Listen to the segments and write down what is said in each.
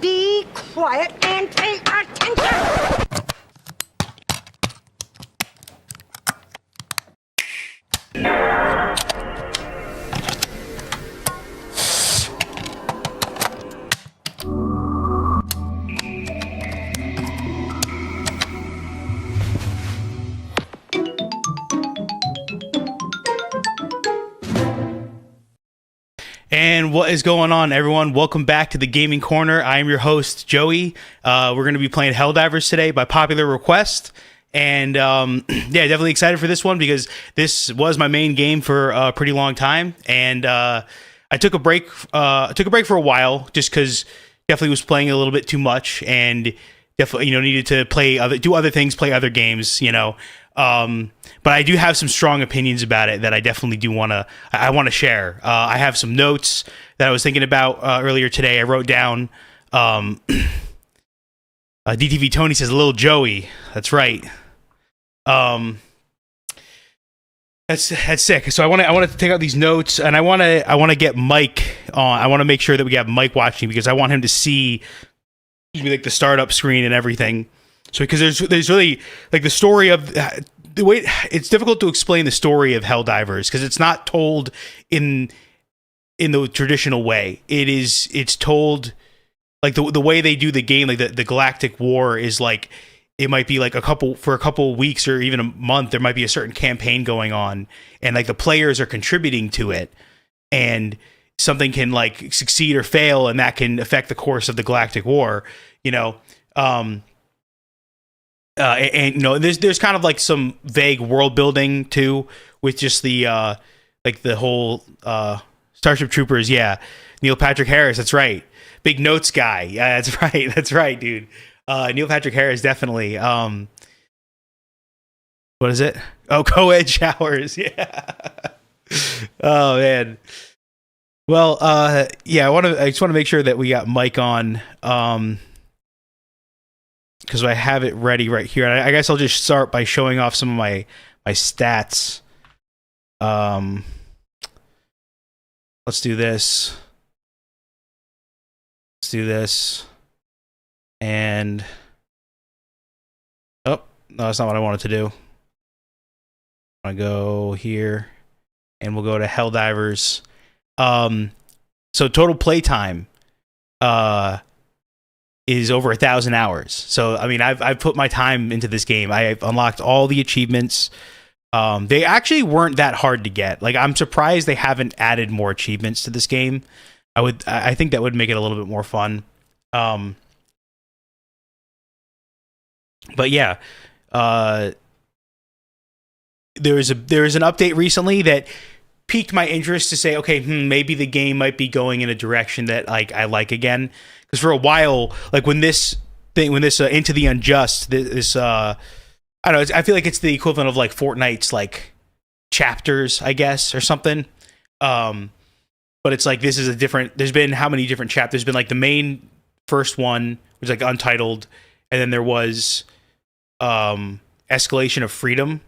Be quiet and pay attention! And what is going on, everyone? Welcome back to the Gaming Corner. I am your host, Joey. We're going to be playing Helldivers today by popular request. And yeah, definitely excited for this one because this was my main game for a pretty long time. And I took a break. Took a break for a while just because definitely was playing a little bit too much and definitely needed to do other things, play other games. But I do have some strong opinions about it that I definitely do want to share. I have some notes that I was thinking about earlier today. I wrote down. DTV Tony says, "Little Joey." That's right. That's sick. So I want to take out these notes, and I want to get Mike on. I want to make sure that we have Mike watching because I want him to see, like the startup screen and everything. So because there's really like the story of the way it's difficult to explain the story of Helldivers because it's not told in the traditional way. It's told like the way they do the game, like the Galactic War is like it might be like a couple of weeks or even a month. There might be a certain campaign going on, and like the players are contributing to it, and something can like succeed or fail, and that can affect the course of the Galactic War. There's kind of like some vague world building too, with just the like the whole Starship Troopers. Yeah, Neil Patrick Harris. That's right, big notes guy. Yeah, that's right. That's right, dude. Neil Patrick Harris definitely. What is it? Oh, co-ed showers. Yeah. Oh man. Well, yeah. I just want to make sure that we got Mike on. Because I have it ready right here. I guess I'll just start by showing off some of my stats. Let's do this. And oh, no, that's not what I wanted to do. I want to go here, and we'll go to Helldivers. So total playtime is over 1,000 hours. So I mean, I've put my time into this game. I've unlocked all the achievements. They actually weren't that hard to get. Like, I'm surprised they haven't added more achievements to this game. I think that would make it a little bit more fun. But yeah, there was an update recently that piqued my interest to say, okay, maybe the game might be going in a direction that like I like again. Because for a while, like when this Into the Unjust, this I don't know, I feel like it's the equivalent of like Fortnite's like chapters, I guess, or something. But it's like this is there's been how many different chapters? There's been like the main first one, which is like Untitled, and then there was Escalation of Freedom.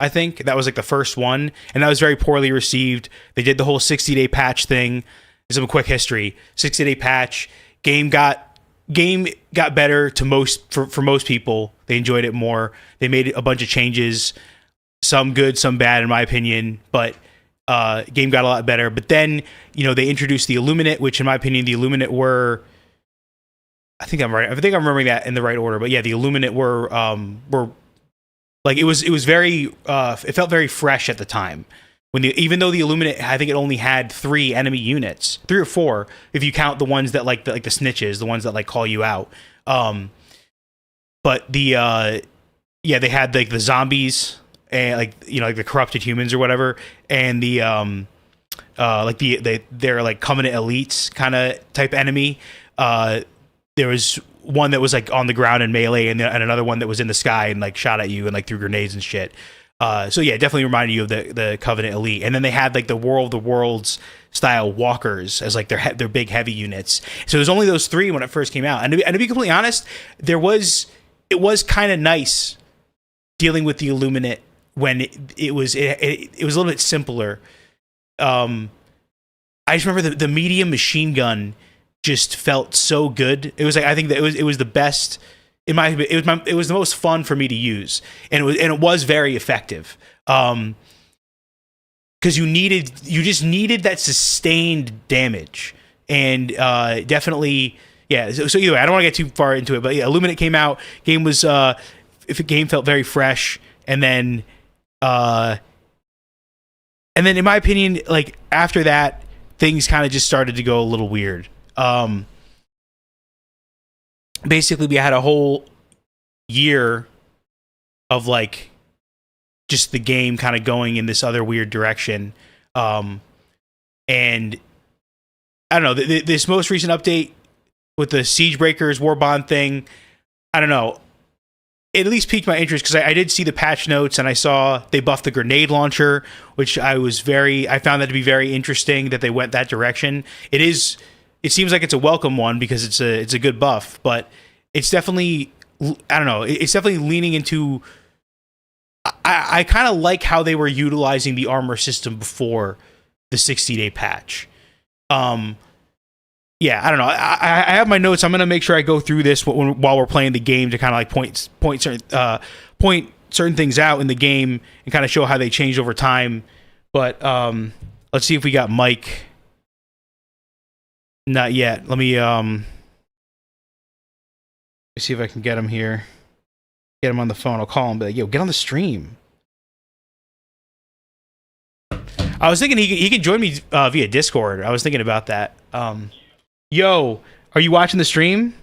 I think that was like the first one, and that was very poorly received. They did the whole 60-day patch thing. Some quick history: 60-day patch. Game got better to for most people. They enjoyed it more. They made a bunch of changes, some good, some bad, in my opinion. But game got a lot better. But then they introduced the Illuminate, which in my opinion the Illuminate were. I think I'm right. I think I'm remembering that in the right order. But yeah, the Illuminate were like it was very it felt very fresh at the time. Even though the Illuminate, I think it only had 3 enemy units, 3 or 4, if you count the ones that like the snitches, the ones that like call you out. But the yeah, they had like the zombies and like the corrupted humans or whatever, and the they're like Covenant elites kind of type enemy. There was one that was like on the ground in melee, and another one that was in the sky and like shot at you and like threw grenades and shit. So yeah, it definitely reminded you of the Covenant Elite. And then they had like the War of the Worlds style walkers as like their big heavy units. So there's only those 3 when it first came out. And to be completely honest, it was kind of nice dealing with the Illuminate when it was a little bit simpler. I just remember the medium machine gun just felt so good. It was like, I think that it was the best in my, it was the most fun for me to use, and it was very effective. Because you just needed that sustained damage, and definitely, yeah. So either way, I don't want to get too far into it, but yeah, Illuminate came out. Game was if the game felt very fresh, and then in my opinion, like after that, things kind of just started to go a little weird. Basically, we had a whole year of like just the game kind of going in this other weird direction, and I don't know, this most recent update with the Siege Breakers War Bond thing, I don't know, it at least piqued my interest because I did see the patch notes, and I saw they buffed the grenade launcher, which I found that to be very interesting that they went that direction. It seems like it's a welcome one because it's a good buff, but it's definitely, I don't know, it's definitely leaning into, I kind of like how they were utilizing the armor system before the 60-day patch. Yeah, I don't know. I have my notes. I'm gonna make sure I go through this while we're playing the game to kind of like point certain things out in the game and kind of show how they changed over time. But let's see if we got Mike. Not yet. Let me see if I can get him here. Get him on the phone. I'll call him. Be like, yo, get on the stream. I was thinking he can join me via Discord. I was thinking about that. Yo, are you watching the stream?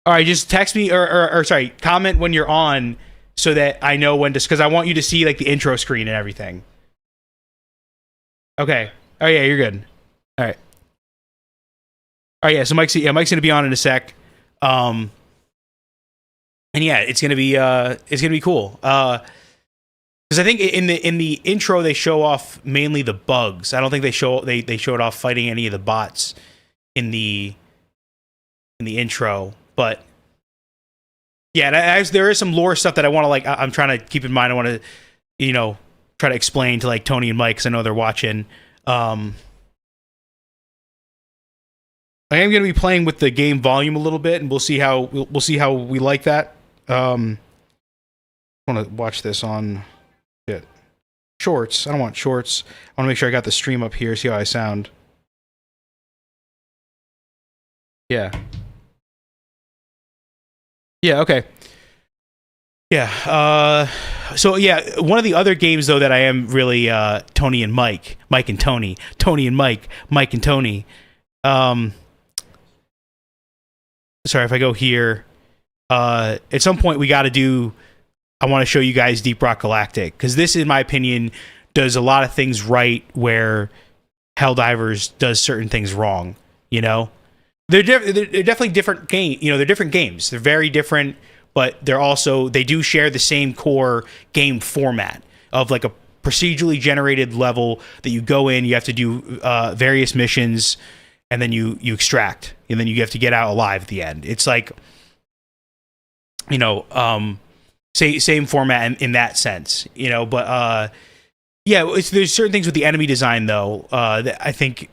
All right, just text me or sorry, comment when you're on so that I know when to, because I want you to see like the intro screen and everything. Okay. Oh yeah, you're good. All right. All right, yeah. So Mike's gonna be on in a sec. And yeah, it's gonna be cool. Because I think in the intro they show off mainly the bugs. I don't think they showed off fighting any of the bots in the intro. But yeah, there is some lore stuff that I want to like. I'm trying to keep in mind. I want to, try to explain to like Tony and Mike because I know they're watching. I am going to be playing with the game volume a little bit, and we'll see how we like that. I want to watch this on shorts. I don't want shorts. I want to make sure I got the stream up here. See how I sound. Yeah. Yeah. Okay. Yeah. So yeah, one of the other games though that I am really Tony and Mike and Tony and Mike and Tony. Sorry if I go here. At some point we got to do. I want to show you guys Deep Rock Galactic because this, in my opinion, does a lot of things right where Helldivers does certain things wrong. They're definitely different game. They're different games. They're very different, but they do share the same core game format of like a procedurally generated level that you go in, you have to do various missions, and then you extract, and then you have to get out alive at the end. It's like, same format in that sense, but yeah, there's certain things with the enemy design though that I think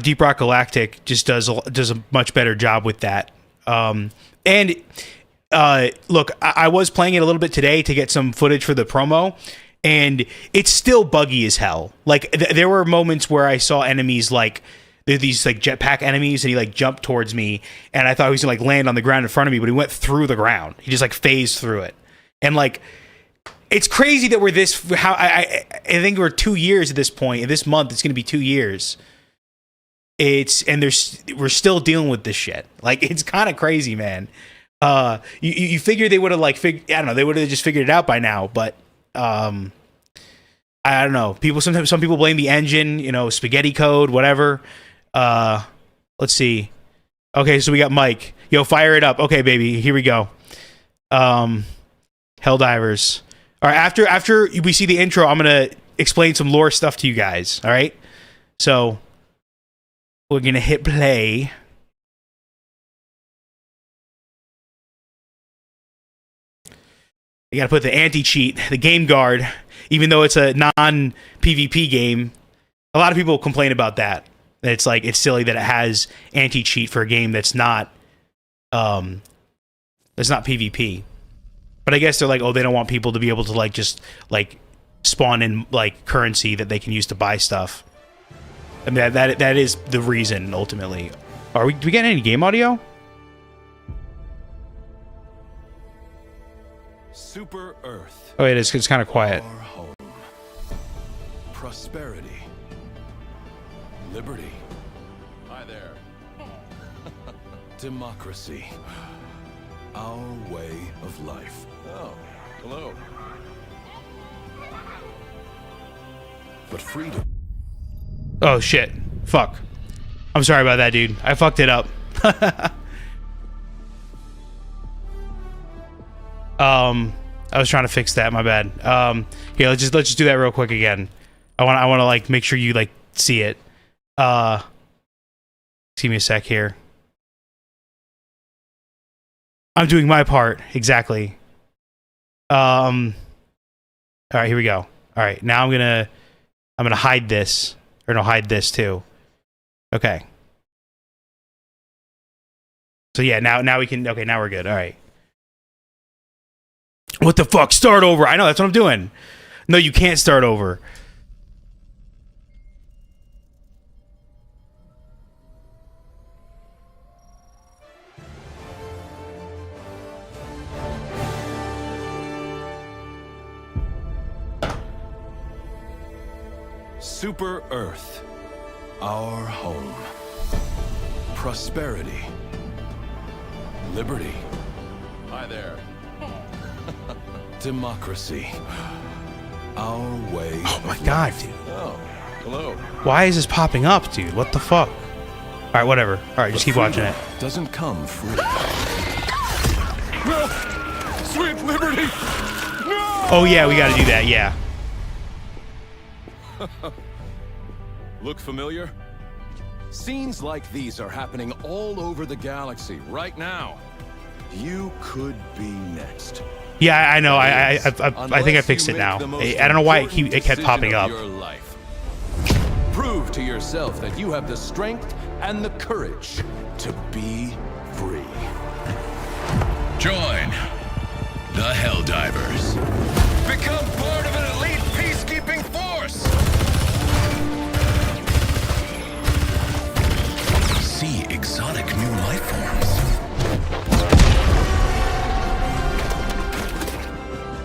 Deep Rock Galactic just does a much better job with that. And look, I was playing it a little bit today to get some footage for the promo, and it's still buggy as hell. Like there were moments where I saw enemies like these like jetpack enemies, and he like jumped towards me, and I thought he was gonna like land on the ground in front of me, but he went through the ground. He just like phased through it, and like it's crazy that we're this. How I think we're 2 years at this point. In this month, it's gonna be 2 years. We're still dealing with this shit. Like it's kind of crazy, man. You figure they would have like I don't know, they would have just figured it out by now, but I don't know. Some people blame the engine, spaghetti code, whatever. Let's see. Okay, so we got Mike. Yo, fire it up. Okay, baby, here we go. Helldivers. All right, after we see the intro, I'm gonna explain some lore stuff to you guys. All right, so we're gonna hit play. You gotta put the anti-cheat, the game guard, even though it's a non-PvP game. A lot of people complain about that. It's like it's silly that it has anti-cheat for a game that's not PvP. But I guess they're like, oh, they don't want people to be able to like just like spawn in like currency that they can use to buy stuff. I mean that is the reason ultimately. Do we get any game audio? Super Earth. Oh, it is. It's kind of quiet. Our home. Prosperity. Liberty. Hi there. Democracy. Our way of life. Oh, hello. But freedom. Oh shit. Fuck. I'm sorry about that, dude. I fucked it up. I was trying to fix that. My bad. Yeah, let's just do that real quick again. I want to like make sure you like see it. Give me a sec here. I'm doing my part exactly. All right, here we go. All right, now I'm gonna hide this, or no, hide this too. Okay. So yeah, now we can. Okay, now we're good. All right. What the fuck? Start over. I know, that's what I'm doing. No, you can't start over. Super Earth. Our home. Prosperity. Liberty. Hi there. Democracy. Our way. Oh my god, dude. Oh, hello. Why is this popping up, dude? What the fuck? All right, whatever. All right, just keep watching it. Doesn't come free. No! Sweet liberty! No! Oh yeah, we got to do that. Yeah. Look familiar? Scenes like these are happening all over the galaxy right now. You could be next. Yeah, I know. I think I fixed it now. I don't know why it kept popping up. Prove to yourself that you have the strength and the courage to be free. Join the Helldivers. Become part of an elite peacekeeping force. See exotic new life forms.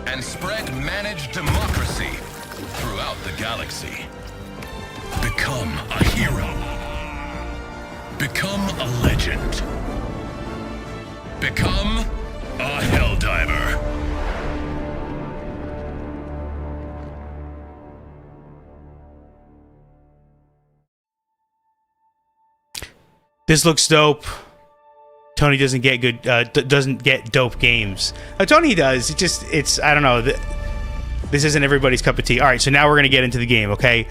And spread managed democracy throughout the galaxy. Become a hero. Become a legend. Become a Helldiver. This looks dope. Tony doesn't get good, doesn't get dope games. Tony does. It's I don't know. This isn't everybody's cup of tea. All right, so now we're gonna get into the game. Okay.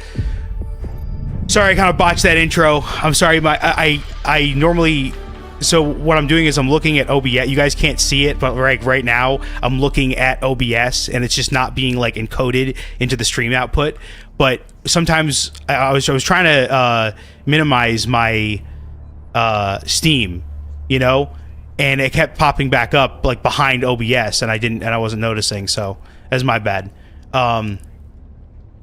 Sorry, I kind of botched that intro. I'm sorry. I normally. So what I'm doing is I'm looking at OBS. You guys can't see it, but right now I'm looking at OBS, and it's just not being like encoded into the stream output. But sometimes I was trying to minimize my Steam, you know, and it kept popping back up like behind OBS, and I wasn't noticing. So that's my bad.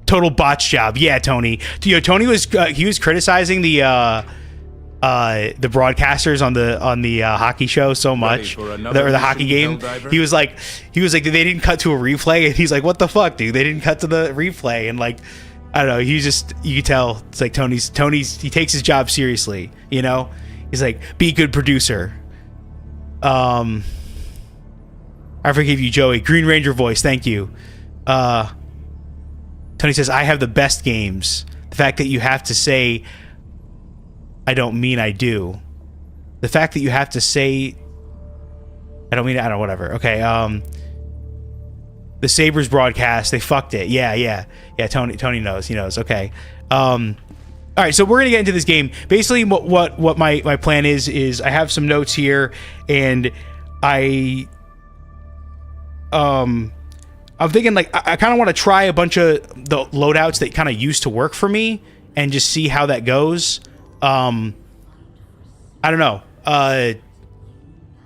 Total botch job. Yeah, Tony. You know, Tony was he was criticizing the broadcasters on the hockey show so much, or the hockey game. He was like they didn't cut to a replay, and he's like, what the fuck, dude? They didn't cut to the replay, and like, I don't know. You could tell it's like Tony's he takes his job seriously, you know. He's like, be a good producer. I forgive you, Joey. Green Ranger voice, thank you. Tony says, I have the best games. The fact that you have to say, I don't mean I do. The fact that you have to say, I don't mean, I don't know, whatever. Okay, the Sabres broadcast, they fucked it. Yeah, Tony knows. He knows. Okay. All right, so we're gonna get into this game. Basically, what my plan is I have some notes here, and I'm thinking like I kind of want to try a bunch of the loadouts that kind of used to work for me and just see how that goes. I don't know.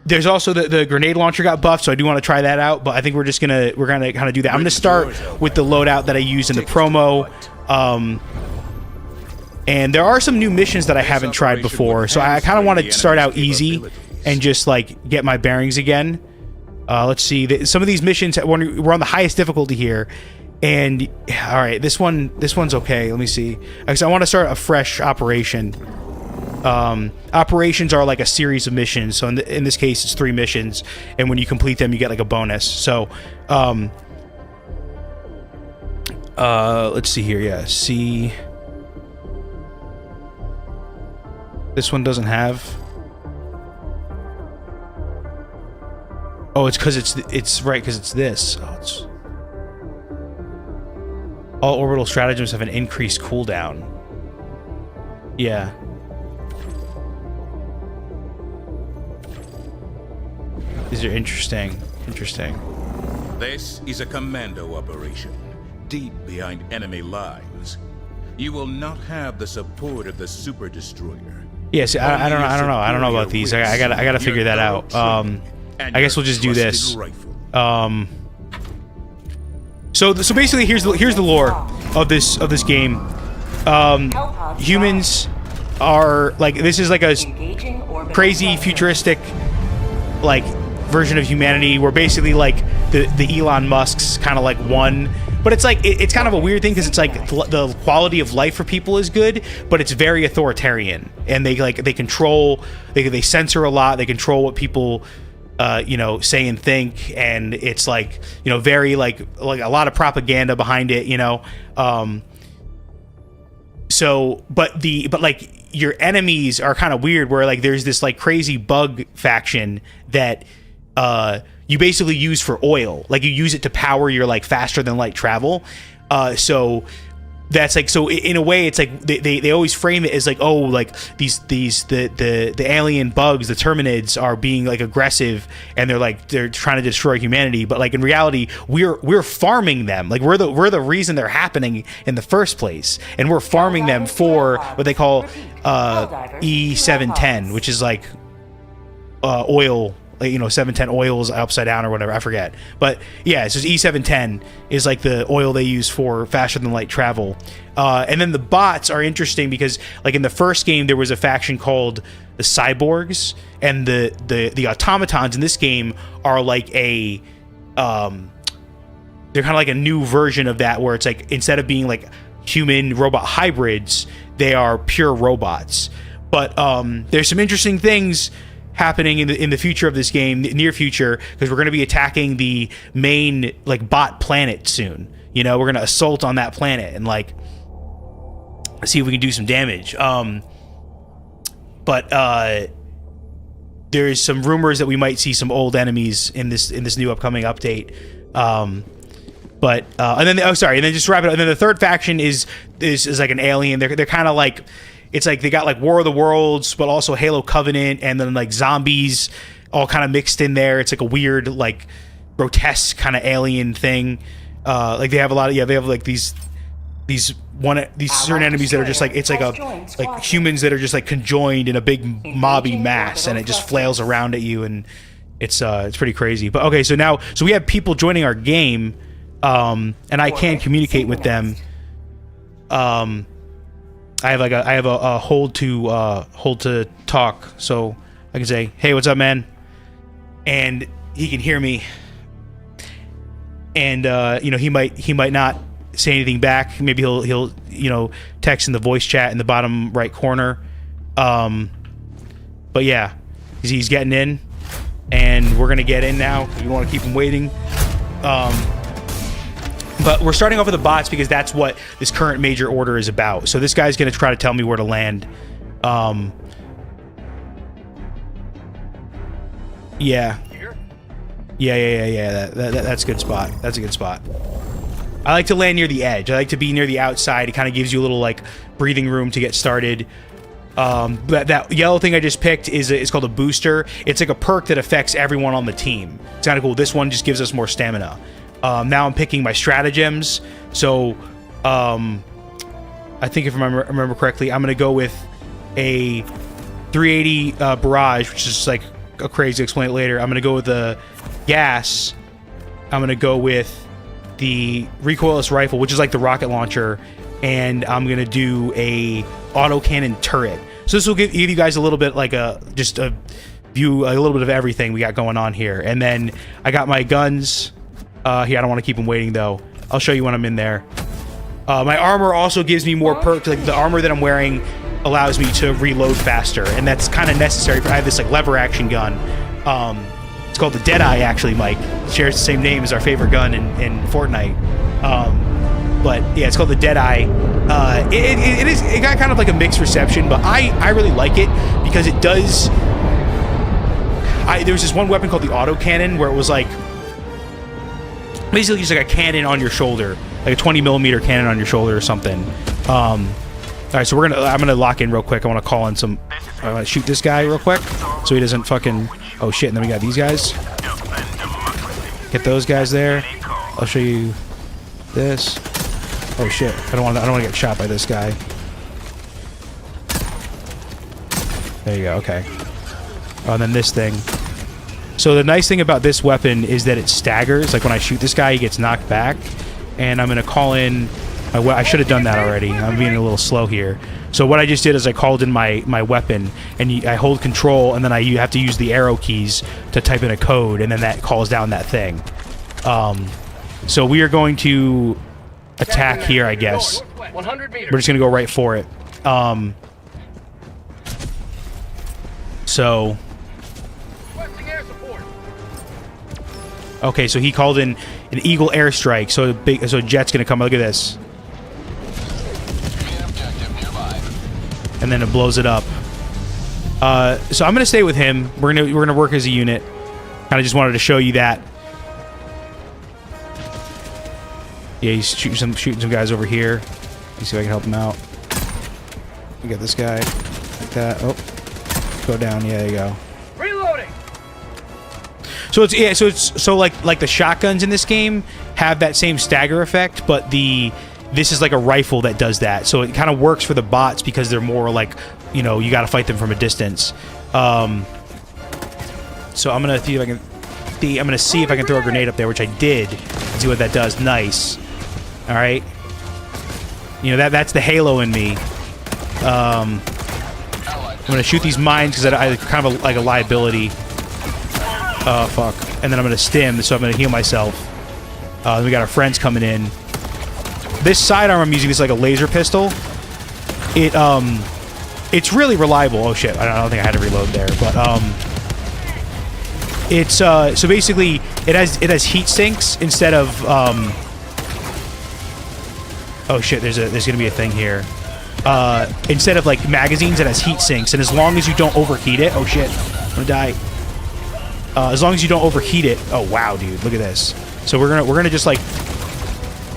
There's also the grenade launcher got buffed, so I do want to try that out. But I think we're gonna kind of do that. I'm gonna start with the loadout that I used in the promo. And there are some new missions that I haven't tried before, so I kind of want to start out easy and just like get my bearings again. Let's see. Some of these missions we're on the highest difficulty here, and all right, this one's okay. Let me see. Because I want to start a fresh operation. Operations are like a series of missions, so in this case it's 3 missions, and when you complete them you get like a bonus. So let's see here. Yeah, see, this one doesn't have. Oh, it's because it's right, because it's this. All orbital stratagems have an increased cooldown. Yeah. These are interesting. This is a commando operation, deep behind enemy lines. You will not have the support of the super destroyer. Yes, I don't know about these. I gotta figure that out. I guess we'll just do this. So basically, here's the lore of this game. Humans are like, this is like a crazy futuristic like version of humanity. We're basically like the Elon Musk's kind of like one, but it's like it's kind of a weird thing because it's like the quality of life for people is good, but it's very authoritarian, and they control, they censor a lot, they control what people say and think, and it's like, very like a lot of propaganda behind it, so but like your enemies are kind of weird, where like there's this like crazy bug faction that you basically use for oil, like you use it to power your like faster than light travel. So that's like, so in a way it's like they always frame it as like, oh, like the alien bugs, the Terminids, are being like aggressive, and they're trying to destroy humanity, but like in reality we're farming them. Like we're the reason they're happening in the first place, and we're farming them for what they call E710, which is like oil, like, 710 oils upside down or whatever, I forget. But yeah, so E710 is like the oil they use for faster than light travel. And then the bots are interesting because like in the first game there was a faction called the Cyborgs, and the automatons in this game are like they're kind of like a new version of that, where it's like, instead of being like human robot hybrids, they are pure robots. But there's some interesting things happening in the future of this game, the near future, because we're going to be attacking the main like bot planet soon. We're going to assault on that planet and like see if we can do some damage. But there's some rumors that we might see some old enemies in this new upcoming update. And then just to wrap it up, and then the third faction is like an alien. They're kind of like, it's like they got like War of the Worlds, but also Halo Covenant, and then like zombies all kind of mixed in there. It's like a weird, like grotesque kind of alien thing. Like they have a lot of, they have like these certain enemies that are just like, it's like humans that are just like conjoined in a big mobby mass, and it just flails around at you, and it's pretty crazy. But okay, so we have people joining our game, and I can communicate with them. I have a hold to talk, so I can say, "Hey, what's up, man?" And he can hear me. And he might not say anything back. Maybe he'll text in the voice chat in the bottom right corner. But yeah, he's getting in, and we're gonna get in now. We don't want to keep him waiting. But we're starting off with the bots because that's what this current major order is about. So this guy's going to try to tell me where to land. Yeah. That's a good spot. That's a good spot. I like to land near the edge. I like to be near the outside. It kind of gives you a little like breathing room to get started. That yellow thing I just picked is called a booster. It's like a perk that affects everyone on the team. It's kind of cool. This one just gives us more stamina. Now I'm picking my stratagems. So I think if I remember correctly, I'm gonna go with a 380 barrage, which is like a crazy. Explain it later. I'm gonna go with the gas. I'm gonna go with the recoilless rifle, which is like the rocket launcher, and I'm gonna do a autocannon turret. So this will give you guys a little bit like a view, a little bit of everything we got going on here. And then I got my guns here. I don't want to keep them waiting though. I'll show you when I'm in there. My armor also gives me more perks. Like the armor that I'm wearing allows me to reload faster, and that's kind of necessary. I have this like lever action gun. It's called the Deadeye, actually. Mike shares the same name as our favorite gun in Fortnite. But yeah, it's called the Deadeye. It got kind of like a mixed reception, but I really like it because it does. There was this one weapon called the autocannon where it was like basically just like a cannon on your shoulder, like a 20mm cannon on your shoulder or something. All right, so I'm gonna lock in real quick. I want to call in some. I want to shoot this guy real quick so he doesn't fucking. Oh shit! And then we got these guys. Get those guys there. I'll show you this. Oh shit! I don't want to get shot by this guy. There you go. Okay. Oh, and then this thing. So the nice thing about this weapon is that it staggers. Like when I shoot this guy, he gets knocked back. And I'm gonna call in. I should have done that already. I'm being a little slow here. So what I just did is I called in my weapon, and I hold control, and then you have to use the arrow keys to type in a code, and then that calls down that thing. So we are going to attack here, I guess. We're just gonna go right for it. So. Okay, so he called in an Eagle airstrike. So a jet's gonna come. Look at this. And then it blows it up. So I'm gonna stay with him. We're gonna work as a unit. Kind of just wanted to show you that. Yeah, he's shooting some guys over here. Let me see if I can help him out. We got this guy like that. Oh, go down. Yeah, there you go. Reloading. So it's like the shotguns in this game have that same stagger effect, but this is like a rifle that does that. So it kind of works for the bots because they're more like, you know, you got to fight them from a distance. So I'm gonna see if I can. I'm gonna see if I can throw a grenade up there, which I did. See what that does. Nice. All right. You know that's the Halo in me. I'm gonna shoot these mines because I kind of like a liability. Oh fuck! And then I'm gonna stim, so I'm gonna heal myself. Then we got our friends coming in. This sidearm I'm using is like a laser pistol. It's really reliable. Oh shit! I don't think I had to reload there, but it's so basically it has heat sinks instead of oh shit! There's gonna be a thing here. Instead of like magazines, it has heat sinks, and as long as you don't overheat it, oh shit, I'm gonna die. As long as you don't overheat it. Oh wow, dude, look at this. So we're gonna just like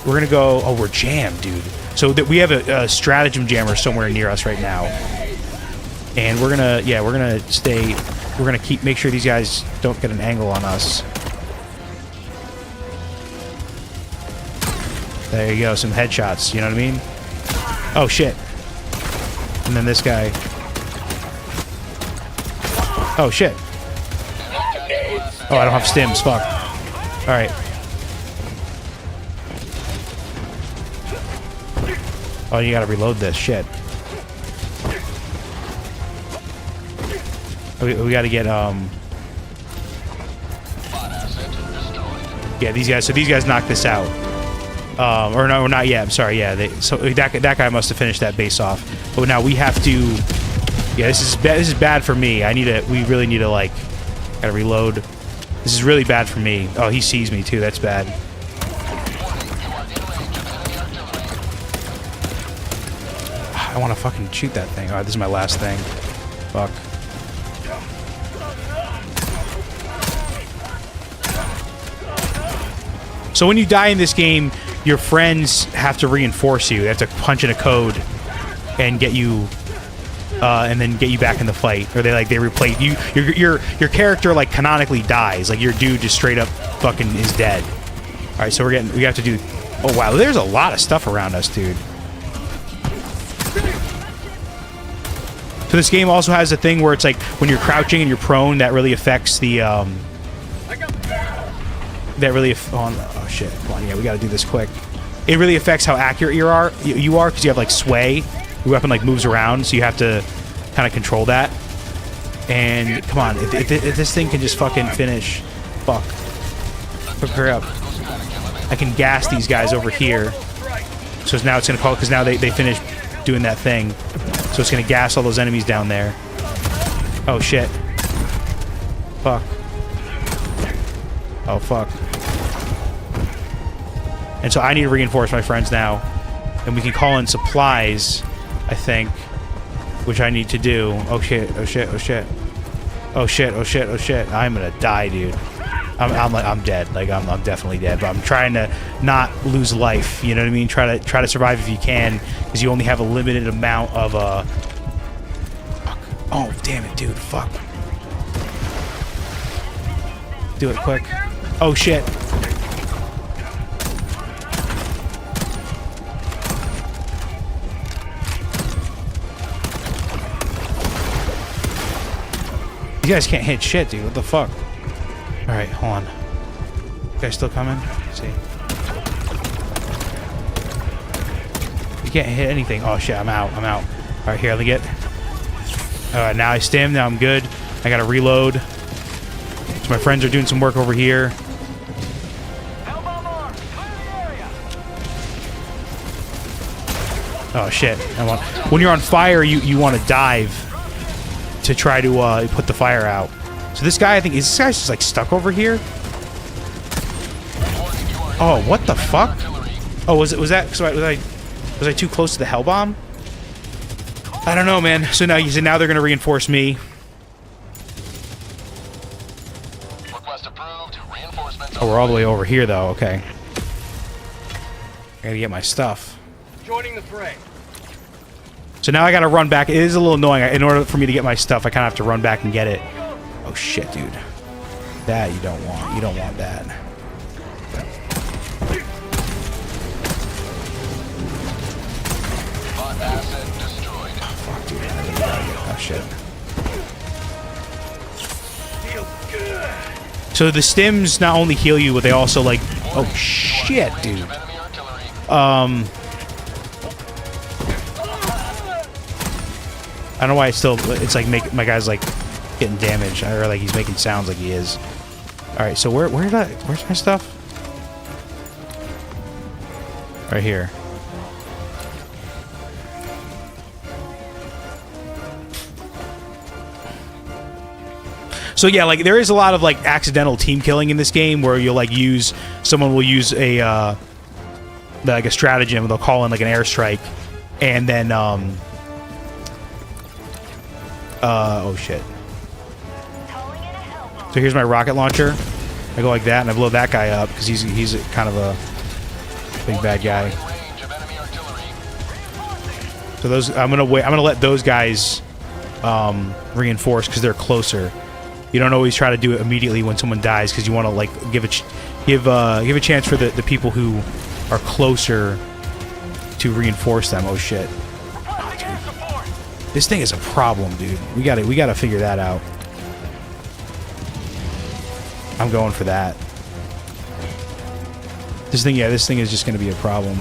we're gonna go. Oh, we're jammed, dude. So that we have a stratagem jammer somewhere near us right now, and we're gonna stay. We're gonna make sure these guys don't get an angle on us. There you go, some headshots. You know what I mean? Oh shit! And then this guy. Oh shit! Oh, I don't have stims. Fuck. All right. Oh, you gotta reload this shit. We gotta get yeah, these guys. So these guys knocked this out. Or no, not yet. I'm sorry. Yeah, so that guy must have finished that base off. But now we have to. Yeah, this is bad for me. We really need to like. Gotta reload. This is really bad for me. Oh, he sees me too. That's bad. I want to fucking shoot that thing. Alright, this is my last thing. Fuck. So when you die in this game, your friends have to reinforce you. They have to punch in a code and get you, and then get you back in the fight. Or they replace you. Your character like canonically dies. Like your dude just straight up fucking is dead. All right, so we have to do. Oh wow, there's a lot of stuff around us, dude. So this game also has a thing where it's like when you're crouching and you're prone, that really affects the oh shit, come on, yeah, we gotta do this quick. It really affects how accurate you are because you have like sway. Your weapon like moves around, so you have to kind of control that. And come on, if this thing can just fucking finish. Fuck. Hurry up. I can gas these guys over here. So now it's gonna call, because now they finished doing that thing. So it's gonna gas all those enemies down there. Oh shit. Fuck. Oh fuck. And so I need to reinforce my friends now. And we can call in supplies, I think. Which I need to do. Oh shit, oh shit, oh shit. Oh shit, oh shit, oh shit. I'm gonna die, dude. I'm dead. Like I'm definitely dead. But I'm trying to not lose life. You know what I mean? Try to survive if you can, because you only have a limited amount of Fuck. Oh damn it, dude. Fuck. Do it quick. Oh shit. You guys can't hit shit, dude. What the fuck? Alright, hold on. You guys still coming? Let's see. You can't hit anything. Oh shit, I'm out. I'm out. Alright, here, let me get... Alright, now I stim. Now I'm good. I gotta reload. So my friends are doing some work over here. Oh shit. When you're on fire, you want to dive to try to put the fire out. So this guy, I think, is this guy just like stuck over here? Oh, what the fuck? Oh, was I too close to the hell bomb? I don't know, man. So now they're gonna reinforce me. Request approved. Reinforcements. Oh, we're all the way over here though. Okay. I gotta get my stuff. Joining the fray. So now I gotta run back. It is a little annoying. In order for me to get my stuff, I kind of have to run back and get it. Oh shit, dude. That you don't want. You don't want that. Asset destroyed. Oh, fuck, dude. Oh shit. So the stims not only heal you, but they also like. Oh shit, dude. I don't know why it's like my guy's like getting damaged, or like he's making sounds like he is. All right, so where's my stuff? Right here. So yeah, like there is a lot of like accidental team killing in this game where you'll like someone will use a like a stratagem. They'll call in like an airstrike, and then oh shit. So here's my rocket launcher. I go like that and I blow that guy up because he's kind of a big bad guy. So I'm gonna let those guys reinforce because they're closer. You don't always try to do it immediately when someone dies because you want to like give a chance for the people who are closer to reinforce them. Oh shit. Oh, dude. This thing is a problem, dude. We gotta figure that out. I'm going for that. This thing is just gonna be a problem.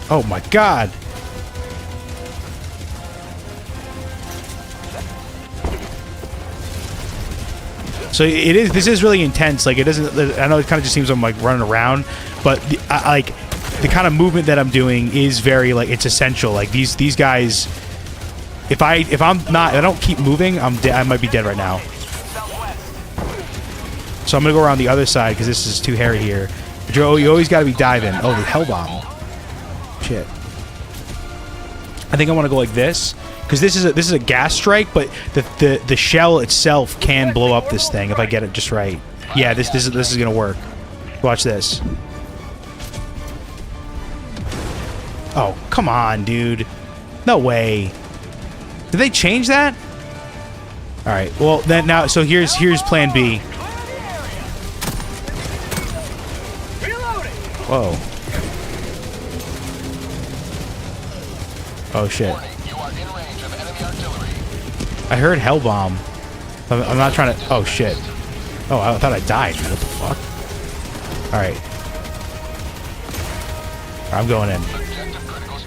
Oh my god. So this is really intense. Like it doesn't. I know it kind of just seems I'm like running around, but like the kind of movement that I'm doing is very like it's essential. Like these guys, if I don't keep moving, I'm dead. I might be dead right now. So I'm gonna go around the other side because this is too hairy here. Joe, you always got to be diving. Oh, the hell bomb. Shit. I think I want to go like this. Because this is a gas strike, but the shell itself can blow up this thing if I get it just right. Yeah, this is gonna work. Watch this. Oh, come on, dude. No way. Did they change that? All right. Well, then now so here's plan B. Whoa. Oh shit. I heard hell bomb. I'm not trying to. Oh shit. Oh, I thought I died. What the fuck? All right. I'm going in.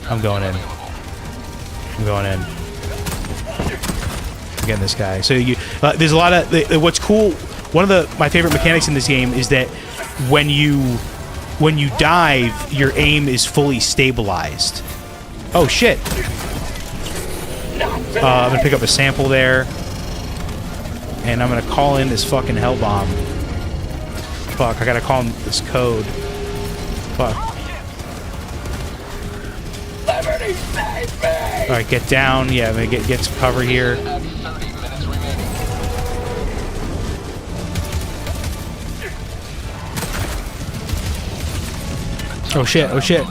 I'm going in. I'm going in. I'm getting this guy. So you, there's a lot of what's cool. One of my favorite mechanics in this game is that when you dive, your aim is fully stabilized. Oh shit. I'm gonna pick up a sample there. And I'm gonna call in this fucking hell bomb. Fuck, I gotta call in this code. Fuck. Alright, get down. Yeah, I'm gonna get some cover here. Oh shit, oh shit.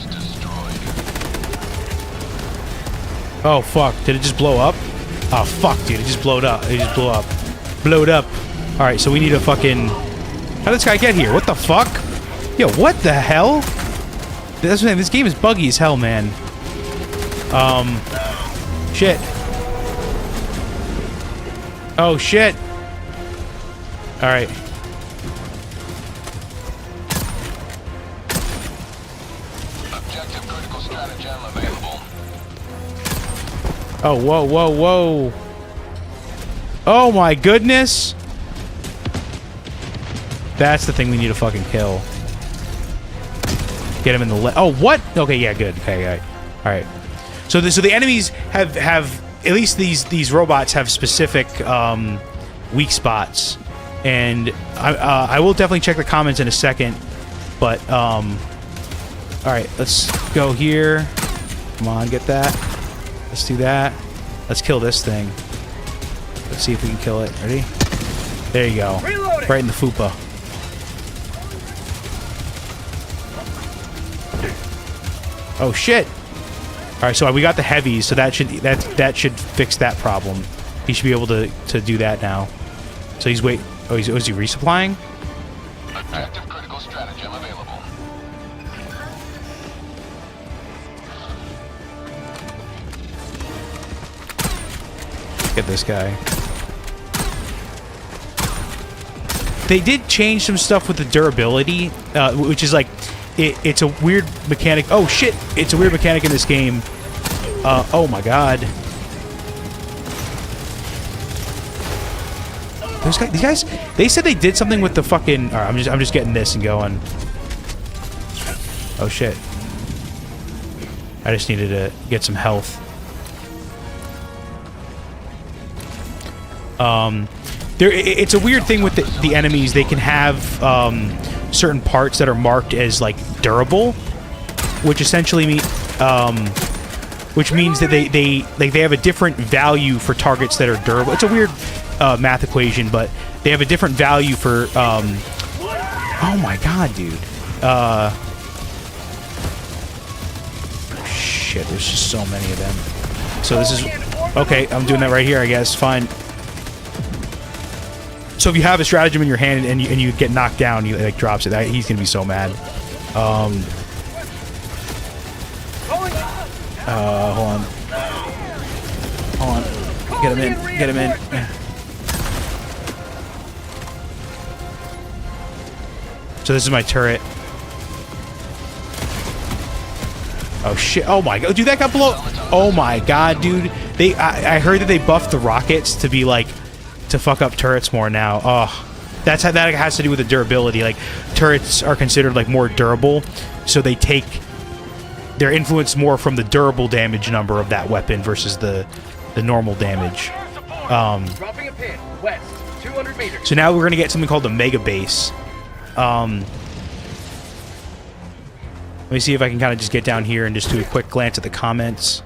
Oh fuck, did it just blow up? Oh fuck, dude, it just blowed up. It just blew up. Blowed up. Alright, so we need a fucking... How did this guy get here? What the fuck? Yo, what the hell? That's what, this game is buggy as hell, man. Shit. Oh, shit. Alright. Objective critical stratagem available. Oh, whoa, whoa, whoa. Oh my goodness. That's the thing we need to fucking kill. Get him in the oh, what? Okay, yeah, good. Okay, all right. So the enemies have at least these robots have specific weak spots, and I will definitely check the comments in a second. But all right, let's go here. Come on, get that. Let's do that. Let's kill this thing. Let's see if we can kill it. Ready? There you go. Reloading. Right in the fupa. Oh shit! All right, so we got the heavies, so that should fix that problem. He should be able to do that now. So he's wait. Oh, is he resupplying? Objective critical stratagem available. Get this guy. They did change some stuff with the durability, which is like, it's a weird mechanic. Oh shit! It's a weird mechanic in this game. Oh my god. These guys, they said they did something with the fucking. All right, I'm just getting this and going. Oh shit! I just needed to get some health. It's a weird thing with the enemies. They can have certain parts that are marked as like durable, which essentially means that they have a different value for targets that are durable. It's a weird math equation, but they have a different value for. Oh my god, dude! Shit, there's just so many of them. So this is okay. I'm doing that right here, I guess. Fine. So if you have a stratagem in your hand and you get knocked down, he like drops it. He's gonna be so mad. Hold on. Hold on. Get him in. Get him in. So this is my turret. Oh shit! Oh my god, dude, that got blown. Oh my god, dude. I heard that they buffed the rockets to be like. To fuck up turrets more now. Oh, that has to do with the durability. Like turrets are considered like more durable, so they take their influence more from the durable damage number of that weapon versus the normal damage. Dropping a pin west, 200 meters. So now we're gonna get something called the Mega Base. Let me see if I can kind of just get down here and just do a quick glance at the comments.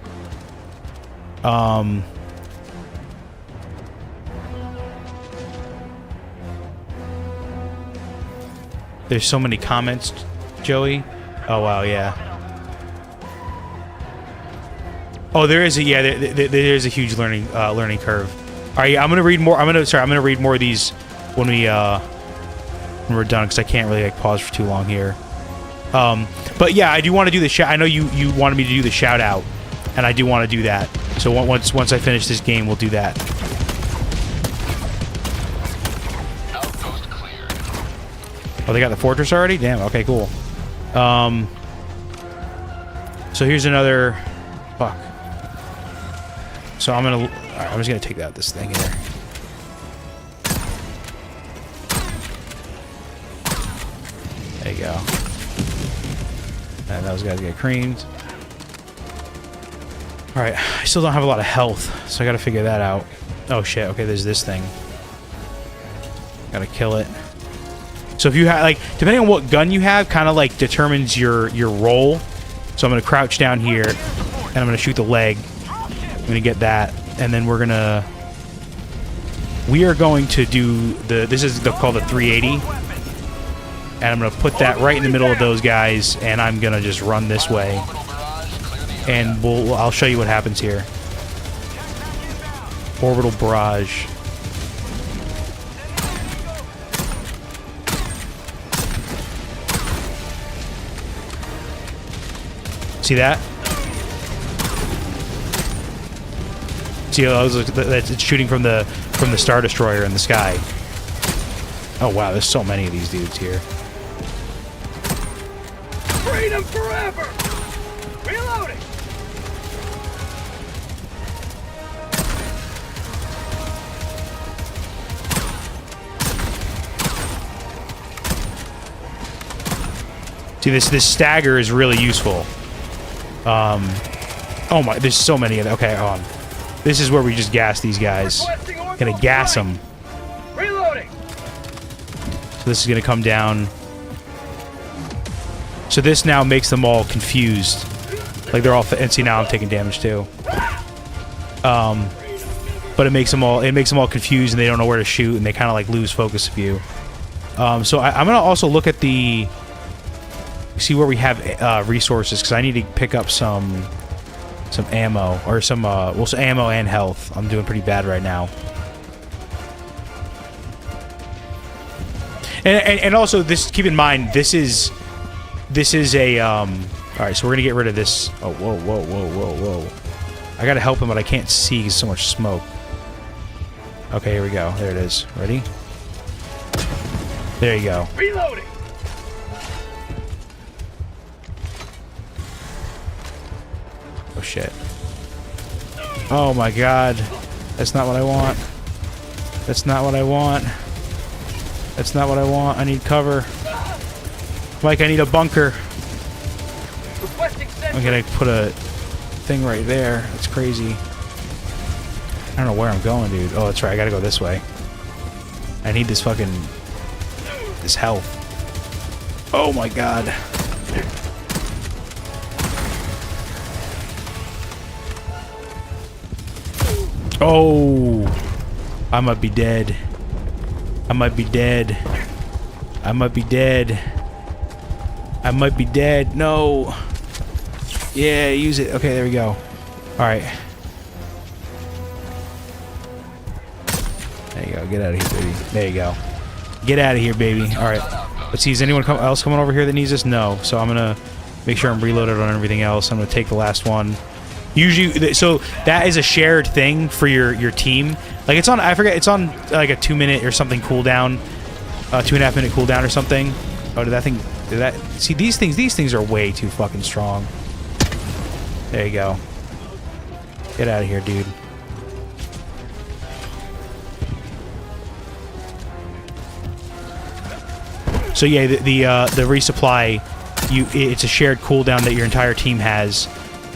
There's so many comments, Joey. Oh wow, yeah. Oh, there is a there's a huge learning curve. All right, I'm gonna read more. I'm gonna read more of these when we're done because I can't really like pause for too long here. But yeah, I do want to do the shout. I know you wanted me to do the shout out. and I do want to do that. So once I finish this game, we'll do that. Outpost cleared. Oh, they got the fortress already? Damn, okay, cool. So here's another... Fuck. So I'm gonna... Alright, I'm just gonna take out this thing here. There you go. And those guys get creamed. Alright, I still don't have a lot of health, so I gotta figure that out. Oh shit, okay, there's this thing. Gotta kill it. So if you have, like, depending on what gun you have, kind of like determines your role. So I'm gonna crouch down here, and I'm gonna shoot the leg. I'm gonna get that, and then we are going to do this is called the 380, and I'm gonna put that right in the middle of those guys, and I'm gonna just run this way, and I'll show you what happens here. Orbital barrage. See that? See how it's shooting from the Star Destroyer in the sky. Oh wow, there's so many of these dudes here. Freedom forever! Reloading! See, this stagger is really useful. Oh my, there's so many of them. Okay, this is where we just gas these guys. Gonna gas them. Reloading! So this is gonna come down. So this now makes them all confused. Like they're all, and see now I'm taking damage too. But it makes them all confused and they don't know where to shoot and they kind of like lose focus of you. So I'm gonna also look at see where we have resources, because I need to pick up some ammo or some ammo and health. I'm doing pretty bad right now. And also this, keep in mind, this is a all right, so we're gonna get rid of this. Oh, whoa. I gotta help him, but I can't see so much smoke. Okay, here we go. There it is. Ready? There you go. Reloading! Oh shit. Oh my god. That's not what I want. That's not what I want. That's not what I want. I need cover. Mike, I need a bunker. I'm gonna put a thing right there. That's crazy. I don't know where I'm going, dude. Oh, that's right. I gotta go this way. I need this health. Oh my god. Oh, I might be dead. I might be dead. I might be dead. I might be dead. No. Yeah, use it. Okay, there we go. Alright. There you go. Get out of here, baby. There you go. Get out of here, baby. Alright. Let's see. Is anyone else coming over here that needs this? No. So I'm going to make sure I'm reloaded on everything else. I'm going to take the last one. Usually, so that is a shared thing for your team. Like it's on, I forget, it's on like a 2-minute or something cooldown, 2.5 minute cooldown or something. Oh, did that? See, these things are way too fucking strong. There you go. Get out of here, dude. So yeah, the resupply, it's a shared cooldown that your entire team has.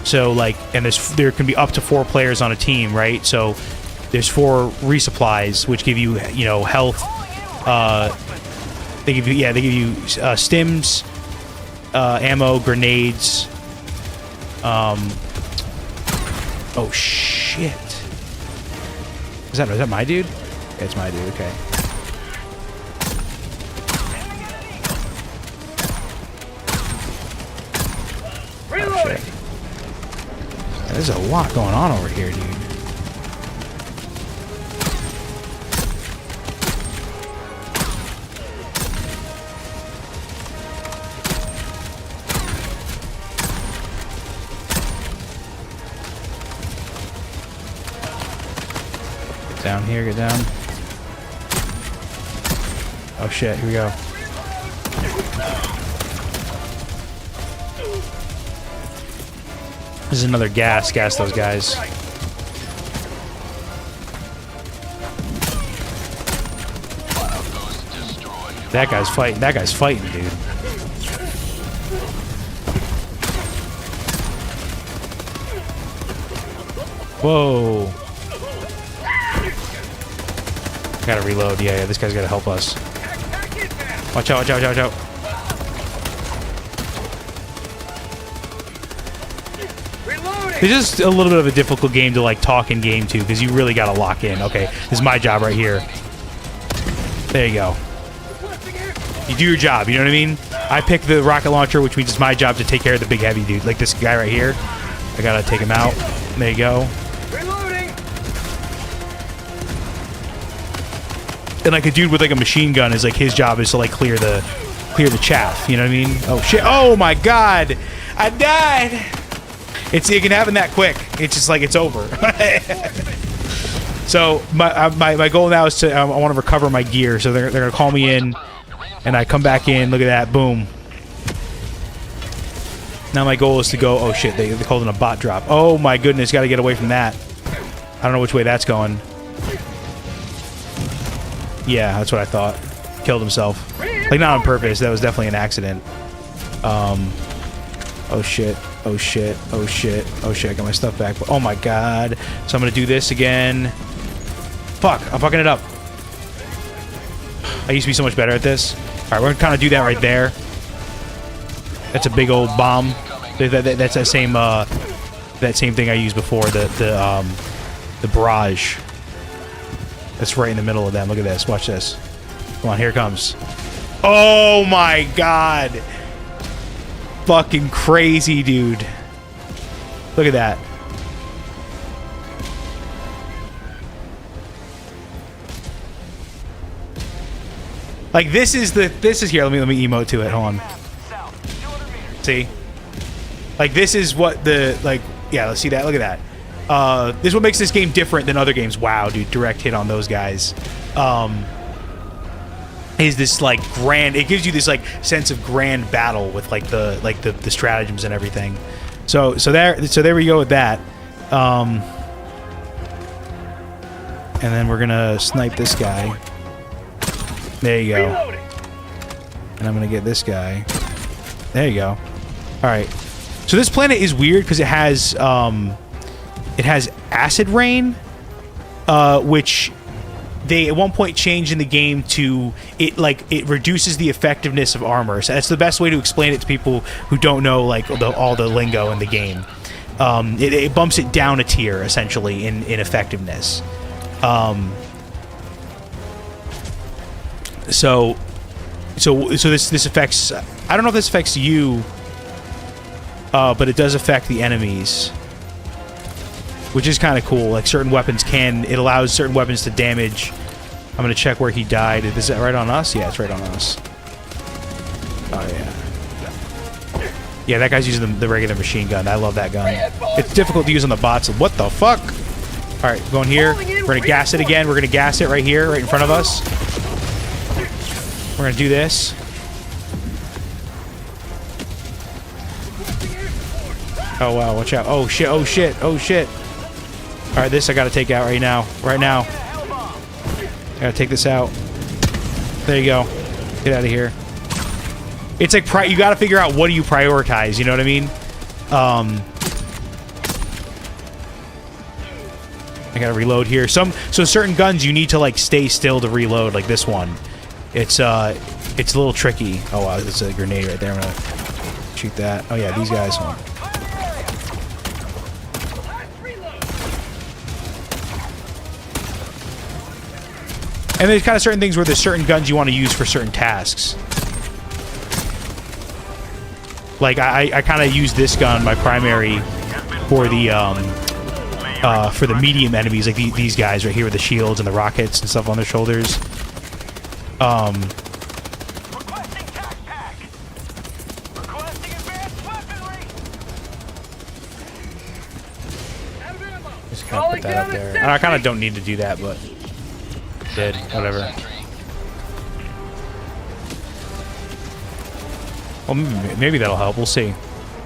So like, and there can be up to 4 players on a team, right? So there's 4 resupplies, which give you, health. They give you stims, ammo, grenades. Oh shit! Is that my dude? Yeah, it's my dude. Okay. Oh, shit. There's a lot going on over here, dude. Down here, get down. Oh shit, here we go. This is another gas those guys. That guy's fighting, dude. Whoa. Gotta reload. Yeah, this guy's gotta help us. Watch out, watch out, watch out, watch out. It's just a little bit of a difficult game to like talk in game too, because you really gotta lock in. Okay, this is my job right here. There you go. You do your job, you know what I mean? I pick the rocket launcher, which means it's my job to take care of the big heavy dude. Like this guy right here. I gotta take him out. There you go. And like a dude with like a machine gun is like his job is to like clear the chaff. You know what I mean? Oh shit! Oh my god! I died. It can happen that quick. It's just like it's over. So my goal now is to I want to recover my gear. So they're gonna call me in, and I come back in. Look at that! Boom. Now my goal is to go. Oh shit! They called in a bot drop. Oh my goodness! Got to get away from that. I don't know which way that's going. Yeah, that's what I thought. Killed himself. Like, not on purpose. That was definitely an accident. Oh, shit. Oh, shit. Oh, shit. Oh, shit. I got my stuff back. Oh, my God. So I'm going to do this again. Fuck. I'm fucking it up. I used to be so much better at this. All right, we're going to kind of do that right there. That's a big old bomb. That's that same thing I used before. The barrage. That's right in the middle of them. Look at this. Watch this. Come on, here it comes. Oh my god. Fucking crazy, dude. Look at that. Like this is here. Let me emote to it. Hold on. See? Like this is what yeah, let's see that. Look at that. This is what makes this game different than other games. Wow, dude, direct hit on those guys. Is this like grand? It gives you this like sense of grand battle with like the stratagems and everything. So there we go with that. And then we're gonna snipe this guy. There you go. And I'm gonna get this guy. There you go. All right. So this planet is weird because it has acid rain, which they at one point changed in the game to it reduces the effectiveness of armor. So that's the best way to explain it to people who don't know like all the lingo in the game. It bumps it down a tier essentially in effectiveness. So this affects. I don't know if this affects you, but it does affect the enemies. Which is kind of cool. Like certain weapons it allows certain weapons to damage. I'm gonna check where he died. Is that right on us? Yeah, it's right on us. Oh yeah. Yeah, that guy's using the regular machine gun. I love that gun. It's difficult to use on the bots. What the fuck? All right, going here. We're gonna gas it again. We're gonna gas it right here, right in front of us. We're gonna do this. Oh wow, watch out. Oh shit, oh shit, oh shit. Alright, this I gotta take out right now. Right now. I gotta take this out. There you go. Get out of here. It's like, you gotta figure out what do you prioritize, you know what I mean? I gotta reload here. So certain guns you need to like stay still to reload, like this one. It's a little tricky. Oh wow, there's a grenade right there. I'm gonna shoot that. Oh yeah, these guys. Hold on. And there's kind of certain things where there's certain guns you want to use for certain tasks. Like I kind of use this gun, my primary, for the medium enemies, like these guys right here with the shields and the rockets and stuff on their shoulders. Just kind of put that up there. And I kind of don't need to do that, but. did. Whatever. Well, maybe that'll help. We'll see.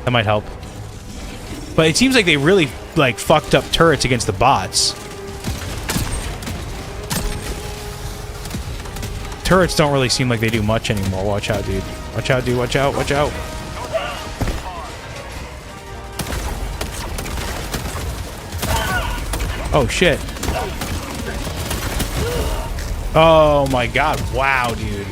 That might help. But it seems like they really, like, fucked up turrets against the bots. Turrets don't really seem like they do much anymore. Watch out, dude. Watch out, dude. Watch out. Watch out. Oh, shit. Oh, my God. Wow, dude.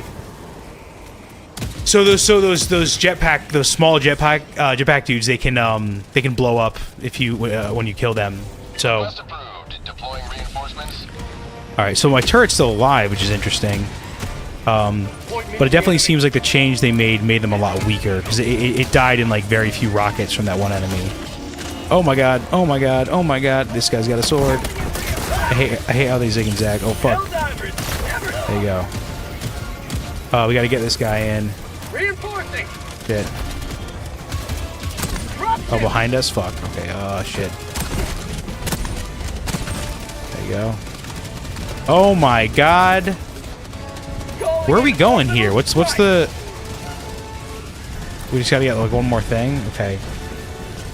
So those jetpack, those small jetpack dudes, they can blow up if you when you kill them. So, all right. So my turret's still alive, which is interesting. But it definitely seems like the change they made them a lot weaker because it died in like very few rockets from that one enemy. Oh my god! Oh my god! Oh my god! This guy's got a sword. I hate how they zig and zag. Oh fuck! There you go. We got to get this guy in. Reinforcing. Shit. Oh, behind us? Fuck. Okay. Oh, shit. There you go. Oh my god. Where are we going here? What's the... We just gotta get like one more thing? Okay.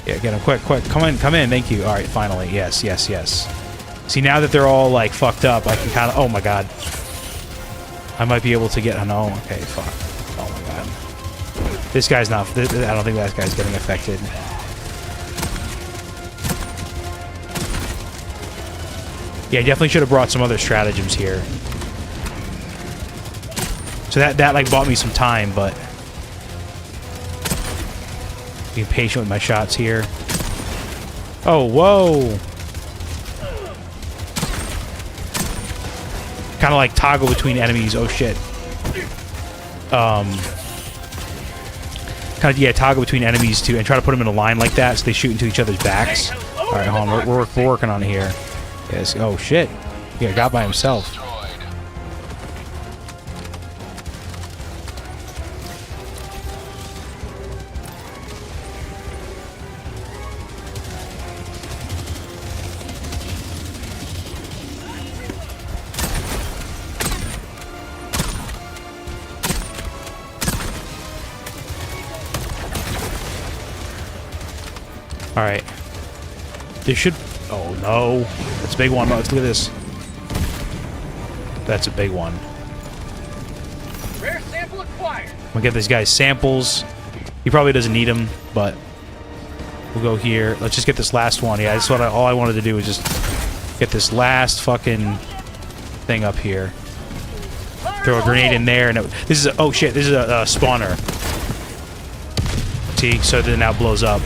Yeah, get him. Quick. Come in. Thank you. Alright, finally. Yes. See, now that they're all like fucked up, I can kind of... Oh my god. I might be able to get... Oh no. Okay, fuck. Oh my god. This guy's not... I don't think that guy's getting affected. Yeah, I definitely should have brought some other stratagems here. So that like bought me some time, but... Being patient with my shots here. Oh, whoa! Kind of like toggle between enemies. Oh shit. Kind of, yeah, toggle between enemies too, and try to put them in a line like that so they shoot into each other's backs. All right, hold on, we're working on it here. Yes. Oh shit. Yeah, got by himself. All right. There should... Oh, no. That's a big one. Let's look at this. That's a big one. Rare sample acquired. We'll get this guy's samples. He probably doesn't need them, but we'll go here. Let's just get this last one. Yeah, that's what all I wanted to do was just get this last fucking thing up here. Throw a grenade in there, and this is a... Oh, shit. This is a spawner. See? So then now blows up.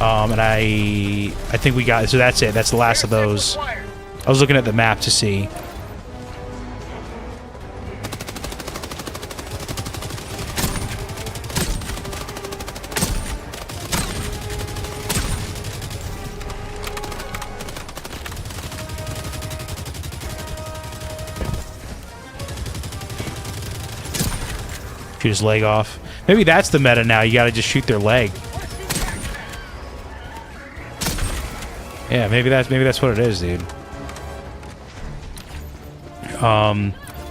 And I think we got... So that's it. That's the last of those. I was looking at the map to see. Shoot his leg off. Maybe that's the meta now. You gotta just shoot their leg. Yeah, maybe that's what it is, dude. All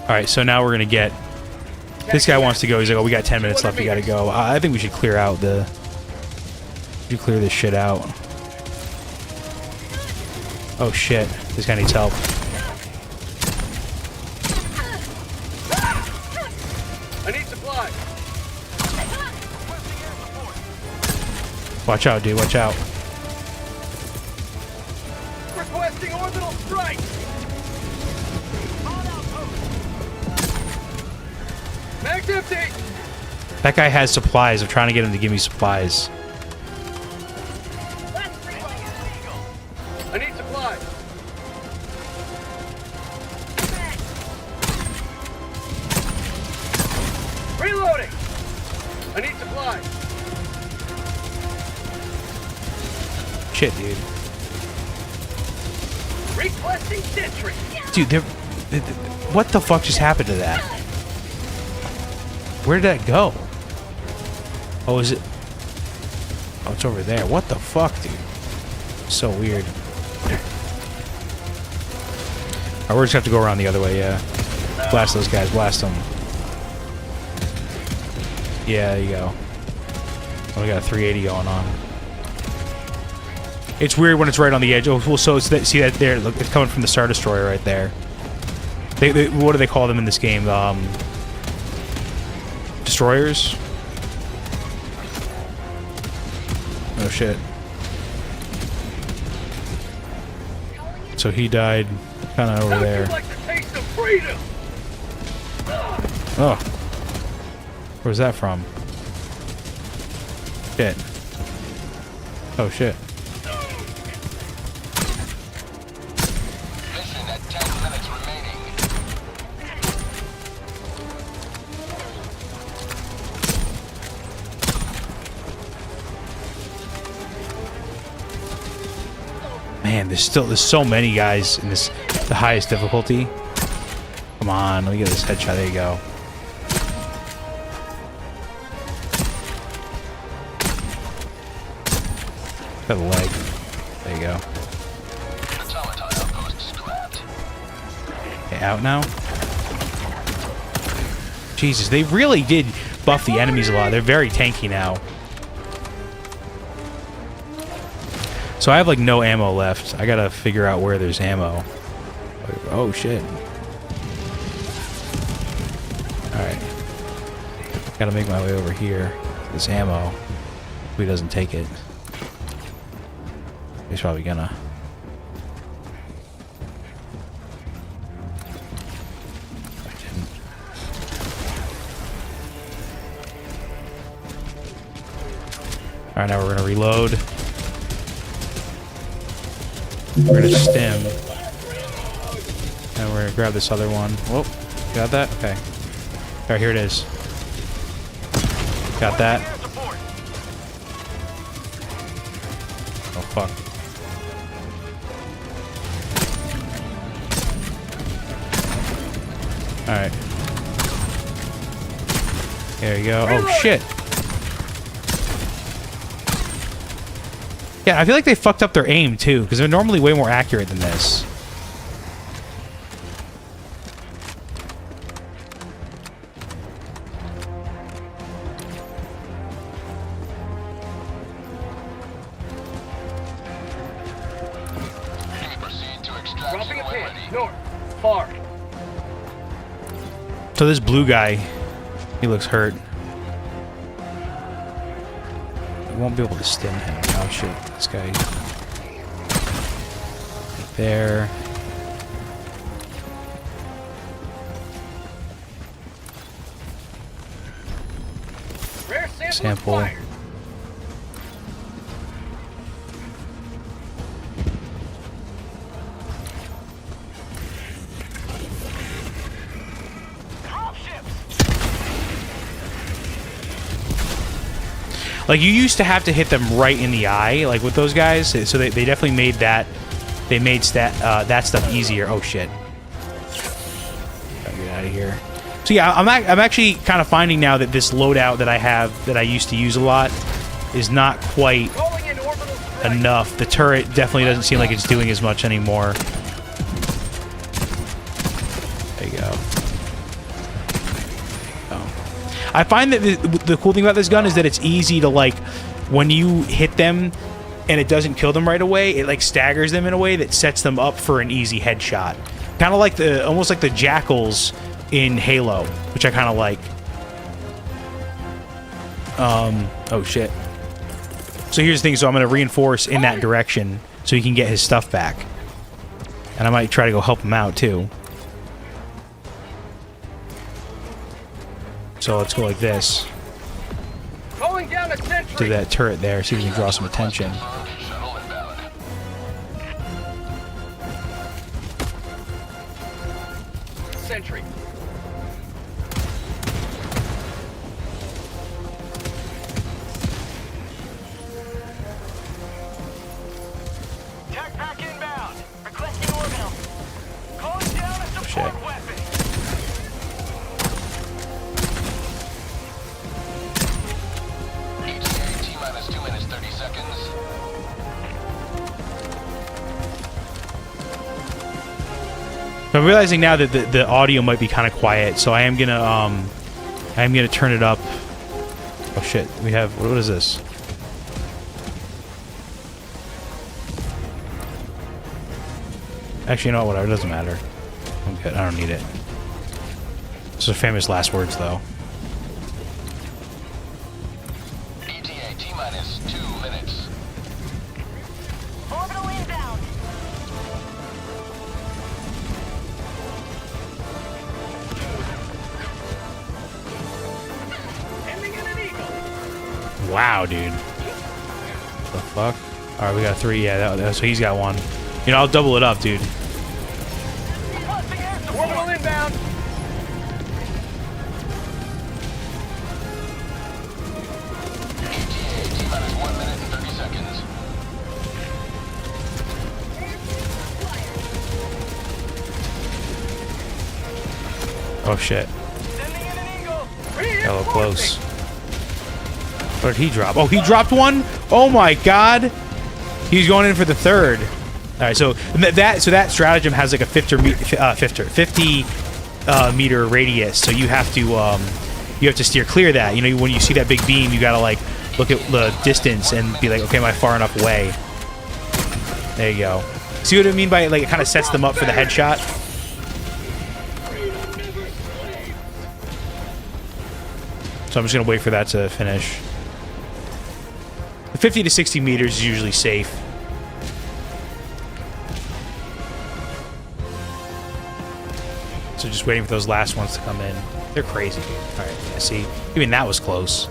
right, so now we're gonna get... This guy wants to go. He's like, oh, we got 10 minutes left. We gotta go. I think we should clear out the... We should clear this shit out. Oh, shit. This guy needs help. I need supplies. Watch out, dude. Watch out. Requesting orbital strike. Mag's empty. That guy has supplies. I'm trying to get him to give me supplies. I need supplies. Reloading. I need supplies. Shit, dude. Requesting sentry. Dude, what the fuck just happened to that? Where did that go? Oh, is it? Oh, it's over there. What the fuck, dude? So weird. Oh, we're just have to go around the other way, yeah. Blast those guys, blast them. Yeah, there you go. Oh, we got a 380 going on. It's weird when it's right on the edge. Oh, well, so it's that, see that there? Look, it's coming from the Star Destroyer right there. They, what do they call them in this game? Destroyers? Oh shit. So he died kind of over there. Oh. Where's that from? Shit. Oh shit. Mission at 10 minutes remaining. Man, there's so many guys in this, the highest difficulty. Come on, let me get this headshot. There you go. Got the leg. There you go. Okay, out now. Jesus, they really did buff the enemies a lot. They're very tanky now. So I have like no ammo left. I gotta figure out where there's ammo. Oh shit. Alright. Gotta make my way over here. This ammo. If he doesn't take it. He's probably gonna. I didn't. Alright, now we're gonna reload. We're gonna stem. And we're gonna grab this other one. Whoa. Got that? Okay. Alright, here it is. Got that. Oh, fuck. Alright. There you go. Oh, shit. Yeah, I feel like they fucked up their aim, too, because they're normally way more accurate than this. Dropping a pin. North. Far. So this blue guy, he looks hurt. I won't be able to stem him. Oh shit, this guy. Right there. Rare Sample. acquired. Like, you used to have to hit them right in the eye, like with those guys. So they definitely made that. They made that stuff easier. Oh shit! Gotta get out of here. So yeah, I'm actually kind of finding now that this loadout that I have that I used to use a lot is not quite enough. The turret definitely doesn't seem like it's doing as much anymore. There you go. I find that the cool thing about this gun is that it's easy to, like, when you hit them and it doesn't kill them right away, it like staggers them in a way that sets them up for an easy headshot. Kind of like almost like the jackals in Halo, which I kind of like. Oh shit. So here's the thing, so I'm going to reinforce in that direction so he can get his stuff back. And I might try to go help him out too. So let's go like this. Calling down a sentry. To that turret there, see if we can draw some attention. Sentry. Tech pack inbound. Requesting orbital. Calling down a support Shit. weapon. So I'm realizing now that the audio might be kind of quiet, so I am gonna turn it up. Oh shit, we have, what is this? Actually, you know what, whatever, it doesn't matter. I'm good, I don't need it. Those are famous last words, though. ETA T-minus 2 minutes. Orbital inbound. Ending in an eagle. Wow, dude. The fuck? Alright, we got 3, yeah, so he's got 1. You know, I'll double it up, dude. Orbital inbound. ETA T-minus 1 minute and 30 seconds. Oh shit. Sending in an eagle. Hello, close. What did he drop? Oh, he dropped 1? Oh my god! He's going in for the 3rd. Alright, so that stratagem has like a 50 meter radius, so you have to steer clear of that. You know, when you see that big beam, you gotta like look at the distance and be like, okay, am I far enough away? There you go. See what I mean by, like, it kind of sets them up for the headshot? So I'm just gonna wait for that to finish. 50 to 60 meters is usually safe. So just waiting for those last ones to come in. They're crazy, dude. Alright, I see. Even that was close.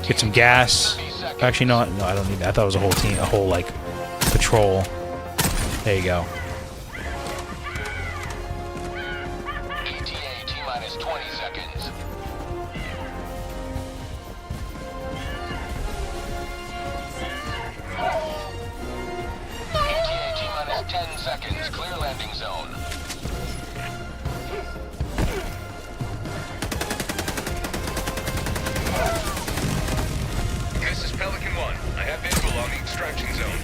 Get some gas. Actually, no, I don't need that. I thought it was a whole team, a whole, like, patrol. There you go. ETA T-minus 20 seconds. ETA T-minus 10 seconds. Clear landing zone. This is Pelican 1. I have visual on the extraction zone.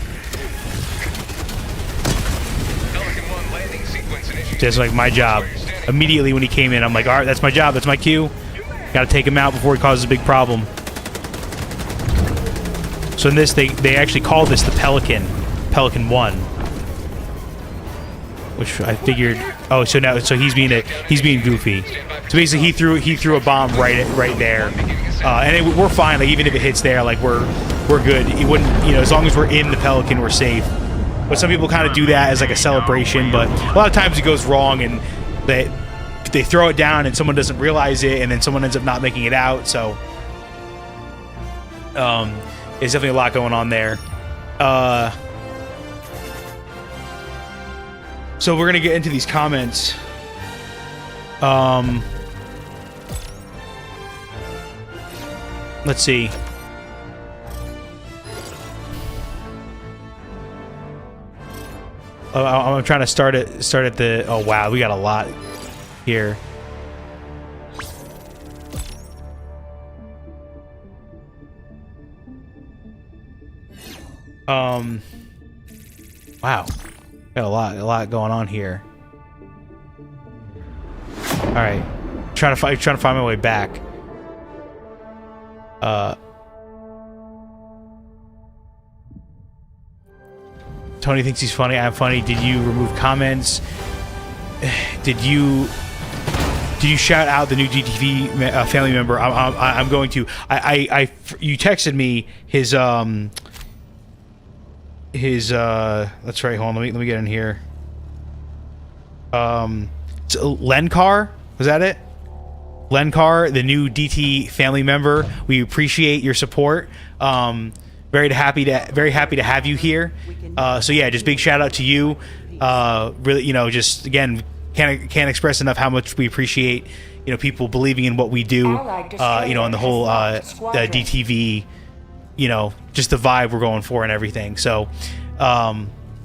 Pelican 1 landing sequence initiated. Just like my job. Immediately when he came in, I'm like, alright, that's my job, that's my cue. Gotta take him out before he causes a big problem. So in this, they actually call this the Pelican 1. Which I figured, oh, so now, so he's being goofy. So basically he threw a bomb right there. And we're fine, like, even if it hits there, like, we're good. It wouldn't, you know, as long as we're in the Pelican, we're safe. But some people kind of do that as like a celebration, but a lot of times it goes wrong and they throw it down and someone doesn't realize it, and then someone ends up not making it out. So there's definitely a lot going on there. So we're gonna get into these comments. Let's see. I'm trying to start at the. Oh wow, we got a lot here. Wow, got a lot going on here. All right, trying to find my way back. Tony thinks he's funny. I'm funny. Did you remove comments? Did you shout out the new DTV family member? I'm going to. You texted me his That's right. Hold on. Let me get in here. Lenkar, was that it? Lenkar, the new DT family member. We appreciate your support. Very happy to have you here. So yeah, just big shout out to you. Really, you know, just again, can't express enough how much we appreciate, you know, people believing in what we do. You know, and the whole DTV, you know, just the vibe we're going for and everything. So, yeah,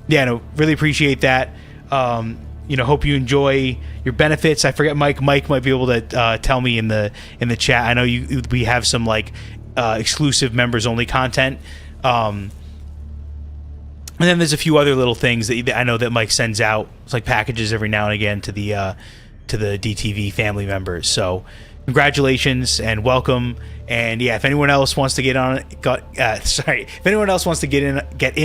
no, really appreciate that. You know, hope you enjoy your benefits. I forget Mike might be able to tell me in the chat. I know we have some like exclusive members only content. And then there's a few other little things that I know that Mike sends out, it's like packages every now and again to the DTV family members. So congratulations and welcome. And yeah, if anyone else wants to get in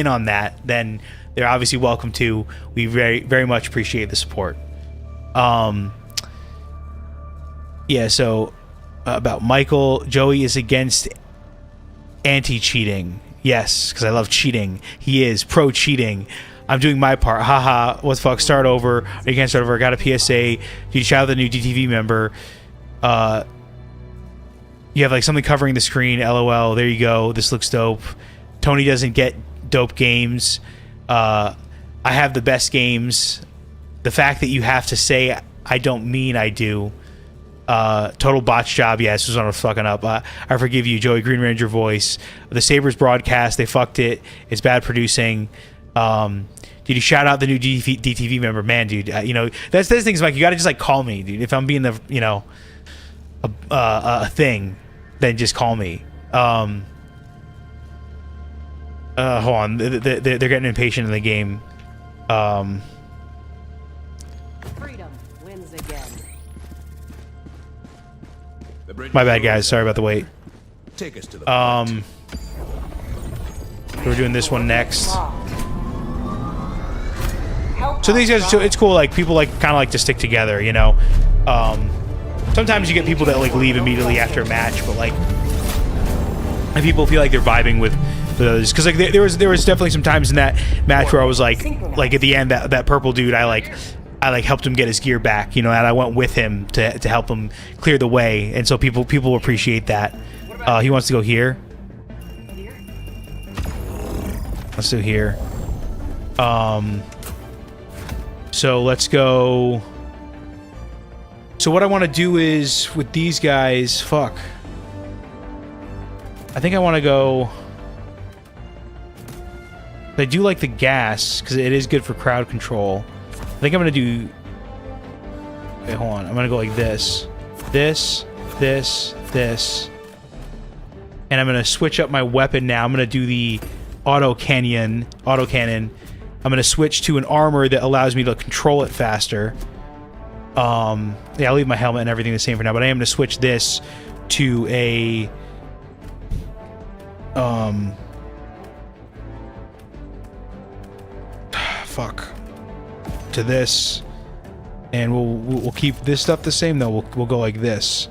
on that, then they're obviously welcome to. We very, very much appreciate the support. Yeah, so about Michael, Joey is against anti-cheating. Yes, because I love cheating. He is pro-cheating. I'm doing my part. Haha, what the fuck, start over. Or you can't start over. I got a PSA. Dude, shout out the new DTV member. You have like something covering the screen. LOL. There you go. This looks dope. Tony doesn't get dope games. I have the best games. The fact that you have to say I don't mean I do. Total botch job. Yeah, this was on a fucking up. I forgive you, Joey. Green Ranger voice. The Sabres broadcast. They fucked it. It's bad producing. Did you shout out the new DTV member? Man, dude. That's those things. Like, you gotta just like call me, dude. If I'm being the a thing, then just call me. Hold on. They're getting impatient in the game. Freedom wins again. My bad, guys. Sorry about the wait. Take us to the We're doing this one next. So these guys, it's cool. Like, people like kind of like to stick together, you know. Sometimes you get people that like leave immediately after a match, but like, and people feel like they're vibing with others. Because like there was definitely some times in that match where I was like at the end, that purple dude, I helped him get his gear back, you know, and I went with him to help him clear the way, and so people appreciate that. He wants to go here. Let's do here. So let's go. So what I want to do is with these guys, fuck. I think I want to go. I do like the gas because it is good for crowd control. I think I'm gonna do. Okay, hold on. I'm gonna go like this, this, and I'm gonna switch up my weapon now. I'm gonna do the auto cannon. I'm gonna switch to an armor that allows me to control it faster. Yeah, I'll leave my helmet and everything the same for now, but I am gonna switch this to a fuck. To this, and we'll keep this stuff the same though. We'll go like this.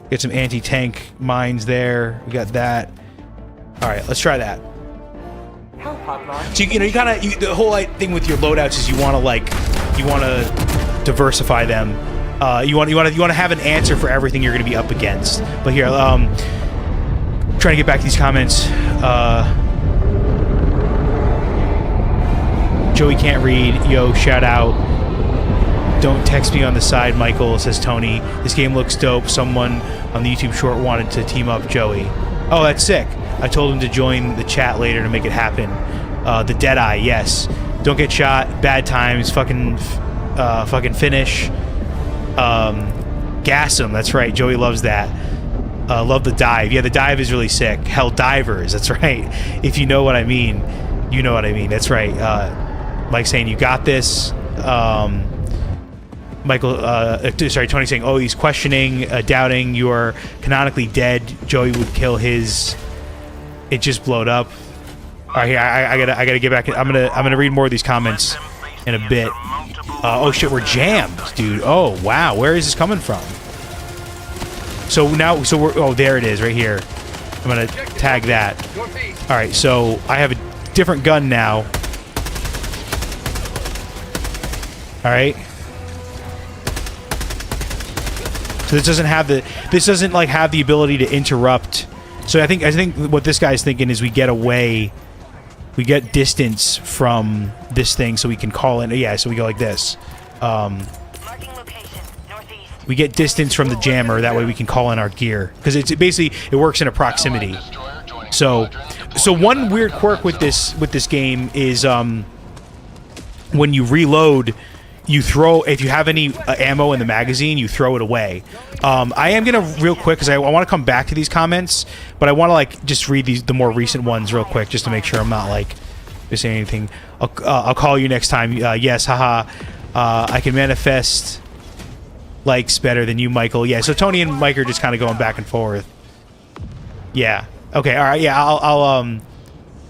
Get some anti-tank mines there. We got that. All right, let's try that. So you kind of the whole thing with your loadouts is you want to diversify them. You want to have an answer for everything you're going to be up against. But here, trying to get back to these comments. Joey can't read. Yo, shout out. Don't text me on the side, Michael, says Tony. This game looks dope. Someone on the YouTube short wanted to team up Joey. Oh, that's sick. I told him to join the chat later to make it happen. The Deadeye, yes. Don't get shot. Bad times. Fucking finish. Gas him. That's right. Joey loves that. Love the dive. Yeah, the dive is really sick. Helldivers. That's right. If you know what I mean, you know what I mean. That's right. Mike saying you got this. Tony saying, oh, he's questioning, doubting you're canonically dead. Joey would kill his. It just blowed up. All right, here I gotta get back. I'm gonna read more of these comments in a bit. Oh shit, we're jammed, dude. Oh wow, where is this coming from? So we're. Oh, there it is, right here. I'm gonna tag that. All right, so I have a different gun now. All right. So this doesn't have the ability to interrupt. So I think what this guy's thinking is we get distance from this thing so we can call in. Yeah, so we go like this. We get distance from the jammer, that way we can call in our gear, because it works in a proximity. So one weird quirk with this game is when you reload, you throw, if you have any ammo in the magazine, you throw it away. I am gonna real quick, because I want to come back to these comments, but I want to just read the more recent ones real quick, just to make sure I'm not you say anything, I'll call you next time. Yes, haha. I can manifest likes better than you, Michael. Yeah, so Tony and Mike are just kind of going back and forth. Yeah. Okay, all right, yeah, I'll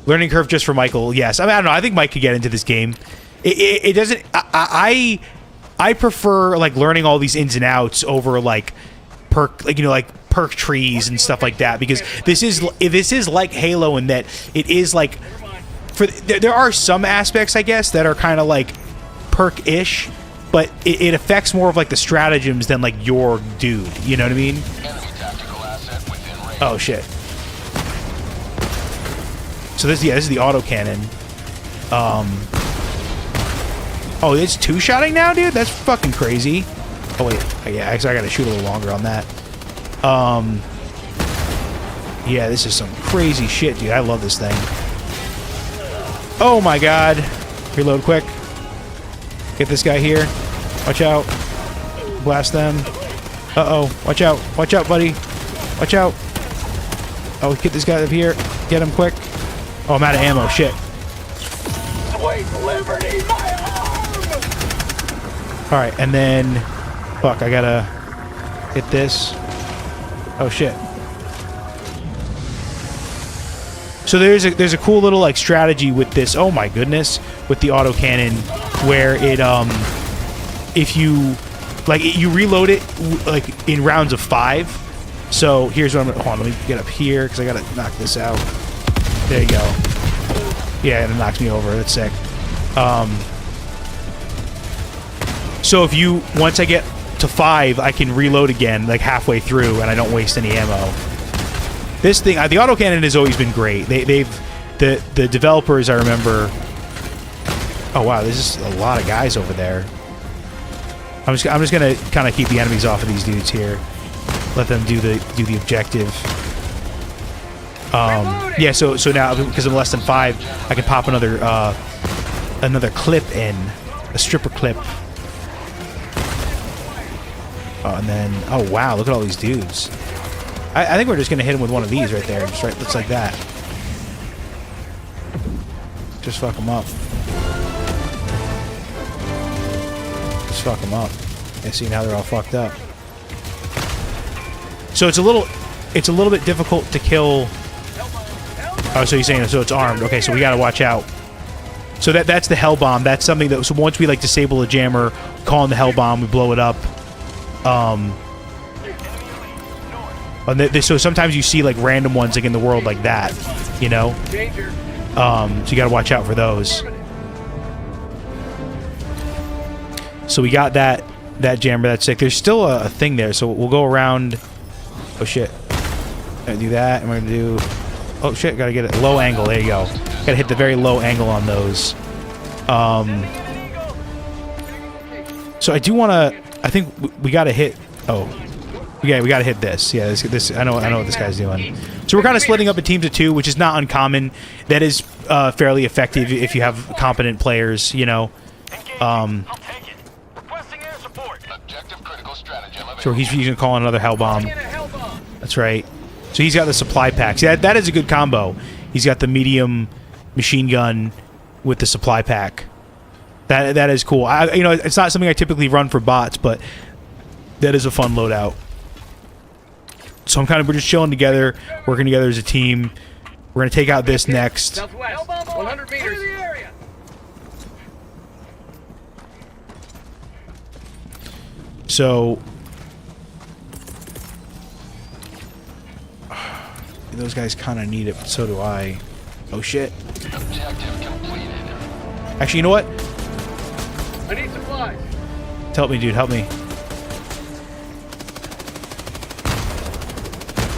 learning curve just for Michael, yes. I mean, I don't know, I think Mike could get into this game. It doesn't... I prefer, like, learning all these ins and outs over, like, perk trees and stuff like that, because this is like Halo in that it is, like... There are some aspects, I guess, that are kind of, like, perk-ish, but it affects more of, like, the stratagems than, like, your dude, you know what I mean? Oh, shit. So this is the autocannon. Oh, it's two-shotting now, dude? That's fucking crazy. Oh, wait. Yeah, actually, I gotta shoot a little longer on that. Yeah, this is some crazy shit, dude. I love this thing. Oh, my God. Reload quick. Get this guy here. Watch out. Blast them. Uh-oh. Watch out. Watch out, buddy. Watch out. Oh, get this guy up here. Get him quick. Oh, I'm out of ammo. Shit. Sweet liberty, my arm! Alright, and then... Fuck, I gotta hit this. Oh, shit. So there's a cool little, like, strategy with this. Oh, my goodness. With the autocannon, where it, if you... Like, you reload it, like, in rounds of 5. So, here's what I'm gonna... Hold on, let me get up here, because I gotta knock this out. There you go. Yeah, it knocks me over. That's sick. So if you... Once I get to 5, I can reload again, like, halfway through, and I don't waste any ammo. This thing... the autocannon has always been great. The developers, I remember... Oh, wow, there's just a lot of guys over there. I'm just gonna kind of keep the enemies off of these dudes here. Let them do the objective. Yeah, so now because I'm less than 5, I can pop another clip in, a stripper clip. And then, oh wow, look at all these dudes. I think we're just gonna hit him with one of these right there, just right, looks like that. Just fuck them up. Just fuck them up. Yeah, see now they're all fucked up. So it's a little bit difficult to kill. Oh, so you're saying so it's armed? Okay, so we gotta watch out. So that's the hell bomb. That's something that so once we like disable a jammer, call in the hell bomb, we blow it up. So sometimes you see like random ones like in the world like that, you know. So you gotta watch out for those. So we got that jammer. That's sick. There's still a thing there, so we'll go around. Oh shit! Gonna do that, and we're gonna do. Oh shit! Gotta get it low angle. There you go. Gotta hit the very low angle on those. So I do want to. I think we gotta hit. Oh, yeah, we gotta hit this. Yeah, this. I know what this guy's doing. So we're kind of splitting up in teams of 2, which is not uncommon. That is fairly effective if you have competent players. You know. So he's gonna call another hell bomb. That's right. So he's got the supply packs. Yeah, that is a good combo. He's got the medium machine gun with the supply pack. That is cool. You know, it's not something I typically run for bots, but that is a fun loadout. So we're just chilling together, working together as a team. We're gonna take out this next. Southwest, 100 meters. So those guys kind of need it, but so do I. Oh shit. Actually, you know what? I need supplies. Help me, dude. Help me.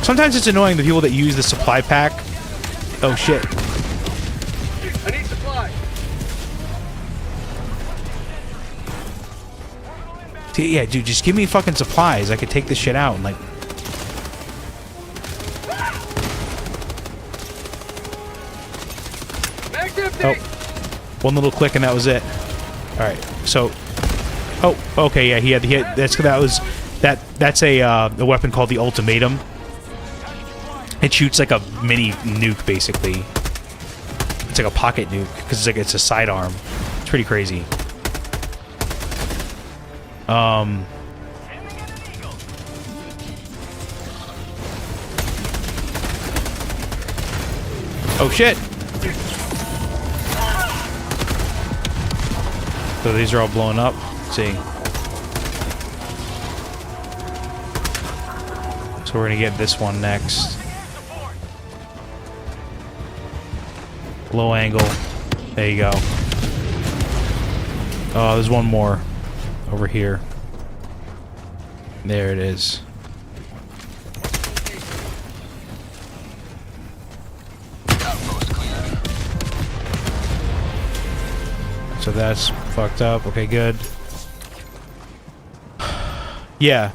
Sometimes it's annoying the people that use the supply pack. Oh shit. I need supplies. Yeah, dude, just give me fucking supplies. I could take this shit out and like. Oh, one little click and that was it. All right, so, oh, okay, yeah, that's a weapon called the Ultimatum. It shoots like a mini nuke, basically. it's like a pocket nuke because it's a sidearm. It's pretty crazy. Oh shit! So these are all blowing up. Let's see. So we're gonna get this one next. Low angle. There you go. Oh, there's one more over here. There it is. So that's fucked up. Okay, good. Yeah.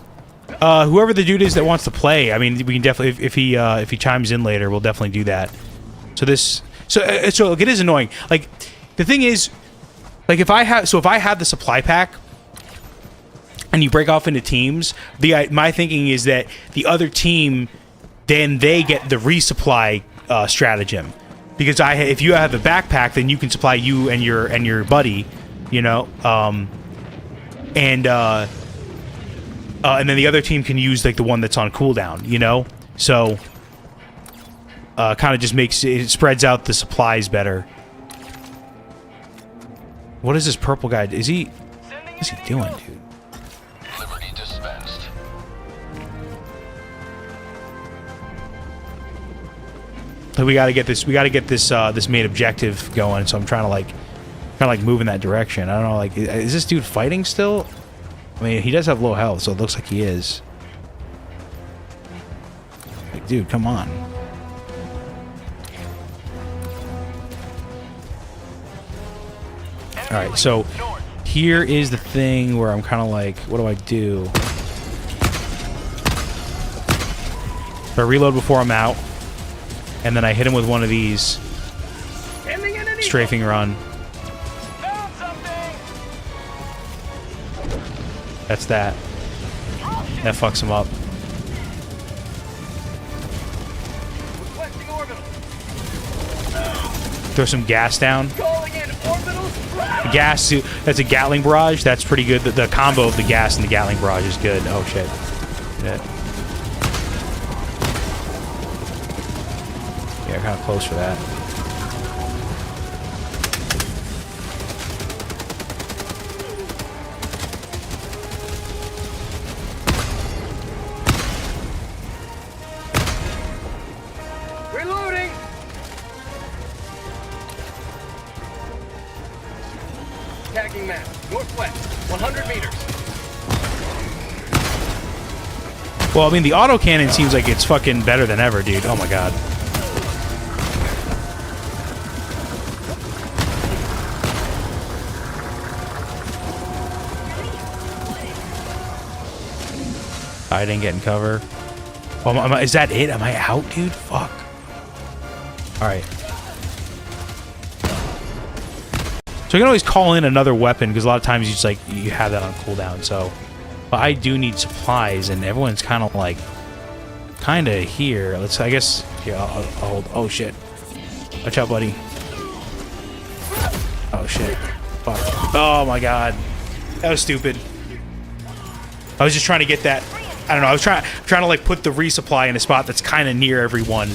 Whoever the dude is that wants to play, I mean, we can definitely, if he chimes in later, we'll definitely do that. So this, so it is annoying. Like, the thing is, like if I have the supply pack, and you break off into teams, my thinking is that the other team, then they get the resupply stratagem. Because if you have a backpack, then you can supply you and your buddy, you know, and then the other team can use like the one that's on cooldown, you know. So, kind of just makes it spreads out the supplies better. What is this purple guy? What's he doing, dude? Liberty dispensed. We gotta get this. We gotta get this. This main objective going. So I'm trying to like move in that direction. I don't know. Like, is this dude fighting still? I mean, he does have low health, so it looks like he is. Like, dude, come on. All right. So here is the thing where I'm kind of like, what do I do? So I reload before I'm out. And then I hit him with one of these. Strafing run. That's that. That fucks him up. Throw some gas down. Gas, that's a Gatling barrage. That's pretty good. The combo of the gas and the Gatling barrage is good. Oh shit. Yeah, kind of close for that. Reloading. Tagging map. Northwest. 100 meters. Well, I mean, the autocannon seems like it's fucking better than ever, dude. Oh my god. I didn't get in cover. Oh, is that it? Am I out, dude? Fuck. Alright. So you can always call in another weapon, because a lot of times you just, like, you have that on cooldown, so... But I do need supplies, and everyone's kind of, like... Kind of here. Let's, I guess... Here, I'll hold... Oh, shit. Watch out, buddy. Oh, shit. Fuck. Oh, my God. That was stupid. I was just trying to get that... I don't know, I was trying to like put the resupply in a spot that's kind of near everyone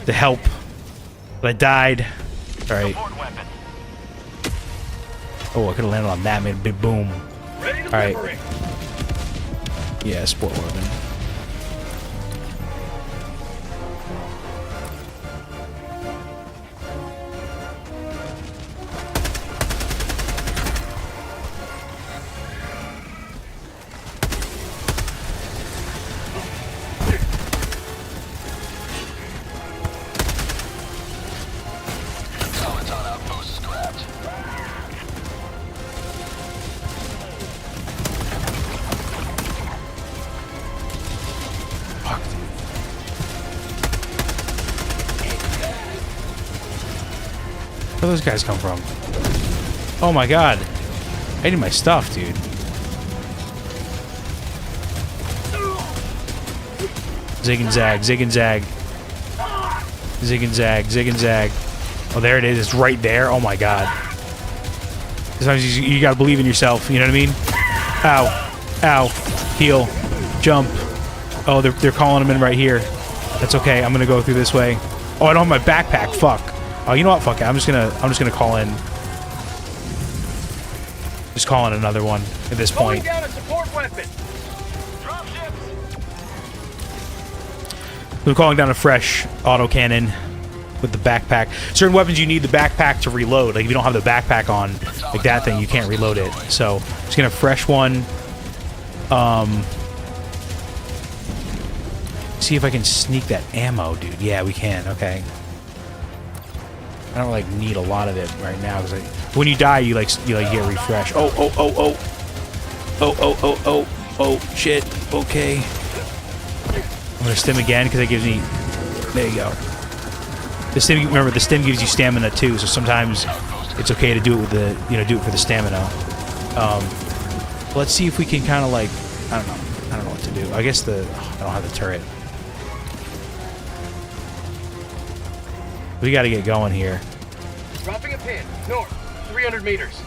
to help. But I died. All right. Oh, I could have landed on that, made a big boom. All right. Yeah, sport weapon. Where those guys come from? Oh my god. I need my stuff, dude. Zig and zag, zig and zag. Zig and zag, zig and zag. Oh, there it is. It's right there. Oh my god. Sometimes you gotta believe in yourself. You know what I mean? Ow. Ow. Heal. Jump. Oh, they're calling him in right here. That's okay. I'm gonna go through this way. Oh, I don't have my backpack. Fuck. Oh, you know what? Fuck it. I'm just gonna call in. Just call in another one at this point. Down a support weapon. I'm calling down a fresh autocannon with the backpack. Certain weapons you need the backpack to reload. Like if you don't have the backpack on, like that thing, you can't reload it. So just gonna fresh one. See if I can sneak that ammo, dude. Yeah, we can. Okay. I don't like need a lot of it right now because when you die, you like get refreshed. Oh. Oh, shit. Okay. I'm gonna stim again because it gives me. There you go. The stim. Remember, the stim gives you stamina too. So sometimes it's okay to do it with the do it for the stamina. Let's see if we can kind of like I don't know what to do. I guess I don't have the turret. We got to get going here. Dropping a pin. North. 300 meters.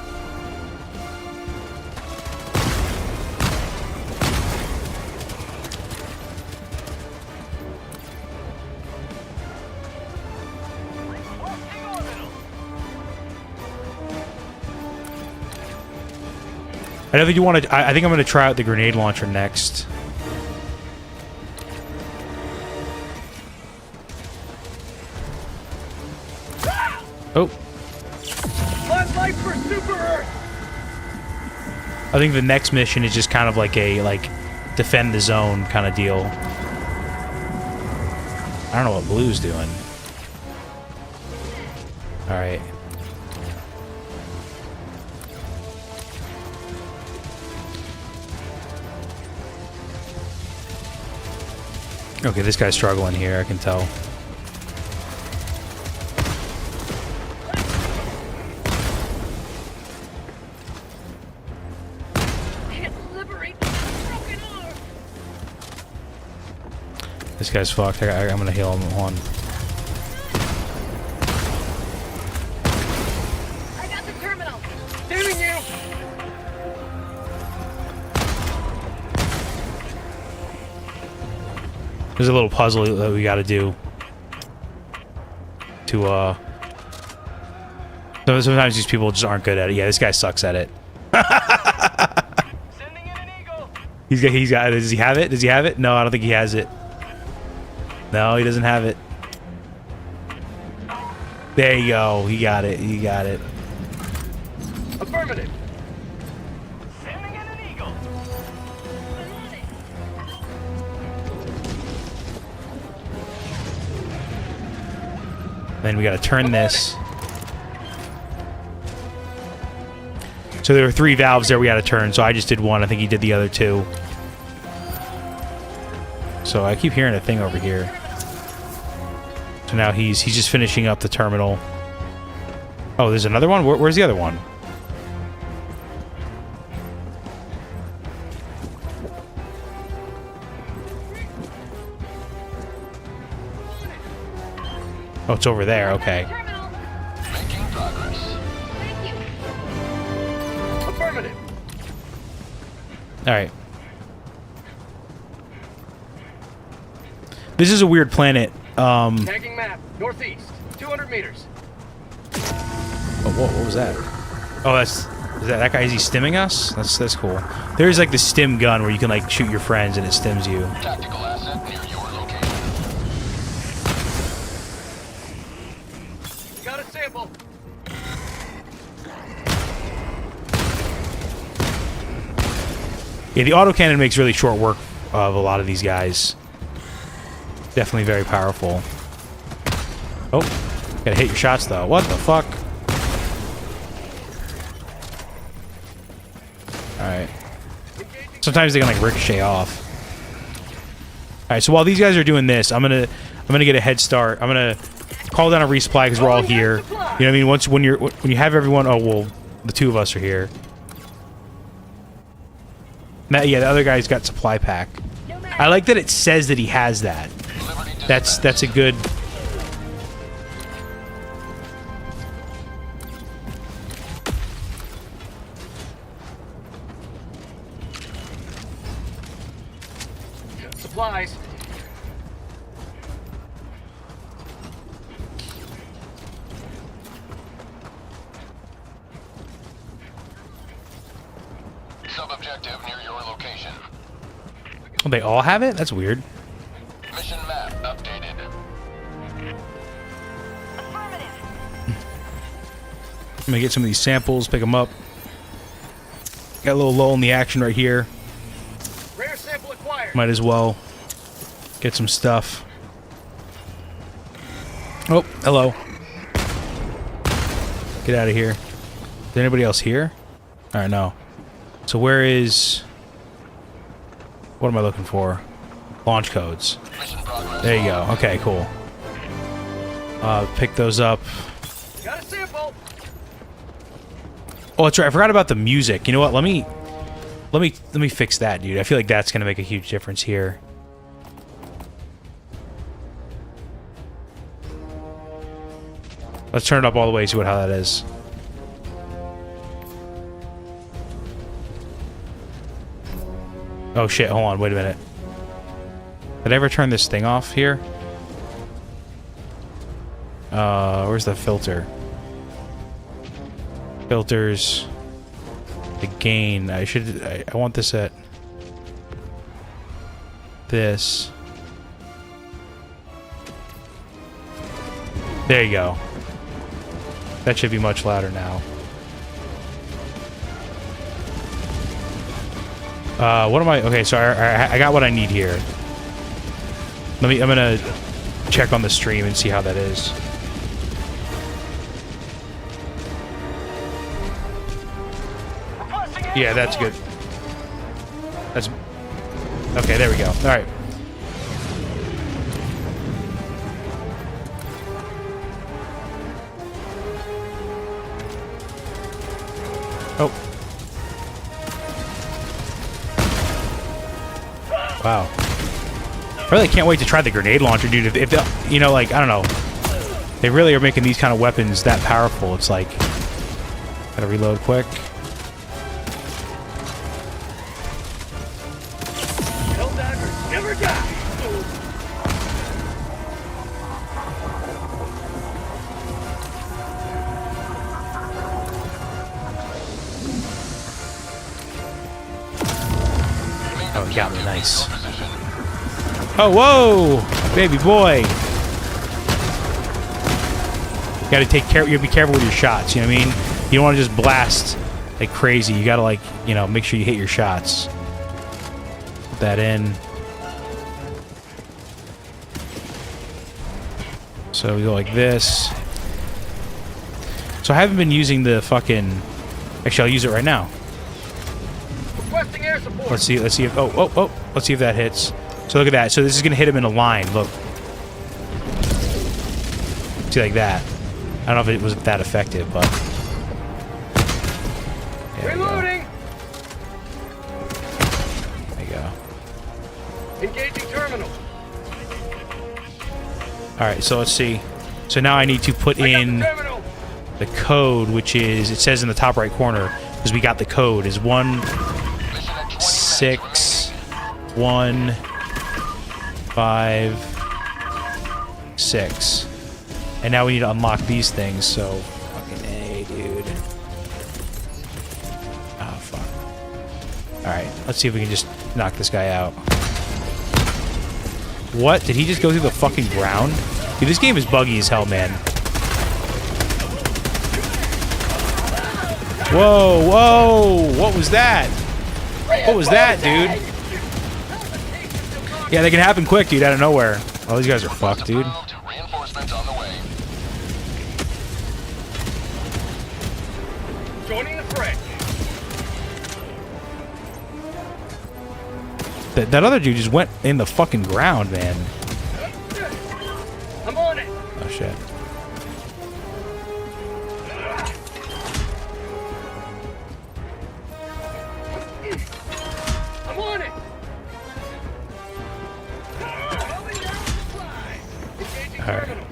I don't think you want to. I think I'm going to try out the grenade launcher next. Oh. Life for Super Earth. I think the next mission is just kind of like a defend the zone kind of deal. I don't know what Blue's doing. All right. Okay, this guy's struggling here, I can tell. This guy's fucked. I'm gonna heal him one. I got the terminal. Saving you. There's a little puzzle that we gotta do. To sometimes these people just aren't good at it. Yeah, this guy sucks at it. Sending in an eagle. He's got. Does he have it? Does he have it? No, I don't think he has it. No, he doesn't have it. There you go. He got it. He got it. Affirmative. Sending in an eagle. Then we got to turn this. So there were 3 valves there we got to turn. So I just did one. I think he did the other 2. So I keep hearing a thing over here. So now he's just finishing up the terminal. Oh, there's another one? Where's the other one? Oh, it's over there. Okay. Making progress. Thank you. Affirmative. All right. This is a weird planet. Tagging map. Northeast. 200 meters. Oh, whoa, what was that? Oh, is that guy? Is he stimming us? That's cool. There's like the stim gun where you can like shoot your friends and it stims you. Tactical asset near your location. Got a sample. Yeah, the autocannon makes really short work of a lot of these guys. Definitely very powerful. Oh, gotta hit your shots though. What the fuck? Alright. Sometimes they can like ricochet off. Alright, so while these guys are doing this, I'm gonna get a head start. I'm gonna call down a resupply because we're all here. You know what I mean? When you have everyone, oh well, the 2 of us are here. Now, yeah, the other guy's got supply pack. I like that it says that he has that. That's a good. Supplies. Sub-objective near your location. Oh, they all have it? That's weird. Mission map updated. I'm gonna get some of these samples, pick them up. Got a little lull in the action right here. Rare sample acquired. Might as well get some stuff. Oh, hello. Get out of here. Is anybody else here? Alright, no. So where is... What am I looking for? Launch codes. There you go. Okay, cool. Pick those up. Got a sample. Oh, that's right. I forgot about the music. You know what? Let me fix that, dude. I feel like that's gonna make a huge difference here. Let's turn it up all the way, see how that is. Oh shit, hold on, wait a minute. Did I ever turn this thing off here? Where's the filter? Filters. The gain. I want this at this. There you go. That should be much louder now. What am I? Okay, so I got what I need here. I'm gonna check on the stream and see how that is. Yeah, that's good. That's okay. There we go. All right. Oh. Wow. I really can't wait to try the grenade launcher, dude. If you know, like, I don't know. They really are making these kind of weapons that powerful. It's like... Gotta reload quick. Helldivers never die. Oh, he got me. Nice. Oh, whoa! Baby boy! You gotta take care. You gotta be careful with your shots, you know what I mean? You don't want to just blast like crazy. You gotta, like, you know, make sure you hit your shots. Put that in. So we go like this. So I haven't been using the fucking... Actually, I'll use it right now. Requesting air support. Let's see if... Oh. Let's see if that hits. So look at that. So this is going to hit him in a line. Look. See, like that. I don't know if it was that effective, but... There Reloading. you go. Engaging terminal. Alright, so let's see. So now I need to put in Terminal. the code, which is... It says in the top right corner, because we got the code, is 16156. And now we need to unlock these things, so... Fucking A, dude. Oh, fuck. Alright, let's see if we can just knock this guy out. What? Did he just go through the fucking ground? Dude, this game is buggy as hell, man. Whoa! What was that? What was that, dude? Yeah, they can happen quick, dude, out of nowhere. Oh, these guys are fucked, dude. Reinforcements on the way. Joining the fray. That other dude just went in the fucking ground, man. I'm on it. Oh, shit. I'm on it. Engaging All right. terminal.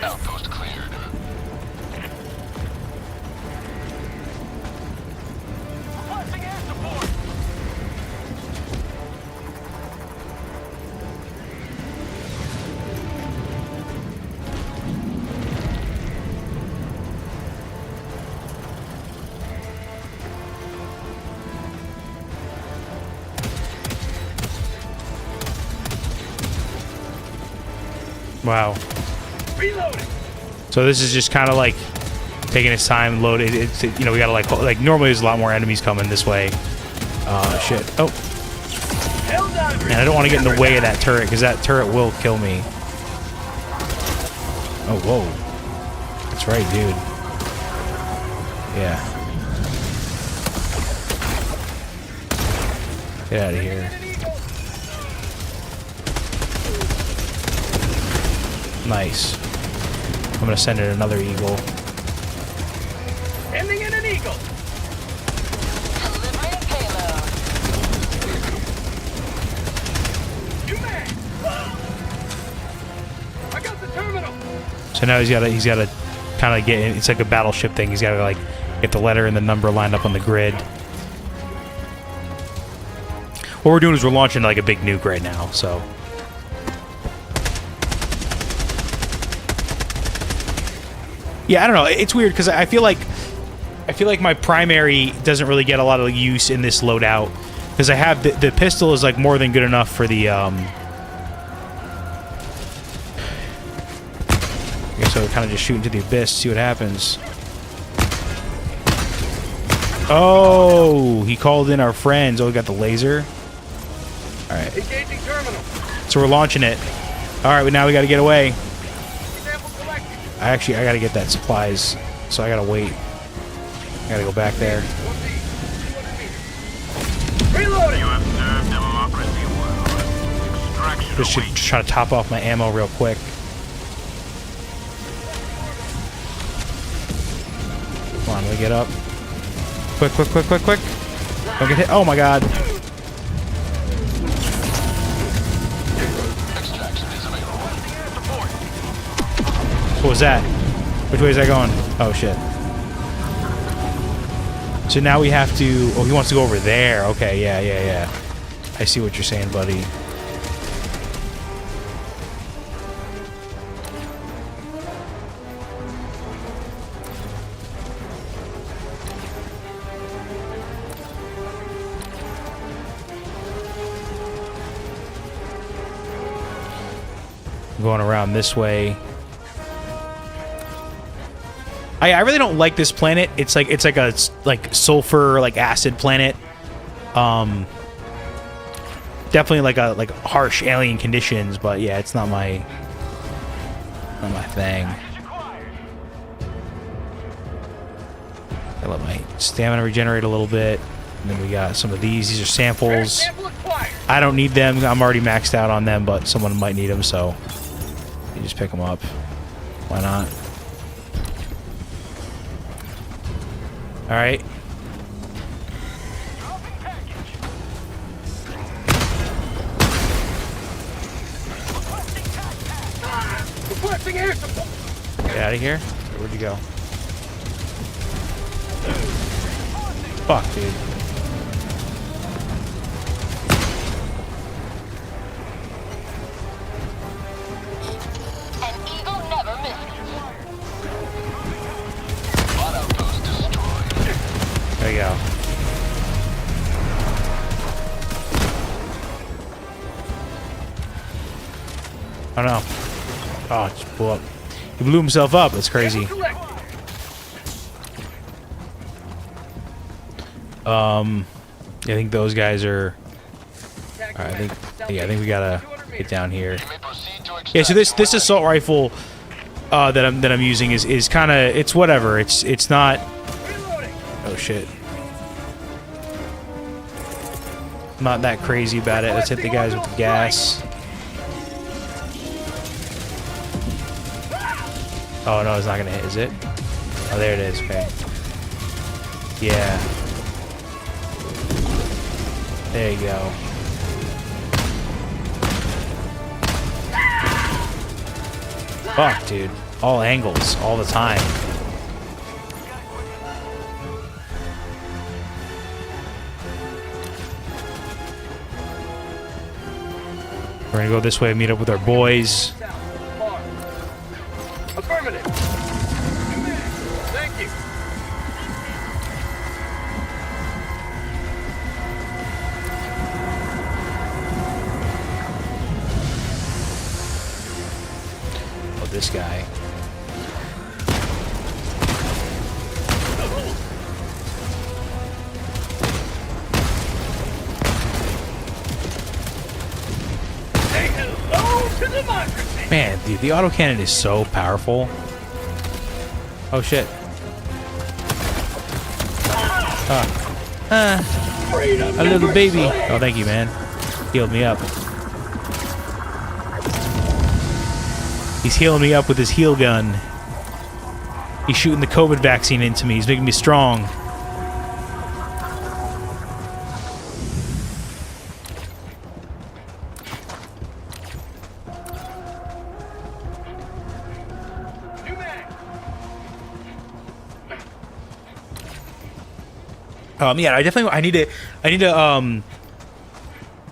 Outpost cleared. Wow. Reloading. So this is just kind of like taking its time, load it. It's, you know, we gotta like normally there's a lot more enemies coming this way. Shit. Oh, Helldivers. and I don't want to get in the way of that turret because that turret will kill me. Oh, whoa. That's right, dude. Yeah. Get out of here. Nice. I'm gonna send in another eagle. Ending in an eagle. Delivering payload. You man. I got the terminal. So now he's gotta kind of get in. It's like a battleship thing. He's gotta like get the letter and the number lined up on the grid. What we're doing is we're launching like a big nuke right now. So yeah, I don't know. It's weird because I feel like my primary doesn't really get a lot of use in this loadout because I have the pistol is like more than good enough for the I guess I would kind of just shoot into the abyss, see what happens. Oh, he called in our friends. Oh, we got the laser. All right. Engaging terminal. So we're launching it. All right, now we got to get away. Sample collected. I got to get that supplies, so I got to wait. I got to go back there. 200 meters. Reloading. You observe democracy world. Extraction Just awaits. try to top off my ammo real quick. Come on, let me get up. Quick, quick, quick, quick, quick. Don't get hit. Oh my god. What was that? Which way is that going? Oh shit. So now we have to... Oh, he wants to go over there. Okay, yeah. I see what you're saying, buddy. Going around this way. I really don't like this planet. It's like a sulfur acid planet. Definitely like harsh alien conditions, but yeah, it's not my thing. I let my stamina regenerate a little bit, and then we got some of these. These are samples. Sample acquired. I don't need them. I'm already maxed out on them, but someone might need them, so you just pick them up. Why not? All right. Requesting air support. Get out of here. Where'd you go? Fuck, dude. An eagle never misses. There you go. Oh no. Oh, it just blew up. He blew himself up. That's crazy. Sample collected. I think those guys are... Alright, I think we gotta get down here. Yeah, so this assault rifle that I'm using is kind of... It's whatever. It's not... Reloading. Oh shit. I'm not that crazy about it. Let's hit the guys with the gas. Oh no, it's not gonna hit, is it? Oh, there it is. Okay. Yeah. There you go. Fuck, dude. All angles, all the time. We're gonna go this way and meet up with our boys. Affirmative. Thank you. this guy. Say hello to democracy. Man, dude, the autocannon is so powerful. Oh shit. A little baby. Oh, thank you, man. Healed me up. He's healing me up with his heal gun. He's shooting the COVID vaccine into me. He's making me strong. New mag. Yeah, I need to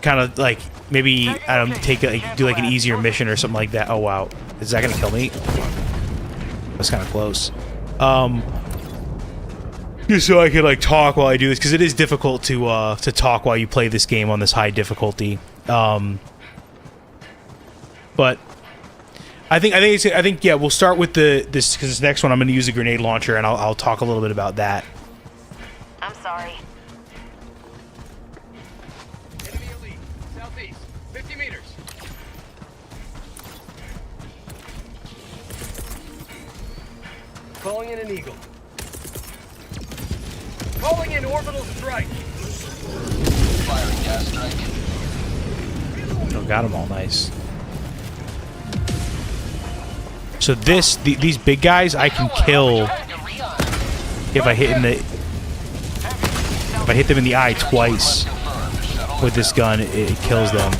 kind of like maybe take do like an easier mission or something like that. Oh wow, is that gonna kill me? That's kind of close. Just so I can like talk while I do this, because it is difficult to talk while you play this game on this high difficulty. But I think yeah, we'll start with this because this next one I'm going to use a grenade launcher, and I'll talk a little bit about that. I'm sorry. Enemy elite. Southeast. 50 meters. Calling in an eagle. Calling in orbital strike. Firing gas strike. Oh, got them all nice. So these big guys I can kill if I hit them in the eye twice with this gun. It kills them.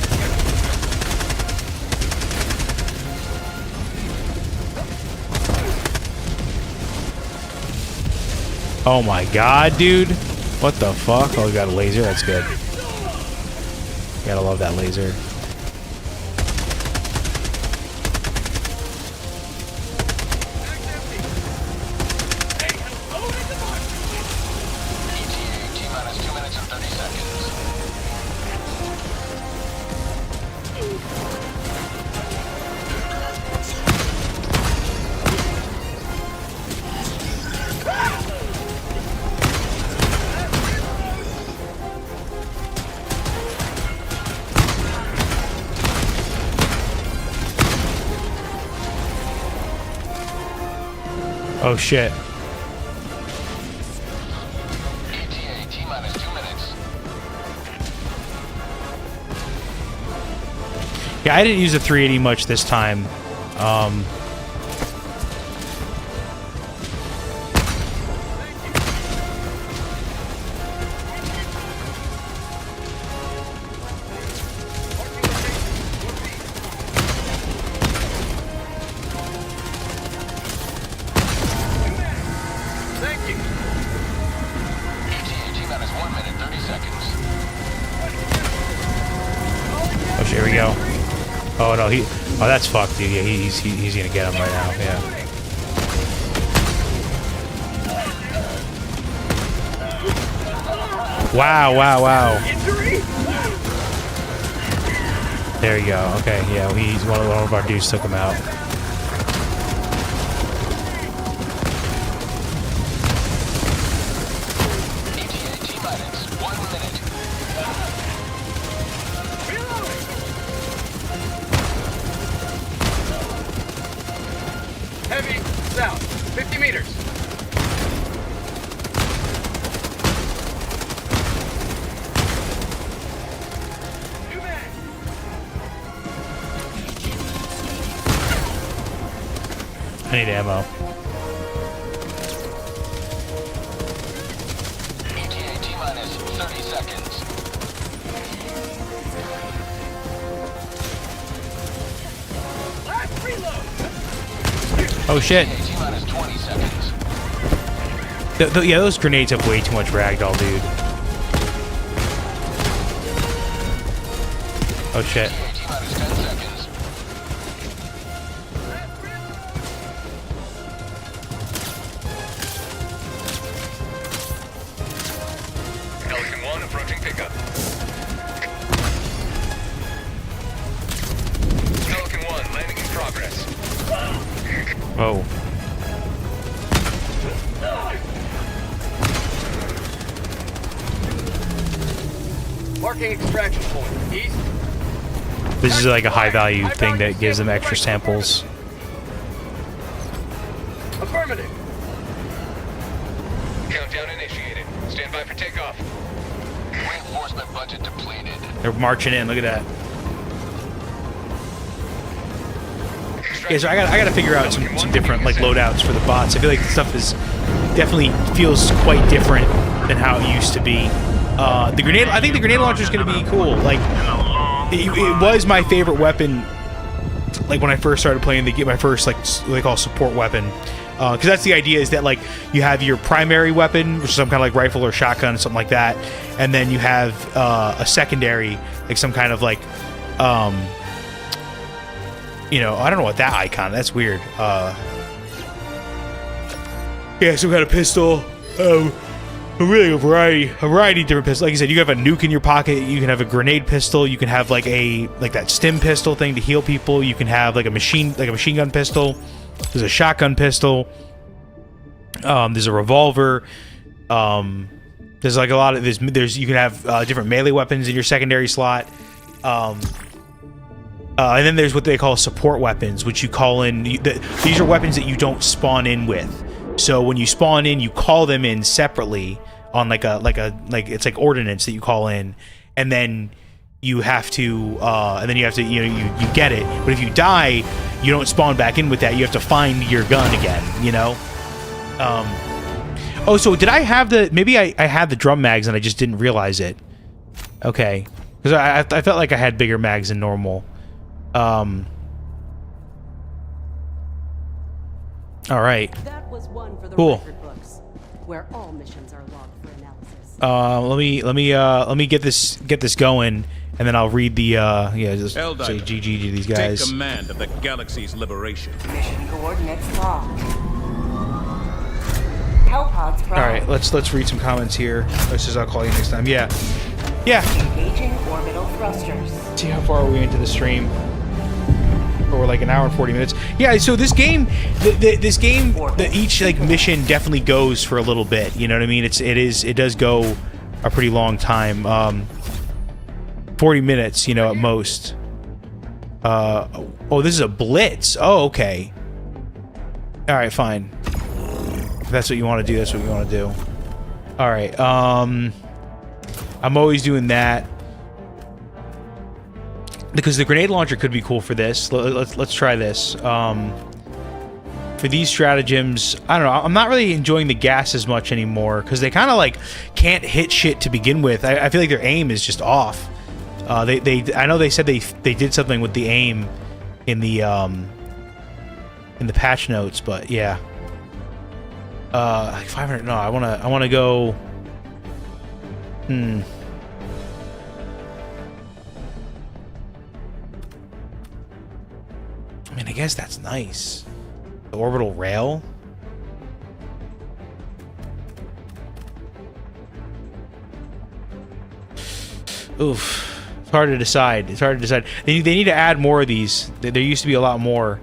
Oh my god, dude. What the fuck? Oh, we got a laser. That's good. Gotta love that laser. Oh shit. ETA T-minus 2 minutes. Yeah, I didn't use the 380 much this time. Thank you. ETA T-minus 1 minute 30 seconds. Oh shit, here we go. Oh no, oh that's fucked, dude. Yeah, he's gonna get him right now. Yeah. Wow, wow, wow. Injury? There you go. Okay, yeah, he's one of our dudes took him out. ETA T-minus 1 minute. Heavy, south, 50 meters. New mag. I need ammo. ETA T-minus 30 seconds. Last reload. Oh shit. ETA T-minus 20 seconds. Yeah, those grenades have way too much ragdoll, dude. Oh shit. ETA T-minus 10 seconds. Pelican 1 approaching pickup. Pelican 1 landing in progress. Marking extraction point. East. This is like a high value thing that gives them extra samples. Affirmative. Countdown initiated. Stand by for takeoff. Reinforcement budget depleted. They're marching in. Look at that. Okay, so I got to figure out some different like loadouts for the bots. I feel like the stuff is definitely feels quite different than how it used to be. The grenade, I think the grenade launcher is going to be cool. Like it was my favorite weapon. Like when I first started playing, they get my first like what they call support weapon. Because that's the idea, is that like you have your primary weapon, which is some kind of like rifle or shotgun, something like that, and then you have a secondary, like some kind of like, you know, I don't know what that icon. That's weird. Yeah, some kind of pistol. Really a variety of different pistols. Like I said, you have a nuke in your pocket. You can have a grenade pistol. You can have like that stim pistol thing to heal people. You can have like a machine gun pistol. There's a shotgun pistol. There's a revolver. There's like a lot of there's you can have different melee weapons in your secondary slot. And then there's what they call support weapons, which you call in. These are weapons that you don't spawn in with. So when you spawn in, you call them in separately on like it's like ordnance that you call in, and then you have to you get it. But if you die, you don't spawn back in with that. You have to find your gun again. You know. Oh, so did I have maybe I had the drum mags and I just didn't realize it. Okay, because I felt like I had bigger mags than normal. All right. That was one for the cool. record books, where all missions are logged for analysis. Let me get this going, and then I'll read the just say Helldivers, GG to these guys. Take command of the galaxy's liberation. Mission coordinates locked. Hellpods prime. All right, let's read some comments here. This is I'll call you next time. Yeah. Engaging orbital thrusters. See how far are we into the stream? Or we're like an hour and 40 minutes. Yeah, so this game, each like mission definitely goes for a little bit. You know what I mean? It does go a pretty long time. 40 minutes, you know, at most. Oh, this is a blitz. Oh, okay. All right, fine. If that's what you want to do, that's what we want to do. All right. I'm always doing that. Because the grenade launcher could be cool for this. Let's try this. For these stratagems, I don't know. I'm not really enjoying the gas as much anymore because they kind of like can't hit shit to begin with. I feel like their aim is just off. I know they said they did something with the aim in the patch notes, but yeah. Like 500. No, I wanna go. I mean, I guess that's nice. The orbital rail. Oof. It's hard to decide. They need to add more of these. There used to be a lot more.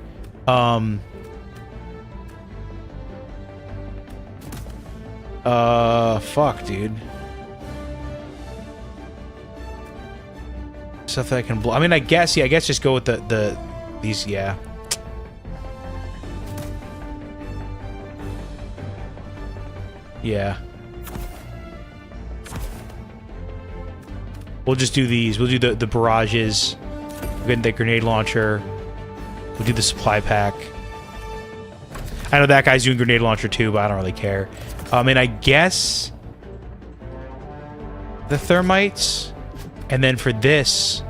Fuck, dude. Stuff that I can blow. I mean, I guess just go with these, yeah. Yeah. We'll just do these. We'll do the barrages. We'll get the grenade launcher. We'll do the supply pack. I know that guy's doing grenade launcher too, but I don't really care. And I guess the thermites. And then for this,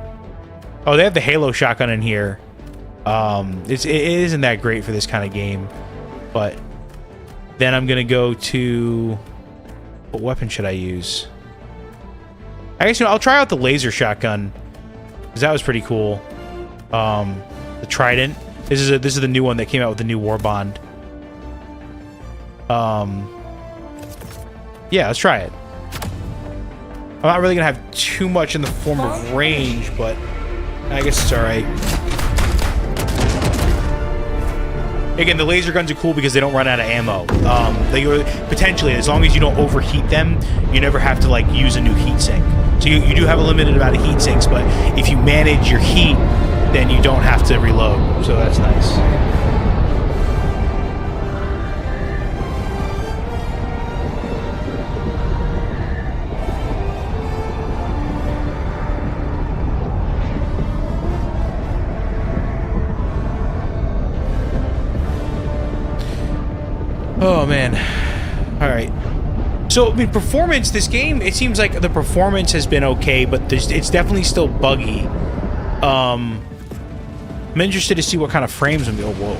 oh, they have the Halo shotgun in here. It isn't that great for this kind of game, but then I'm gonna go to what weapon should I use? I guess I'll try out the laser shotgun because that was pretty cool. The Trident. This is the new one that came out with the new War Bond. Yeah, let's try it. I'm not really gonna have too much in the form of range, but I guess it's all right. Again, the laser guns are cool because they don't run out of ammo. Potentially, as long as you don't overheat them, you never have to like use a new heatsink. So you do have a limited amount of heat sinks, but if you manage your heat, then you don't have to reload. So that's nice. Oh man. All right. So I mean, performance. This game, it seems like the performance has been okay, but it's definitely still buggy. I'm interested to see what kind of frames I'm going. Whoa.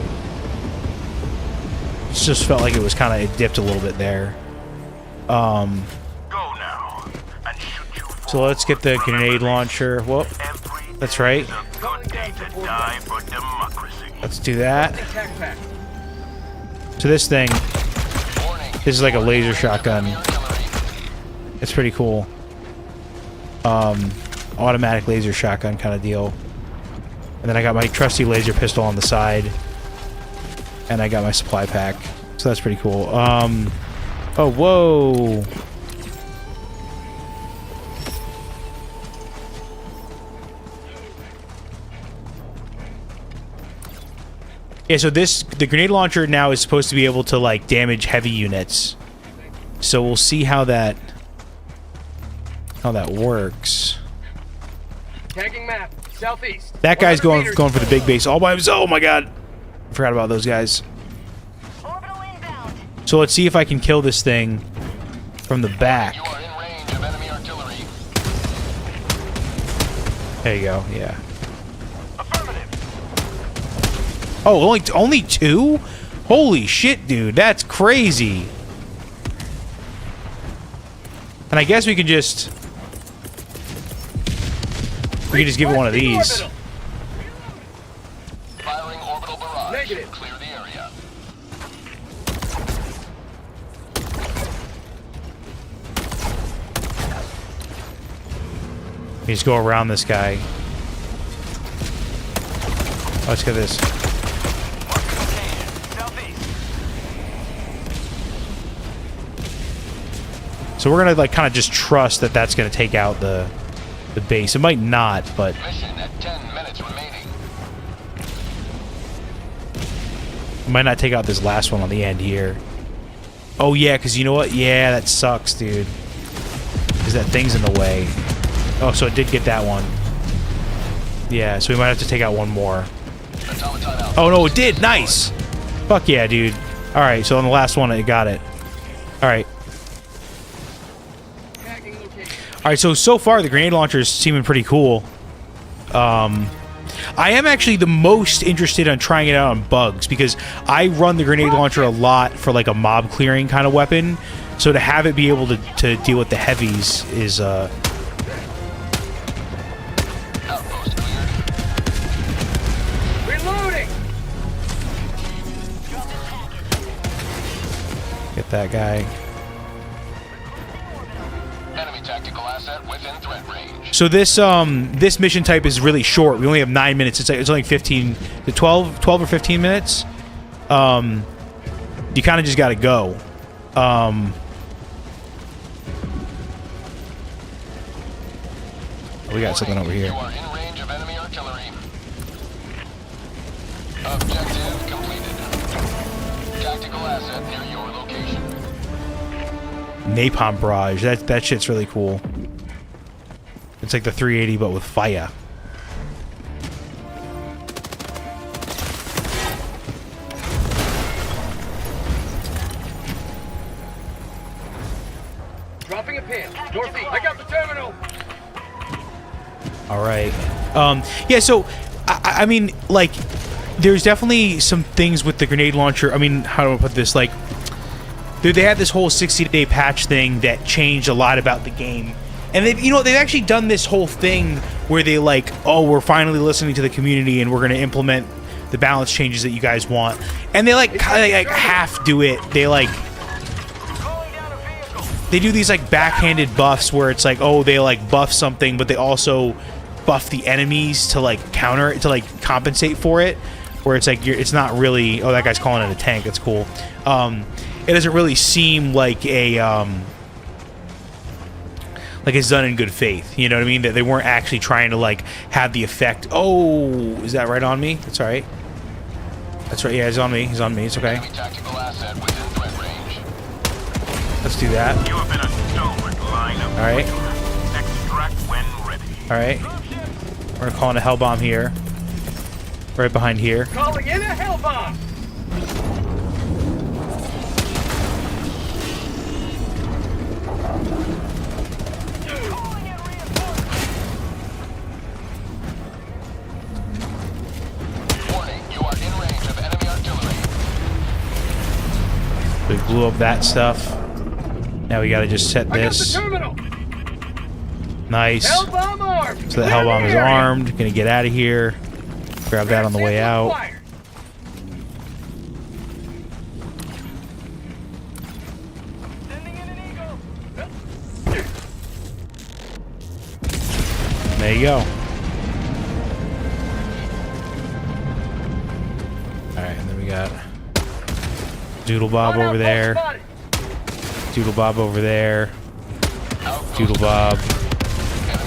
It just felt like it was kind of, it dipped a little bit there. Go now and shoot you. So let's get the grenade launcher. Whoop. That's right. Die for democracy. Let's do that. Tac pack. So this thing, this is like a laser shotgun. It's pretty cool. Automatic laser shotgun kind of deal. And then I got my trusty laser pistol on the side. And I got my supply pack. So that's pretty cool. Oh, whoa. Yeah, so the grenade launcher now is supposed to be able to, like, damage heavy units. So we'll see how that works. Tagging map. Southeast. That guy's 100 meters. going for the big base all by himself. Oh my god. Forgot about those guys. Orbital inbound. So let's see if I can kill this thing from the back. You are in range of enemy artillery. There you go. Yeah. Affirmative. Oh, only two? Holy shit, dude. That's crazy. And I guess we can just give it one of these. Firing orbital barrage. Negative. Clear the area. You just go around this guy. Let's get this. So we're gonna like kind of just trust that that's gonna take out the base. It might not, but Mission at 10 minutes remaining. it might not take out this last one on the end here. Oh yeah, because you know what? Yeah, that sucks, dude. Because that thing's in the way. Oh, so it did get that one. Yeah, so we might have to take out one more. Automaton out. Oh no, it did! Nice! Fuck yeah, dude. Alright, so on the last one, it got it. Alright. Tagging location. Alright, so far the grenade launcher is seeming pretty cool. I am actually the most interested in trying it out on bugs because I run the grenade launcher a lot for like a mob clearing kind of weapon. So to have it be able to deal with the heavies is Outpost cleared. Reloading. get that guy. Enemy tactical asset within threat range. So this mission type is really short. We only have 9 minutes. It's only 15 to 12 or 15 minutes. You kind of just got to go. We got something over here. You are in range of enemy artillery. Objective completed. Tactical asset near your location. Napalm barrage. That shit's really cool. It's like the 380 but with fire. Dropping a pin. Northeast. I got the terminal. All right. Yeah, so, I mean, like, there's definitely some things with the grenade launcher. I mean, how do I put this? Like, they had this whole 60-day patch thing that changed a lot about the game. And they've actually done this whole thing where they like, oh, we're finally listening to the community and we're going to implement the balance changes that you guys want. And they like kind of like half do it. They like, they do these like backhanded buffs where it's like, oh, they like buff something, but they also buff the enemies to like counter it, to like compensate for it. Where it's like it's not really, oh, that guy's calling it a tank. That's cool. It doesn't really seem like a like it's done in good faith. You know what I mean? That they weren't actually trying to like have the effect. Oh, is that right on me? That's all right. That's right. Yeah, he's on me. He's on me. It's okay. Tactical asset within threat range. Let's do that. You have been a stalwart line of All right. extract when ready. All right. We're gonna call in a hell bomb here. Right behind here. Calling in a hell bomb. Warning, you are in range of enemy artillery. We blew up that stuff. Now we gotta just set I got the this. terminal. Nice. Hell bomb armed. So the hell bomb is armed. Gonna get out of here. Grab that on the way out. There you go. Alright, and then we got Doodle Bob over there. Doodle Bob over there. Doodle Bob.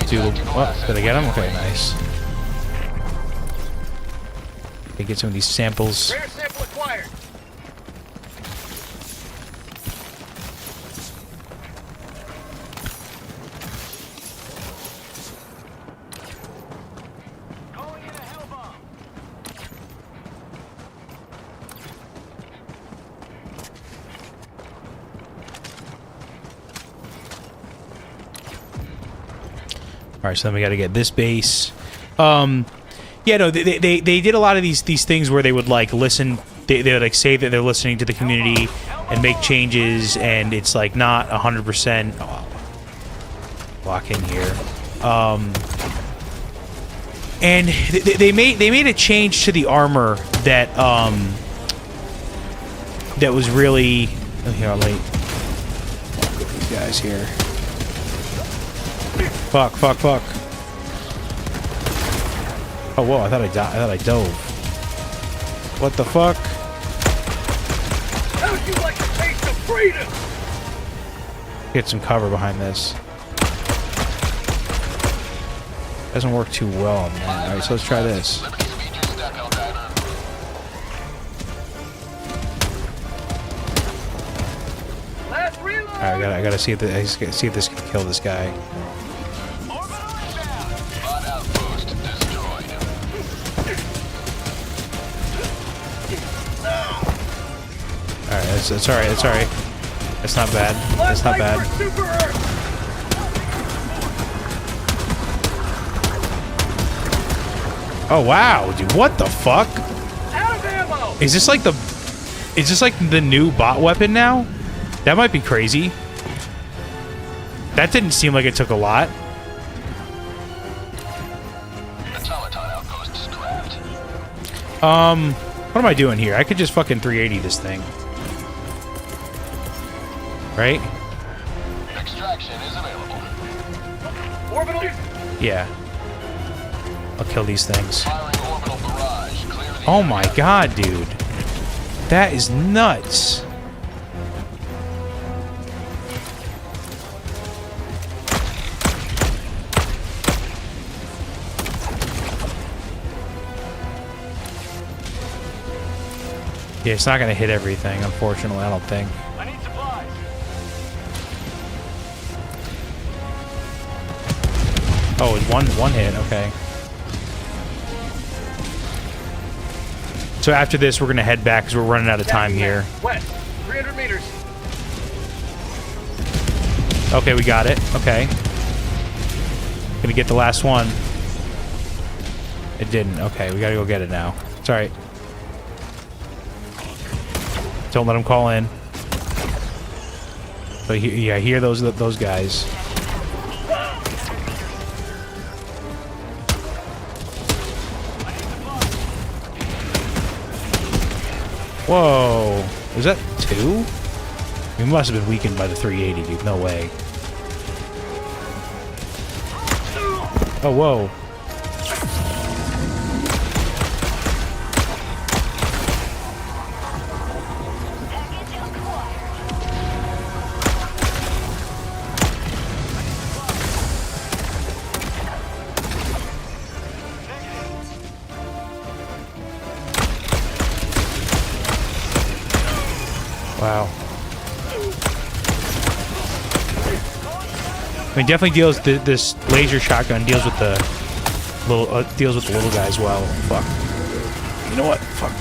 Doodle. Oh, did I get him? Okay, nice. Okay, get some of these samples. Rare sample acquired. Alright, so then we got to get this base. Yeah, no, they did a lot of these things where they would like listen. They would like say that they're listening to the community and make changes, and it's like not 100%. Lock in here. And they made a change to the armor that that was really. Oh, here, I'll late. Get these guys here. Fuck, fuck, fuck. Oh, whoa, I thought I dove. What the fuck? How'd you like a taste of freedom? Get some cover behind this. Doesn't work too well on that. Alright, so let's try this. Last reload. Alright, I gotta see if this can kill this guy. Alright, that's alright, that's alright. That's not bad. That's not bad. Oh wow, dude, what the fuck? Out of ammo. Is this like the new bot weapon now? That might be crazy. That didn't seem like it took a lot. What am I doing here? I could just fucking 380 this thing. Right? Extraction is available. Orbital. Yeah. I'll kill these things. Firing orbital barrage. Clear the Oh my god, dude. That is nuts. Yeah, it's not gonna hit everything, unfortunately, I don't think. I need supplies. Oh, it's one hit, okay. So after this, we're gonna head back because we're running out of time here. West, 300 meters. Okay, we got it. Okay. Gonna get the last one. It didn't. Okay, we gotta go get it now. It's alright. Don't let them call in. But yeah, hear those guys. Whoa. Was that 2? We must have been weakened by the 380, dude. No way. Oh, whoa. I mean, definitely deals this laser shotgun deals with the little guy as well. Fuck. You know what? Fuck.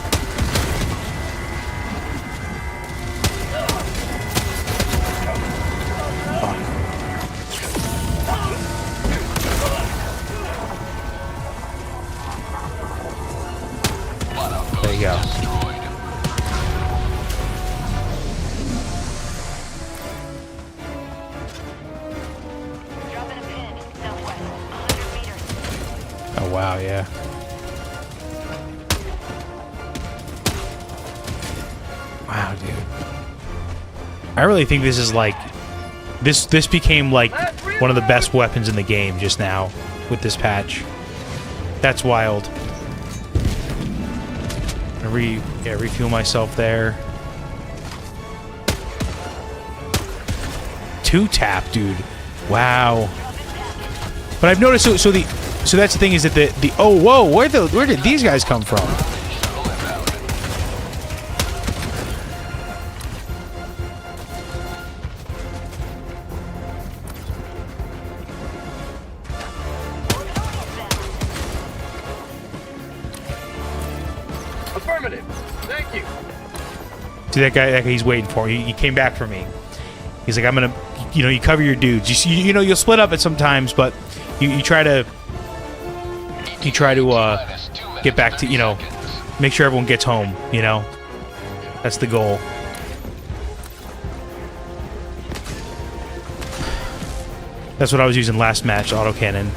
There you go. Dropping a pin. Southwest. 100 meters. Oh wow, yeah. Wow, dude. I really think this is like this became like one of the best weapons in the game just now with this patch. That's wild. Refuel myself there. 2-tap, dude. Wow. But I've noticed so that's the thing is that the oh whoa, where did these guys come from? Affirmative. Thank you. See that guy he's waiting for. He came back for me. He's like, I'm gonna, you cover your dudes. You'll split up at sometimes, but you try to get back to, make sure everyone gets home. That's the goal. That's what I was using last match, autocannon.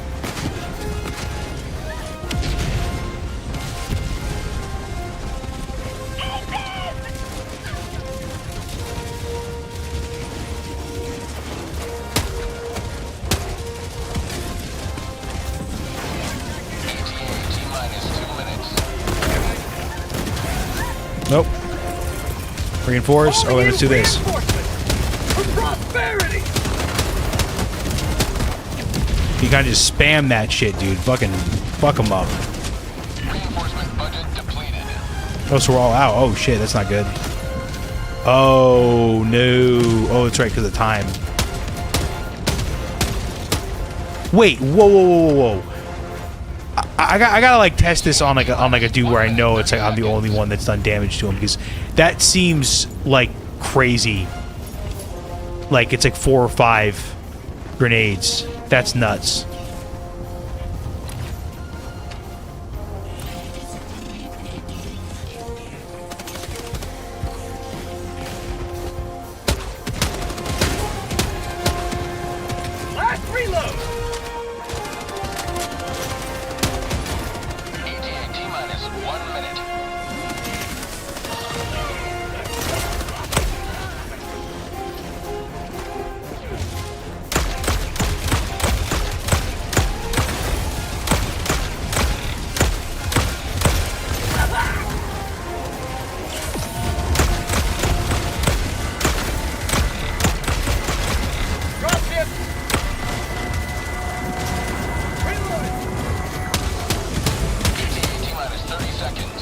Nope. Reinforce. Oh, let's do this. You kind of just spam that shit, dude. Fuck them up. Reinforcement budget depleted. Oh, so we're all out. Oh shit, that's not good. Oh no. Oh, that's right, because of time. Wait. Whoa. I gotta like test this on like a dude where I know it's like I'm the only one that's done damage to him, because that seems like crazy. Like it's like 4 or 5 grenades. That's nuts. Last reload. ETA T-minus 1 minute. Dropship. Reloading. ETA T-minus 30 seconds.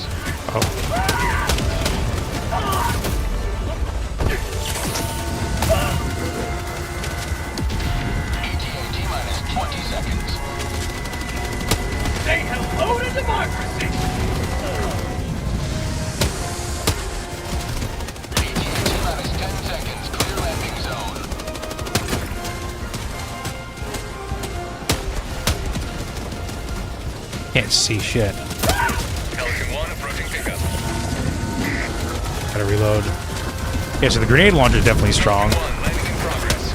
ETA T-minus 20 seconds. Say hello to democracy. ETA T-minus 10 seconds. Clear landing zone. Can't see shit. Pelican 1 approaching pickup. Gotta reload. Yeah, so the grenade launcher is definitely strong. 1 landing in progress.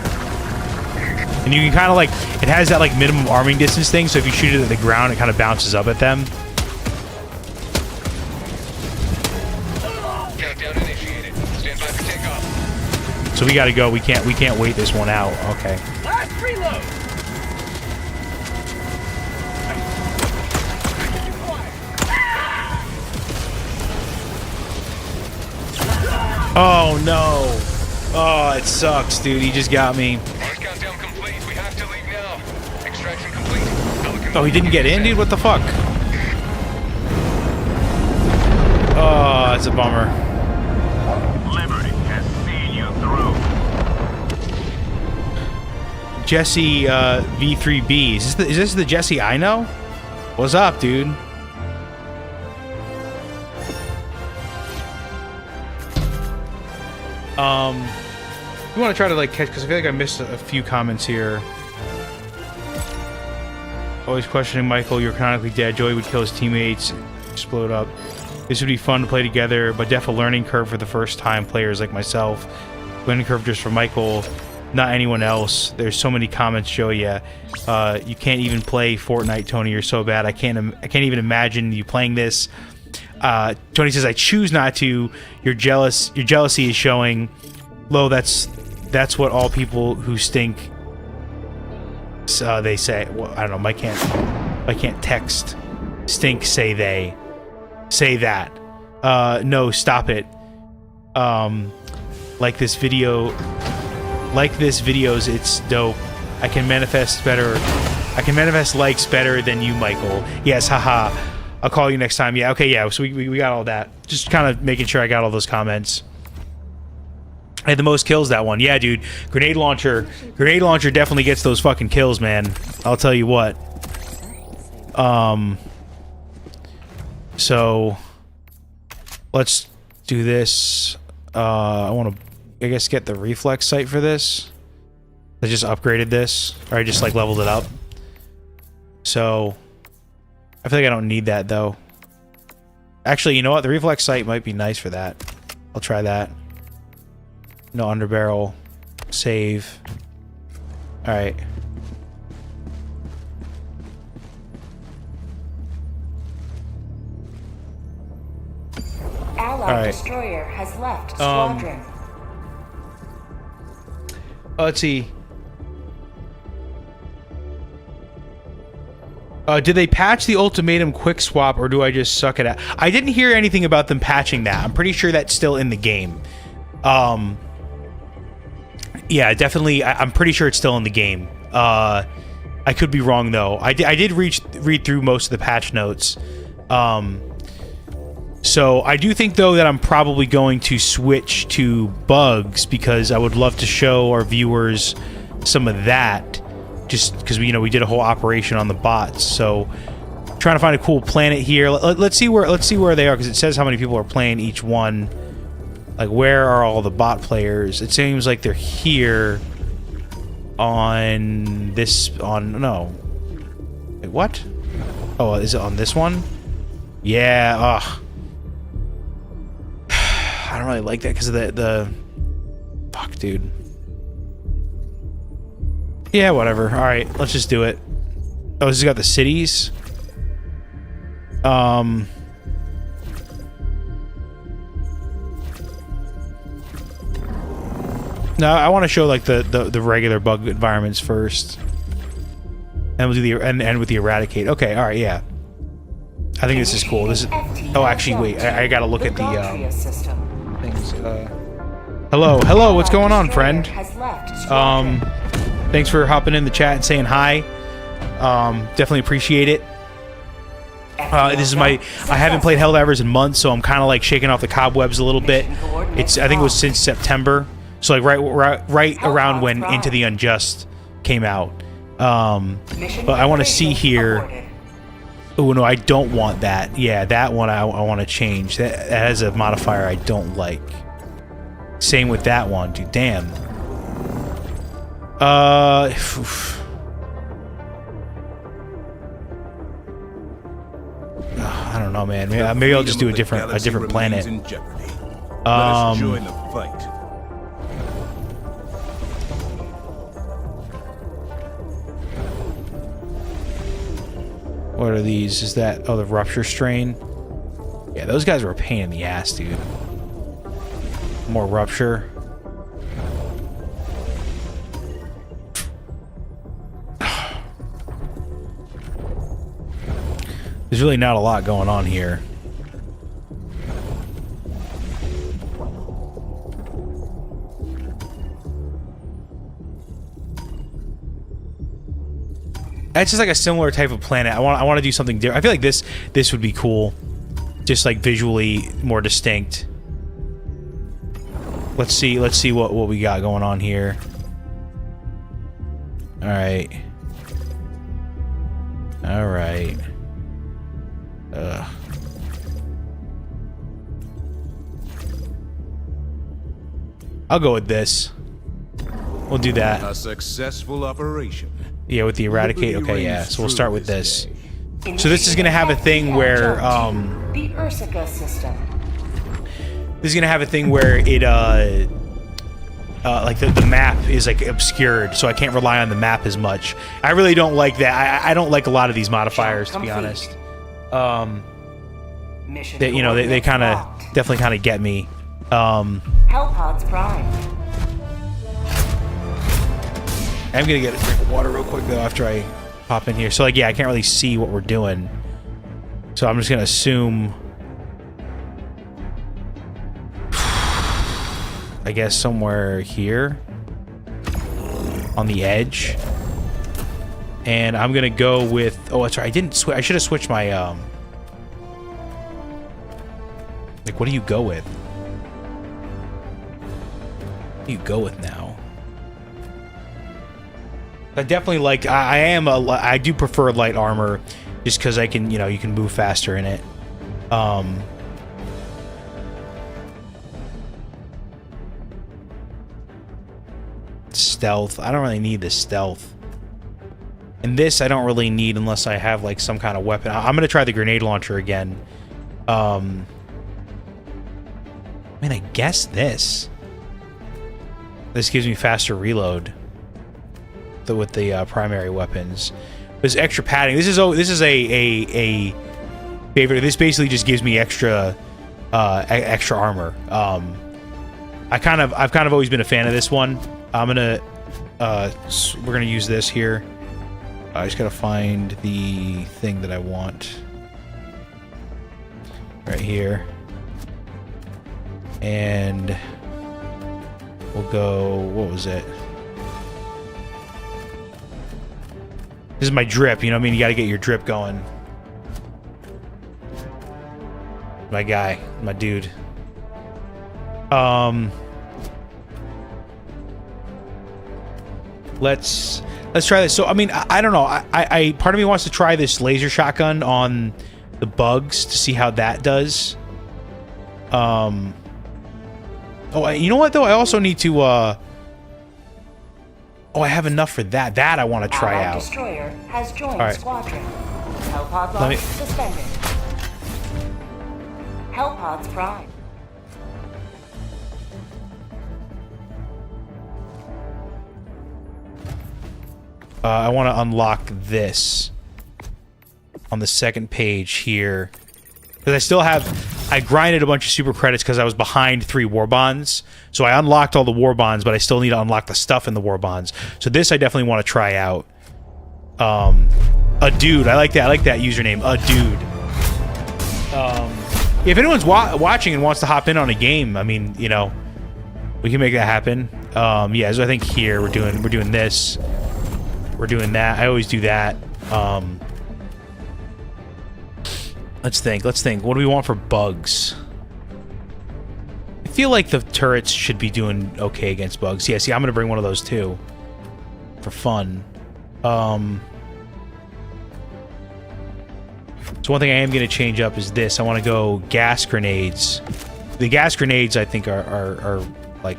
And you can kind of like, it has that like minimum arming distance thing, so if you shoot it at the ground, it kind of bounces up at them. Countdown initiated. Stand by for takeoff. So we gotta go. We can't wait this one out. Okay. Last reload. Oh no. Oh, it sucks, dude. He just got me. Launch countdown complete. We have to leave now. Extraction complete. Pelican Oh, he didn't get in, dude? What the fuck? Oh, that's a bummer. Liberty has seen you through. Jesse V3B. Is this the Jesse I know? What's up, dude? You want to try to like catch, because I feel like I missed a few comments here. Always questioning Michael, you're canonically dead. Joey would kill his teammates, explode up. This would be fun to play together, but definitely a learning curve for the first time players like myself. Learning curve just for Michael, not anyone else. There's so many comments, Joey. Yeah, you can't even play Fortnite, Tony. You're so bad. I can't even imagine you playing this. Tony says, I choose not to. You're jealous. Your jealousy is showing. Lo, that's what all people who stink. They say. Well, I don't know. I can't text. Stink. Say they. Say that. No, stop it. Like this videos. It's dope. I can manifest likes better than you, Michael. Yes, haha. I'll call you next time. Yeah, okay, yeah. So we got all that. Just kind of making sure I got all those comments. I had the most kills that one. Yeah, dude. Grenade launcher definitely gets those fucking kills, man. I'll tell you what. So let's do this. I want to, I guess, get the reflex sight for this. I just upgraded this, or I just like leveled it up. So I feel like I don't need that though. Actually, you know what? The reflex sight might be nice for that. I'll try that. No underbarrel. Save. Alright. Allied destroyer has left squadron. Let's see. Did they patch the ultimatum quick swap, or do I just suck it at? I didn't hear anything about them patching that. I'm pretty sure that's still in the game. Yeah, definitely. I'm pretty sure it's still in the game. I could be wrong though. I did read through most of the patch notes. So I do think though that I'm probably going to switch to bugs, because I would love to show our viewers some of that. Just because we did a whole operation on the bots, so trying to find a cool planet here. Let's see where they are, because it says how many people are playing each one. Like, where are all the bot players? It seems like they're here on this. No. Wait, what? Oh, is it on this one? Yeah. Ugh. I don't really like that because of the. Fuck, dude. Yeah, whatever. Alright, let's just do it. Oh, this has got the cities. No, I want to show like the regular bug environments first. And we'll do the end with the eradicate. Okay, alright, yeah. I think this is cool. This is. Oh, actually, wait. I gotta look at the things. Hello, what's going on, friend? Thanks for hopping in the chat and saying hi. Definitely appreciate it. This is I haven't played Helldivers in months, so I'm kind of like shaking off the cobwebs a little bit. I think it was since September, so like right around when Into the Unjust came out. But I want to see here. Oh no, I don't want that. Yeah, that one I want to change. That has a modifier I don't like. Same with that one, dude. Damn. I don't know, man. Maybe I'll just do a different planet. Let us join the fight. What are these? Is that the rupture strain? Yeah, those guys were a pain in the ass, dude. More rupture. There's really not a lot going on here. It's just like a similar type of planet. I want to do something different. I feel like this would be cool, just like visually more distinct. Let's see what we got going on here. Alright. Alright. I'll go with this. We'll do that. A successful operation. Yeah, with the eradicate. Okay, yeah. So we'll start with this. So this is gonna have a thing where The Ursica system. this is gonna have a thing where it like the map is like obscured, so I can't rely on the map as much. I really don't like that. I don't like a lot of these modifiers, to be honest. They, you know, they kind of definitely kind of get me. Hellpods Prime. I'm gonna get a drink of water real quick though after I pop in here. So like, yeah, I can't really see what we're doing, so I'm just gonna assume. I guess somewhere here on the edge, and I'm gonna go with. Oh, that's right. I didn't switch. I should have switched my. Like, what do you go with? What do you go with now? I definitely like. I do prefer light armor, just because I can. You know, you can move faster in it. Stealth. I don't really need the stealth. And this I don't really need unless I have like some kind of weapon. I'm gonna try the grenade launcher again. I mean, I guess this gives me faster reload with the primary weapons. There's extra padding. This is a favorite. This basically just gives me extra extra armor. I've kind of always been a fan of this one. We're gonna use this here. I just gotta find the thing that I want right here, and we'll go. What was it? This is my drip. You know what I mean? You gotta get your drip going. My guy, my dude. Let's try this. So I mean, I don't know. I part of me wants to try this laser shotgun on the bugs to see how that does. Oh, you know what though? I also need to. Oh, I have enough for that. That I want to try out. Destroyer has joined right. squadron. Hellpod launch suspended. Hellpods Prime. I want to unlock this on the second page here. Because I still have... I grinded a bunch of super credits because I was behind 3 war bonds. So I unlocked all the war bonds, but I still need to unlock the stuff in the war bonds. So this I definitely want to try out. A dude. I like that. I like that username. A dude. If anyone's watching and wants to hop in on a game, I mean, you know, we can make that happen. Yeah, so I think here we're doing this. We're doing that. I always do that. Let's think. What do we want for bugs? I feel like the turrets should be doing okay against bugs. Yeah, see, I'm gonna bring one of those too. For fun. So one thing I am gonna change up is this. I want to go gas grenades. The gas grenades I think are like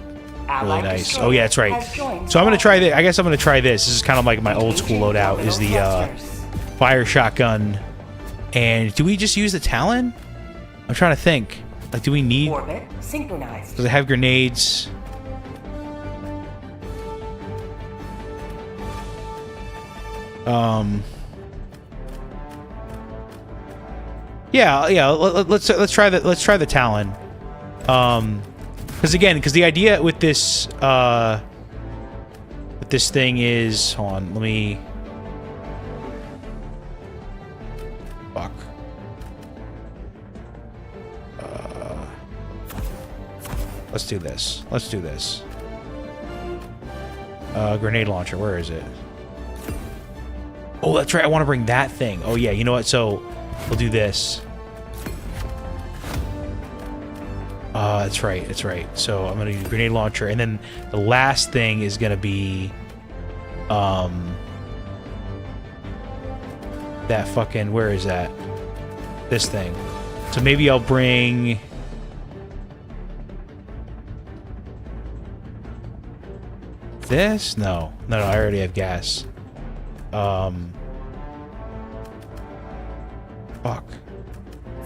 really nice. Oh yeah, that's right. So I'm gonna try this. I guess I'm gonna try this. This is kind of like my old school loadout. Is the fire shotgun. And do we just use the Talon? I'm trying to think. Like, do we need? Orbit synchronized. Does it have grenades? Yeah. Let's try the Talon. Because the idea with this thing is, hold on, let me. Fuck. Let's do this. Grenade launcher, where is it? Oh, that's right, I want to bring that thing. Oh yeah, you know what, so we'll do this. That's right. So I'm gonna do grenade launcher, and then the last thing is gonna be that fucking... Where is that? This thing. So maybe I'll bring... This? No. No, I already have gas. Fuck.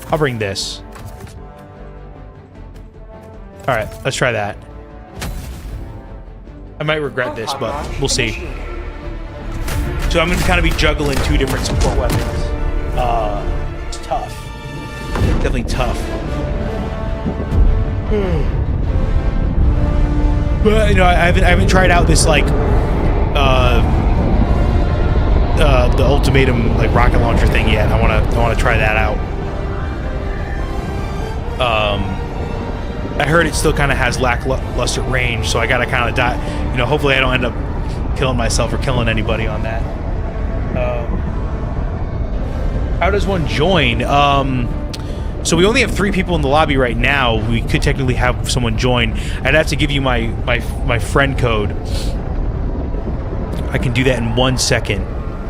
I'll bring this. Alright, let's try that. I might regret this, but we'll see. So I'm going to kind of be juggling 2 different support weapons. It's tough. Definitely tough. But, you know, I haven't tried out this, like, the ultimatum, like, rocket launcher thing yet. I want to try that out. I heard it still kind of has lackluster range, so I gotta kind of die. You know, hopefully I don't end up killing myself or killing anybody on that. How does one join? So we only have 3 people in the lobby right now. We could technically have someone join. I'd have to give you my friend code. I can do that in 1 second.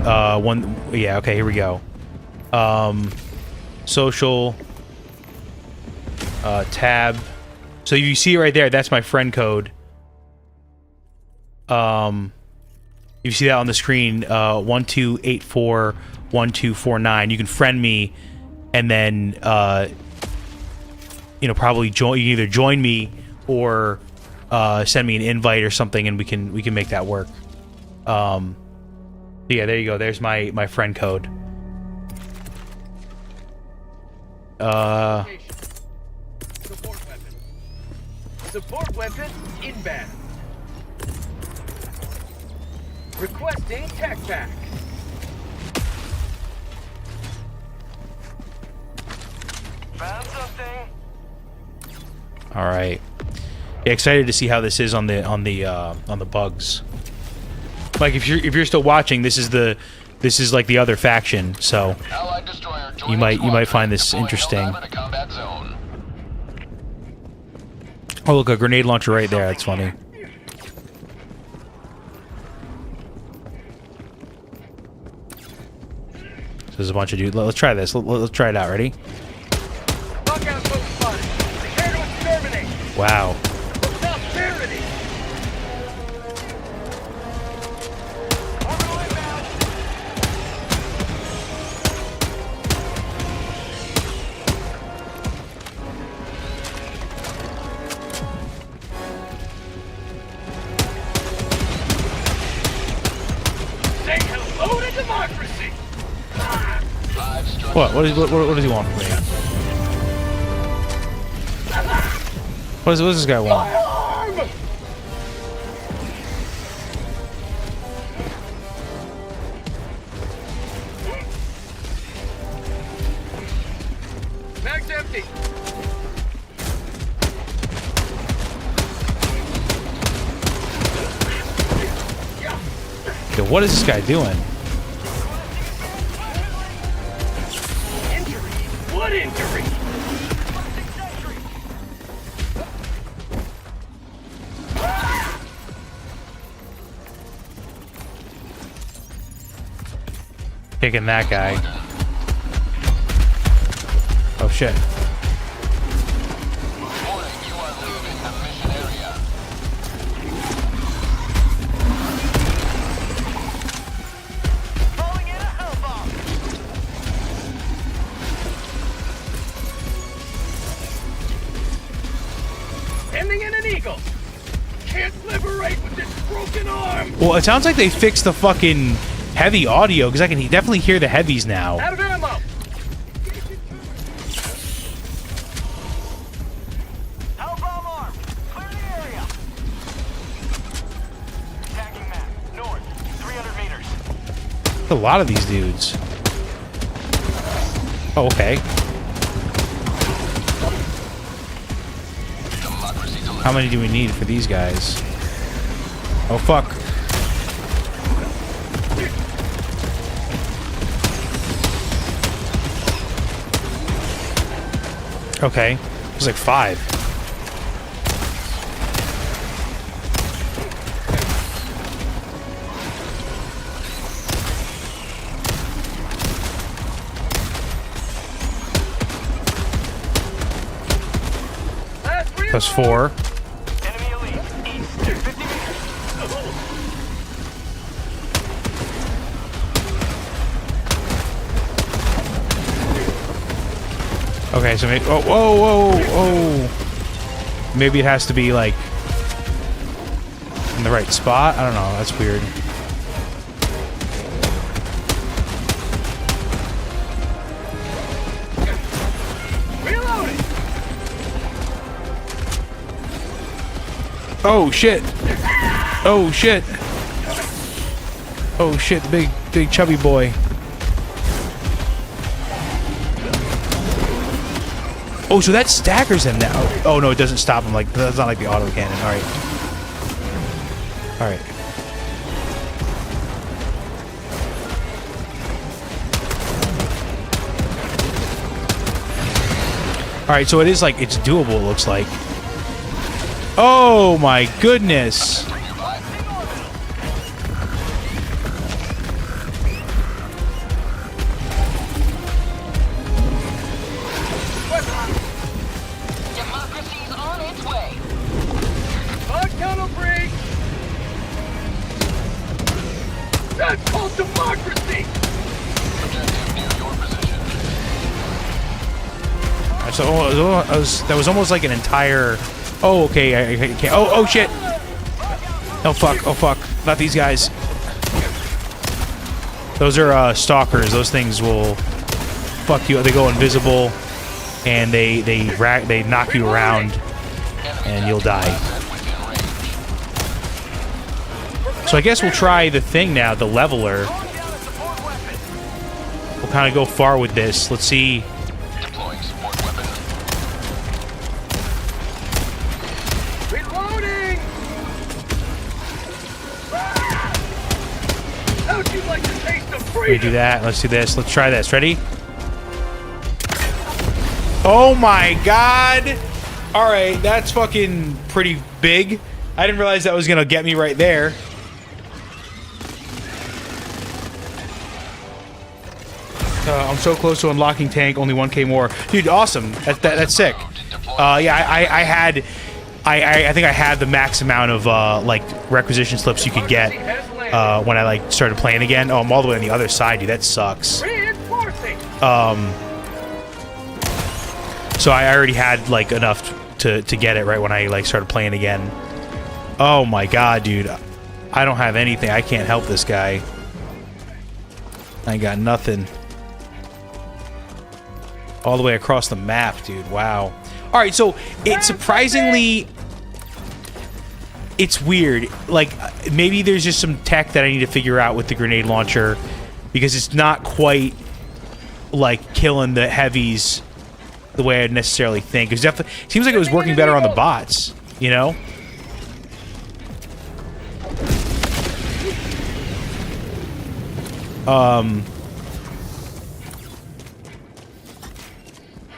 Yeah, okay, here we go. Social. Tab. So you see it right there. That's my friend code. You see that on the screen. 12841249. You can friend me, and then you know, probably join. You can either join me or send me an invite or something, and we can make that work. Yeah, there you go. There's my friend code. Support weapon inbound. Requesting tech pack. Found something. All right. Yeah, excited to see how this is on the bugs. Like if you're still watching, this is like the other faction, so you might find this interesting. Oh, look, a grenade launcher right there. That's funny. So there's a bunch of dudes. Let's try this. Let's try it out. Ready? Wow. What? What does he want from me? What does this guy want? Mag's empty. Yo, what is this guy doing? What injury? Kicking that guy. Oh shit. Well, it sounds like they fixed the fucking heavy audio, because I can definitely hear the heavies now. Out of ammo. Hellbomb armed. Clear the area. Attacking map. North. 300 meters. A lot of these dudes. Oh, okay. How many do we need for these guys? Oh, fuck. Okay. There's like 5. Plus 4. Enemy elite. East. 50 meters. Okay, so maybe... Oh, whoa, whoa, whoa. Maybe it has to be, like, in the right spot? I don't know. That's weird. Reloading. Oh, shit. Oh, shit. Oh, shit. The big chubby boy. Oh, so that staggers him now. Oh, no, it doesn't stop him. Like, that's not like the auto cannon. All right. All right. All right, so it is like, it's doable, it looks like. Oh, my goodness. Democracy's on its way. On count of 3. That's called democracy. So that was almost like an entire... Oh, okay, I can't... Oh, shit. Oh, fuck. Oh, fuck. Not these guys. Those are stalkers. Those things will fuck you. They go invisible, and they knock you around, and you'll die. So I guess we'll try the thing now, the leveler. We'll kind of go far with this. Let's see. Deploying support weapon. Reloading. How'd you like to taste the We freedom? do that. Let's do this. Let's try this. Ready? Oh my god! Alright, that's fucking pretty big. I didn't realize that was gonna get me right there. I'm so close to unlocking tank, only 1k more. Dude, awesome. That's sick. Yeah, I think I had the max amount of like requisition slips you could get when I like started playing again. Oh, I'm all the way on the other side, dude. That sucks. Reinforcing. So I already had like enough to get it right when I like started playing again. Oh my god, dude. I don't have anything. I can't help this guy. I ain't got nothing. All the way across the map, dude. Wow. All right, so it's surprisingly... It's weird. Like, maybe there's just some tech that I need to figure out with the grenade launcher, because it's not quite, like, killing the heavies the way I'd necessarily think. It seems like it was working better on the bots, you know?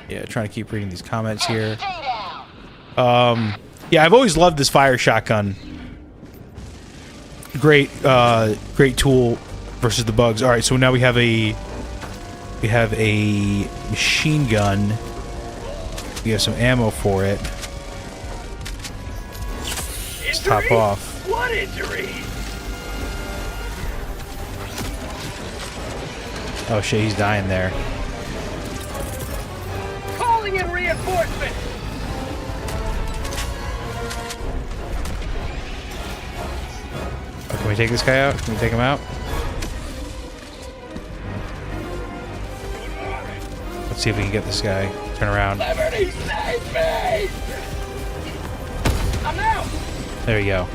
Yeah, trying to keep reading these comments here. Yeah, I've always loved this fire shotgun. Great, great tool versus the bugs. All right, so now we have a machine gun. We have some ammo for it. Let's top off. What injury? Oh shit, he's dying there. Calling in reinforcements. Oh, can we take this guy out? Can we take him out? Let's see if we can get this guy. Turn around. Liberty, save me! I'm out. There we go.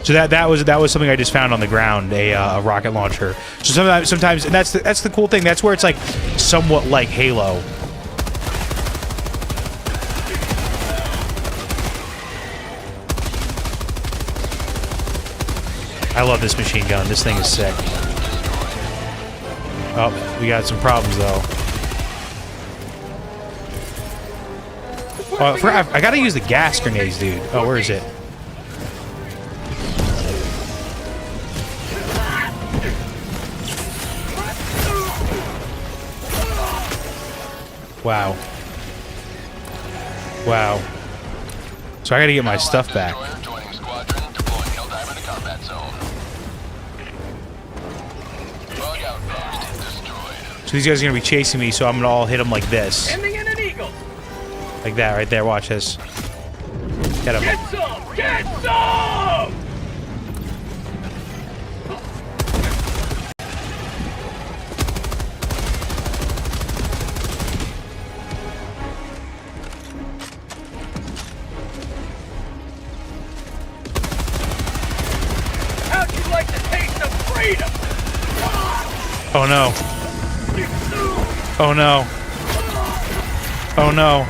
So that was something I just found on the ground, a rocket launcher. So sometimes, and that's the cool thing. That's where it's like somewhat like Halo. I love this machine gun. This thing is sick. Oh, we got some problems though. Oh, I gotta use the gas grenades, dude. Oh, where is it? Wow. Wow. So I gotta get my stuff back. Destroyer joining squadron, deploying Helldiver to combat zone. Bug outpost destroyed. So these guys are gonna be chasing me, so I'm gonna all hit them like this. Ending in an eagle. Like that right there. Watch this. Get him. Get some! Get some! How'd you like the taste of freedom? Oh no. Oh no. Oh no.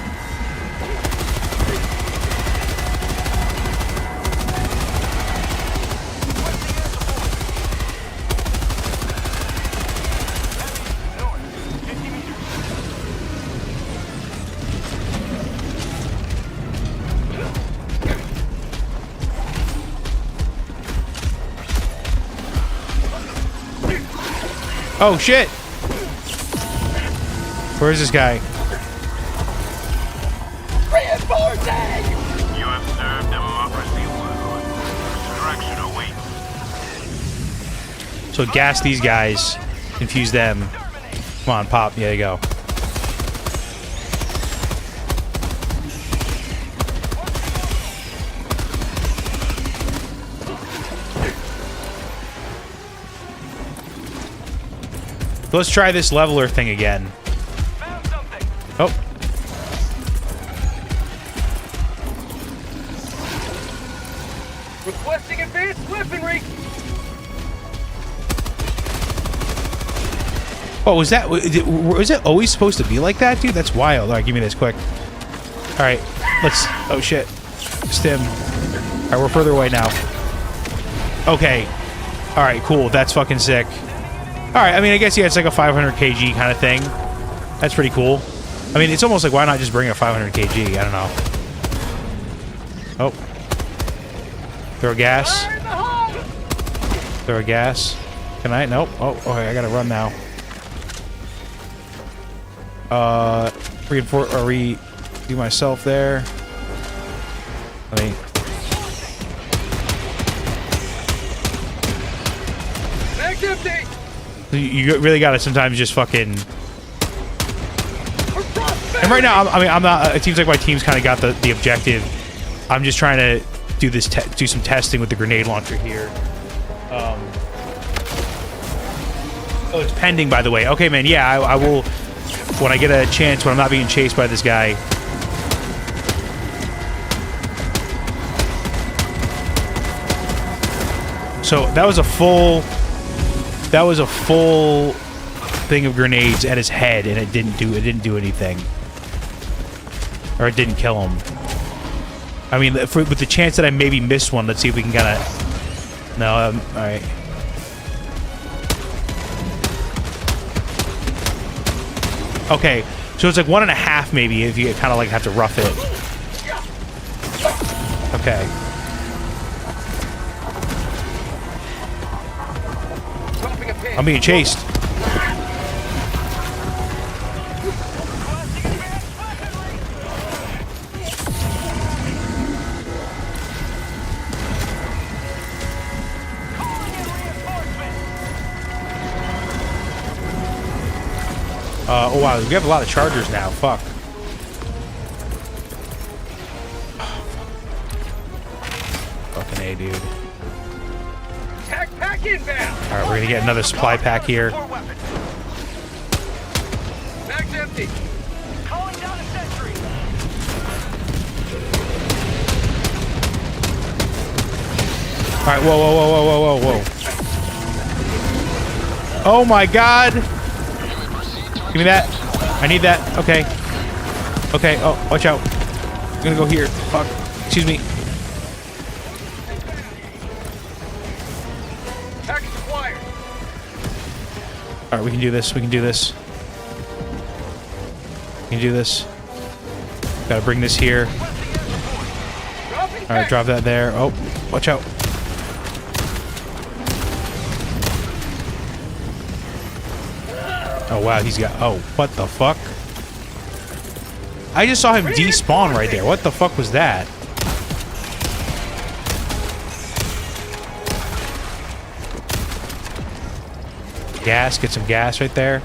Oh shit! Where's this guy? Reinforcing! You have served democracy well. Destruction awaits. So gas these guys, confuse them. Come on, pop. There you go. Let's try this leveler thing again. Oh. Requesting advanced weaponry! Oh, was that... Was it always supposed to be like that, dude? That's wild. Alright, give me this quick. Alright, let's... Oh, shit. Stim. Alright, we're further away now. Okay. Alright, cool. That's fucking sick. Alright, I mean, I guess, yeah, it's like a 500 kg kind of thing. That's pretty cool. I mean, it's almost like, why not just bring a 500 kg? I don't know. Oh. Throw gas. Throw gas. Can I? Nope. Oh, okay, I gotta run now. Reinforce, or do myself there. Let me... Mag's empty! You really gotta sometimes just fucking... And right now, I'm not... It seems like my team's kind of got the objective. I'm just trying to do this, do some testing with the grenade launcher here. Oh, it's pending, by the way. Okay, man. Yeah, I will... When I get a chance, when I'm not being chased by this guy. So that was a full... That was a full thing of grenades at his head, and it didn't do anything, or it didn't kill him. I mean, with the chance that I maybe missed one, let's see if we can kind of. No, all right. Okay, so it's like 1.5 maybe if you kind of like have to rough it. Okay. I'm being chased. Oh wow, we have a lot of chargers now. Fuck. Fucking A, dude. Pack inbound! Alright, we're gonna get another supply pack here. Mag's empty! Calling down a sentry. Alright, whoa, whoa, whoa, whoa, whoa, whoa, whoa. Oh my god! Give me that. I need that. Okay. Okay, oh, watch out. I'm gonna go here. Fuck. Excuse me. Package acquired! Alright, we can do this. We can do this. We can do this. Gotta bring this here. Alright, drop that there. Oh, watch out. Oh wow, he's got... Oh, what the fuck? I just saw him despawn right there. What the fuck was that? gas. Get some gas right there.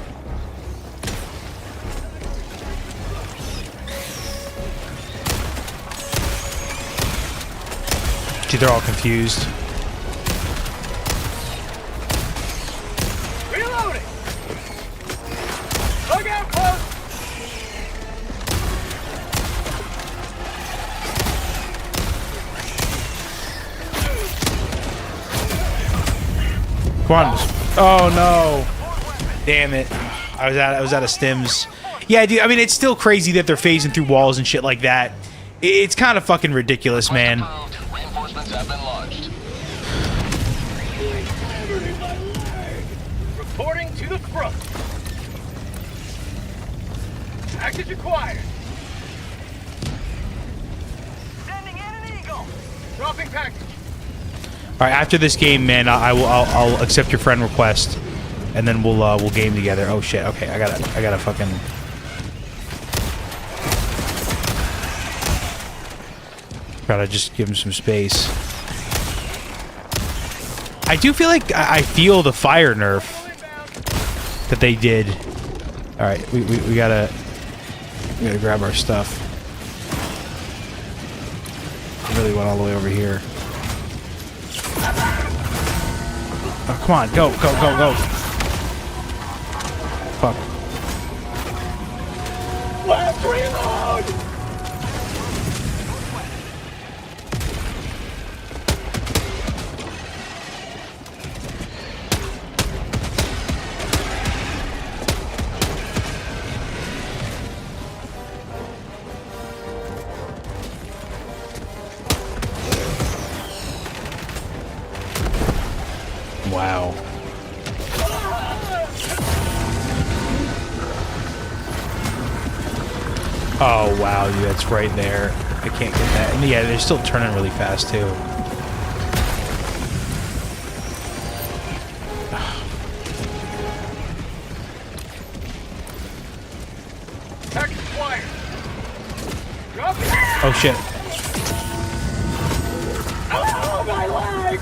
See, they're all confused. Reloading! Look out, close! Come on. Oh no. Damn it. I was out of stims. Yeah, dude, I mean, it's still crazy that they're phasing through walls and shit like that. It's kind of fucking ridiculous, man. Reinforcements have been launched. Reporting to the front. Package acquired. Sending in an eagle. Dropping package. All right, after this game, man, I'll accept your friend request, and then we'll game together. Oh shit. Okay, I gotta fucking. Gotta just give him some space. I do feel like I feel the fire nerf that they did. All right, we gotta grab our stuff. I really went all the way over here. Oh, come on, go. Fuck. Let's reload! Wow. Oh wow, dude, that's right there. I can't get that. And yeah, they're still turning really fast too. Package acquired. Drop it. Oh shit. Oh, my leg!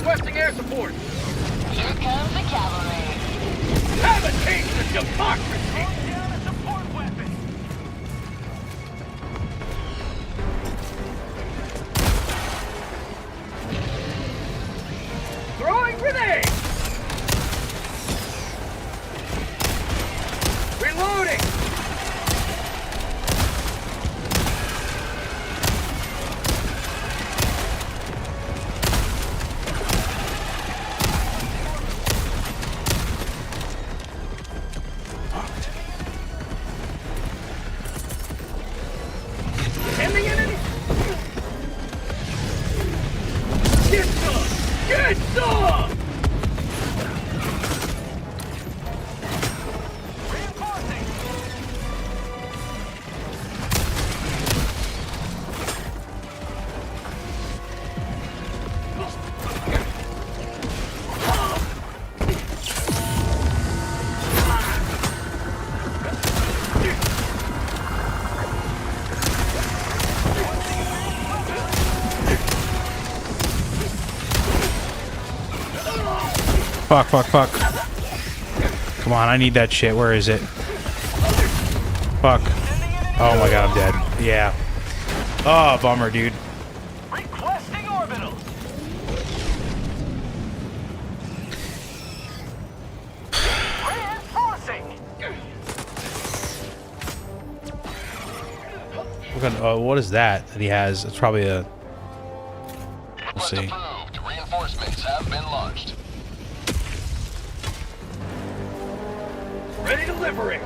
Requesting air support. Here comes the cavalry. Have a taste of democracy. Down a support weapon. Throwing grenade. Reloading. Sending in an... Get some! Get some! Reinforcing! Fuck. Come on, I need that shit. Where is it? Fuck. Oh my god, I'm dead. Yeah. Oh, bummer, dude. Requesting orbital! Reinforcing! What is that he has? It's probably a... Let's Request see. approved. Reinforcements have been launched. Ready to liberate!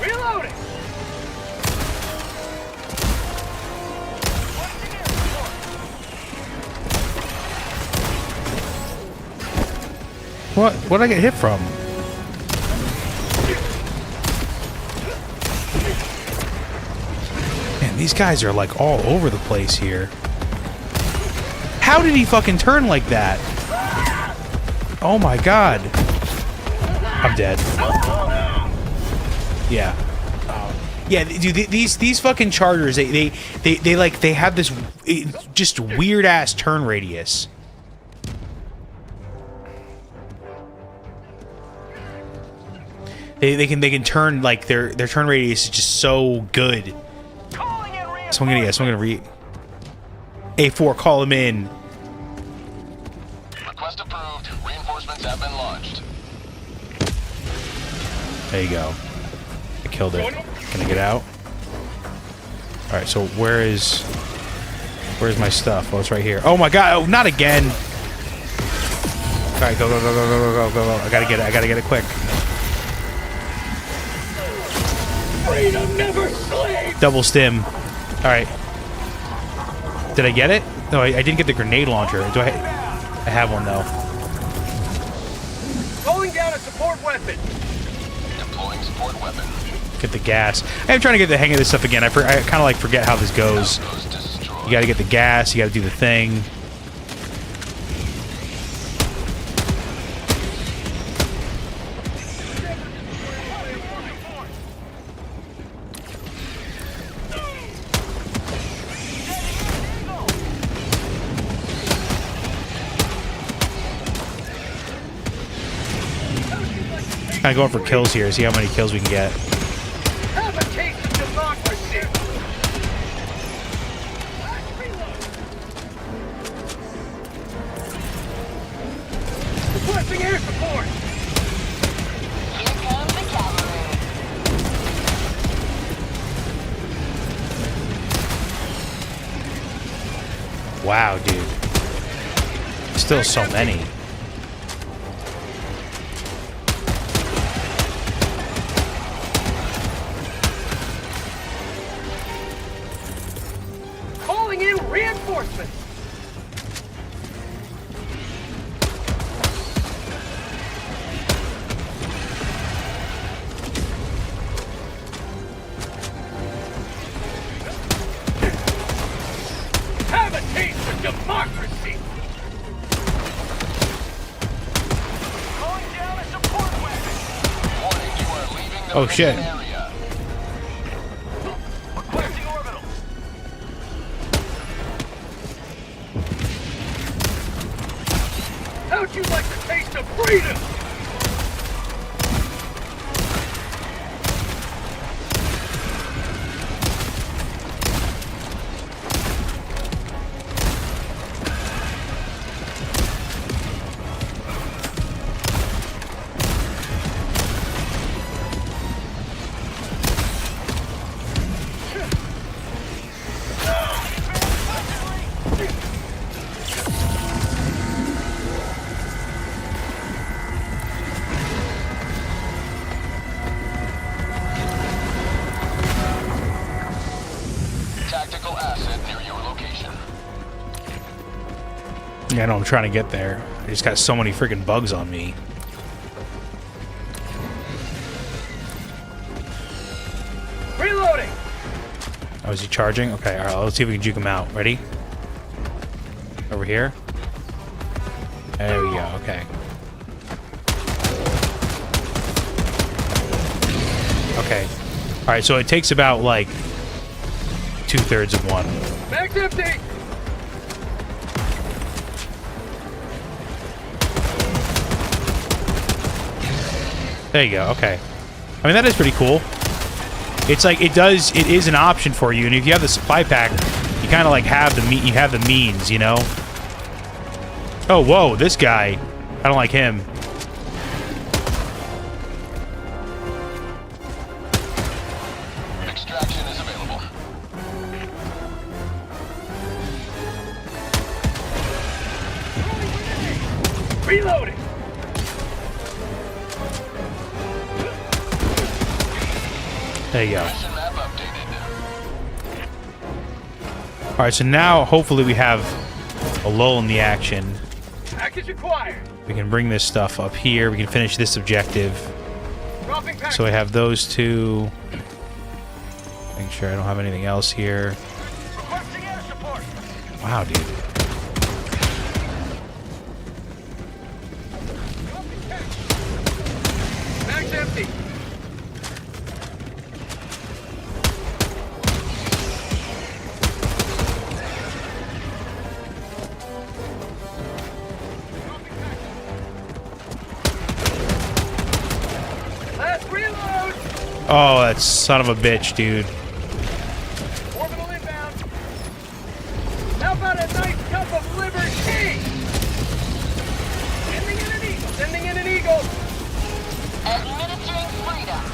Reloading! What did I get hit from? Man, these guys are like all over the place here. How did he fucking turn like that? Oh my god. I'm dead. Yeah. Yeah, dude, these fucking chargers, they have this just weird ass turn radius. They can turn, like, their turn radius is just so good. So I'm gonna read. A4, call him in. Request approved. Reinforcements have been launched. There you go. I killed it. Can I get out? Alright, so where's my stuff? Oh, it's right here. Oh my god, oh, not again! Alright, go. I gotta get it quick. Freedom never sleeps! Double stim. Alright. Did I get it? No, I didn't get the grenade launcher. Do I have one though. Rolling down a support weapon. Deploying support weapon. Get the gas. I'm trying to get the hang of this stuff again. I kind of like forget how this goes. You gotta get the gas, you gotta do the thing. Kind of going for kills here, see how many kills we can get. Have a taste of democracy. Requesting air support. Here comes the cavalry. Wow, dude. Still so many. Calling in reinforcements. Have a taste of democracy. Calling down a support weapon. Warning, you are leaving the Oh, shit. mission area. Requesting orbital. How'd you like the taste of freedom? Tactical asset near your location. Yeah, I know I'm trying to get there. I just got so many freaking bugs on me. Reloading. Oh, is he charging? Okay, alright, let's see if we can juke him out. Ready? Over here? There we go, okay. Okay. Alright, so it takes about, like, 2/3 of one. Mag's empty. There you go, okay. I mean, that is pretty cool. It's like, it is an option for you, and if you have the supply pack, you kind of like have the means, you know? Oh, whoa, this guy. I don't like him. Extraction is available. Reloading. There you go. Mission map updated. Alright, so now, hopefully we have a lull in the action. Package acquired. We can bring this stuff up here. We can finish this objective. Dropping package. So I have those two. Make sure I don't have anything else here. Requesting air support. Wow, dude. Mag's empty. Reload! Oh, that son of a bitch, dude. Orbital inbound. How about a nice cup of liberty? Sending in an eagle. Sending in an eagle. Administering freedom.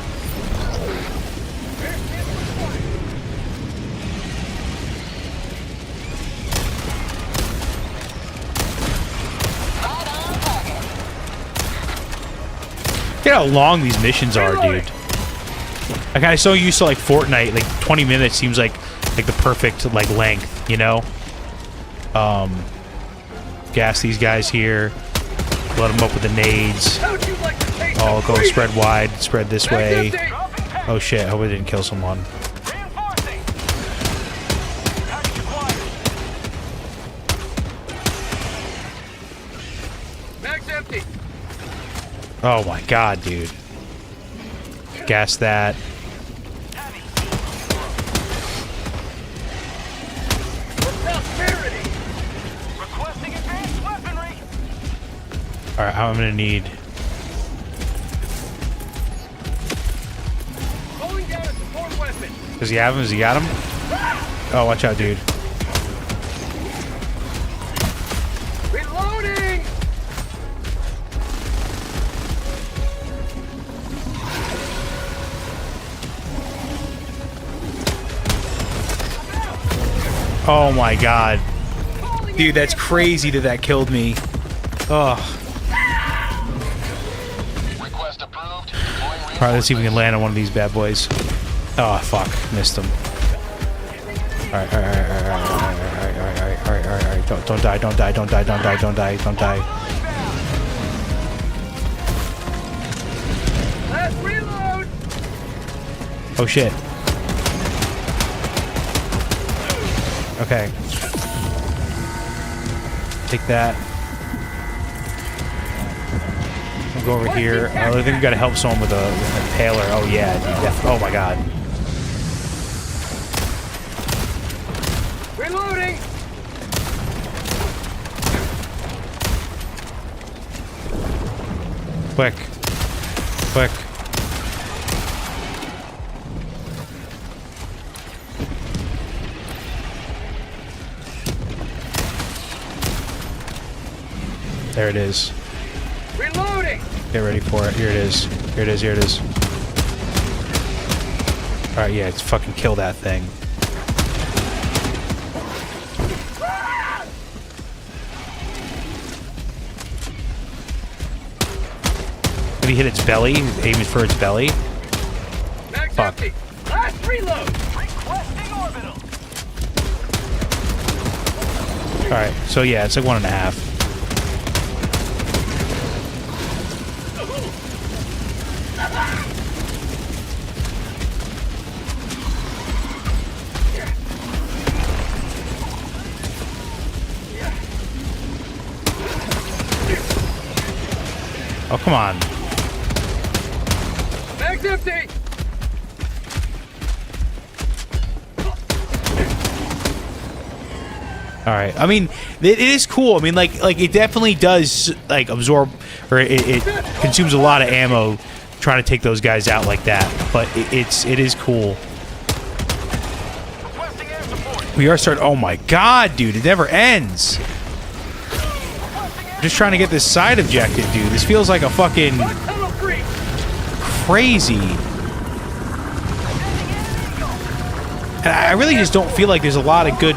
Airspace required. Right on target. Look at how long these missions are, dude. Like, I'm so used to like Fortnite, like 20 minutes seems like the perfect like length, you know? Gas these guys here. Load them up with the nades. How'd you like to taste Oh, the go freedom? spread wide, spread this way. Activate. Oh shit, I hope I didn't kill someone. Reinforcing. Package acquired. Mag's empty. Oh my god, dude. Gas that. Prosperity. Requesting advanced weaponry. Alright, I'm gonna need... Pulling down a support weapon. Does he have him? Has he got him? Oh, watch out, dude. Reloading. Oh my god. Dude, that's crazy that killed me. Ugh. Request approved. Alright, let's see if we can land on one of these bad boys. Oh, fuck. Missed him. Alright. Don't die. Last reload. Oh, shit. Okay. Take that. We'll go over here. I think we gotta help someone with a paler. Oh, yeah. Oh, my god. Reloading. Quick. There it is. Reloading. Get ready for it. Here it is. Alright, yeah, let's fucking kill that thing. Did he hit its belly? Aiming for its belly? Mag's Fuck. empty. Last reload. Requesting orbital. Alright, so yeah, it's like 1.5. Oh, come on. Mag's empty. All right. I mean, it is cool. I mean, like it definitely does like absorb, or it consumes a lot of ammo trying to take those guys out like that. But it is cool. Requesting air support. We are starting. Oh my god, dude! It never ends. I'm just trying to get this side objective, dude. This feels like a fucking Tunnel creep. crazy. And I really just don't feel like there's a lot of good.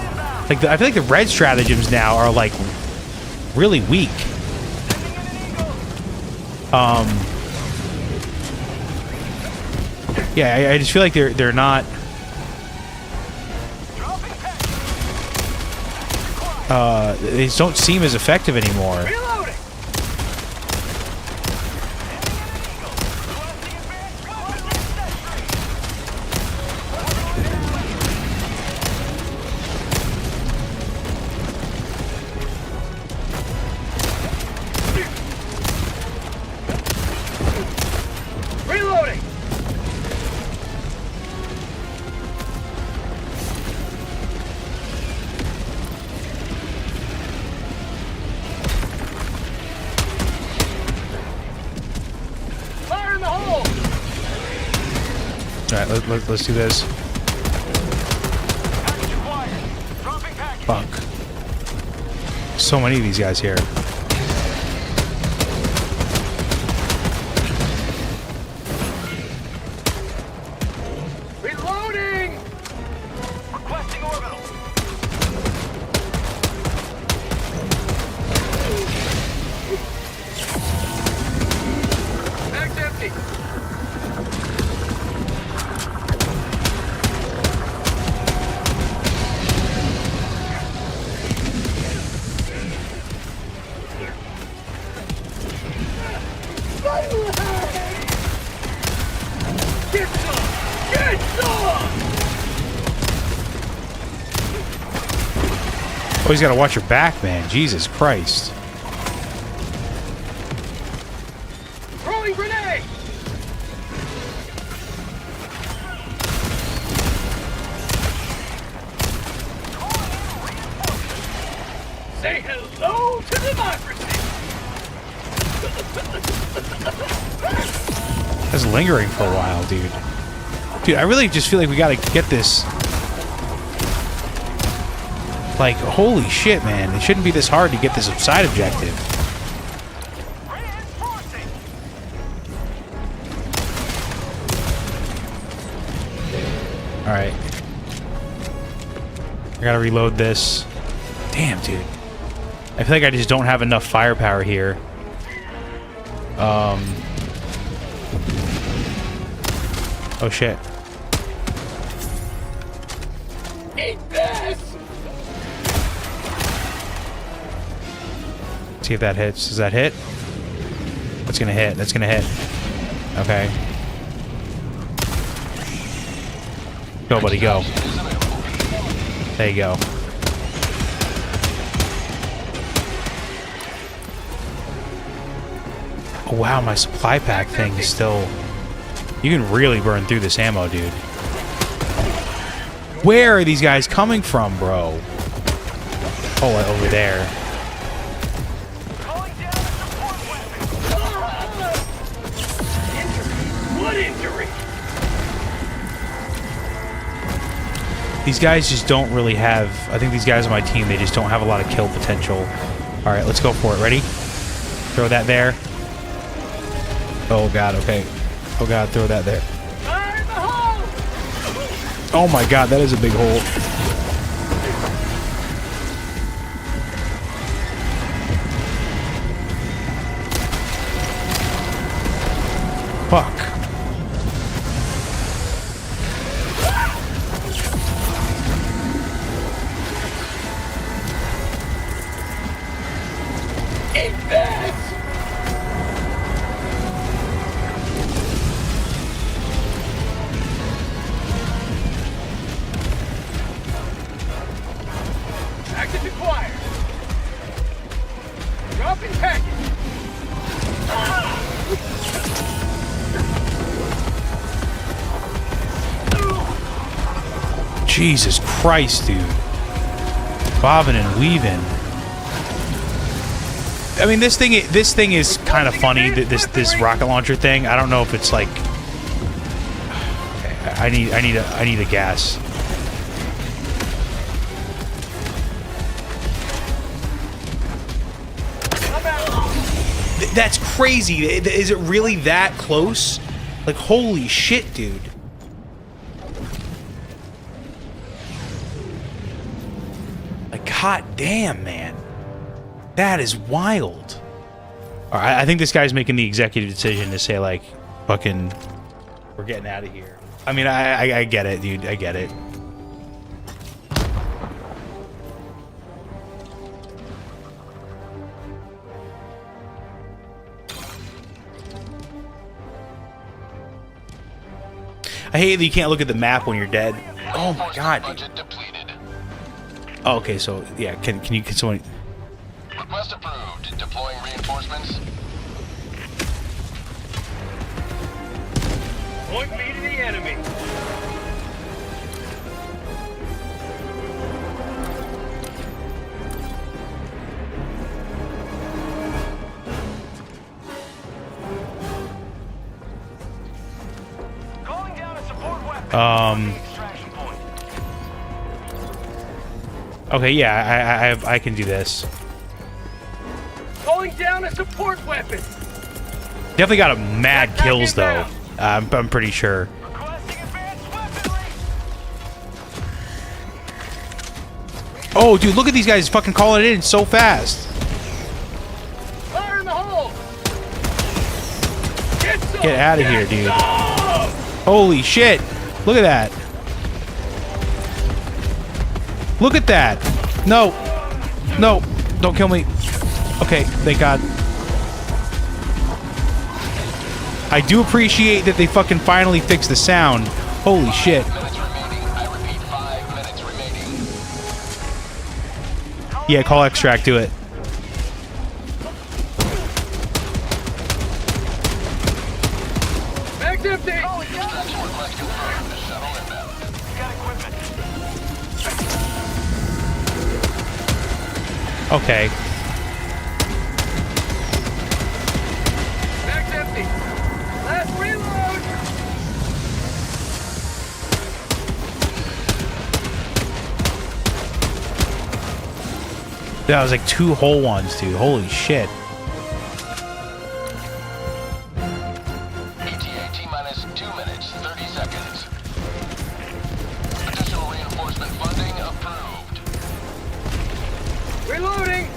Like I feel like the red stratagems now are like really weak. Yeah, I just feel like they're not. They just don't seem as effective anymore. Reloading. Reloading. Alright, let's do this. Package acquired. Dropping package. Fuck. So many of these guys here. Reloading! Requesting orbital. Bag's empty. Get some! Get some! Always gotta watch your back, man. Jesus Christ. Throwing grenade! Say hello to democracy! That's lingering for a while, dude. Dude, I really just feel like we gotta get this. Like, holy shit, man. It shouldn't be this hard to get this side objective. Reinforcing! Alright. I gotta reload this. Damn, dude. I feel like I just don't have enough firepower here. Oh shit. Eat this! See if that hits. Does that hit? That's gonna hit. That's gonna hit. Okay. Go, buddy, go. There you go. Oh, wow, my supply pack thing is still... You can really burn through this ammo, dude. Where are these guys coming from, bro? Oh, over there. Calling down a support weapon! Injury! What injury? These guys just don't really have... I think these guys on my team, they just don't have a lot of kill potential. Alright, let's go for it. Ready? Throw that there. Oh, God, okay. Oh, God, throw that there. Fire in the hole! Oh, my God, that is a big hole. Fuck. Eat this! Package acquired. Dropping package. Jesus Christ, dude. Bobbing and weaving. I mean, this thing is kind of funny. This rocket launcher thing. I don't know if it's like. Okay, I need a gas. That's crazy. Is it really that close? Like, holy shit, dude. Like, god damn, man. That is wild. All right, I think this guy's making the executive decision to say, like, fucking, we're getting out of here. I mean, I get it, dude. I get it. I hate that you can't look at the map when you're dead. Oh my god, dude. Oh, okay, so yeah, can someone? Request approved. Deploying reinforcements. Point me to the enemy. Calling down a support Okay, yeah, I can do this. Calling down a support weapon. Definitely got a mad kills though. I'm pretty sure. Requesting advanced weaponry. Oh, dude, look at these guys fucking calling it in so fast. Fire in the hole. Get out of here, dude. Holy shit. Look at that. Look at that. No. No. Don't kill me. Okay, thank God. I do appreciate that they fucking finally fixed the sound. Holy shit. Yeah, call extract to it. Mag's empty. Okay. Mag's empty. Last reload. That was like 2 whole ones, dude. Holy shit. ETA T-minus 2 minutes, 30 seconds. Additional reinforcement funding approved. Reloading.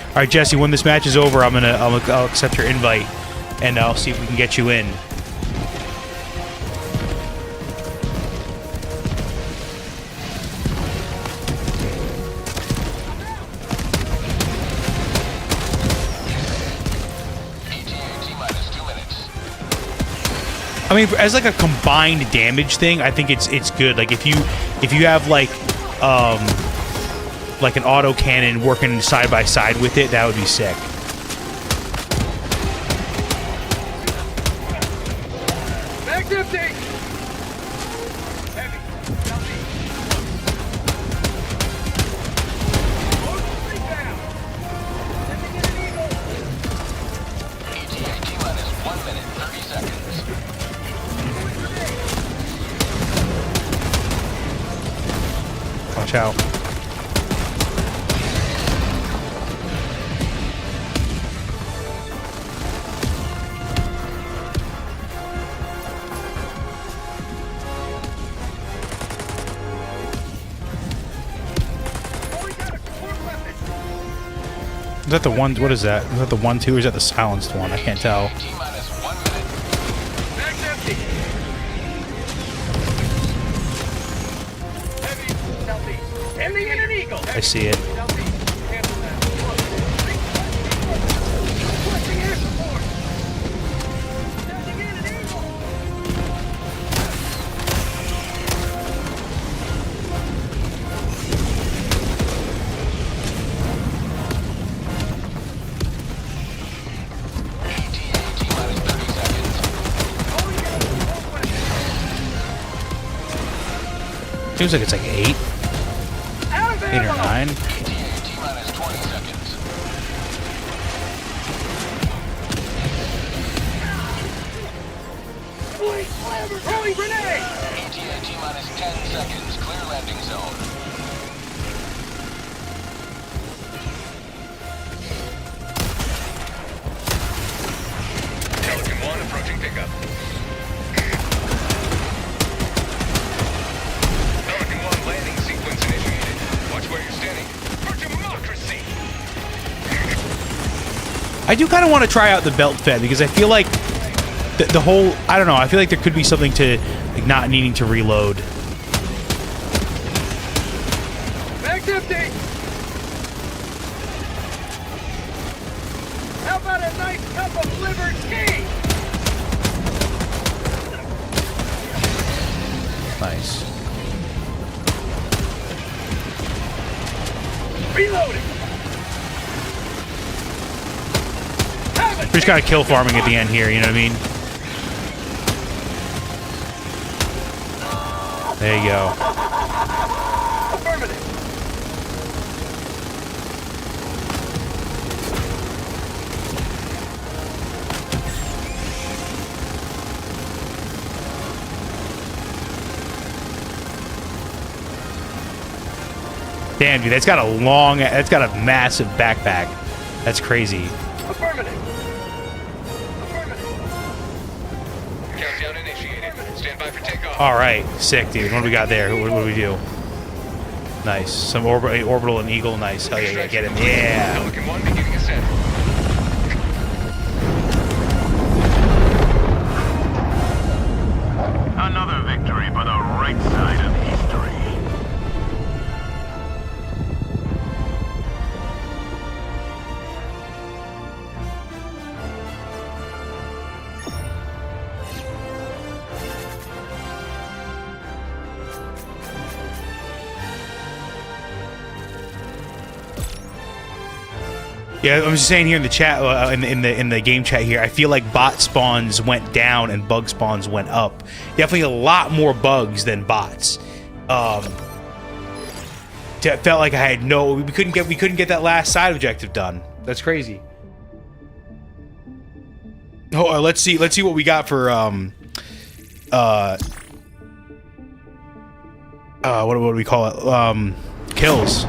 All right, Jesse. When this match is over, I'll accept your invite, and I'll see if we can get you in. ETA T-minus 2 minutes. I mean, as like a combined damage thing, I think it's good. Like if you have like an auto cannon working side by side with it, that would be sick. Mag's empty. Heavy. Healthy. Mostly down. Sending in an eagle. ETA T-minus 1 minute, 30 seconds. Watch out. Oh, we got a support weapon. Is that the one? What is that? Is that the 1-2 or is that the silenced one? I can't tell. T-minus 1 minute. Mag's empty. Heavy. Healthy. Sending in an eagle. I see it. Healthy. Cancel that. Requesting air support. Sending in an eagle. ETA T-minus 30 seconds. Oh, we got a support weapon. Seems like it's like 8 Out of 8 or ammo. 9. ETA T-minus 20 seconds. Throwing grenade. ETA T-minus 10 seconds. Clear landing zone. Pelican 1 approaching pickup. Pelican 1 landing sequence initiated. Watch where you're standing. For democracy. I do kind of want to try out the belt fed because I feel like the whole, I don't know, I feel like there could be something to like not needing to reload. Mag's empty. How about a nice cup of liver tea? Nice. Reloading. We just gotta kill farming at the end here, you know what I mean? There you go. Affirmative. Damn, dude, that's got a massive backpack. That's crazy. Affirmative. Countdown initiated. Stand by for takeoff. All right, sick, dude. What do we got there? What do we do? Nice. Some orbital and eagle. Nice. Hell yeah, get him. Yeah. Pelican 1 beginning ascent. Another victory for the right side of history. Yeah, I'm just saying here in the chat, in the game chat here, I feel like bot spawns went down and bug spawns went up. Definitely a lot more bugs than bots. Felt like I had we couldn't get that last side objective done. That's crazy. Oh, let's see what we got for what do we call it? Kills.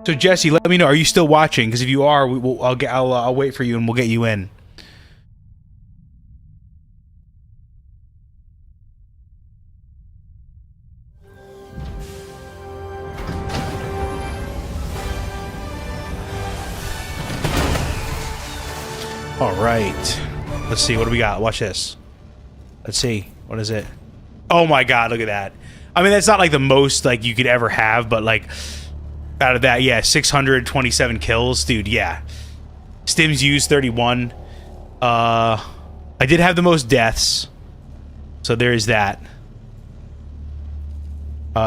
So Jesse, let me know. Are you still watching? Because if you are, I'll wait for you and we'll get you in. All right. Let's see. What do we got? Watch this. Let's see. What is it? Oh my God! Look at that. I mean, that's not like the most like you could ever have, but like. Out of that, yeah, 627 kills, dude. Yeah, stims used 31. I did have the most deaths, so there is that.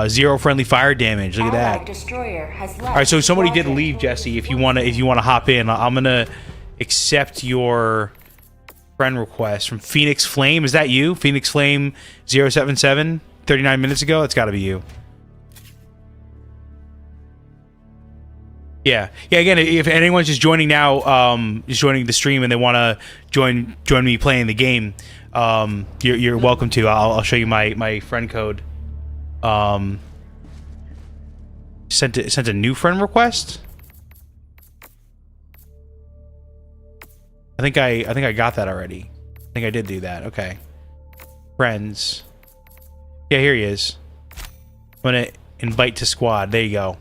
0 friendly fire damage. Look at that. Destroyer has left. All right, so somebody did leave, Jesse. If you wanna hop in, I'm gonna accept your friend request from Phoenix Flame. Is that you? Phoenix Flame 077. 39 minutes ago. That's got to be you. Yeah. Again, if anyone's just joining now, just joining the stream, and they want to join me playing the game, you're welcome to. I'll show you my friend code. Sent a new friend request. I think I got that already. I think I did do that. Okay. Friends. Yeah, here he is. I'm gonna invite to squad. There you go.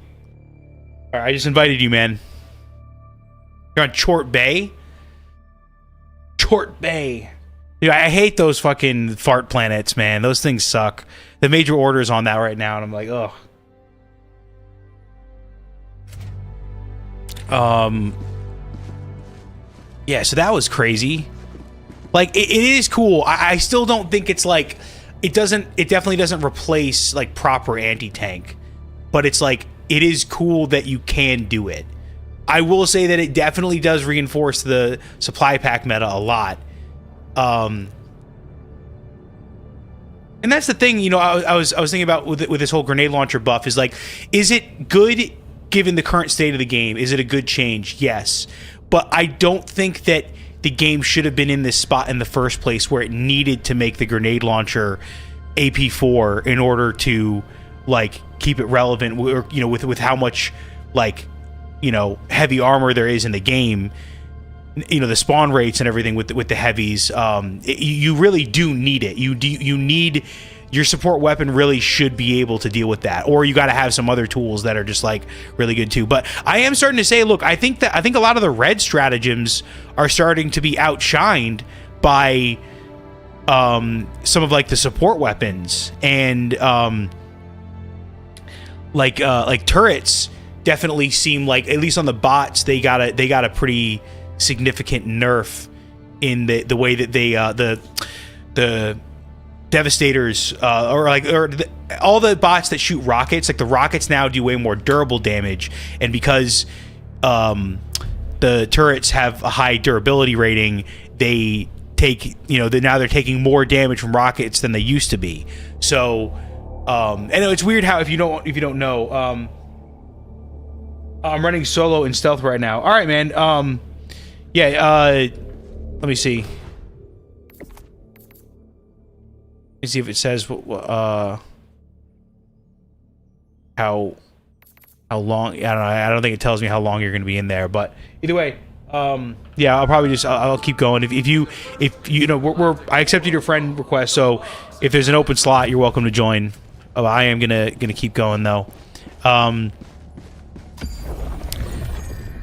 All right, I just invited you, man. You're on Chort Bay? Chort Bay. Dude, I hate those fucking fart planets, man. Those things suck. The major order is on that right now, and I'm like, ugh. Yeah, so that was crazy. Like, it is cool. I still don't think it's like... It definitely doesn't replace, like, proper anti-tank. But it's like... It is cool that you can do it. I will say that it definitely does reinforce the supply pack meta a lot. And that's the thing, you know, I was thinking about with this whole grenade launcher buff is like, is it good given the current state of the game? Is it a good change? Yes. But I don't think that the game should have been in this spot in the first place where it needed to make the grenade launcher AP4 in order to, like, keep it relevant, or, you know, with how much, like, you know, heavy armor there is in the game, you know, the spawn rates and everything with the heavies. You really do need it. You need your support weapon really should be able to deal with that, or you got to have some other tools that are just like really good too. But I am starting to say, look, I think a lot of the red stratagems are starting to be outshined by some of, like, the support weapons, and like turrets definitely seem like, at least on the bots, they got a pretty significant nerf in the way that they the devastators all the bots that shoot rockets, like the rockets now do way more durable damage, and because the turrets have a high durability rating, they take, you know, now they're taking more damage from rockets than they used to be. So and it's weird how, if you don't know, I'm running solo in stealth right now. All right, man. Let me see. me see if it says how long. I don't know. I don't think it tells me how long you're going to be in there. But either way, yeah, I'll probably just I'll keep going. If you know I accepted your friend request, so if there's an open slot, you're welcome to join. I am gonna keep going though.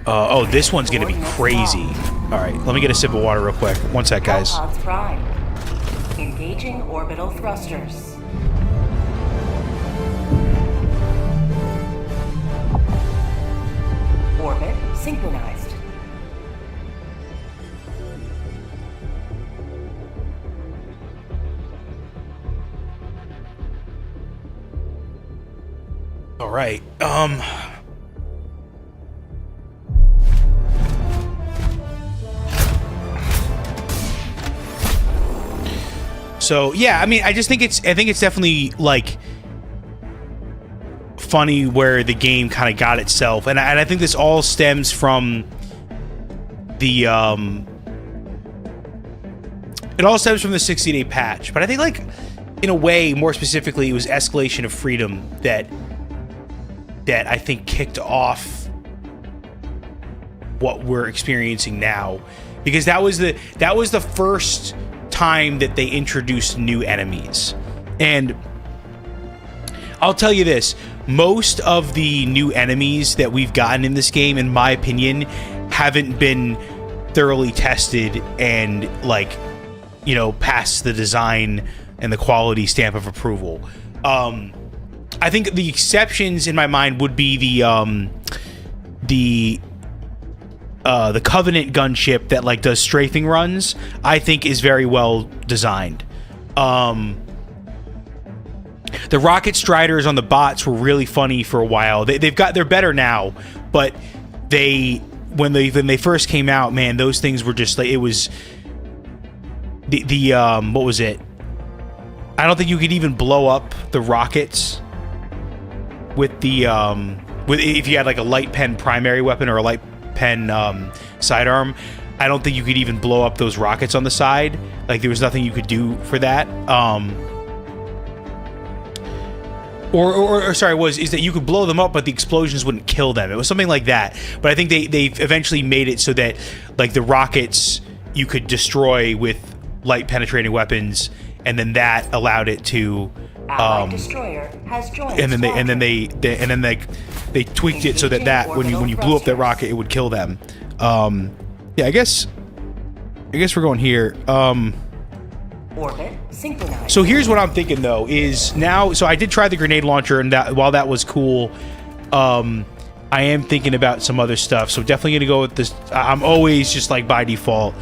Oh, this one's gonna be crazy. All right, let me get a sip of water real quick. One sec, guys. Pods prime. Engaging orbital thrusters. Orbit synchronized. All right. So yeah, I mean, I think it's definitely like funny where the game kind of got itself, and I think this all stems from the it all stems from the 60-day patch. But I think, like, in a way, more specifically, it was Escalation of Freedom that I think kicked off what we're experiencing now, because that was the first time that they introduced new enemies. And I'll tell you this, most of the new enemies that we've gotten in this game, in my opinion, haven't been thoroughly tested and, like, you know, passed the design and the quality stamp of approval. I think the exceptions in my mind would be the Covenant gunship that, like, does strafing runs. I think is very well designed. The rocket striders on the bots were really funny for a while. They're better now, but when they first came out, man, those things were just like, it was the what was it? I don't think you could even blow up the rockets with the if you had like a light pen primary weapon or a light pen sidearm. I don't think you could even blow up those rockets on the side. Like, there was nothing you could do for that. Or sorry, is that you could blow them up, but the explosions wouldn't kill them. It was something like that. But I think they eventually made it so that, like, the rockets you could destroy with light penetrating weapons, and then that allowed it to. Destroyer has joined. And then they tweaked it so that when you blew up that rocket, it would kill them. Yeah, I guess we're going here. Orbit synchronized. So here's what I'm thinking though, is now, so I did try the grenade launcher, and that, while that was cool, I am thinking about some other stuff. So definitely gonna go with this. I'm always just, like, by default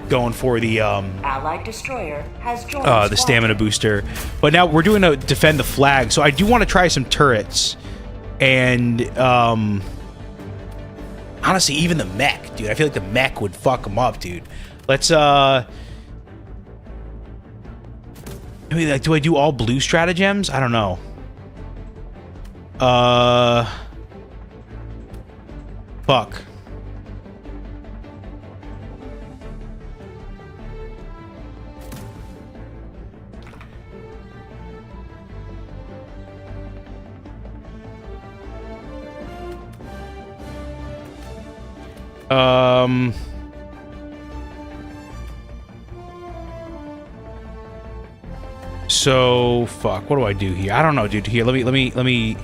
going for the Allied destroyer has joined the stamina booster. But now we're doing a defend the flag, so I do want to try some turrets. And honestly, even the mech, dude. I feel like the mech would fuck them up, dude. Let's I mean, like, do I do all blue stratagems? I don't know. Fuck. So fuck. What do I do here? I don't know, dude. Here, let me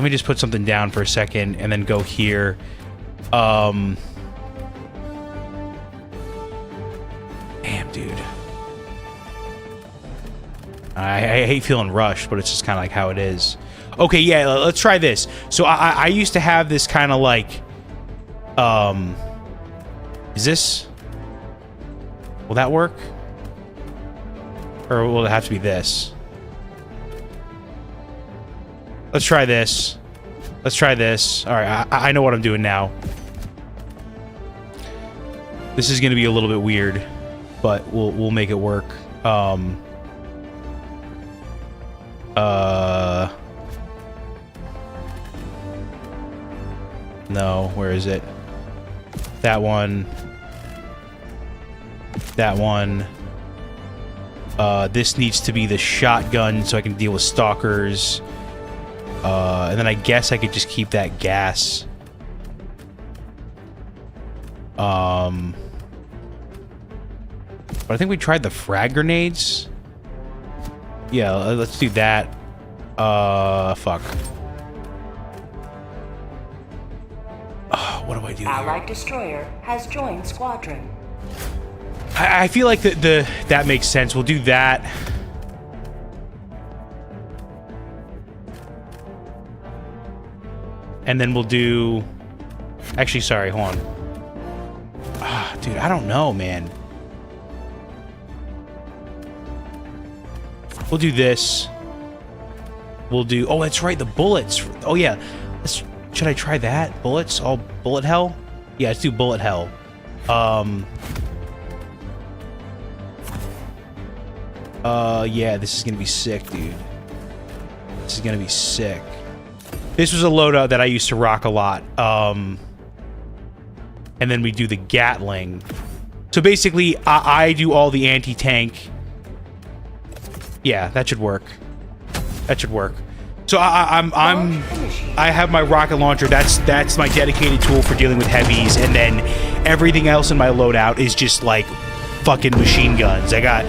just put something down for a second and then go here. Damn, dude. I hate feeling rushed, but it's just kind of like how it is. Okay, yeah, let's try this. So I used to have this kind of like, is this, will that work? Or will it have to be this? Let's try this. Let's try this. All right, I know what I'm doing now. This is going to be a little bit weird, but we'll make it work. No, where is it? That one. That one. This needs to be the shotgun so I can deal with stalkers. And then I guess I could just keep that gas. But I think we tried the frag grenades. Yeah, let's do that. Fuck. What do I do Allied here? destroyer has joined squadron. I feel like that makes sense. We'll do that. And then we'll do... Actually, sorry, hold on. Dude, I don't know, man. We'll do this. We'll do... Oh, that's right, the bullets. Oh, yeah. Should I try that? Bullets? All bullet hell? Yeah, let's do bullet hell. Yeah, this is gonna be sick, dude. This is gonna be sick. This was a loadout that I used to rock a lot. And then we do the Gatling. So basically, I do all the anti-tank. Yeah, that should work. That should work. So I have my rocket launcher. That's my dedicated tool for dealing with heavies, and then everything else in my loadout is just like fucking machine guns. I got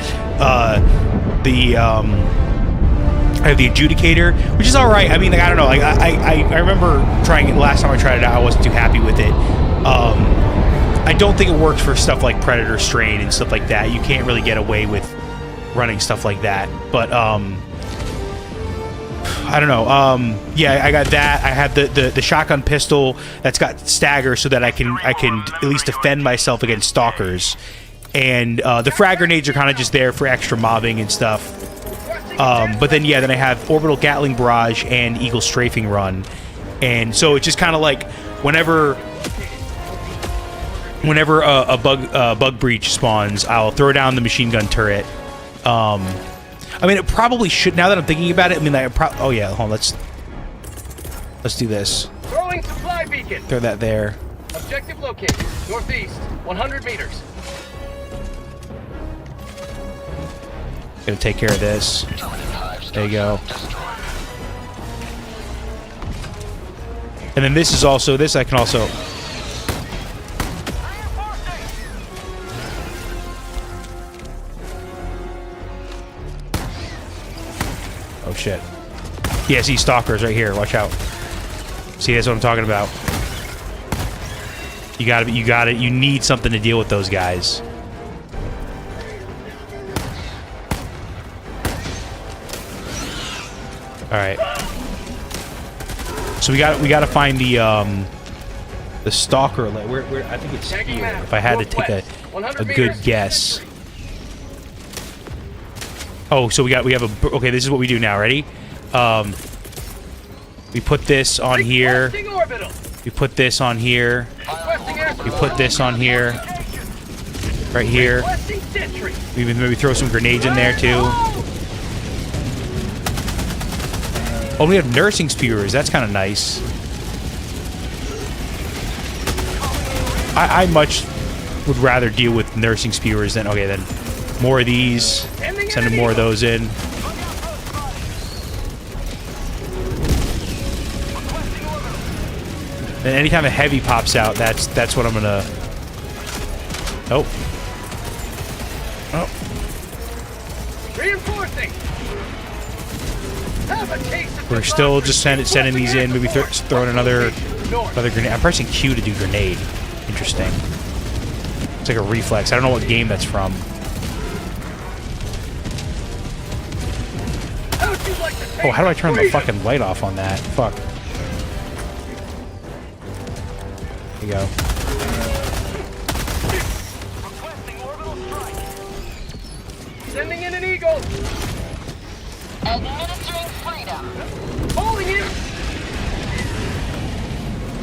I have the adjudicator, which is all right. I mean, like, I don't know. Like I remember trying it last time I tried it out. I wasn't too happy with it. I don't think it works for stuff like Predator Strain and stuff like that. You can't really get away with running stuff like that. But I don't know. Yeah, I got that. I have the shotgun pistol that's got stagger, so that I can at least defend myself against stalkers. And the frag grenades are kind of just there for extra mobbing and stuff. But then yeah, then I have orbital Gatling barrage and Eagle strafing run, and so it's just kind of like whenever a bug breach spawns, I'll throw down the machine gun turret. I mean, it probably should. Now that I'm thinking about it, I mean, like, oh yeah, hold on, let's do this. Throwing supply beacon. Throw that there. Objective located. Northeast, 100 meters. Gonna take care of this. There you go. And then this is also, this I can also... Oh shit. Yeah, see stalkers right here. Watch out. See, that's what I'm talking about. You got it. You need something to deal with those guys. All right. So we got to find the stalker. Where I think it's here. If I had to take a good guess. Oh, so we have a... Okay, this is what we do now. Ready? We put this on here. We put this on here. We put this on here. Right here. We maybe throw some grenades in there too. Oh, we have nursing spewers. That's kind of nice. I much would rather deal with nursing spewers than... Okay, then more of these. Sending more of those in. And anytime a heavy pops out, that's what I'm gonna... Oh. Oh. Reinforcing. We're still just sending these in. Maybe throwing another grenade. I'm pressing Q to do grenade. Interesting. It's like a reflex. I don't know what game that's from. Oh, how do I turn the fucking light off on that? Fuck. There you go. Sending in an eagle. Administering freedom. Holding it.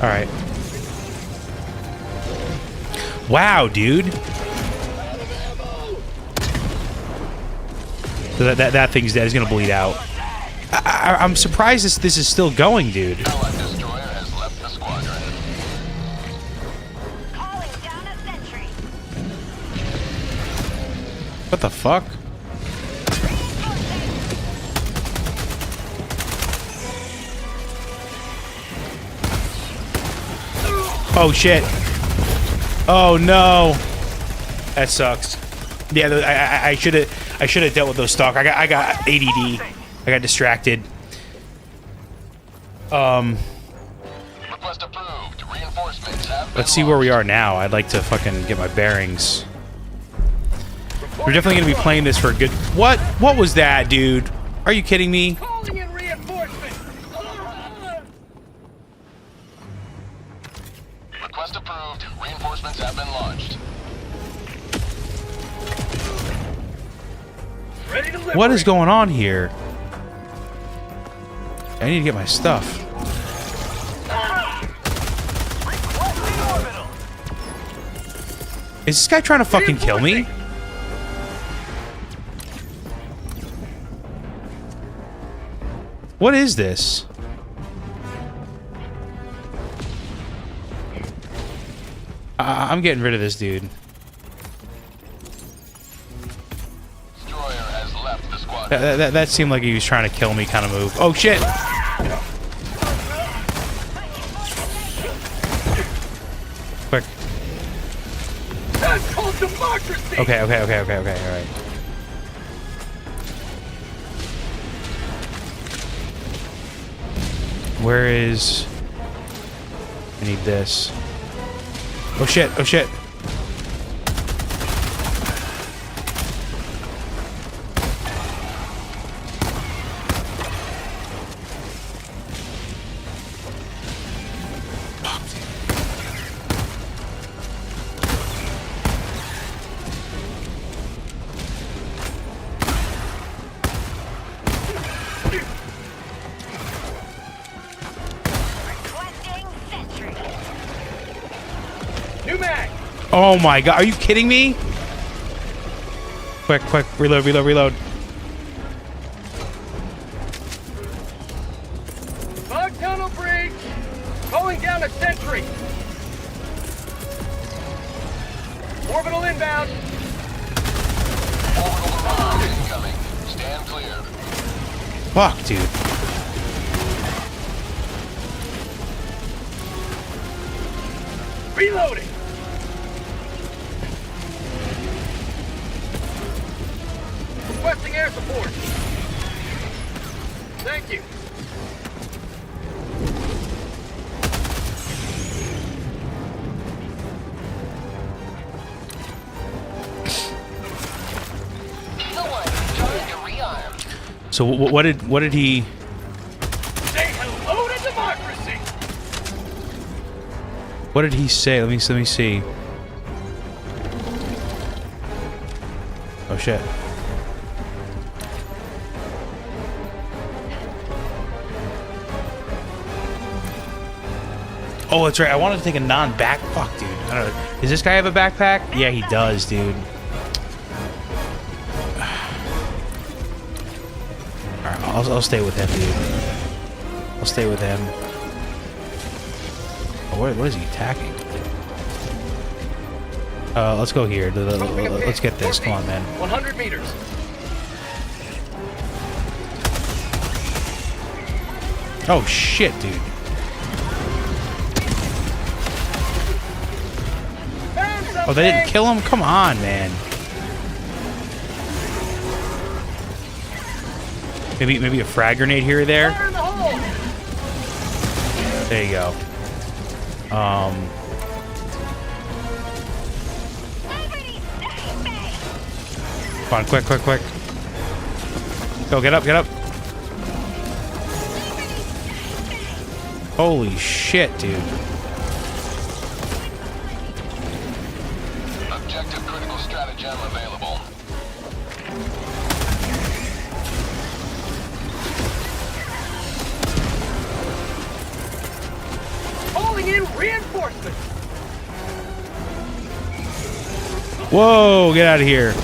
All right. Wow, dude. So that thing's dead. It's gonna bleed out. I'm surprised this is still going, dude. Allied destroyer has left the squadron. Calling down a sentry. What the fuck? Oh shit. Oh no. That sucks. Yeah, I should have dealt with those stalk. I got ADD. I got distracted. Request approved. Reinforcements have Let's see where we are now. I'd like to fucking get my bearings. We're definitely gonna be playing this for a good. What? What was that, dude? Are you kidding me? Calling in reinforcements. Request approved. Reinforcements have been launched. Ready to liberate. What is going on here? I need to get my stuff. Requesting orbital. Is this guy trying to fucking kill me? What is this? I'm getting rid of this dude. Destroyer has left the squad. That seemed like he was trying to kill me kind of move. Oh shit! Quick. That's called democracy. Okay, alright. Where is... I need this. Oh shit, oh shit. New mag. Oh my god, are you kidding me? Quick, reload. Fog tunnel breach. Calling down a sentry. Orbital inbound. Orbital barrage incoming. Stand clear. Fuck, dude. Reloading. Requesting air support. Thank you. So what did he... Say hello to democracy. What did he say? Let me see. Oh shit. Oh, that's right. I wanted to take a non-back. Fuck, dude. I don't know. Does this guy have a backpack? Yeah, he does, dude. Alright, I'll stay with him, dude. I'll stay with him. Oh, what is he attacking? Let's go here. Let's get this. Come on, man. 100 meters. Oh, shit, dude. Oh, they didn't kill him? Come on, man. Maybe a frag grenade here or there? Fire in the hole. There you go. Come on, quick. Go, get up. Holy shit, dude. Objective critical stratagem available. Calling in reinforcements. Whoa, get out of here.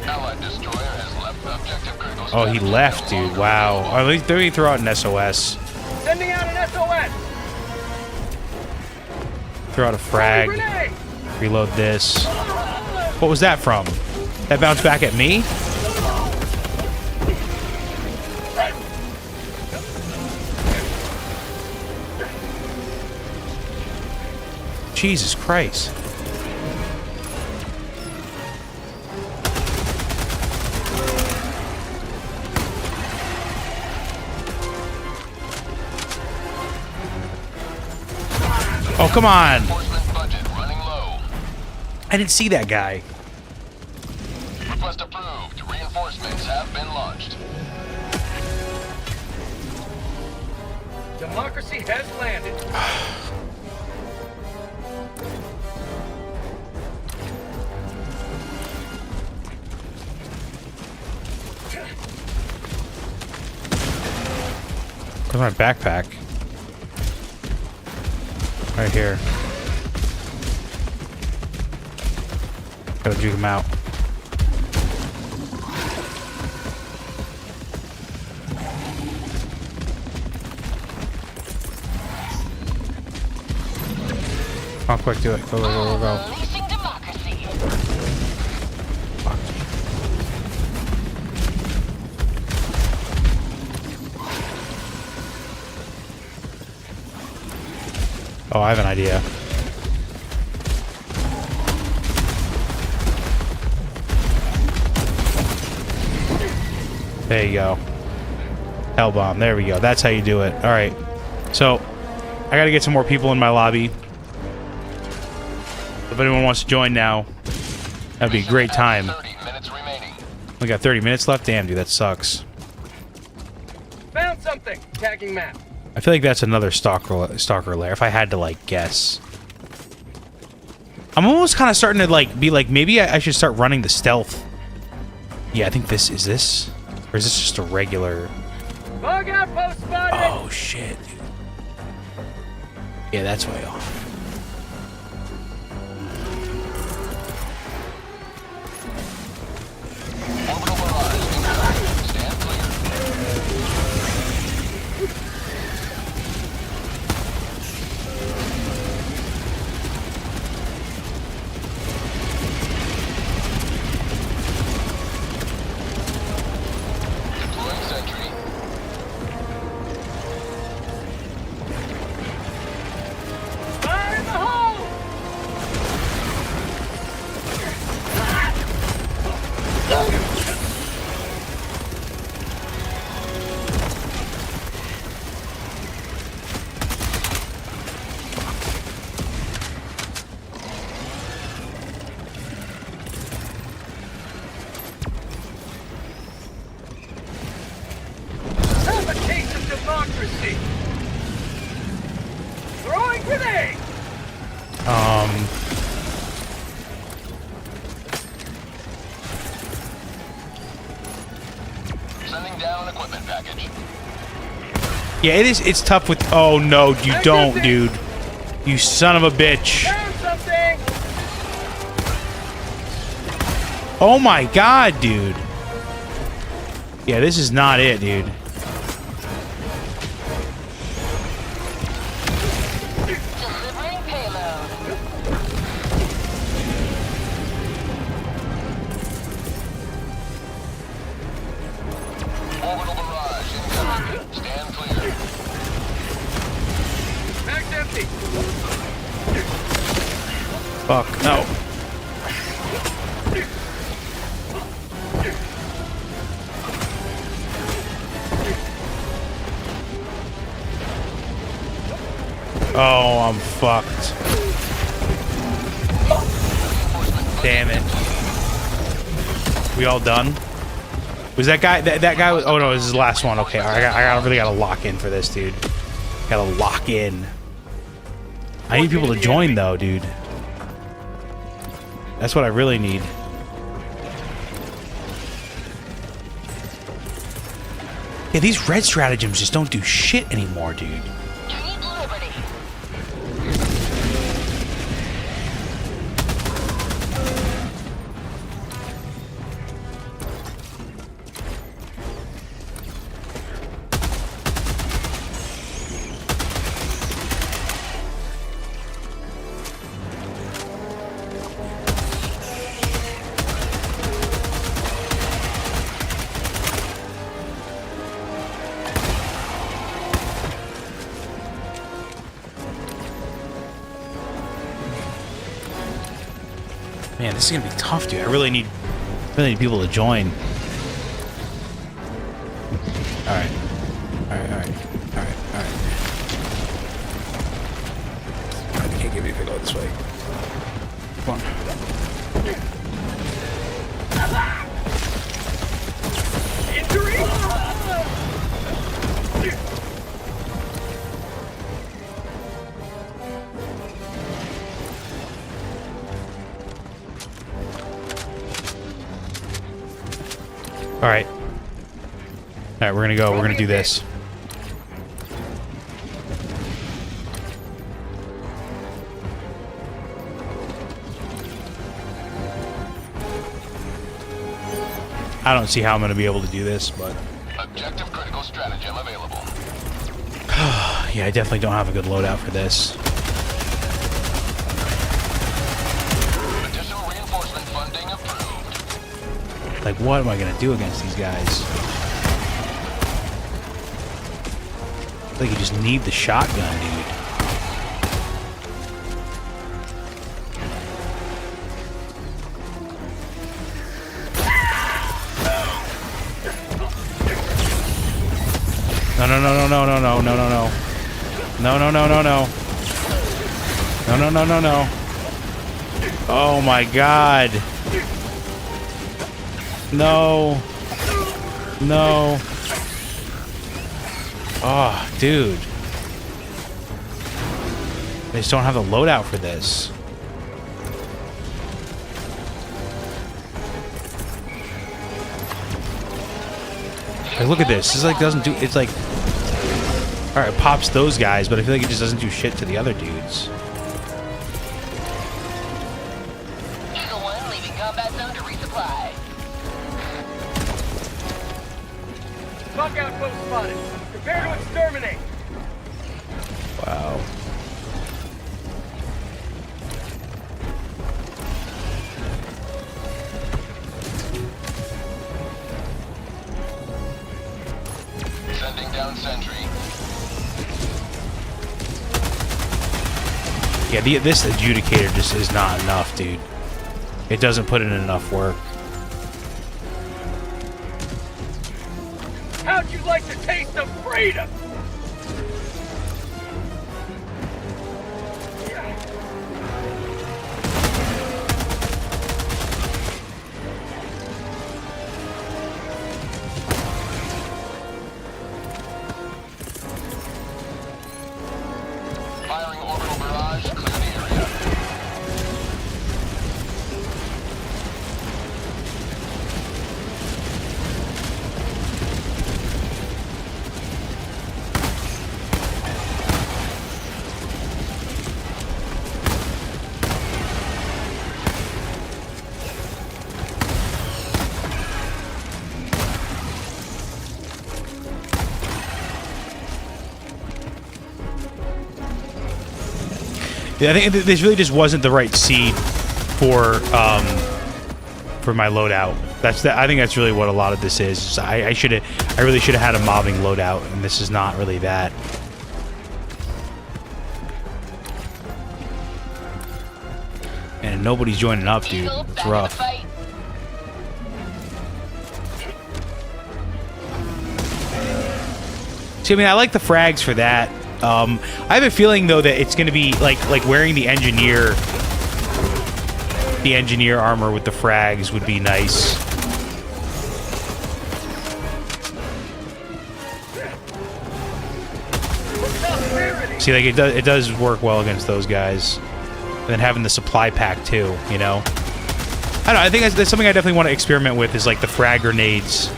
Allied destroyer has left the objective critical Oh, he stratagem left, no dude. longer Wow. available. Oh, let me throw out an SOS. Sending out an SOS. Throw out a frag. Grenade. Reload this. What was that from? That bounced back at me? Jesus Christ. Oh, come on. Reinforcement budget running low. I didn't see that guy. Request approved. Reinforcements have been launched. Democracy has landed. Where's my backpack? Right here. Gotta juke him out. Come on, quick, do it. Go, go, go, go, go. Unleashing democracy. Fuck. Oh, I have an idea. There you go. Hell bomb. There we go. That's how you do it. All right. So, I got to get some more people in my lobby. If anyone wants to join now, that'd be a great time. 30 minutes remaining. We got 30 minutes left. Damn, dude, that sucks. Found something. Tagging map. I feel like that's another stalker lair. If I had to like guess, I'm almost kind of starting to like be like maybe I should start running the stealth. Yeah, I think this is this, or is this just a regular? Bug outpost spotted. Oh shit, dude. Yeah, that's way off. Orbital barrage incoming. Stand clear. Deploying sentry. Fire in the hole. Have a taste of democracy. Throwing grenade. Sending down equipment package. Yeah, it is. It's tough with. Oh no, you don't, dude. You son of a bitch. Found something. Oh my god, dude. Yeah, this is not it, dude. Delivering payload. Orbital barrage incoming. Stand clear. Mag's empty. Fuck no. Oh, I'm fucked. Damn it. We all done? Was that guy? That guy was. Oh no, this is the last one. Okay, I really gotta lock in for this, dude. Gotta lock in. I need people to join though, dude. That's what I really need. Yeah, these red stratagems just don't do shit anymore, dude. Keep liberty. Man, this is gonna be tough, dude. I really need people to join. Alright. Alright. I can't give you a go this way. Come on. Injury? Alright. Alright, we're gonna go. We're gonna do this. I don't see how I'm gonna be able to do this, but Objective critical stratagem available. yeah, I definitely don't have a good loadout for this. Additional reinforcement funding approved. Like, what am I gonna do against these guys? I think you just need the shotgun, dude. No. Oh my god. No. Oh, dude. They just don't have the loadout for this. Like, look at this. This like doesn't do. It's like, all right, pops those guys, but I feel like it just doesn't do shit to the other dudes. Eagle 1 leaving combat zone to resupply. Fuck outpost spotted. Prepare to exterminate. Wow. Sending down sentry. Yeah, this adjudicator just is not enough, dude. It doesn't put in enough work. How'd you like the taste of freedom? Firing orbital barrage. Clear the area. Yeah, I think this really just wasn't the right seed for my loadout. I think that's really what a lot of this is. I really should have had a mobbing loadout, and this is not really that. And nobody's joining up, dude. Eagle It's back in the rough. fight. See, I mean, I like the frags for that. I have a feeling though that it's going to be like wearing the engineer armor with the frags would be nice. See, like it does work well against those guys, and then having the supply pack too. You know, I don't know. I think that's something I definitely want to experiment with. Is like the frag grenades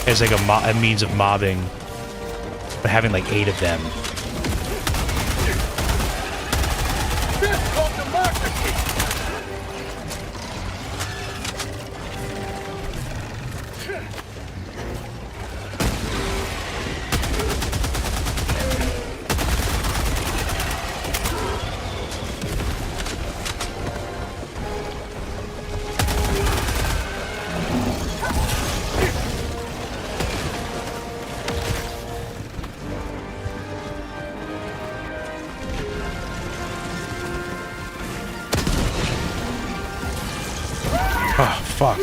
as like a means of mobbing. But having like 8 of them. That's called democracy. Oh, fuck.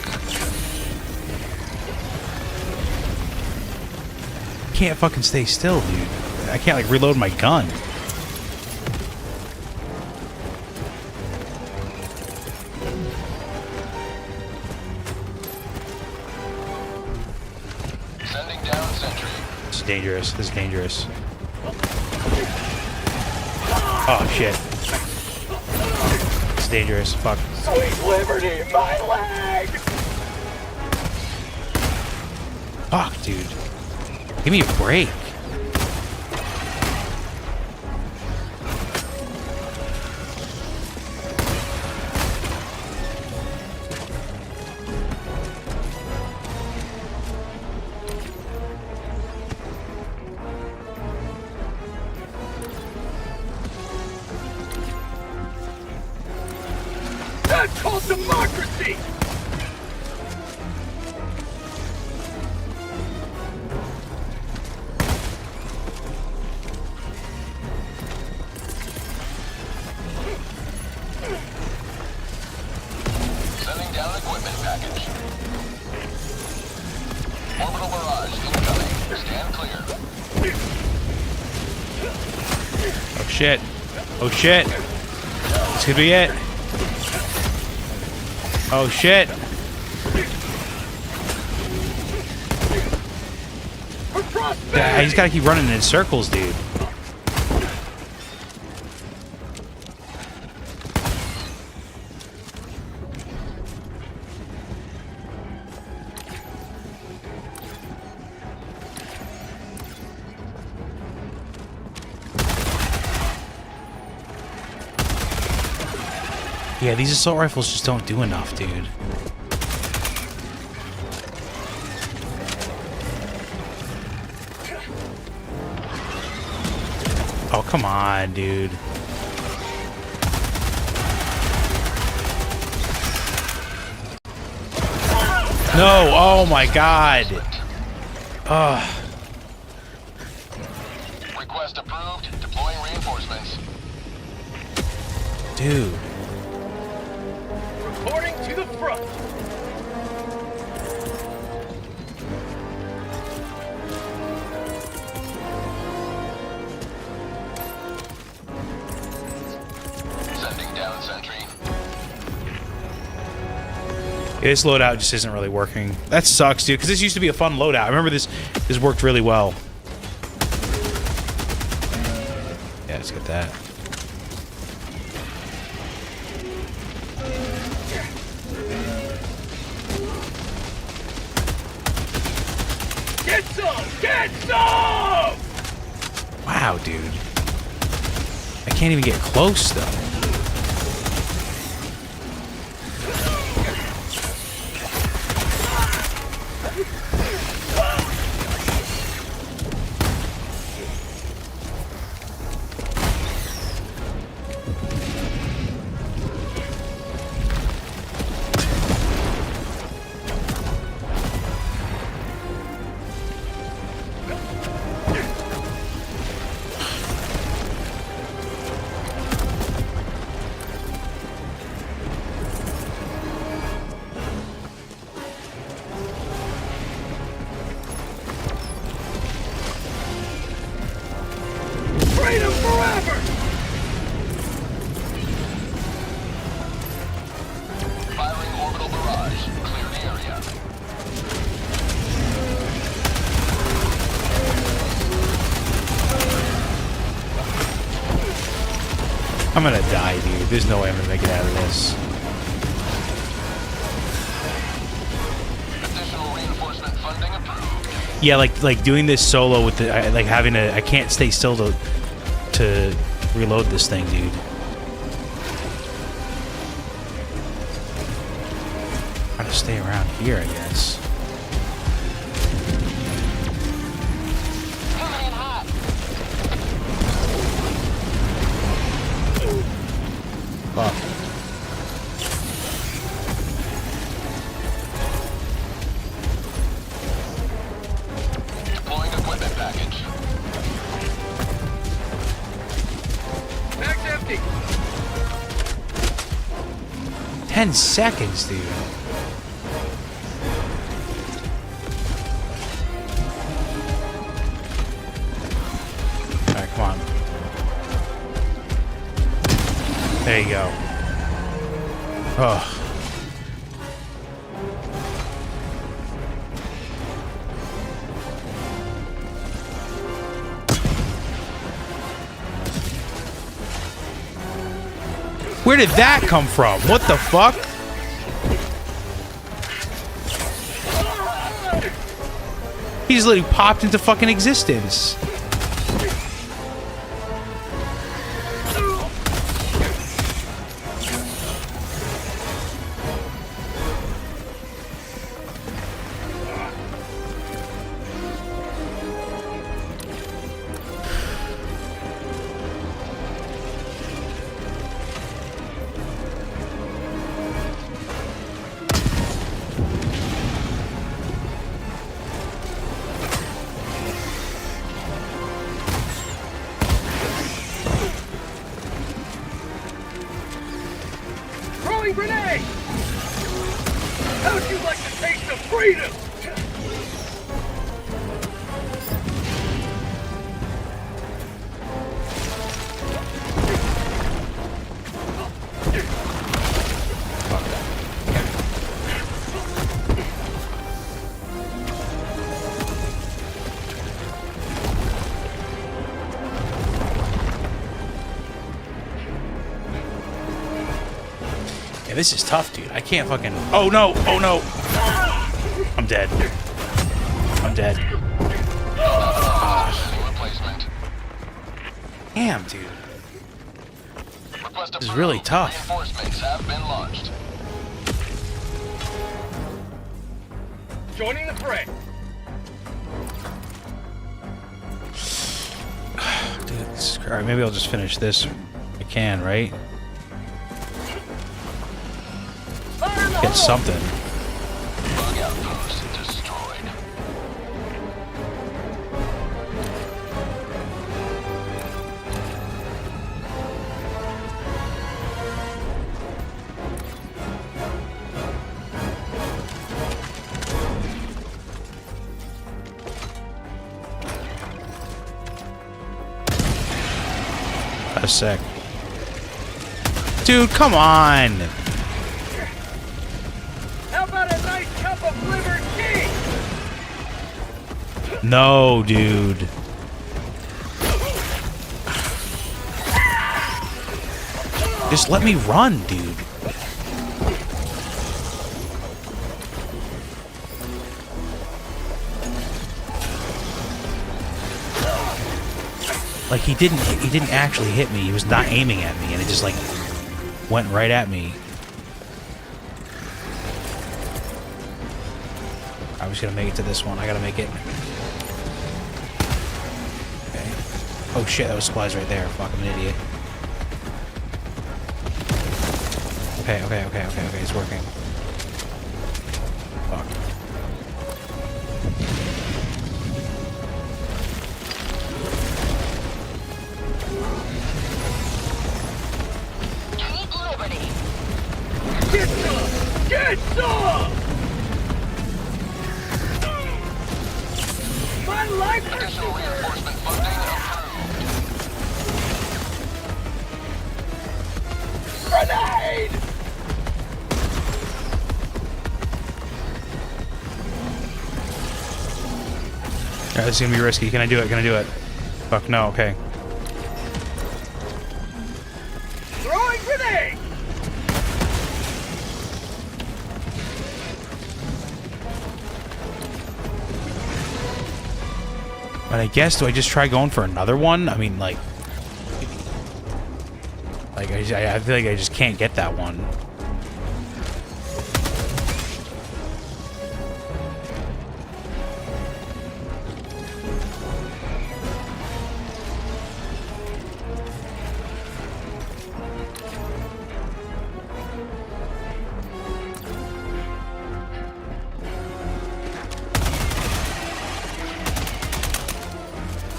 Can't fucking stay still, dude. I can't, like, reload my gun. Sending down sentry. This is dangerous. This is dangerous. Oh, shit. It's dangerous. Fuck. Sweet liberty, my leg! Fuck, dude. Give me a break. That's called democracy! Sending down equipment package. Orbital barrage incoming. Stand clear. Oh, shit. Oh, shit. This could be it. Oh, shit. I just gotta keep running in circles, dude. Yeah, these assault rifles just don't do enough, dude. Oh, come on, dude. No, oh my god. Ugh. Request approved. Deploying reinforcements. Dude. Reporting to the front. Sending down sentry. Yeah, this loadout just isn't really working. That sucks, dude, because this used to be a fun loadout. I remember this worked really well. Yeah, let's get that. Get some! Get some! Wow, dude. I can't even get close, though. Freedom forever! Firing orbital barrage. Clear the area. I'm gonna die, dude. There's no way I'm gonna make it out of this. Additional reinforcement funding approved. Yeah, like doing this solo with the like having to. I can't stay still to reload this thing, dude. Gotta stay around here, I guess. Fuck. Deploying equipment package. Bag's empty. 10 seconds, dude. There you go. Oh. Where did that come from? What the fuck? He just literally popped into fucking existence. Throwing grenade! How'd you like to taste of freedom? Yeah, this is tough, dude. I can't fucking... Oh, no! Oh, no! I'm dead. I'm dead. Damn, dude. This is really tough. Reinforcements have been launched. Joining the fray. Dude, this is... Alright, maybe I'll just finish this. I can, right? Get something. Bug outpost destroyed. A sec. Dude, come on! How about a nice cup of liver tea? No, dude. Just let me run, dude. Like he didn't actually hit me. He was not aiming at me and it just like went right at me. I was gonna make it to this one. I gotta make it. Okay. Oh shit, that was supplies right there. Fuck, I'm an idiot. Okay, it's working. Fuck. Keep liberty. Get some! Get some! My life Additional reinforcement funding approved. grenade! Alright, this is gonna be risky. Can I do it? Can I do it? Fuck, no, okay. Throwing grenade! But I guess, do I just try going for another one? I mean, like I feel like I just can't get that one.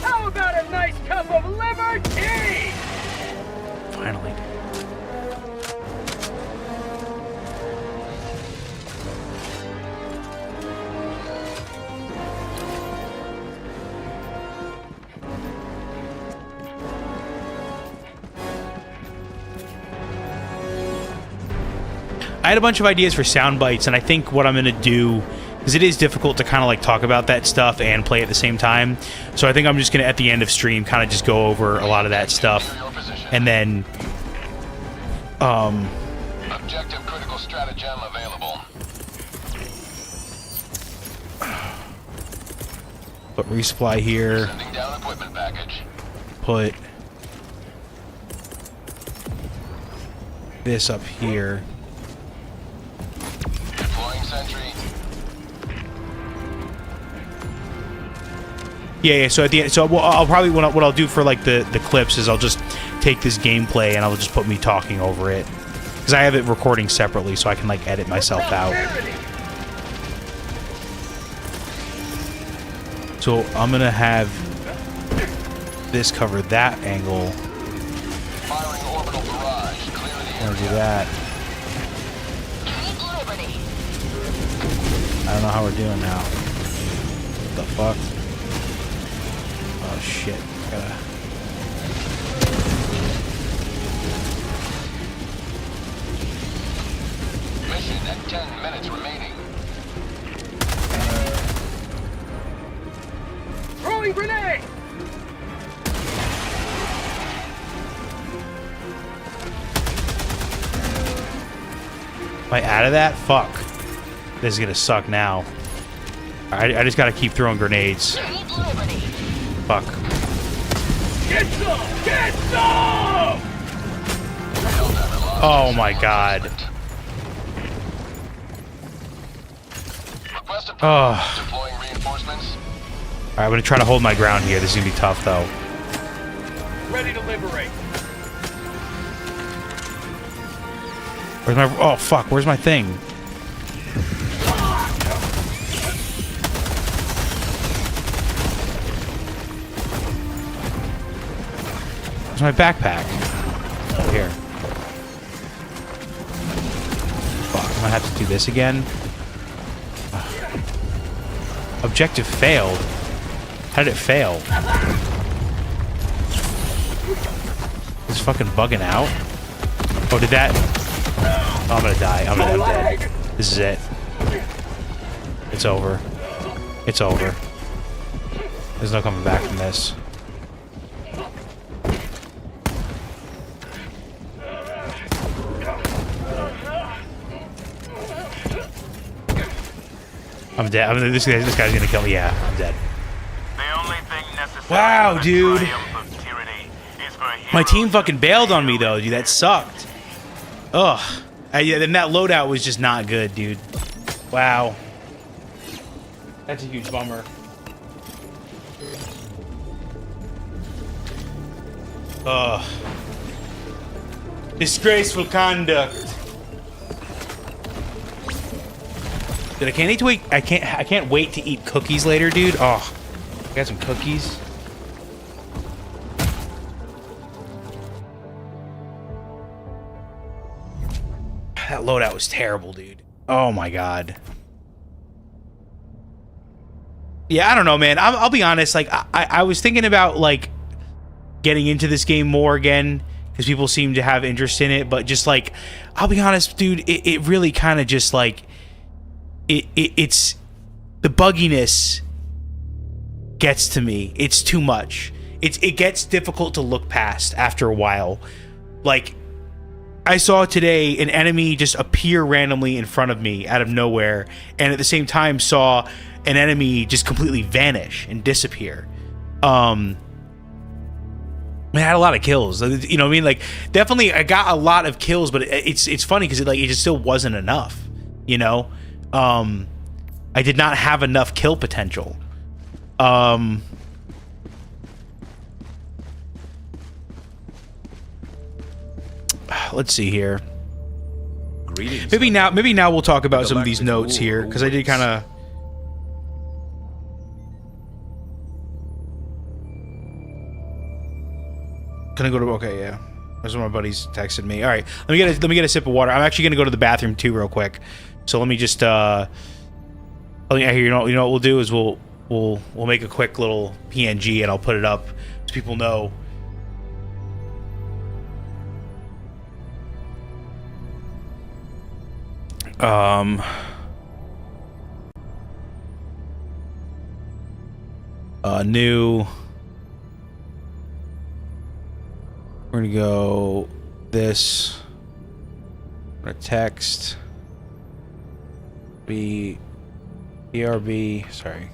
How about a nice cup of liver tea? Finally. I had a bunch of ideas for sound bites, and I think what I'm gonna do, because it is difficult to kind of like talk about that stuff and play at the same time, so I think I'm just gonna at the end of stream kind of just go over a lot of that stuff, and then Objective critical stratagem available. put resupply here. Sending down equipment package. Put this up here. Deploying sentry. Yeah. So at the end, so I'll probably what I'll do for like the clips is I'll just take this gameplay and I'll just put me talking over it, because I have it recording separately, so I can like edit myself out. So I'm gonna have this cover that angle. Firing orbital barrage. Clear the I'm gonna do area. that. Take liberty. I don't know how we're doing now. What the fuck? Oh shit. Gotta. Mission at 10 minutes remaining. Throwing grenade! Am I out of that? Fuck. This is gonna suck now. I just gotta keep throwing grenades. Take liberty. Fuck. Get some! Get some! Oh my god. Request approved. Oh. Deploying reinforcements. Alright, I'm gonna try to hold my ground here. This is gonna be tough though. Ready to liberate. Where's my... Oh, fuck. Where's my thing? Where's my backpack? Oh, here. Fuck. I'm gonna have to do this again. Ugh. Objective failed. How did it fail? It's fucking bugging out. Oh, did that... Oh, I'm gonna die. I'm dead. This is it. It's over. It's over. There's no coming back from this. I'm dead. This guy's gonna kill me. Yeah, I'm dead. The only thing necessary. Wow, dude. My team fucking bailed on me though, dude. That sucked. Ugh. Yeah, then that loadout was just not good, dude. Wow. That's a huge bummer. Ugh. Disgraceful conduct. Dude, I can't wait. I can't wait to eat cookies later, dude. Oh, I got some cookies. That loadout was terrible, dude. Oh my god. Yeah, I don't know, man. I'll be honest. Like, I was thinking about like getting into this game more again because people seem to have interest in it. But just like, I'll be honest, dude. It really kind of just like it's the bugginess gets to me. It's too much. It gets difficult to look past after a while. Like, I saw today an enemy just appear randomly in front of me out of nowhere, and at the same time saw an enemy just completely vanish and disappear. Man, I had a lot of kills. You know what I mean? Like, definitely, I got a lot of kills, but it's funny because it just still wasn't enough. You know, I did not have enough kill potential. Let's see here. Greetings. Maybe now we'll talk about some of these notes here, because I did kind of. Can I go to? Okay, yeah. That's what my buddies texted me. All right, let me get a sip of water. I'm actually gonna go to the bathroom too, real quick. So let me just. You know what we'll do is we'll make a quick little PNG and I'll put it up so people know. New. We're gonna go this. We're gonna text. BRB. Sorry.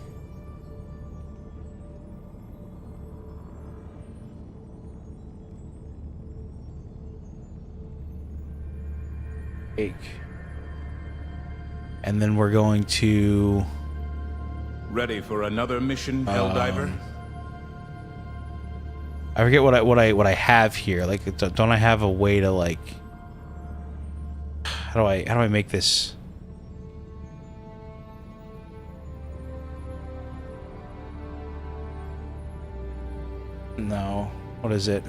And then we're going to Ready for another mission, Helldiver? I forget what I have here. Like, don't I have a way to like? How do I make this? No. What is it?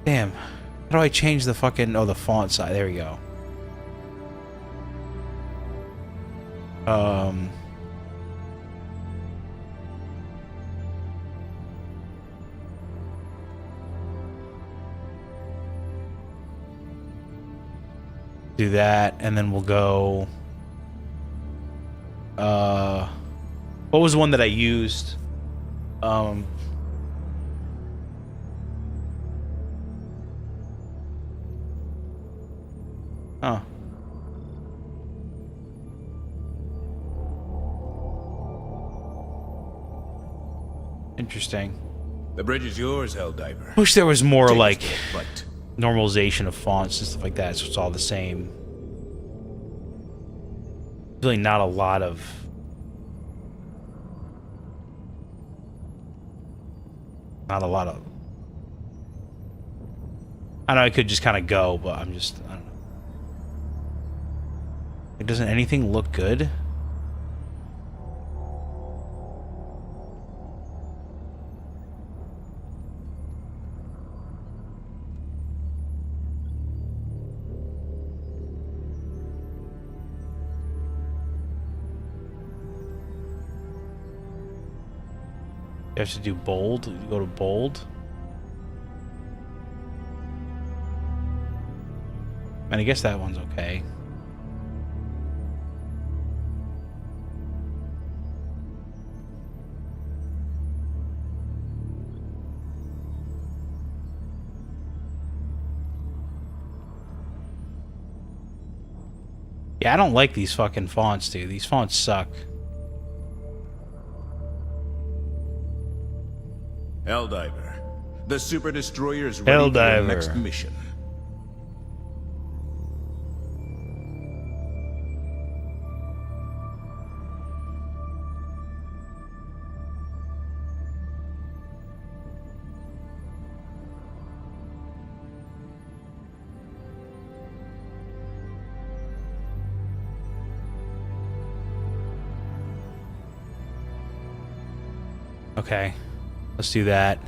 Damn. How do I change the fucking... Oh, the font size. There we go. Do that, and then we'll go... What was the one that I used? Oh. Interesting. The bridge is yours, Helldiver. Wish there was more Take us like to the fight. normalization of fonts and stuff like that, so it's all the same. Really not a lot of... Not a lot of... I know I could just kind of go, but I'm just... I don't know. Like, doesn't anything look good? You have to do bold. You go to bold. And I guess that one's okay. Yeah, I don't like these fucking fonts, dude. These fonts suck. Helldiver. The Super Destroyer is ready for the next mission. Okay. Let's do that.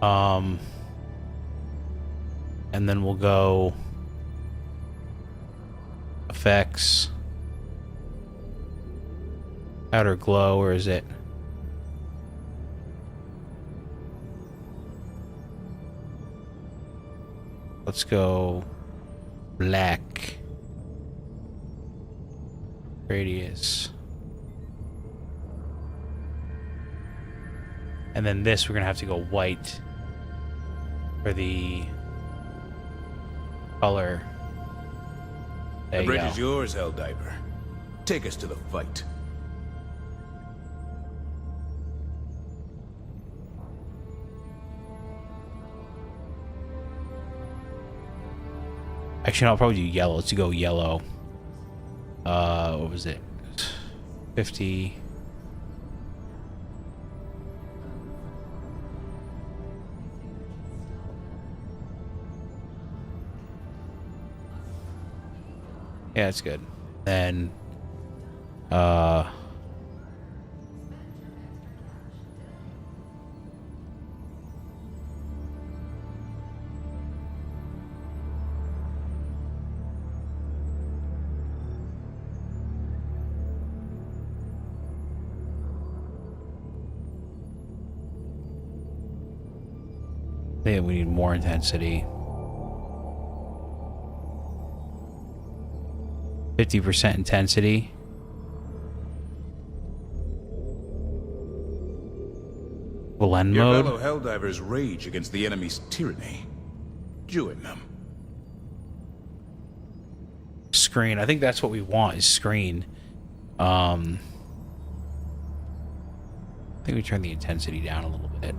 And then we'll go effects, outer glow. Where is it? Let's go black. Radius. And then this, we're gonna have to go white for the color. There The you bridge go. is yours, Helldiver. Take us to the fight. Actually, no, I'll probably do yellow. Let's go yellow. What was it? 50. Yeah, it's good. Then, yeah, we need more intensity. 50% intensity. Blend Your mode. fellow Helldivers rage against the enemy's tyranny. Join them. Screen. I think that's what we want is screen. I think we turn the intensity down a little bit.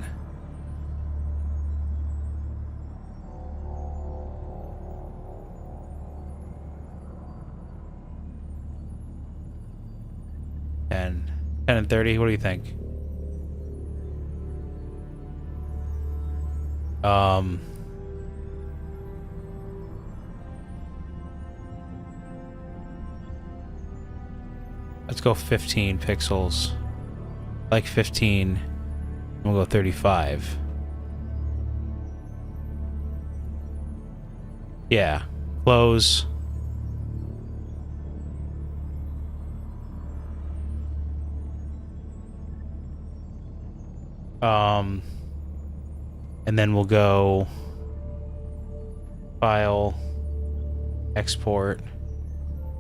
Ten and 30. What do you think? Let's go 15 pixels. Like 15. We'll go 35. Yeah. Close. And then we'll go file, export,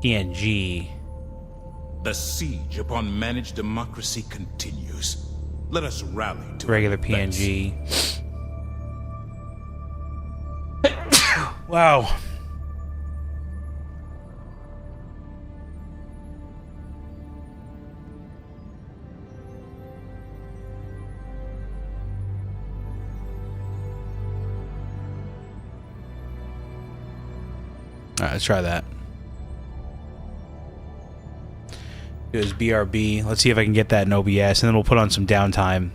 PNG. The siege upon managed democracy continues. Let us rally to Regular our defense. PNG. Wow. Alright, let's try that. Is BRB. Let's see if I can get that in OBS, and then we'll put on some downtime.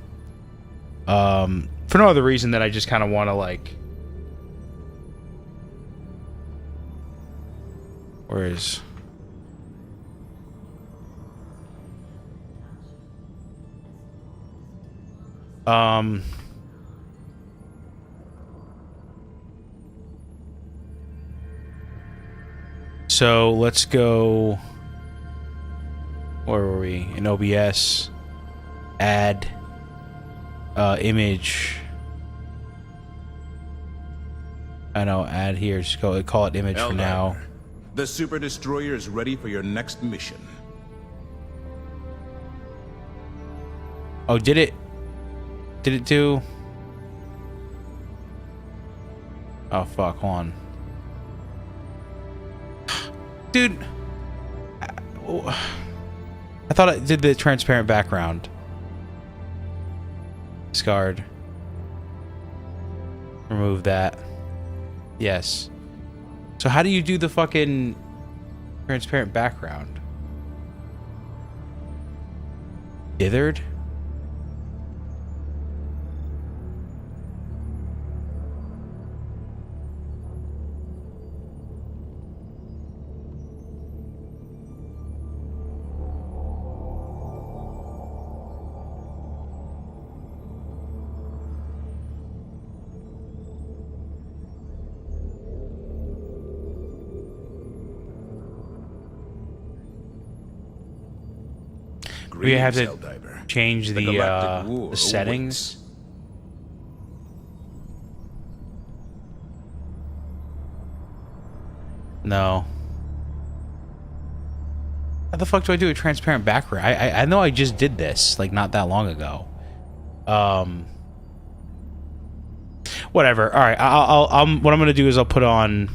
For no other reason that I just kind of want to like. Where is? So let's go. Where were we? In OBS. Add image. I know, add here. Just go call it image for now. The Super Destroyer is ready for your next mission. Oh, did it do? Oh fuck, hold on. Dude, I thought it did the transparent background. Discard. Remove that. Yes. So how do you do the fucking transparent background? Dithered? We have to Helldiver. change The Galactic the War settings. No. How the fuck do I do a transparent background? I know I just did this like not that long ago. Whatever. All right. I'll what I'm gonna do is I'll put on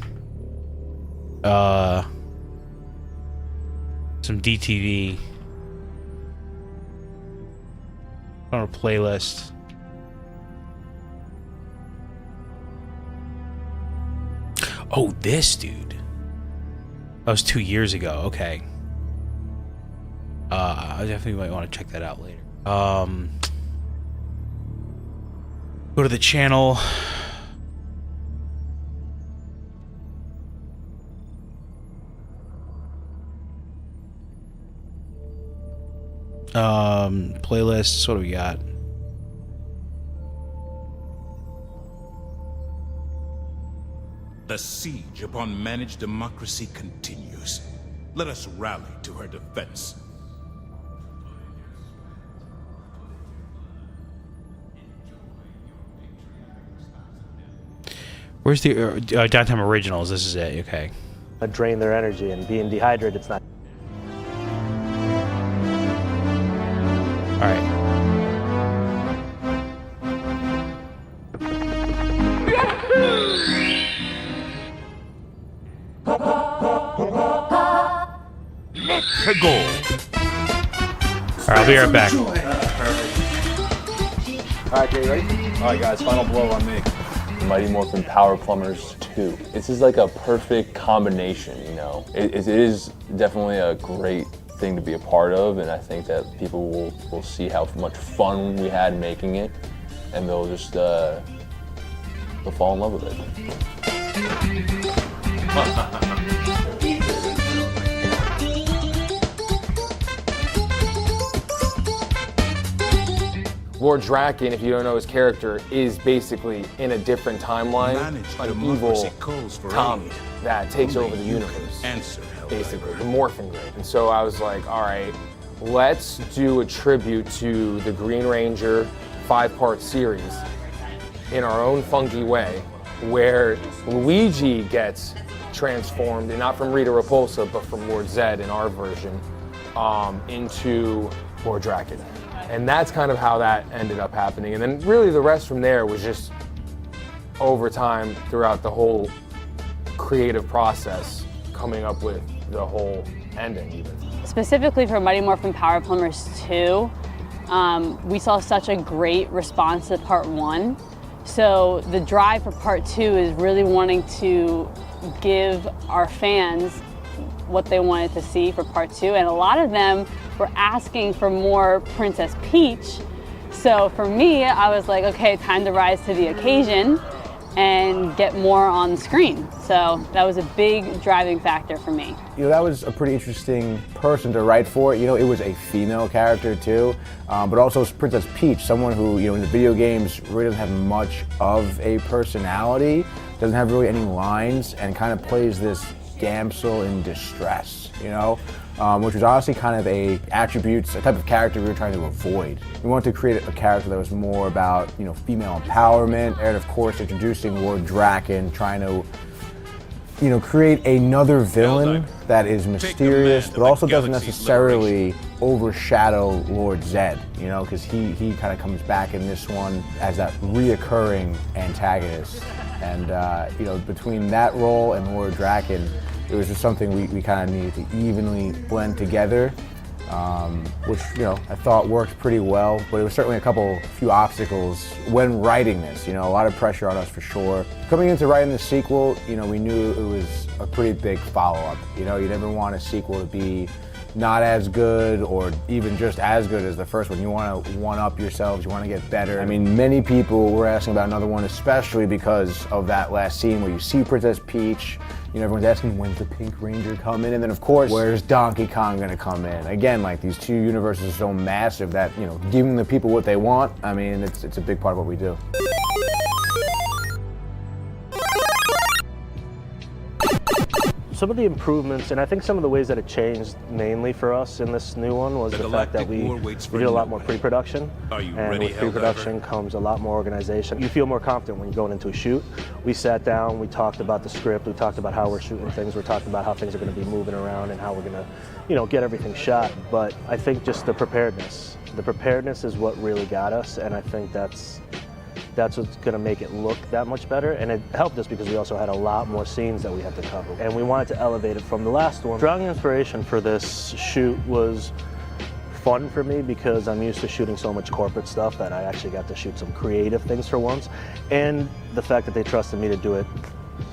some DTV on a playlist. Oh, this dude. That was 2 years ago. Okay. I definitely might want to check that out later. Go to the channel. Playlists. What do we got? The siege upon managed democracy continues. Let us rally to her defense. Where's the Downtime Originals? This is it. Okay. drain their energy, and being dehydrated, it's not. All right. To goal. All right, I'll be right back. All right, Jay, ready? All right, guys, final blow on me. Mighty Morphin Power Plumbers 2. This is like a perfect combination, you know? It is definitely a great thing to be a part of, and I think that people will see how much fun we had making it, and they'll just they'll fall in love with it. Lord Draken, if you don't know his character, is basically in a different timeline, an evil Tommy that takes over the universe, basically, the Morphin Grid. And so I was like, all right, let's do a tribute to the Green Ranger 5-part series in our own funky way, where Luigi gets transformed, and not from Rita Repulsa, but from Lord Zed in our version, into Lord Draken. And that's kind of how that ended up happening. And then really the rest from there was just over time throughout the whole creative process, coming up with the whole ending even. Specifically for Mighty Morphin Power Plumbers 2, we saw such a great response to part 1. So the drive for part 2 is really wanting to give our fans what they wanted to see for part 2, and a lot of them were asking for more Princess Peach. So for me, I was like, okay, time to rise to the occasion and get more on the screen. So that was a big driving factor for me. You know, that was a pretty interesting person to write for. You know, it was a female character too, but also Princess Peach, someone who, you know, in the video games really doesn't have much of a personality, doesn't have really any lines, and kind of plays this damsel in distress, you know, which was honestly kind of a type of character we were trying to avoid. We wanted to create a character that was more about, you know, female empowerment, and of course introducing Lord Draken, trying to, you know, create another villain that is mysterious, but also doesn't necessarily overshadow Lord Zed, you know, because he kind of comes back in this one as that reoccurring antagonist. And, you know, between that role and Lord Draken, it was just something we kind of needed to evenly blend together, which, you know, I thought worked pretty well, but it was certainly a few obstacles when writing this, you know, a lot of pressure on us for sure. Coming into writing the sequel, you know, we knew it was a pretty big follow-up. You know, you never want a sequel to be not as good or even just as good as the first one. You want to one-up yourselves, you want to get better. I mean, many people were asking about another one, especially because of that last scene where you see Princess Peach. You know, everyone's asking, when's the Pink Ranger coming? And then, of course, where's Donkey Kong gonna come in? Again, like, these two universes are so massive that, you know, giving the people what they want, I mean, it's a big part of what we do. Some of the improvements, and I think some of the ways that it changed mainly for us in this new one, was the fact that we did a lot more pre-production. And with pre-production comes a lot more organization. You feel more confident when you're going into a shoot. We sat down, we talked about the script, we talked about how we're shooting things, we're talking about how things are going to be moving around and how we're going to, you know, get everything shot. But I think just the preparedness is what really got us, and I think that's what's going to make it look that much better. And it helped us because we also had a lot more scenes that we had to cover. And we wanted to elevate it from the last one. Strong inspiration for this shoot was fun for me because I'm used to shooting so much corporate stuff that I actually got to shoot some creative things for once. And the fact that they trusted me to do it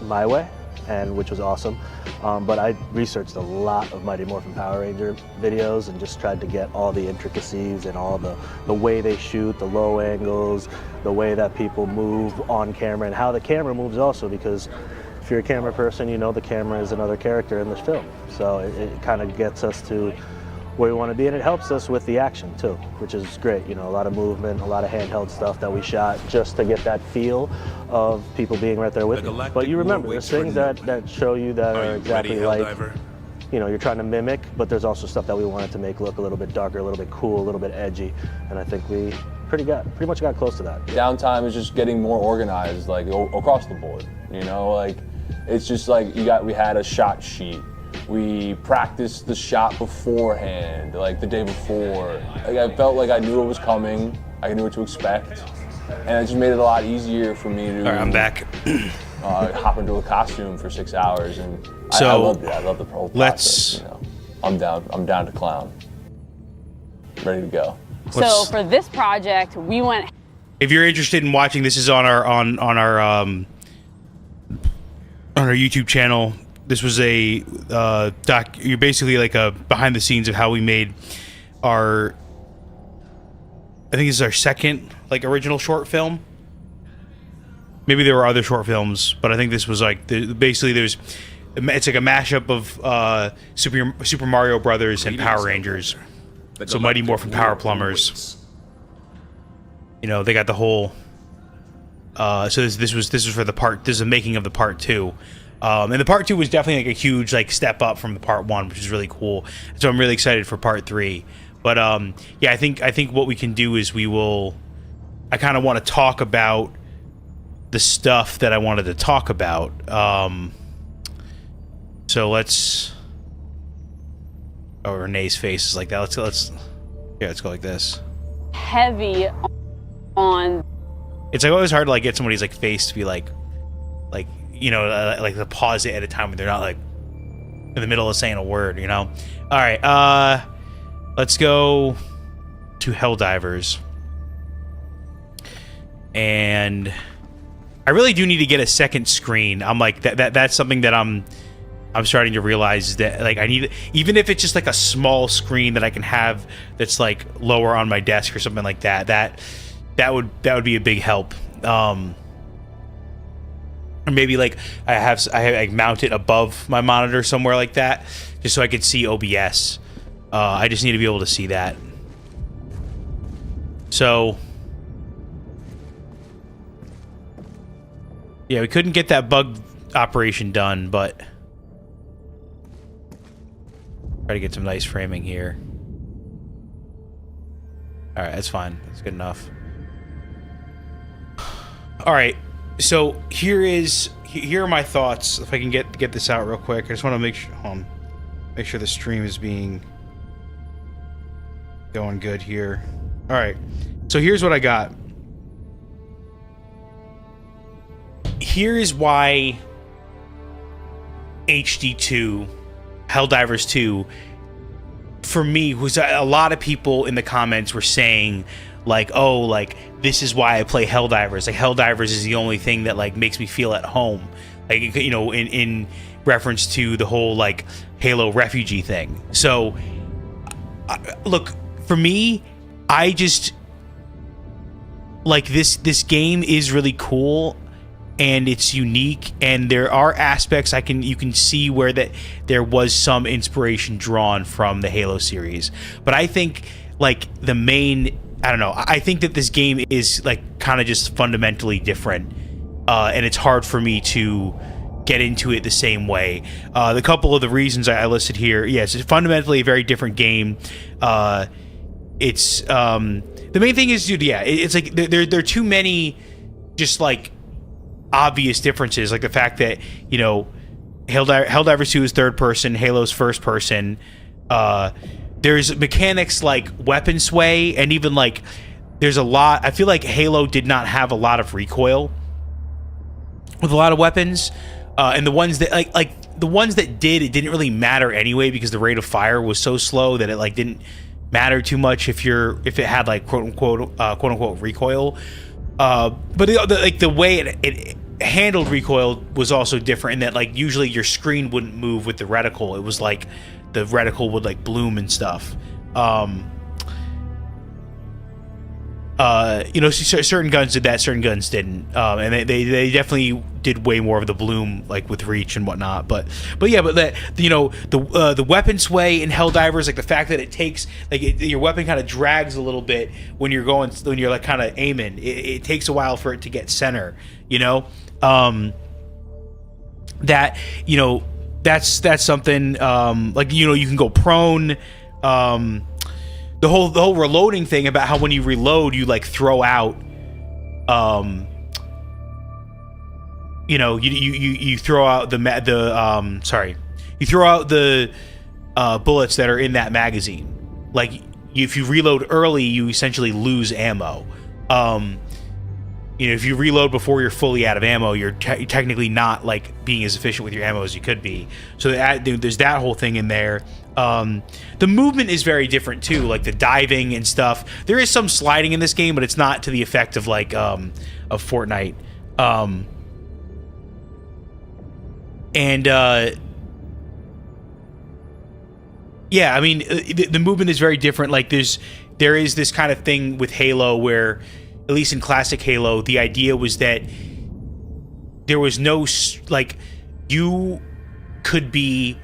my way, and which was awesome. But I researched a lot of Mighty Morphin Power Ranger videos and just tried to get all the intricacies and all the way they shoot, the low angles, the way that people move on camera, and how the camera moves also, because if you're a camera person, you know the camera is another character in this film. So it kind of gets us to where we want to be, and it helps us with the action too, which is great. You know, a lot of movement, a lot of handheld stuff that we shot just to get that feel of people being right there with you. But you remember, there's things that show you that are exactly like, you know, you're trying to mimic, but there's also stuff that we wanted to make look a little bit darker, a little bit cool, a little bit edgy, and I think we pretty much got close to that. Downtime is just getting more organized, like across the board, you know, like It's just like we had a shot sheet. We practiced the shot beforehand, like the day before. Like I felt like I knew what was coming. I knew what to expect, and it just made it a lot easier for me to. All right, I'm back. Hop into a costume for 6 hours, and so I loved it. I love the whole process. You know, I'm down to clown. Ready to go. So for this project, we went. If you're interested in watching, this is on our YouTube channel. This was a you're basically like a behind the scenes of how we made our. I think this is our second like original short film. Maybe there were other short films, but I think this was like basically it's like a mashup of Super Mario Brothers and Power Rangers. So Mighty Morphin Power Plumbers. You know, they got the whole. So this was for the part. This is the making of the part 2. And the part 2 was definitely like a huge like step up from the part 1, which is really cool. So I'm really excited for part 3. But yeah, I think what we can do is I kind of want to talk about the stuff that I wanted to talk about. So let's. Oh, Renee's face is like that. Let's go like this. Heavy on. It's like always hard to like get somebody's like face to be like you know like to pause it at a time when they're not like in the middle of saying a word, you know. All right, let's go to Helldivers, and I really do need to get a second screen. I'm like that's something that I'm starting to realize that like I need, even if it's just like a small screen that I can have that's like lower on my desk or something like that. That would be a big help. Or maybe like I like mount it above my monitor somewhere like that, just so I could see OBS. I just need to be able to see that. So yeah, we couldn't get that bug operation done, but try to get some nice framing here. All right, that's fine. That's good enough. All right, so here are my thoughts. If I can get this out real quick, I just want to make sure the stream is going good here. All right, so here's what I got. Here is why HD2, Helldivers 2, for me, was a lot of people in the comments were saying like, oh, like this is why I play Helldivers. Like Helldivers is the only thing that like makes me feel at home. Like, you know, in reference to the whole like Halo refugee thing. So look, for me, I just like this game is really cool and it's unique, and there are aspects you can see where that there was some inspiration drawn from the Halo series. But I think like the main, I don't know, I think that this game is like kind of just fundamentally different, and it's hard for me to get into it the same way. The couple of the reasons I listed here, yes, it's fundamentally a very different game. It's the main thing is, dude, yeah, it's like there are too many just like obvious differences, like the fact that, you know, Helldivers 2 is third person, Halo's first person. There's mechanics like weapon sway, and even like there's a lot. I feel like Halo did not have a lot of recoil with a lot of weapons, and the ones that like the ones that did, it didn't really matter anyway because the rate of fire was so slow that it like didn't matter too much if it had like quote unquote recoil. But the way it handled recoil was also different in that like usually your screen wouldn't move with the reticle. It was like the reticle would like bloom and stuff. You know, certain guns did that, certain guns didn't, and they definitely did way more of the bloom, like with reach and whatnot. But yeah, but that, you know, the weapon sway in Helldivers, like the fact that it takes like your weapon kind of drags a little bit when you're like kind of aiming. It takes a while for it to get center, you know. That, you know, that's something, like, you know, you can go prone. The whole reloading thing about how when you reload you like throw out you throw out you throw out the bullets that are in that magazine. Like, if you reload early, you essentially lose ammo. If you reload before you're fully out of ammo, you're technically not like being as efficient with your ammo as you could be. So there's that whole thing in there. The movement is very different too, like the diving and stuff. There is some sliding in this game, but it's not to the effect of like of Fortnite. Yeah, I mean, the movement is very different. Like there is this kind of thing with Halo where, at least in classic Halo, the idea was that there was no, like, you could be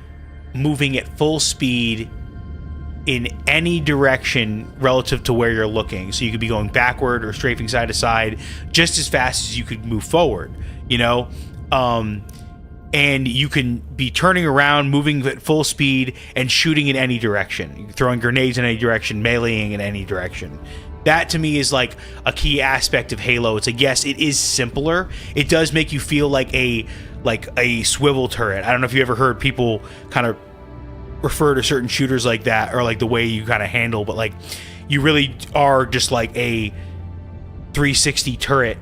moving at full speed in any direction relative to where you're looking. So you could be going backward or strafing side to side just as fast as you could move forward, and you can be turning around, moving at full speed, and shooting in any direction. Throwing grenades in any direction, meleeing in any direction. That, to me, is like a key aspect of Halo. It's like, yes, it is simpler. It does make you feel like a swivel turret. I don't know if you ever heard people kind of refer to certain shooters like that, or like the way you kind of handle, but like you really are just like a 360 turret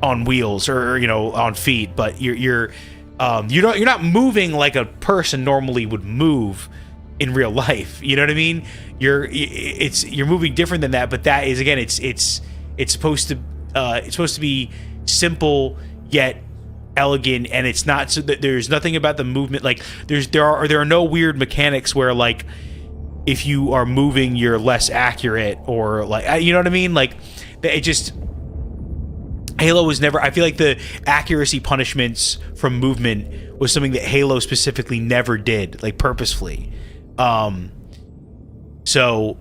on wheels, or on feet, but you're not moving like a person normally would move in real life. You know what I mean? You're moving different than that, but that is, again, it's supposed to be simple yet elegant, and it's not, so that there's nothing about the movement, like there are no weird mechanics where, like, if you are moving you're less accurate, or like, you know what I mean? Like, it just, Halo was never, I feel like the accuracy punishments from movement was something that Halo specifically never did, like, purposefully. So,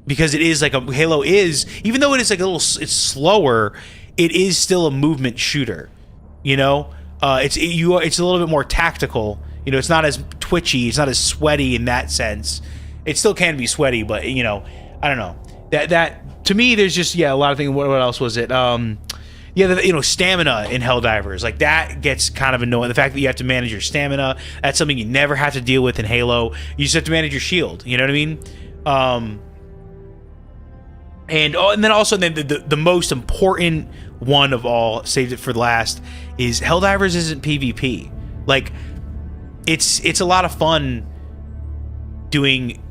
because it is like Halo is, even though it is like it's slower, it is still a movement shooter. It's a little bit more tactical. It's not as twitchy, it's not as sweaty in that sense. It still can be sweaty, but I don't know. That to me, there's just a lot of things. What else was it? Stamina in Helldivers, like, that gets kind of annoying. The fact that you have to manage your stamina, that's something you never have to deal with in Halo. You just have to manage your shield. You know what I mean? And then also the most important one of all, saved it for last, is Helldivers isn't PvP. Like, it's a lot of fun doing,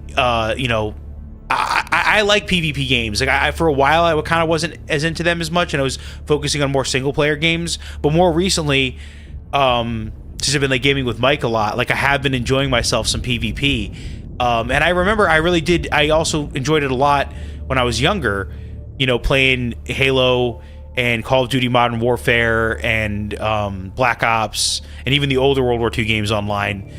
I like PvP games. Like, I for a while I kind of wasn't as into them as much, and I was focusing on more single player games. But more recently, since I've been like gaming with Mike a lot, like, I have been enjoying myself some PvP. And I remember I also enjoyed it a lot when I was younger, playing Halo and Call of Duty Modern Warfare and Black Ops, and even the older World War II games online,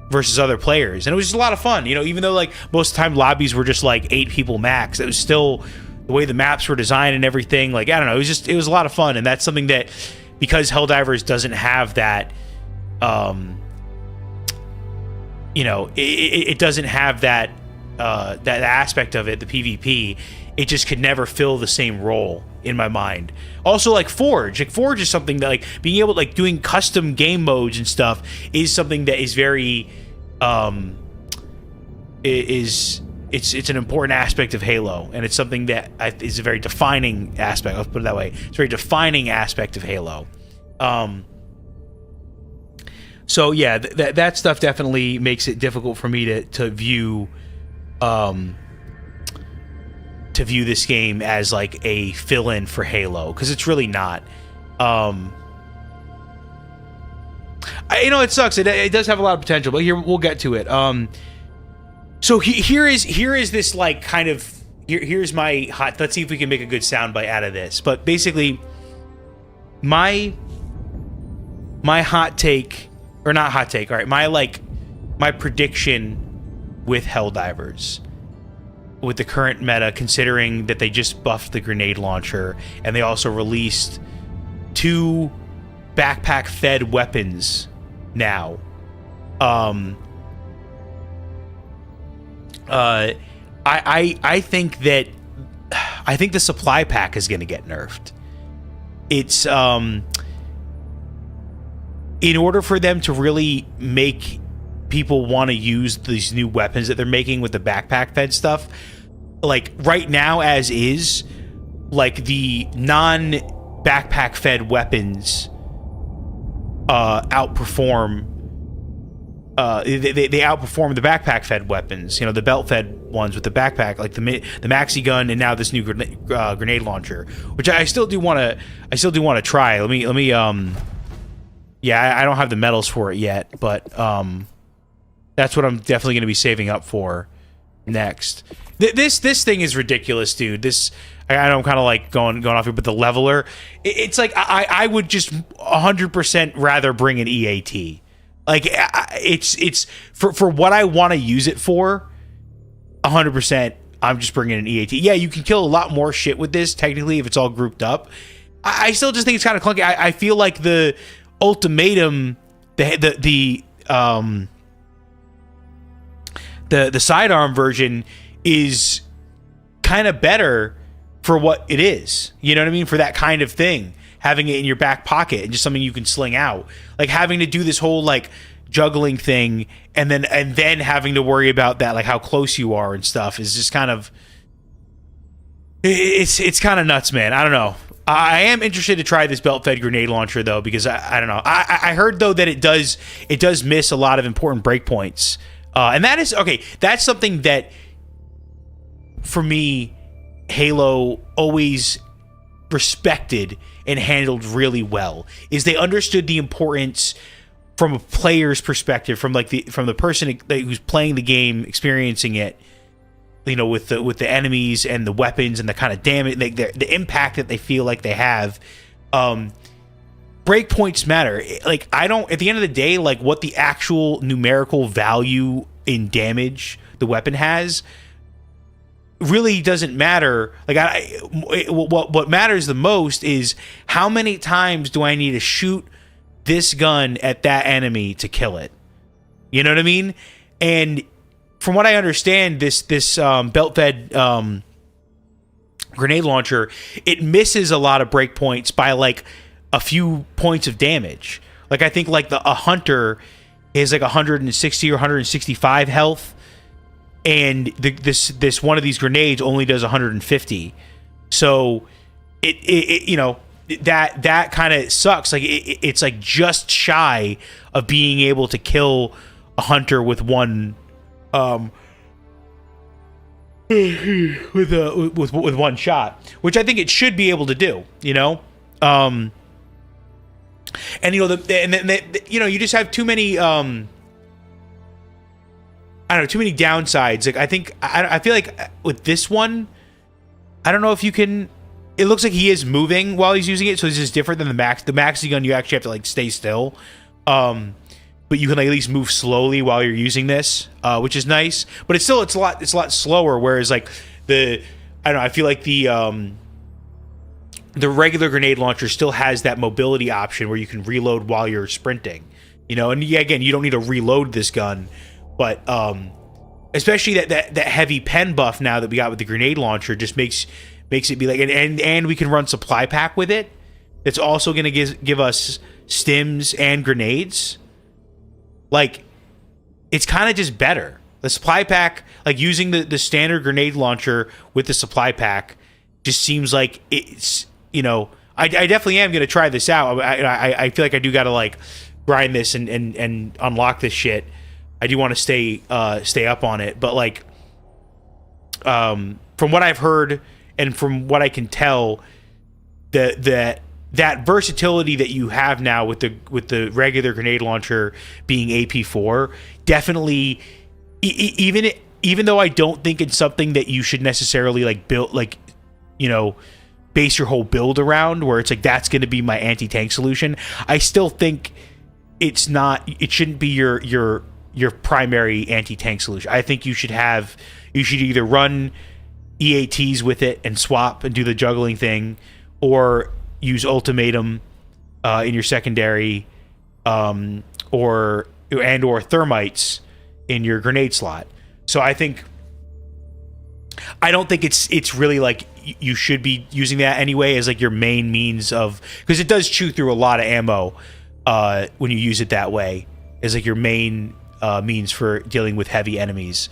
versus other players. And it was just a lot of fun, even though, like, most of the time lobbies were just like 8 people max. It was still the way the maps were designed and everything. Like, I don't know, it was a lot of fun. And that's something that, because Helldivers doesn't have that, it doesn't have that that aspect of it, the PvP. It just could never fill the same role in my mind. Also, like Forge is something that, like, being able to, like, doing custom game modes and stuff is something that is very it's an important aspect of Halo, and it's something that is a very defining aspect. I'll put it that way. It's a very defining aspect of Halo. So yeah, that stuff definitely makes it difficult for me to view this game as like a fill-in for Halo, because it's really not. It sucks. It does have a lot of potential, but here we'll get to it. So here is this, like, kind of here's my hot. Let's see if we can make a good soundbite out of this. But basically, my hot take, or not hot take. All right, my prediction with Helldivers, with the current meta, considering that they just buffed the grenade launcher and they also released 2 backpack fed weapons now. I think the supply pack is going to get nerfed. it's in order for them to really make people want to use these new weapons that they're making with the backpack fed stuff, like right now as is, like the non-backpack fed weapons outperform they outperform the backpack fed weapons, you know, the belt fed ones with the backpack, like the maxi gun, and now this new grenade launcher, which I still do want to try. Let me yeah, I don't have the medals for it yet, but that's what I'm definitely going to be saving up for next. This thing is ridiculous, dude. This, I know I'm kind of like going off here, but the leveler, it's like I would just 100% rather bring an EAT. Like it's for what I want to use it for. 100%, I'm just bringing an EAT. Yeah, you can kill a lot more shit with this technically if it's all grouped up. I still just think it's kind of clunky. I feel like the ultimatum, the sidearm version is kind of better for what it is. You know what I mean? For that kind of thing, having it in your back pocket and just something you can sling out. Like having to do this whole like juggling thing and then having to worry about that, like how close you are and stuff, is just kind of, it's kind of nuts, man. I don't know. I am interested to try this belt-fed grenade launcher though, because I don't know. I heard though that it does miss a lot of important breakpoints, and that is okay. That's something that for me, Halo always respected and handled really well. Is they understood the importance from a player's perspective, from the person who's playing the game, experiencing it. You know, with the enemies and the weapons and the kind of damage, the impact that they feel like they have. Breakpoints matter. Like, I don't, at the end of the day, like what the actual numerical value in damage the weapon has really doesn't matter. Like, what matters the most is how many times do I need to shoot this gun at that enemy to kill it? You know what I mean? And from what I understand, this belt-fed grenade launcher, it misses a lot of breakpoints by like a few points of damage. Like I think like a hunter is like 160 or 165 health, and this one of these grenades only does 150. So it you know, that kind of sucks. Like it's like just shy of being able to kill a hunter with one. With one shot, which I think it should be able to do, you know, and you know you know, you just have too many I don't know, too many downsides. Like I feel like with this one, I don't know if you can. It looks like he is moving while he's using it, so this is different than the maxi gun. You actually have to like stay still. But you can like, at least move slowly while you're using this, which is nice. But it's a lot slower. Whereas like I don't know, I feel like the regular grenade launcher still has that mobility option where you can reload while you're sprinting. You know, and yeah, again, you don't need to reload this gun, but especially that heavy pen buff now that we got with the grenade launcher just makes it be like, and we can run supply pack with it. It's also going to give us stims and grenades. Like, it's kind of just better. The supply pack, like using the standard grenade launcher with the supply pack, just seems like it's, you know, I definitely am going to try this out. I feel like I do got to like grind this and unlock this shit. I do want to stay up on it. But like, from what I've heard and from what I can tell, that versatility that you have now with the regular grenade launcher being AP4 definitely, even though I don't think it's something that you should necessarily like build, like, you know, base your whole build around, where it's like that's going to be my anti-tank solution. I still think it shouldn't be your primary anti-tank solution. I think you should either run EATs with it and swap and do the juggling thing, or use ultimatum in your secondary, or thermites in your grenade slot. So I don't think it's really like you should be using that anyway as like your main means of, because it does chew through a lot of ammo when you use it that way as like your main means for dealing with heavy enemies.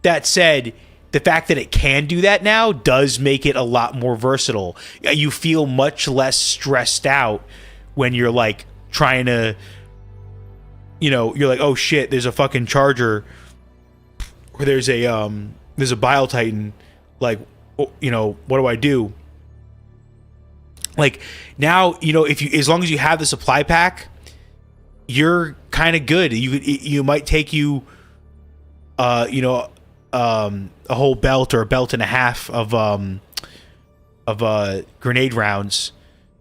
That said, the fact that it can do that now does make it a lot more versatile. You feel much less stressed out when you're like trying to, you're like, oh shit, there's a fucking charger, or there's a Bile Titan, like, what do I do? Like now, as long as you have the supply pack, you're kind of good. You might take you, a whole belt or a belt and a half of grenade rounds,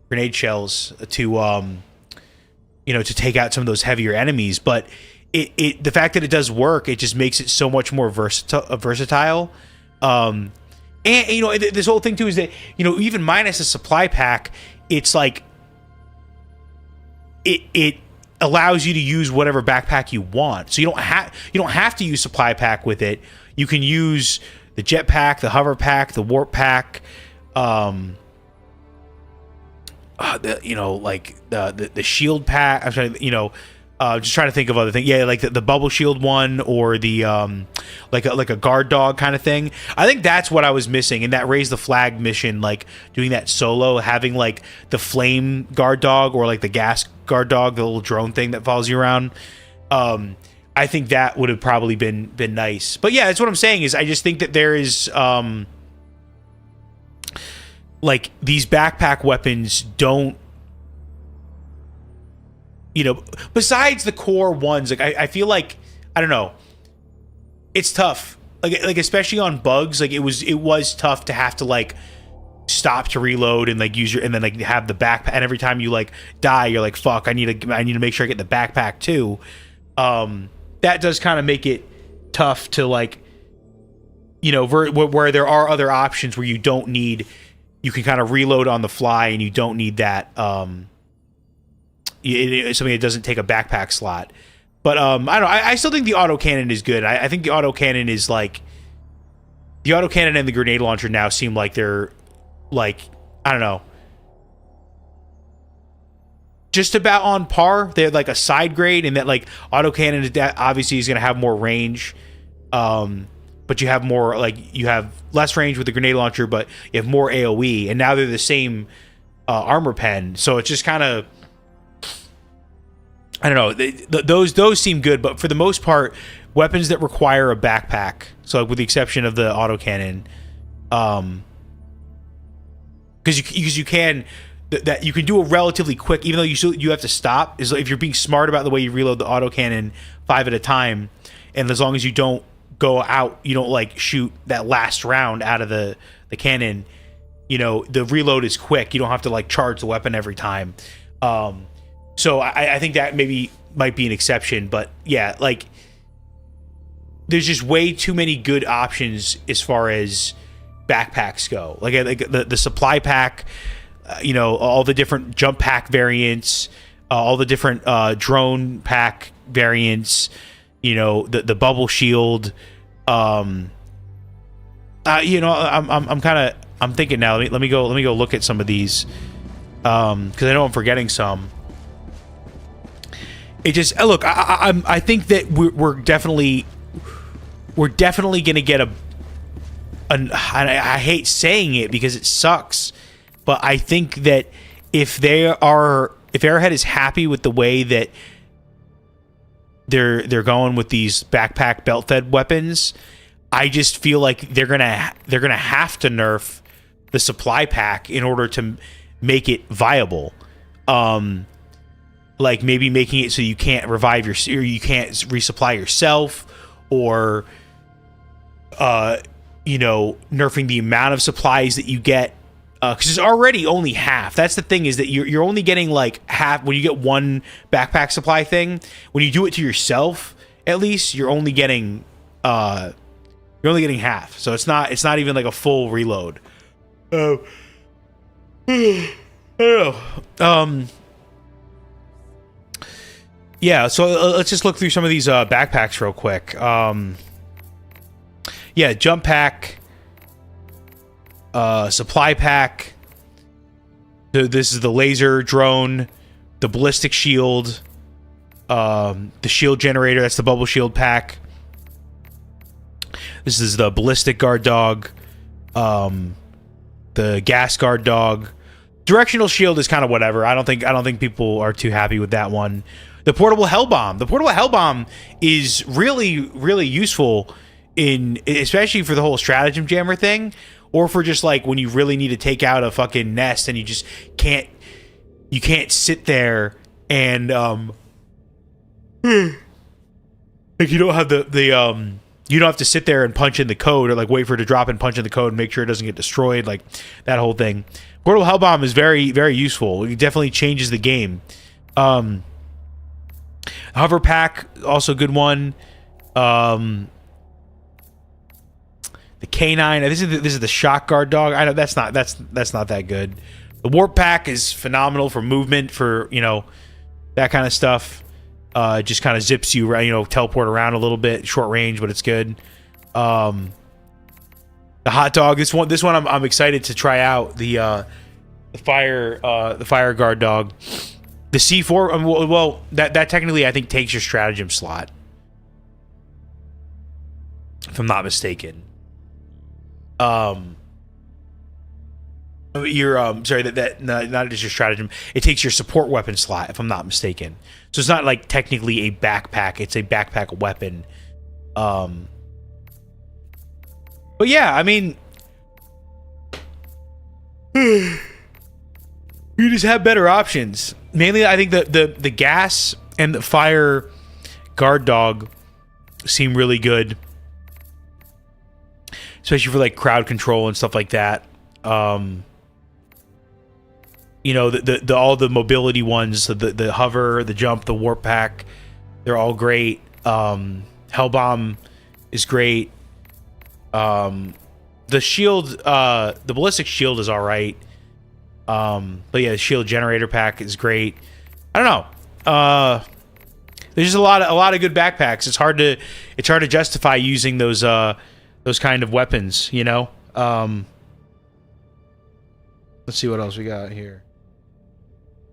grenade shells to take out some of those heavier enemies. But the fact that it does work, it just makes it so much more versatile. And this whole thing too is that even minus a supply pack, it's like it allows you to use whatever backpack you want. So you don't have to use supply pack with it. You can use the jetpack, the hover pack, the warp pack, the shield pack. I'm trying to, just trying to think of other things. Yeah, like the bubble shield one, or the like a guard dog kind of thing. I think that's what I was missing in that raise the flag mission. Like doing that solo, having like the flame guard dog or like the gas guard dog, the little drone thing that follows you around. I think that would have probably been nice. But yeah, that's what I'm saying is I just think that there is like these backpack weapons don't, besides the core ones, like I feel like, I don't know, it's tough. Like especially on bugs, like it was tough to have to like stop to reload and like use and then like have the backpack, and every time you like die, you're like, fuck, I need to make sure I get the backpack too. That does kind of make it tough to like, where there are other options where you can kind of reload on the fly and you don't need that, it's something that doesn't take a backpack slot. But I don't know, I still think the autocannon is good. I think the autocannon is like, the autocannon and the grenade launcher now seem like they're like, I don't know, just about on par. They're like a side grade, and that like autocannon obviously is going to have more range, but you have more, like, you have less range with the grenade launcher, but you have more AoE, and now they're the same armor pen, so it's just kind of, I don't know, those seem good. But for the most part, weapons that require a backpack, so like with the exception of the autocannon, because you can do a relatively quick, even though you have to stop, is like if you're being smart about the way you reload the autocannon 5 at a time, and as long as you don't go out, you don't like shoot that last round out of the cannon, the reload is quick. You don't have to like charge the weapon every time. So I think that might be an exception, but yeah, like there's just way too many good options as far as backpacks go. Like the supply pack, all the different jump pack variants, all the different drone pack variants, the bubble shield. I'm thinking now. Let me go look at some of these, because I know I'm forgetting some. It just look. I think that we're definitely gonna get I hate saying it because it sucks, but I think that if Arrowhead is happy with the way that they're going with these backpack belt fed weapons, I just feel like they're gonna have to nerf the supply pack in order to make it viable. Like maybe making it so you can't revive or you can't resupply yourself, or nerfing the amount of supplies that you get, because it's already only half. That's the thing, is that you're only getting like half when you get one backpack supply thing. When you do it to yourself, at least you're only getting half. So it's not even like a full reload. I don't know. Yeah, so let's just look through some of these backpacks real quick. Yeah, jump pack. supply pack. This is the laser drone, the ballistic shield, the shield generator. That's the bubble shield pack. This is the ballistic guard dog, the gas guard dog. Directional shield is kind of whatever. I don't think people are too happy with that one. The portable hell bomb. The portable hell bomb is really, really useful especially for the whole stratagem jammer thing, or for just like when you really need to take out a fucking nest and you just can't sit there and like you don't have you don't have to sit there and punch in the code or like wait for it to drop and punch in the code and make sure it doesn't get destroyed, like that whole thing. Portable hell bomb is very, very useful. It definitely changes the game. Hover pack, also a good one. The canine. This is the shock guard dog. I know that's not that good. The warp pack is phenomenal for movement, for that kind of stuff. Just kind of zips you around, teleport around a little bit, short range, but it's good. The hot dog. This one I'm excited to try out. The fire guard dog. The C4. Well, that technically I think takes your stratagem slot, if I'm not mistaken. Sorry, not just your stratagem. It takes your support weapon slot, if I'm not mistaken. So it's not like technically a backpack. It's a backpack weapon. But yeah, I mean, you just have better options. Mainly, I think the gas and the fire guard dog seem really good, especially for like crowd control and stuff like that. The all the mobility ones, the hover, the jump, the warp pack, they're all great. Hell bomb is great. The shield, the ballistic shield is all right. But yeah, the shield generator pack is great. I don't know. There's just a lot of good backpacks. It's hard to justify using those kind of weapons, Let's see what else we got here.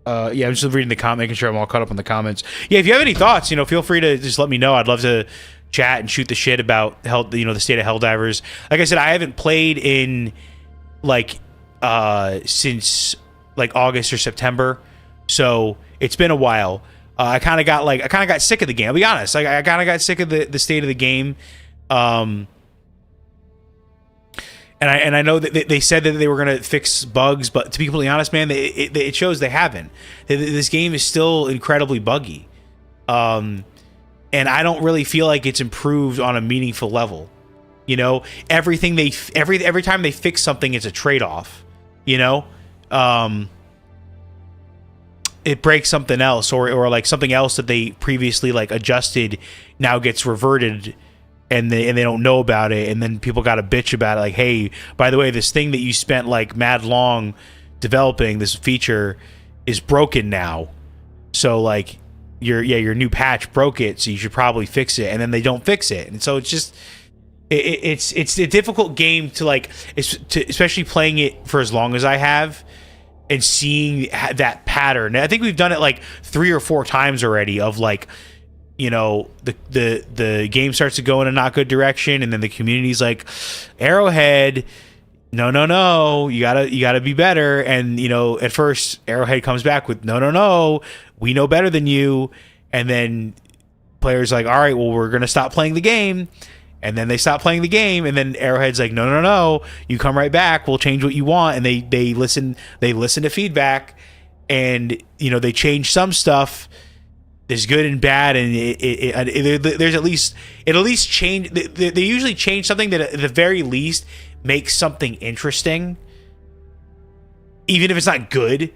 Yeah, I'm just reading the comment, making sure I'm all caught up on the comments. Yeah, if you have any thoughts, feel free to just let me know. I'd love to chat and shoot the shit about the state of Helldivers. Like I said, I haven't played in since like August or September, so it's been a while. I kind of got sick of the game. I'll be honest. I kind of got sick of the state of the game. And I know that they said that they were going to fix bugs, but to be completely honest, man, it shows they haven't. This game is still incredibly buggy. And I don't really feel like it's improved on a meaningful level. Every time they fix something, it's a trade-off. It breaks something else, or like something else that they previously like adjusted now gets reverted. And they don't know about it, and then people got to bitch about it. Like, hey, by the way, this thing that you spent like mad long developing, this feature, is broken now. So like, your new patch broke it, so you should probably fix it. And then they don't fix it, and so it's just it's a difficult game to like, especially playing it for as long as I have and seeing that pattern. And I think we've done it like 3 or 4 times already. Of like, the game starts to go in a not good direction, and then the community's like, Arrowhead, no, you gotta be better. And at first Arrowhead comes back with no, we know better than you. And then players like, all right, well, we're gonna stop playing the game. And then they stop playing the game, and then Arrowhead's like, no, you come right back, we'll change what you want. And they listen to feedback, and they change some stuff. There's good and bad, and there's at least change. They usually change something that at the very least makes something interesting, even if it's not good.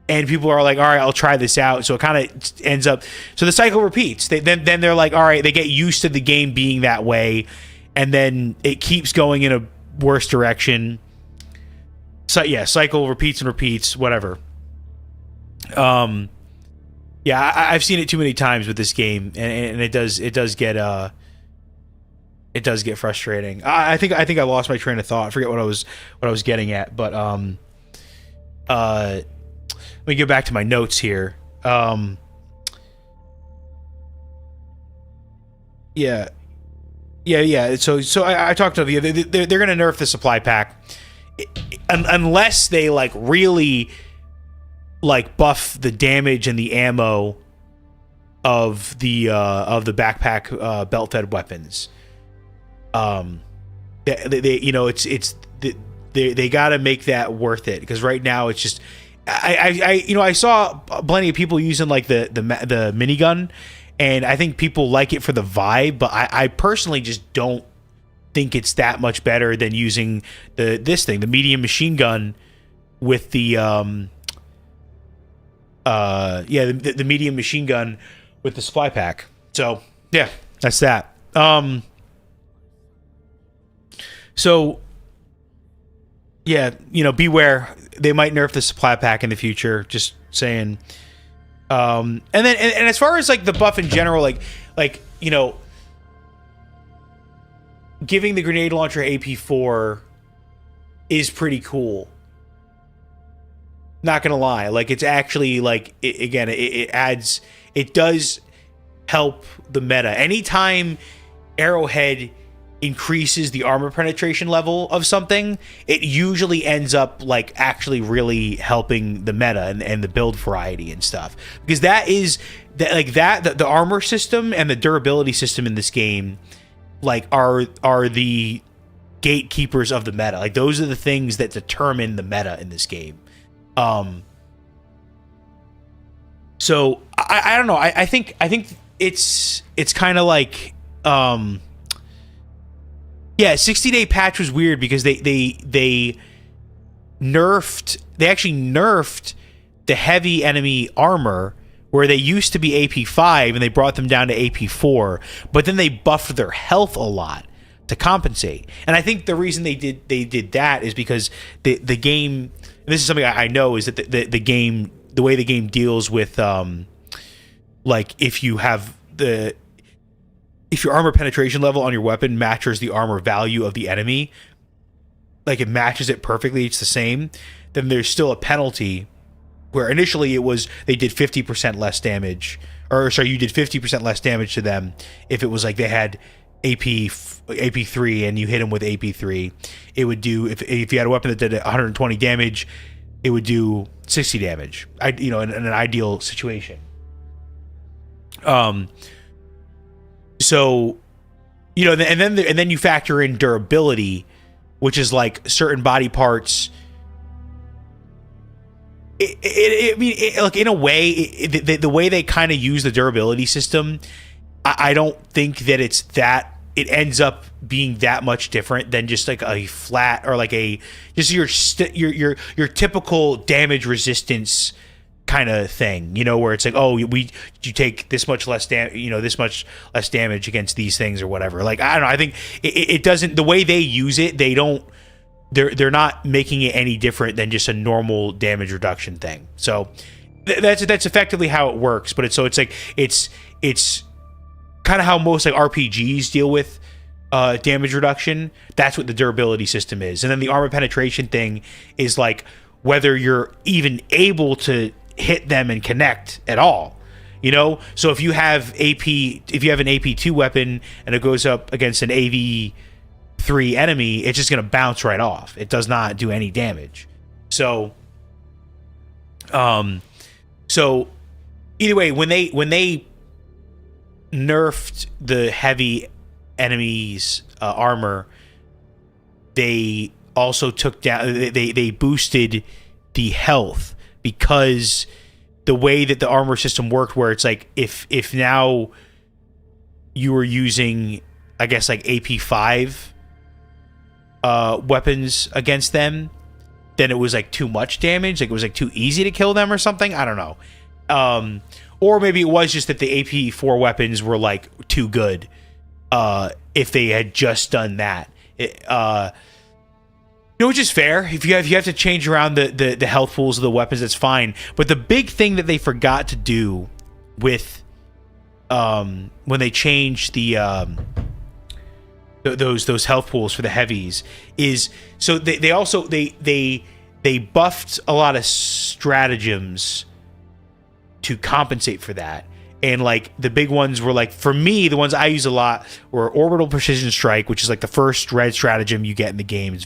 And people are like, all right, I'll try this out. So it kind of ends up. So the cycle repeats. Then they're like, all right, they get used to the game being that way, and then it keeps going in a worse direction. So yeah, cycle repeats and repeats. Whatever. Yeah, I've seen it too many times with this game, and it does get It does get frustrating. I think I lost my train of thought. I forget what I was getting at, but let me get back to my notes here. Yeah. So I talked to you. They're gonna nerf the supply pack unless they like really like buff the damage and the ammo of the backpack belt-fed weapons. They you know they got to make that worth it, because right now it's just I saw plenty of people using like the minigun, and I think people like it for the vibe, but I personally just don't think it's that much better than using the medium machine gun with the the medium machine gun with the supply pack. So yeah, that's that. So yeah, beware, they might nerf the supply pack in the future, just saying. And as far as like the buff in general, like giving the grenade launcher AP4 is pretty cool. Not gonna lie, like it's actually like it does help the meta. Anytime Arrowhead increases the armor penetration level of something, it usually ends up like actually really helping the meta and the build variety and stuff, because the armor system and the durability system in this game like are the gatekeepers of the meta. Like those are the things that determine the meta in this game. So I don't know. I think it's kind of like 60-day patch was weird because they actually nerfed the heavy enemy armor, where they used to be AP5 and they brought them down to AP4, but then they buffed their health a lot to compensate. And I think the reason they did that is because the game, and this is something I know, is that the way the game deals with like if your armor penetration level on your weapon matches the armor value of the enemy, like it matches it perfectly, it's the same, then there's still a penalty, where initially they did 50% less damage, you did 50% less damage to them if it was like they had AP3 and you hit them with AP3. It would do, if you had a weapon that did 120 damage, it would do 60 damage. In an ideal situation. So, and then you factor in durability, which is like certain body parts. Like in a way, the way they kind of use the durability system, I don't think that it ends up being that much different than just like a flat, or like just your typical damage resistance kind of thing, where it's like, oh, you take this much less this much less damage against these things or whatever. Like, I don't know, I think it doesn't, the way they use it, they're not making it any different than just a normal damage reduction thing. So that's effectively how it works. But it's kind of how most like RPGs deal with damage reduction. That's what the durability system is. And then the armor penetration thing is like whether you're even able to hit them and connect at all. So if you have an AP2 weapon and it goes up against an AV3 enemy, it's just going to bounce right off. It does not do any damage. So either way, when they nerfed the heavy enemies armor, they also took down, they boosted the health, because the way that the armor system worked, where it's like if now you were using, I guess, like AP5 weapons against them, then it was like too much damage, like it was like too easy to kill them or something. I don't know. Or maybe it was just that the AP4 weapons were like too good if they had just done that. Which is fair. If you have to change around the health pools of the weapons, that's fine. But the big thing that they forgot to do with when they changed the those health pools for the heavies is so they also they buffed a lot of stratagems to compensate for that. And like the big ones were like, for me, the ones I use a lot were orbital precision strike, which is like the first red stratagem you get in the game.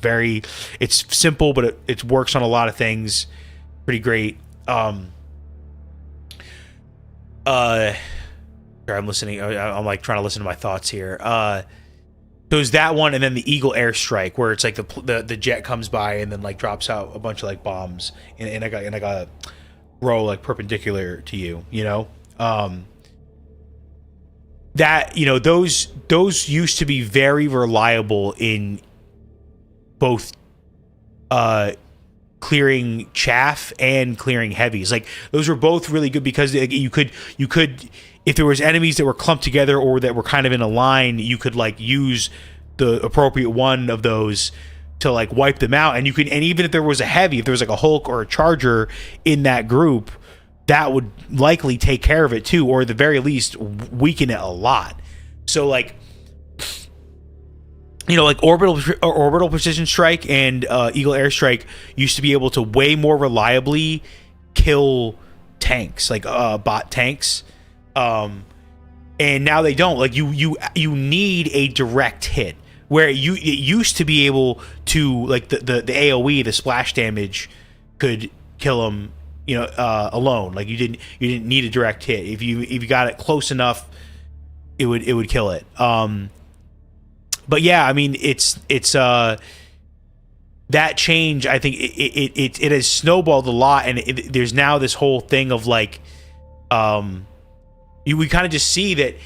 It's simple, but it works on a lot of things. Pretty great. Sorry, I'm listening. I'm like trying to listen to my thoughts here. There's that one, and then the Eagle airstrike, where it's like the jet comes by and then like drops out a bunch of like bombs, and I got a row like perpendicular to you, you know. That, you know, those used to be very reliable in both clearing chaff and clearing heavies. Like those were both really good because you could if there was enemies that were clumped together or that were kind of in a line, you could like use the appropriate one of those to like wipe them out. And even if there was a heavy, if there was like a Hulk or a Charger in that group, that would likely take care of it too, or at the very least weaken it a lot. So like, you know, like orbital precision strike and Eagle airstrike used to be able to way more reliably kill tanks, like bot tanks, and now they don't. Like you need a direct hit, where it used to be able to, like the AoE, the splash damage, could kill them, you know, alone. Like you didn't need a direct hit. If you got it close enough, it would kill it. But yeah, I mean, it's that change. I think it has snowballed a lot, and there's now this whole thing of like, we kind of just see that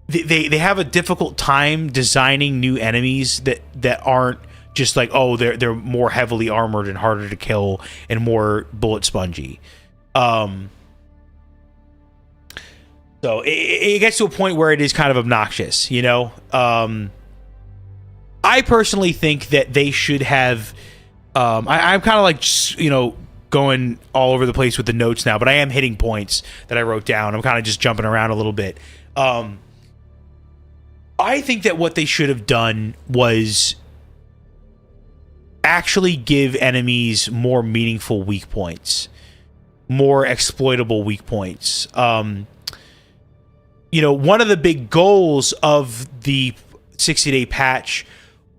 they have a difficult time designing new enemies that aren't just like, oh, they're more heavily armored and harder to kill and more bullet spongy. So it gets to a point where it is kind of obnoxious, you know. I personally think that they should have. I'm kind of like, you know, going all over the place with the notes now, but I am hitting points that I wrote down. I'm kind of just jumping around a little bit. I think that what they should have done was actually give enemies more meaningful weak points, more exploitable weak points. You know, one of the big goals of the 60-day patch,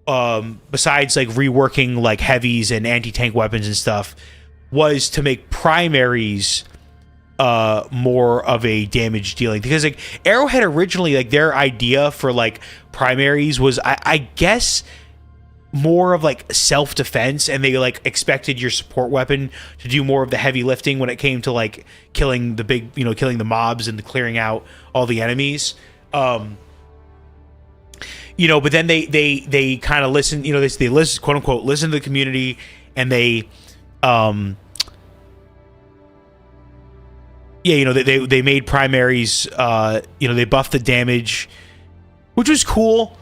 besides like reworking like heavies and anti-tank weapons and stuff, was to make primaries more of a damage dealing. Because like Arrowhead originally, like their idea for like primaries was, I guess, more of like self-defense, and they like expected your support weapon to do more of the heavy lifting when it came to like killing the big, you know, killing the mobs and clearing out all the enemies. You know, but then they kind of listen, you know, they listen, quote unquote, listen to the community, and they yeah, you know, they made primaries, you know, they buffed the damage, which was cool.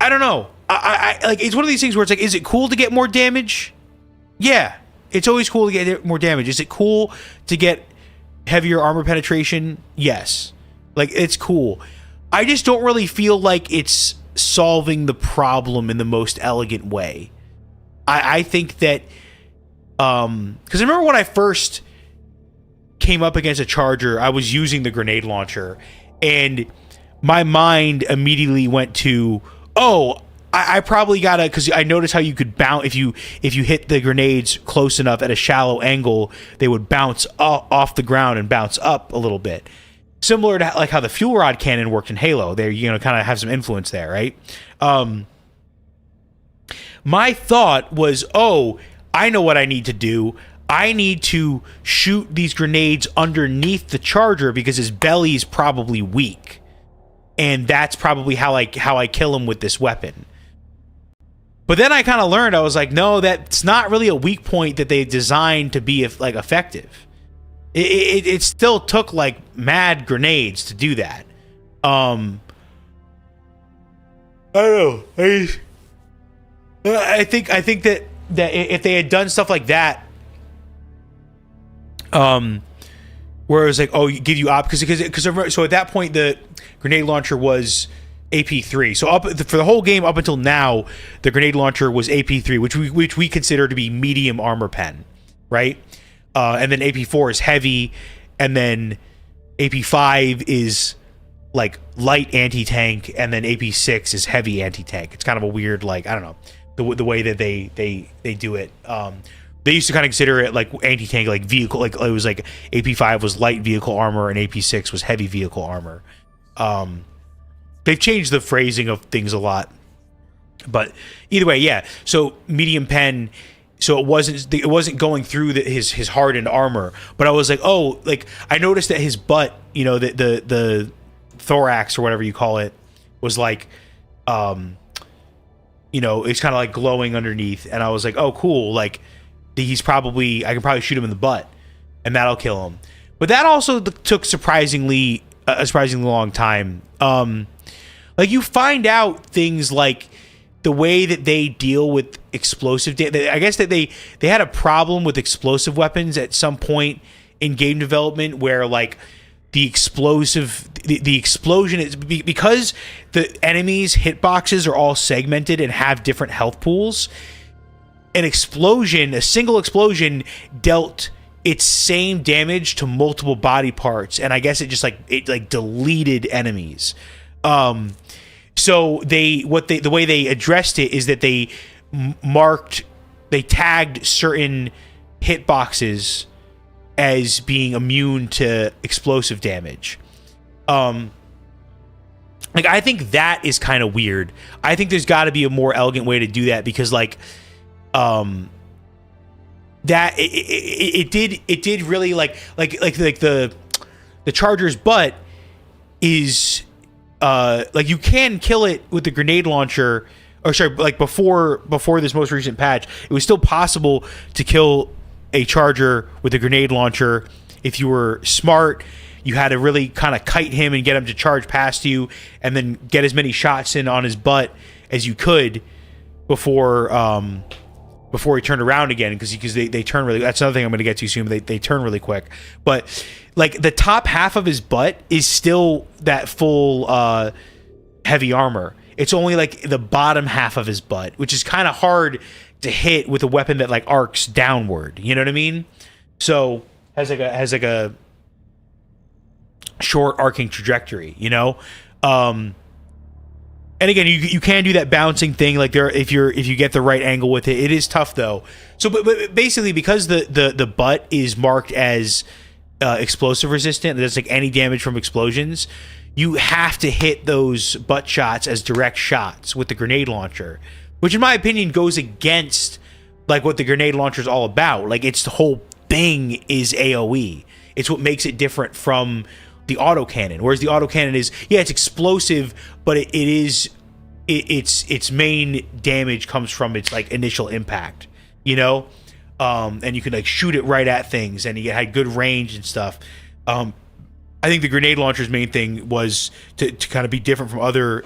I don't know. I like, it's one of these things where it's like, is it cool to get more damage? Yeah, it's always cool to get more damage. Is it cool to get heavier armor penetration? Yes. Like, it's cool. I just don't really feel like it's solving the problem in the most elegant way. I think that, because I remember when I first came up against a Charger, I was using the grenade launcher, and my mind immediately went to, oh, I probably gotta, because I noticed how you could bounce if you hit the grenades close enough at a shallow angle, they would bounce off the ground and bounce up a little bit, similar to like how the fuel rod cannon worked in Halo. There, you know, kind of have some influence there, right? My thought was, oh, I know what I need to do. I need to shoot these grenades underneath the Charger because his belly's probably weak, and that's probably how I kill him with this weapon. But then I kind of learned, I was like, no, that's not really a weak point that they designed to be like effective. It still took like mad grenades to do that. I don't know. I think that if they had done stuff like that, where it was like, oh, you give you op, because so at that point the grenade launcher was AP3. So for the whole game up until now, the grenade launcher was AP3, which we consider to be medium armor pen, right? And then AP4 is heavy, and then AP5 is like light anti-tank, and then AP6 is heavy anti-tank. It's kind of a weird, like, I don't know, the way that they do it. They used to kind of consider it like anti-tank, like vehicle, like it was like AP5 was light vehicle armor and AP6 was heavy vehicle armor. They've changed the phrasing of things a lot, but either way, yeah. So medium pen, so it wasn't going through his hardened armor, but I was like, oh, like I noticed that his butt, you know, the thorax or whatever you call it, was like, you know, it's kind of like glowing underneath, and I was like, oh, cool, like I can probably shoot him in the butt, and that'll kill him. But that also took a surprisingly long time. Like you find out things like the way that they deal with explosive. I guess that they had a problem with explosive weapons at some point in game development, where like the explosion is because the enemies' hitboxes are all segmented and have different health pools. A single explosion dealt its same damage to multiple body parts, and I guess it just like deleted enemies. So the way they addressed it is that they tagged certain hitboxes as being immune to explosive damage. Like I think that is kind of weird. I think there's got to be a more elegant way to do that, because like that it did really like the Charger's butt is like you can kill it with the grenade launcher, or sorry, like before this most recent patch, it was still possible to kill a Charger with a grenade launcher if you were smart. You had to really kind of kite him and get him to charge past you, and then get as many shots in on his butt as you could before he turned around again, because they turn really. That's another thing I'm going to get to soon. But they turn really quick. But like the top half of his butt is still that full heavy armor. It's only like the bottom half of his butt, which is kind of hard to hit with a weapon that like arcs downward. You know what I mean? So has like a short arcing trajectory. You know. And again, you can do that bouncing thing, like if you get the right angle with it. It is tough though. So, but basically, because the butt is marked as explosive resistant, there's like any damage from explosions, you have to hit those butt shots as direct shots with the grenade launcher, which in my opinion goes against like what the grenade launcher is all about. Like its whole thing is AOE. It's what makes it different from the autocannon, whereas the autocannon is, yeah, it's explosive, but its main damage comes from its like initial impact, you know, and you can like shoot it right at things, and you had good range and stuff. I think the grenade launcher's main thing was to kind of be different from other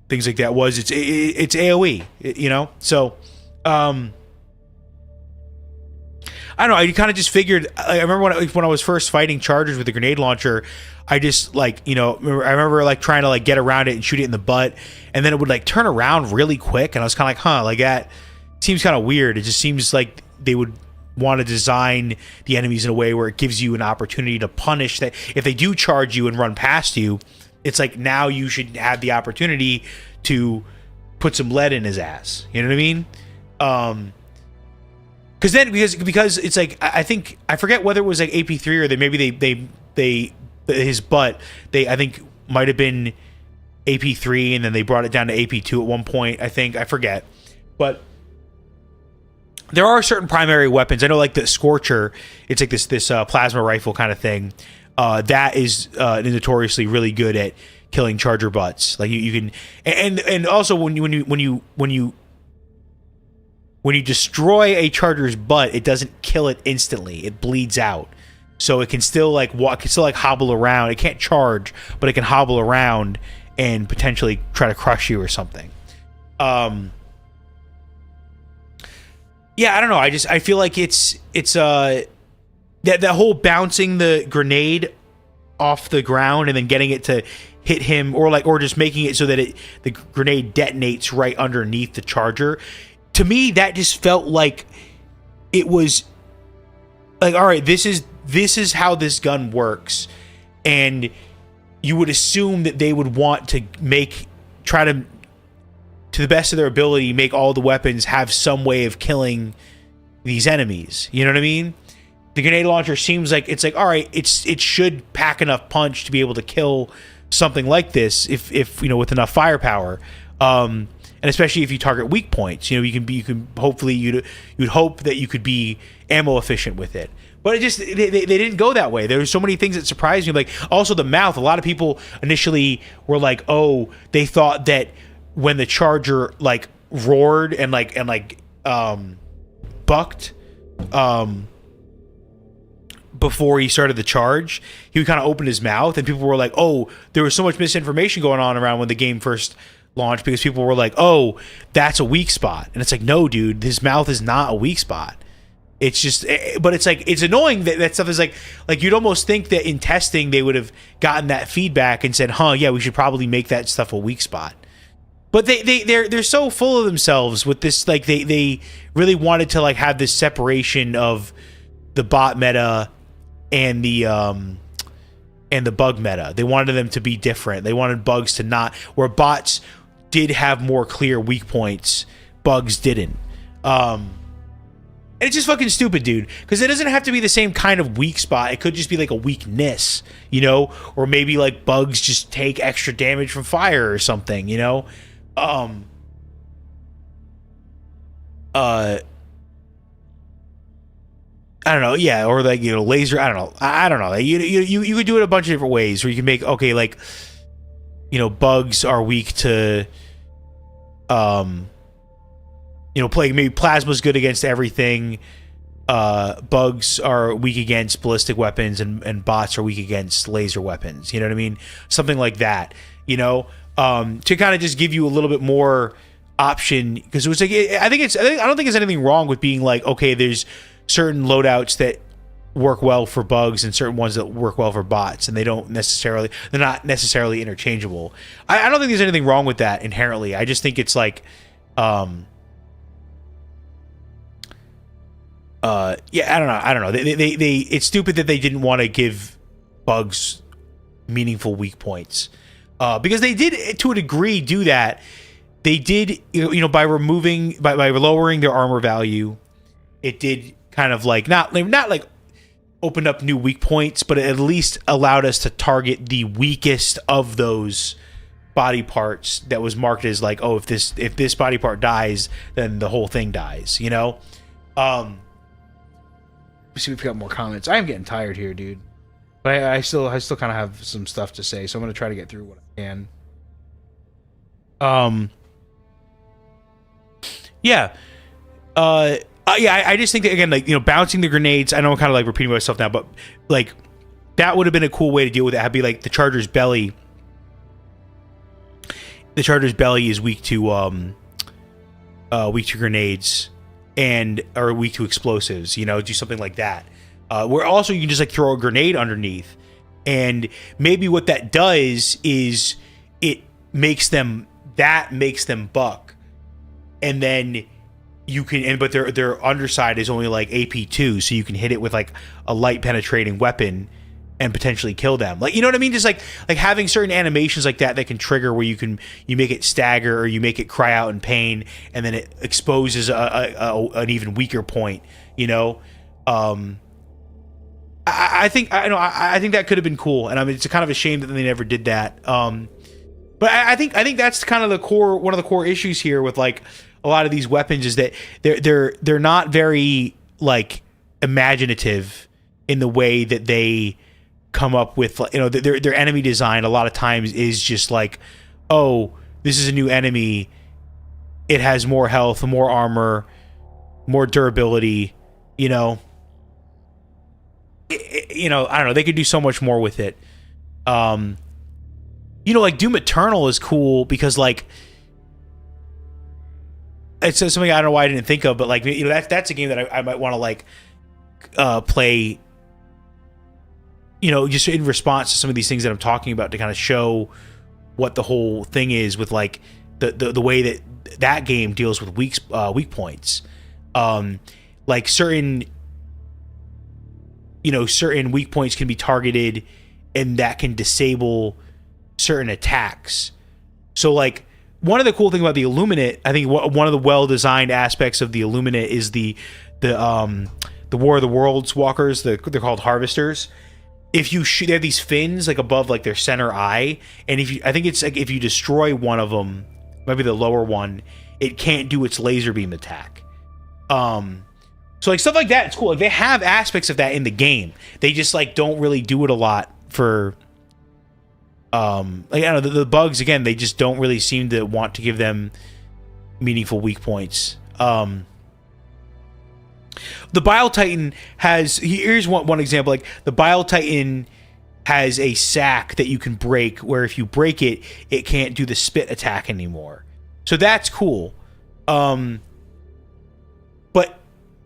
things like that. Was it's AOE, you know, so. I don't know. I kind of just figured. I remember when I was first fighting Chargers with the grenade launcher, I just like, you know, I remember like trying to like get around it and shoot it in the butt, and then it would like turn around really quick, and I was kind of like, huh, like that seems kind of weird. It just seems like they would want to design the enemies in a way where it gives you an opportunity to punish that. If they do charge you and run past you, it's like now you should have the opportunity to put some lead in his ass. You know what I mean? Because it's like, I think I forget whether it was like AP3 or they his butt, I think might have been AP3, and then they brought it down to AP2 at one point. I forget, but there are certain primary weapons. I know like the Scorcher, it's like this plasma rifle kind of thing. That is notoriously really good at killing Charger butts. Like you can, and also when you destroy a Charger's butt, it doesn't kill it instantly. It bleeds out. So it can still like walk, it can still like hobble around. It can't charge, but it can hobble around and potentially try to crush you or something. Yeah, I don't know. I feel like it's that whole bouncing the grenade off the ground and then getting it to hit him, or just making it so that the grenade detonates right underneath the charger. To me, that just felt like it was like, all right, this is how this gun works, and you would assume that they would want to try to the best of their ability, make all the weapons have some way of killing these enemies. You know what I mean? The grenade launcher seems like it's like, all right, it should pack enough punch to be able to kill something like this if with enough firepower. And especially if you target weak points, you can hopefully you'd hope that you could be ammo efficient with it. But they didn't go that way. There were so many things that surprised me. Like also the mouth. A lot of people initially were like, oh, they thought that when the charger like roared and bucked before he started the charge, he would kind of open his mouth, and people were like, oh, there was so much misinformation going on around when the game first launched, because people were like, oh, that's a weak spot. And it's like, no, dude, his mouth is not a weak spot. It's just, but it's like, it's annoying that stuff is like you'd almost think that in testing they would have gotten that feedback and said, yeah, we should probably make that stuff a weak spot. But they're so full of themselves with this, like they really wanted to like have this separation of the bot meta and the bug meta. They wanted them to be different. They wanted bugs to not, where bots did have more clear weak points, bugs didn't. And it's just fucking stupid, dude, because it doesn't have to be the same kind of weak spot. It could just be like a weakness, or maybe like bugs just take extra damage from fire or something, I don't know, yeah, or like laser. I don't know. I don't know. You could do it a bunch of different ways, where you can make bugs are weak to play. Maybe plasma's good against everything. Bugs are weak against ballistic weapons, and bots are weak against laser weapons. You know what I mean? Something like that. To kind of just give you a little bit more option, because it was like I don't think there's anything wrong with being like, okay, there's certain loadouts that work well for bugs and certain ones that work well for bots, and they're not necessarily interchangeable. I don't think there's anything wrong with that inherently. I just think it's like I don't know. They it's stupid that they didn't want to give bugs meaningful weak points, because they did to a degree do that. They did, by lowering their armor value, it did kind of like not like opened up new weak points, but it at least allowed us to target the weakest of those body parts that was marked as like, oh, if this body part dies, then the whole thing dies. Let's see if we got more comments. I am getting tired here, dude, but I still kind of have some stuff to say, so I'm gonna try to get through what I can. I just think that, again, like, bouncing the grenades, I know I'm kind of like repeating myself now, but like that would have been a cool way to deal with it. It'd be like the charger's belly. The charger's belly is weak to grenades or weak to explosives, do something like that. Where also you can just like throw a grenade underneath, and maybe what that does is it makes them buck, and then you can, but their underside is only like AP2, so you can hit it with like a light penetrating weapon and potentially kill them. Like, you know what I mean? Just like having certain animations like that can trigger, where you make it stagger, or you make it cry out in pain, and then it exposes an even weaker point. I think that could have been cool, and I mean, it's kind of a shame that they never did that. But I think that's kind of one of the core issues here with like a lot of these weapons, is that they're not very like imaginative in the way that they come up with. Their enemy design a lot of times is just like, oh, this is a new enemy, it has more health, more armor, more durability. I don't know, they could do so much more with it. Like Doom Eternal is cool because like it's something I don't know why I didn't think of, but like, that's a game that I might want to like play, you know, just in response to some of these things that I'm talking about, to kind of show what the whole thing is with like the way that game deals with weak points. Like certain weak points can be targeted, and that can disable certain attacks. So like one of the cool things about the Illuminate, I think one of the well-designed aspects of the Illuminate is the War of the Worlds walkers. They're called harvesters. If you shoot, they have these fins like above like their center eye, and I think it's like if you destroy one of them, maybe the lower one, it can't do its laser beam attack. So like stuff like that, it's cool. Like they have aspects of that in the game. They just like don't really do it a lot for. Like I don't know, the bugs again. They just don't really seem to want to give them meaningful weak points. The Bile Titan has, here's one example, like the Bile Titan has a sack that you can break, where if you break it, it can't do the spit attack anymore. So that's cool. But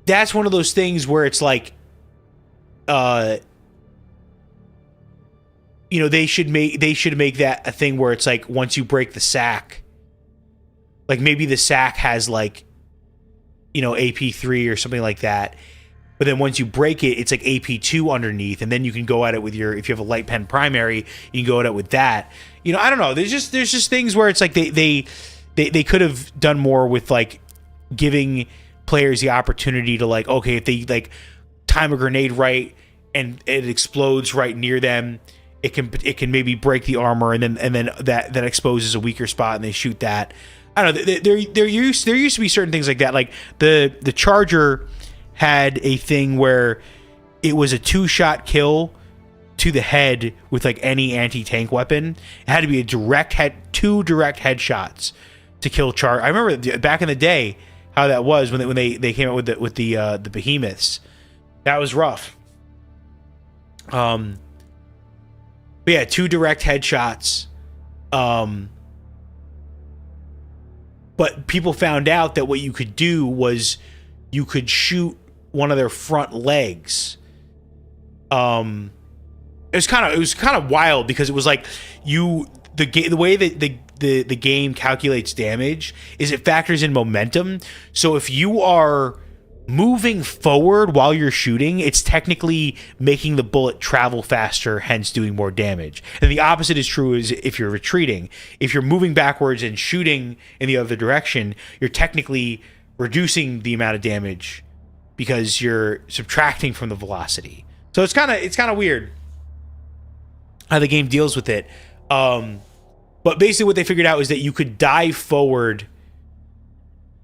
that's one of those things where it's like, you know, they should make that a thing where it's like once you break the sack, like maybe the sack has like, you know, AP3 or something like that. But then once you break it, it's like AP2 underneath, and then you can go at it with if you have a light pen primary, you can go at it with that. You know, I don't know. There's just things where it's like they could have done more with like giving players the opportunity to like, okay, if they like time a grenade right and it explodes right near them, it can maybe break the armor, and then that exposes a weaker spot, and they shoot that. I don't know. There used to be certain things like that. Like the Charger had a thing where it was a 2-shot kill to the head with like any anti-tank weapon. It had to be a two direct headshots to kill Charger. I remember back in the day how that was when they came out with the behemoths. That was rough. But yeah, 2 direct headshots. But people found out that what you could do was you could shoot one of their front legs. It was kind of wild, because it was like the way that the game calculates damage is it factors in momentum. So if you are moving forward while you're shooting, it's technically making the bullet travel faster, hence doing more damage. And the opposite is true is if you're retreating. If you're moving backwards and shooting in the other direction, you're technically reducing the amount of damage because you're subtracting from the velocity. So it's kind of weird how the game deals with it. But basically what they figured out is that you could dive forward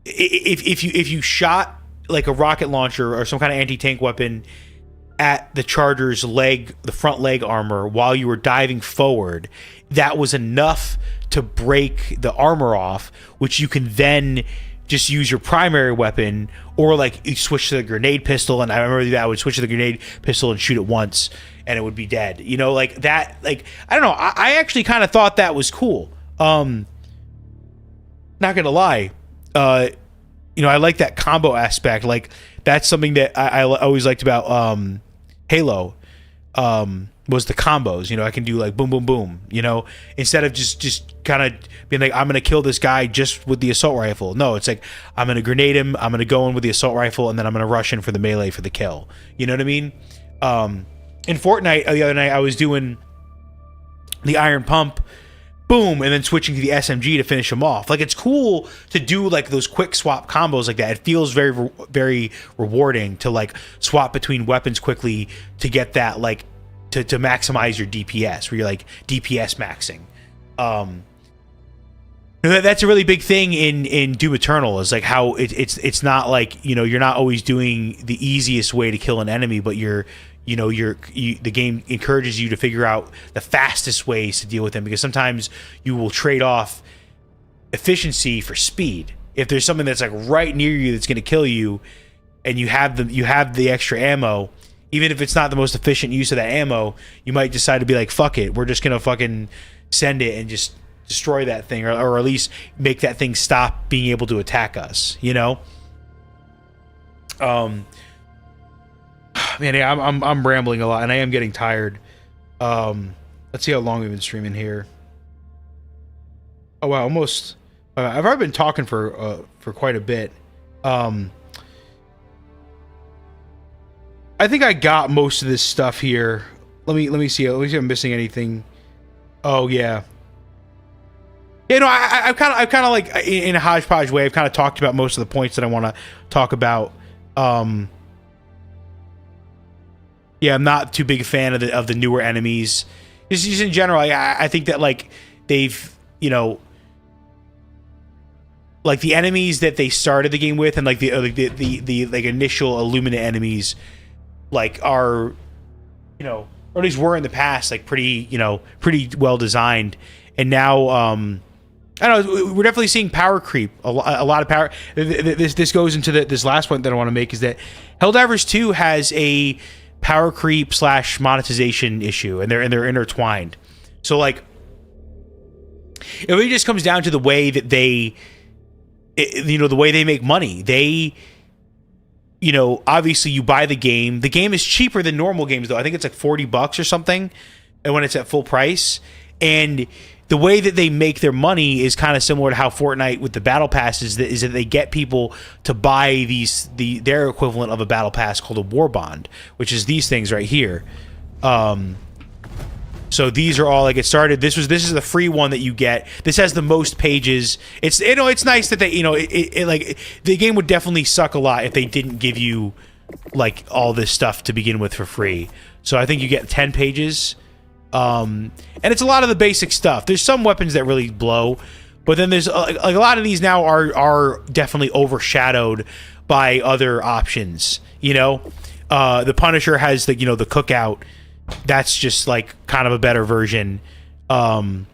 if you shot like a rocket launcher or some kind of anti-tank weapon at the Charger's leg, the front leg armor, while you were diving forward. That was enough to break the armor off, which you can then just use your primary weapon, or like you switch to the grenade pistol. And I remember that I would switch to the grenade pistol and shoot it once, and it would be dead. You know, like that. Like I don't know. I actually kind of thought that was cool. Not gonna lie. You know, I like that combo aspect. Like that's something that I always liked about Halo. Was the combos. You know, I can do like boom, boom, boom. You know, instead of just kind of being like, I'm gonna kill this guy just with the assault rifle. No, it's like I'm gonna grenade him. I'm gonna go in with the assault rifle, and then I'm gonna rush in for the melee for the kill. You know what I mean? In Fortnite the other night, I was doing the iron pump. Boom, and then switching to the SMG to finish them off. Like, it's cool to do like those quick swap combos like that. It feels very, very rewarding to like swap between weapons quickly to get that like to maximize your DPS, where you're like DPS maxing. That's a really big thing in Doom Eternal, is like how it's not like, you know, you're not always doing the easiest way to kill an enemy, but the game encourages you to figure out the fastest ways to deal with them, because sometimes you will trade off efficiency for speed. If there's something that's like right near you that's going to kill you, and you have the extra ammo, even if it's not the most efficient use of that ammo, you might decide to be like, fuck it, we're just going to fucking send it and just destroy that thing, or at least make that thing stop being able to attack us, you know? Man, yeah, I'm rambling a lot, and I am getting tired. Let's see how long we've been streaming here. Oh wow, almost. I've already been talking for quite a bit. I think I got most of this stuff here. Let me see. Let me see if I'm missing anything. Oh yeah. Yeah, no, I've kind of like in a hodgepodge way. I've kind of talked about most of the points that I want to talk about. Yeah, I'm not too big a fan of the newer enemies. Just in general, I think that like they've, you know, like the enemies that they started the game with, and like the like initial Illumina enemies, like are, you know, or at least were in the past, like pretty well designed, and now I don't know, we're definitely seeing power creep, a lot of power. This goes into this last point that I want to make, is that Helldivers 2 has a power creep / monetization issue, and they're intertwined. So like, it really just comes down to the way that the way they make money. They, you know, obviously you buy the game. The game is cheaper than normal games, though. I think it's like $40 or something, and when it's at full price. And the way that they make their money is kind of similar to how Fortnite with the battle pass is that they get people to buy their equivalent of a battle pass called a war bond, which is these things right here. So these are all like it started. This is the free one that you get. This has the most pages. It's, you know, it's nice that they, you know, it like the game would definitely suck a lot if they didn't give you like all this stuff to begin with for free. So I think you get 10 pages. And it's a lot of the basic stuff. There's some weapons that really blow, but then there's like a lot of these now are definitely overshadowed by other options. You know, the Punisher has the, you know, the cookout. That's just like kind of a better version. The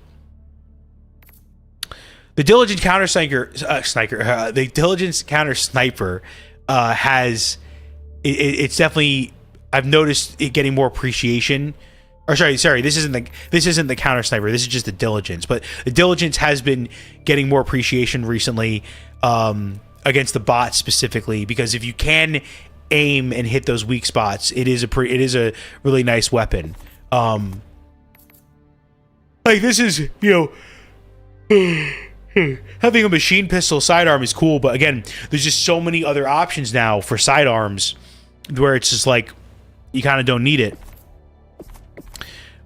Diligence Counter the Diligence Counter Sniper has it's definitely, I've noticed it getting more appreciation. Or sorry, this isn't the counter sniper. This is just the Diligence. But the Diligence has been getting more appreciation recently against the bots specifically, because if you can aim and hit those weak spots, it is a really nice weapon. Like this is, you know, having a machine pistol sidearm is cool, but again, there's just so many other options now for sidearms where it's just like you kind of don't need it.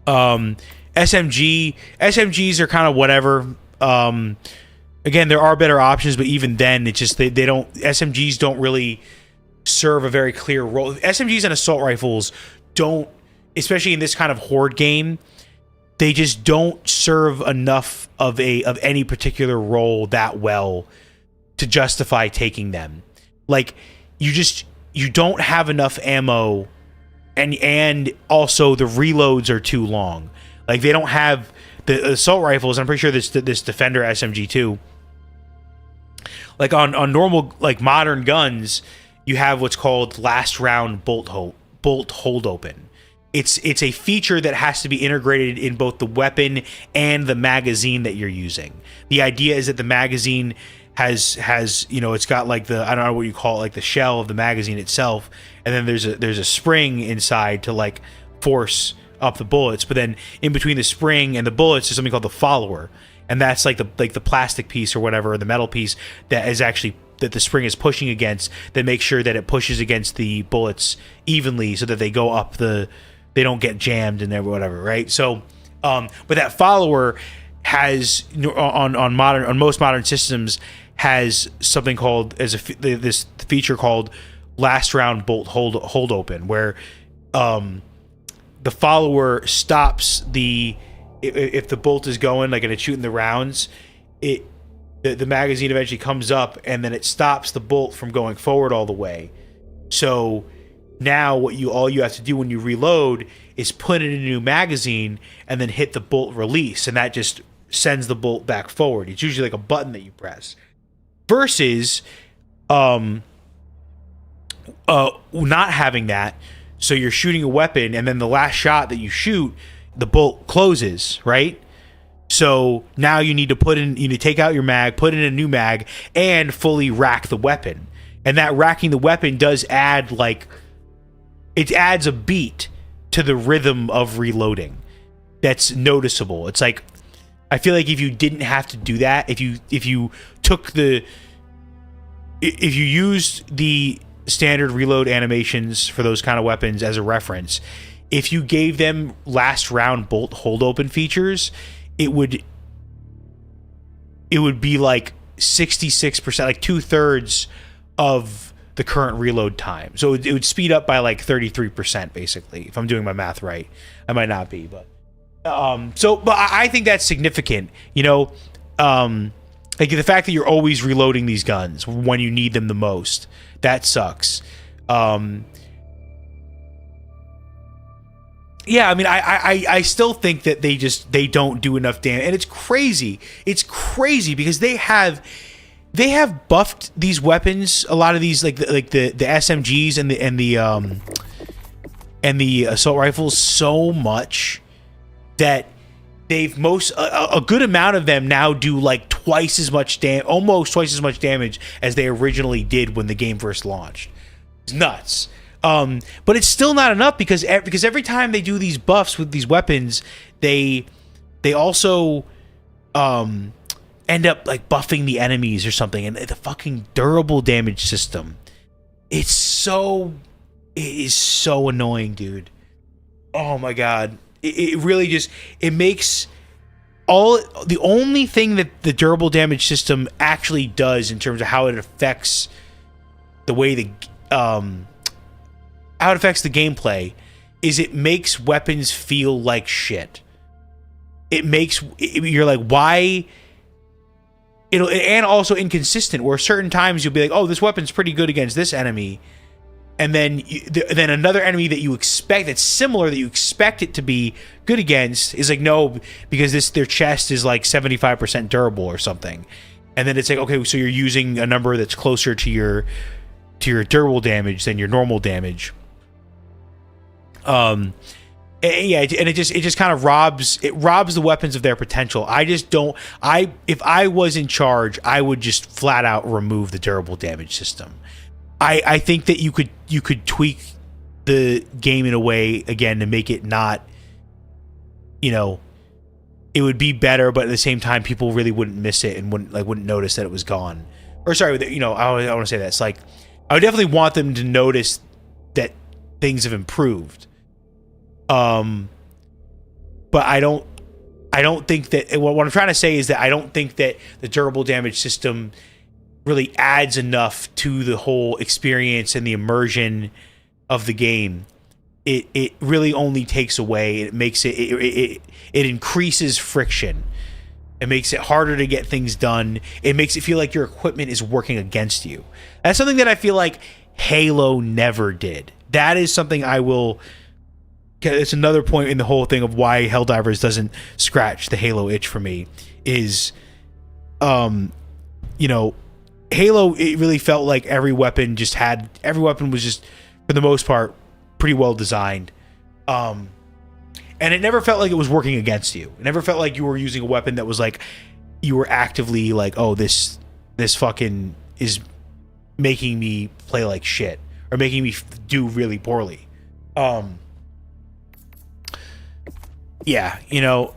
SMGs are kind of whatever. Again, there are better options, but even then, it's just they don't. SMGs don't really serve a very clear role. SMGs and assault rifles don't, especially in this kind of horde game, they just don't serve enough of any particular role that well to justify taking them. Like you don't have enough ammo. And also the reloads are too long. Like they don't have the assault rifles. I'm pretty sure this Defender SMG too. Like on normal, like modern guns, you have what's called last round bolt hold open. It's a feature that has to be integrated in both the weapon and the magazine that you're using. The idea is that the magazine has you know, it's got like the, I don't know what you call it, like the shell of the magazine itself, and then there's a spring inside to like force up the bullets. But then in between the spring and the bullets is something called the follower, and that's like the plastic piece or whatever, or the metal piece that is actually that the spring is pushing against, that makes sure that it pushes against the bullets evenly so that they go up they don't get jammed in there or whatever, right? So but that follower has on most modern systems has something called this feature called last round bolt hold open, where the follower stops if the bolt is going, like, and it's shooting the rounds, the magazine eventually comes up and then it stops the bolt from going forward all the way. So now all you have to do when you reload is put in a new magazine and then hit the bolt release, and that just sends the bolt back forward. It's usually like a button that you press. Versus not having that, so you're shooting a weapon and then the last shot that you shoot, the bolt closes, right? So now you need to take out your mag, put in a new mag, and fully rack the weapon. And that racking the weapon does add, like, it adds a beat to the rhythm of reloading. that's noticeable. It's like, I feel like if you didn't have to do that, if you used the standard reload animations for those kind of weapons as a reference, if you gave them last round bolt hold open features, it would be like 66%, like 2/3 of the current reload time. So it would speed up by like 33%, basically, if I'm doing my math right. I might not be, but but I think that's significant, you know. Like the fact that you're always reloading these guns when you need them the most, that sucks. Yeah, I mean, I still think that they don't do enough damage, and it's crazy. It's crazy because they have buffed these weapons, a lot of these like the SMGs and the assault rifles so much that they've a good amount of them now do like almost twice as much damage as they originally did when the game first launched. It's nuts. But it's still not enough because every time they do these buffs with these weapons, they also end up like buffing the enemies or something. And the fucking durable damage system, it is so annoying, dude. Oh my god. It really just, it makes the only thing that the durable damage system actually does in terms of how it affects the way how it affects the gameplay is it makes weapons feel like shit. You're like, why? And also inconsistent, where certain times you'll be like, oh, this weapon's pretty good against this enemy, and then another enemy that you expect that's similar, that you expect it to be good against, is like, no, because their chest is like 75% durable or something. And then it's like, okay, so you're using a number that's closer to your durable damage than your normal damage. And it just kind of robs the weapons of their potential. If I was in charge, I would just flat out remove the durable damage system. I think that you could tweak the game in a way, again, to make it not, you know, it would be better, but at the same time people really wouldn't miss it and wouldn't notice that it was gone. Or sorry, you know, I want to say that. It's like, I would definitely want them to notice that things have improved. But I don't think that, what I'm trying to say is that I don't think that the durable damage system really adds enough to the whole experience and the immersion of the game. It really only takes away. It makes it increases friction. It makes it harder to get things done. It makes it feel like your equipment is working against you. That's something that I feel like Halo never did. That is something it's another point in the whole thing of why Helldivers doesn't scratch the Halo itch for me is, you know, Halo, it really felt like every weapon was just, for the most part, pretty well designed. And it never felt like it was working against you. It never felt like you were using a weapon that was like, you were actively like, oh, this fucking is making me play like shit or making me do really poorly. Yeah, you know,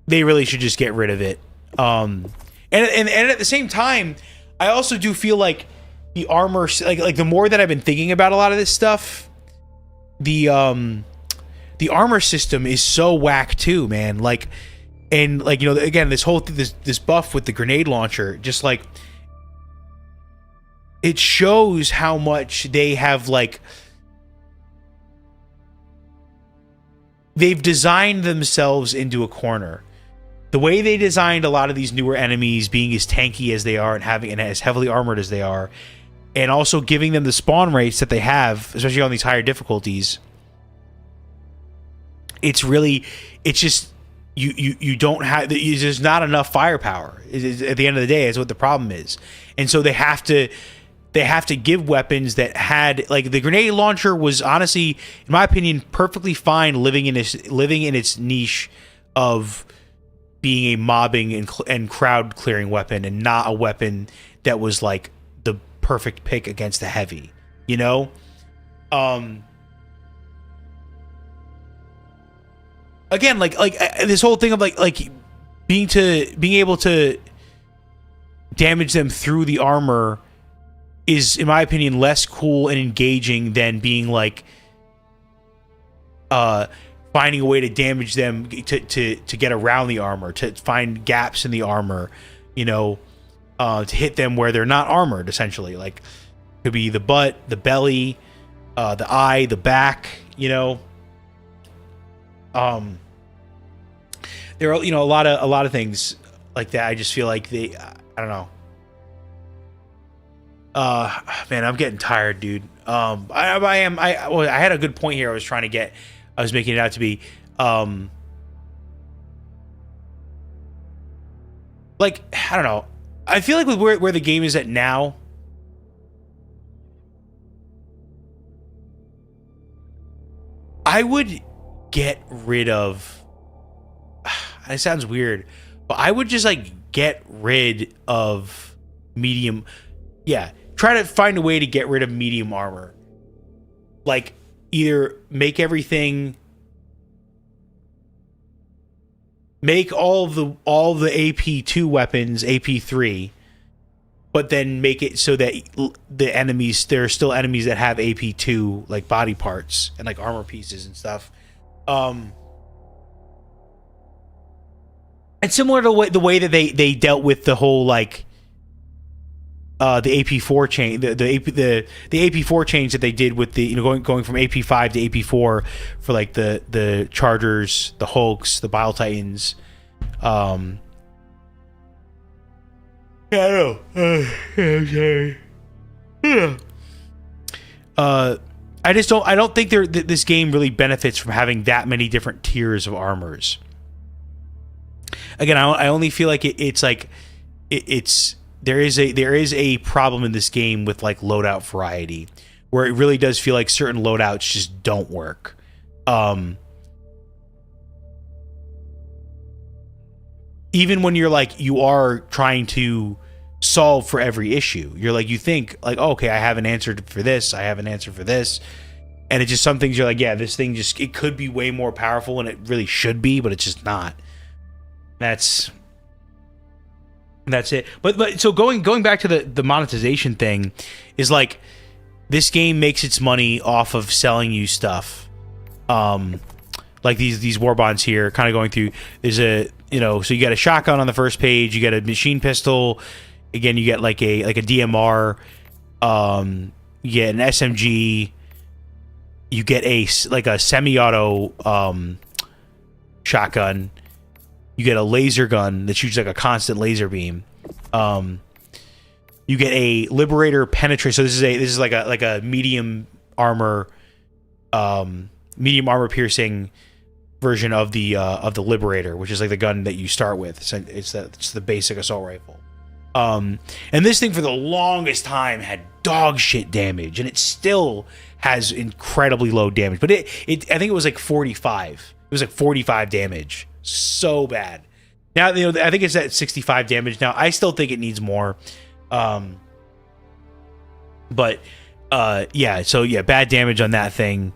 they really should just get rid of it. And at the same time, I also do feel like the armor, like the more that I've been thinking about a lot of this stuff, the armor system is so whack too, man. Like, and like, you know, again, this whole this buff with the grenade launcher, just like, it shows how much they have, like, they've designed themselves into a corner. The way they designed a lot of these newer enemies being as tanky as they are and as heavily armored as they are, and also giving them the spawn rates that they have, especially on these higher difficulties, it's just you don't have, there's not enough firepower. At the end of the day, is what the problem is. And so they have to give weapons that had, like, the grenade launcher was honestly, in my opinion, perfectly fine living in its niche of being a mobbing and crowd clearing weapon, and not a weapon that was like the perfect pick against the heavy, you know? again, this whole thing of like being able to damage them through the armor is, in my opinion, less cool and engaging than being like finding a way to damage them to get around the armor, to find gaps in the armor, you know, to hit them where they're not armored, essentially. Like, could be the butt, the belly, the eye, the back, you know. There are, you know, a lot of things like that. I just feel like I don't know. Man, I'm getting tired, dude. I had a good point here. I was making it out to be, like, I don't know. I feel like with where the game is at now, I would get rid of, it sounds weird, but I would just like get rid of medium. Yeah. Try to find a way to get rid of medium armor. Like, either make everything, make all the AP2 weapons AP3, but then make it so that the enemies, there are still enemies that have AP2 like body parts and like armor pieces and stuff. And similar to the way that they dealt with the whole like the AP4 change, the AP4 change that they did with the, you know, going from AP5 to AP4 for like the Chargers, the Hulks, the Bile Titans. Yeah, I know. I'm sorry. I don't think this game really benefits from having that many different tiers of armors. Again, I only feel like it's like there is a problem in this game with like loadout variety, where it really does feel like certain loadouts just don't work. Even when you are trying to solve for every issue, you're like, you think like, oh, okay, I have an answer for this, I have an answer for this, and it's just some things you're like, yeah, this thing just, it could be way more powerful and it really should be, but it's just not. That's it. But so going back to the monetization thing, is like, this game makes its money off of selling you stuff. Like these war bonds here, kind of going through, there's a, you know, so you got a shotgun on the first page, you get a machine pistol, again you get like a DMR, you get an SMG, you get a semi-auto shotgun, you get a laser gun that shoots like a constant laser beam, you get a Liberator penetrator. So this is like a medium armor piercing version of the Liberator, which is like the gun that you start with. It's the basic assault rifle. And this thing for the longest time had dog shit damage, and it still has incredibly low damage. But I think it was like 45. It was like 45 damage. So bad. Now, you know, I think it's at 65 damage now. I still think it needs more. But yeah, so yeah, bad damage on that thing.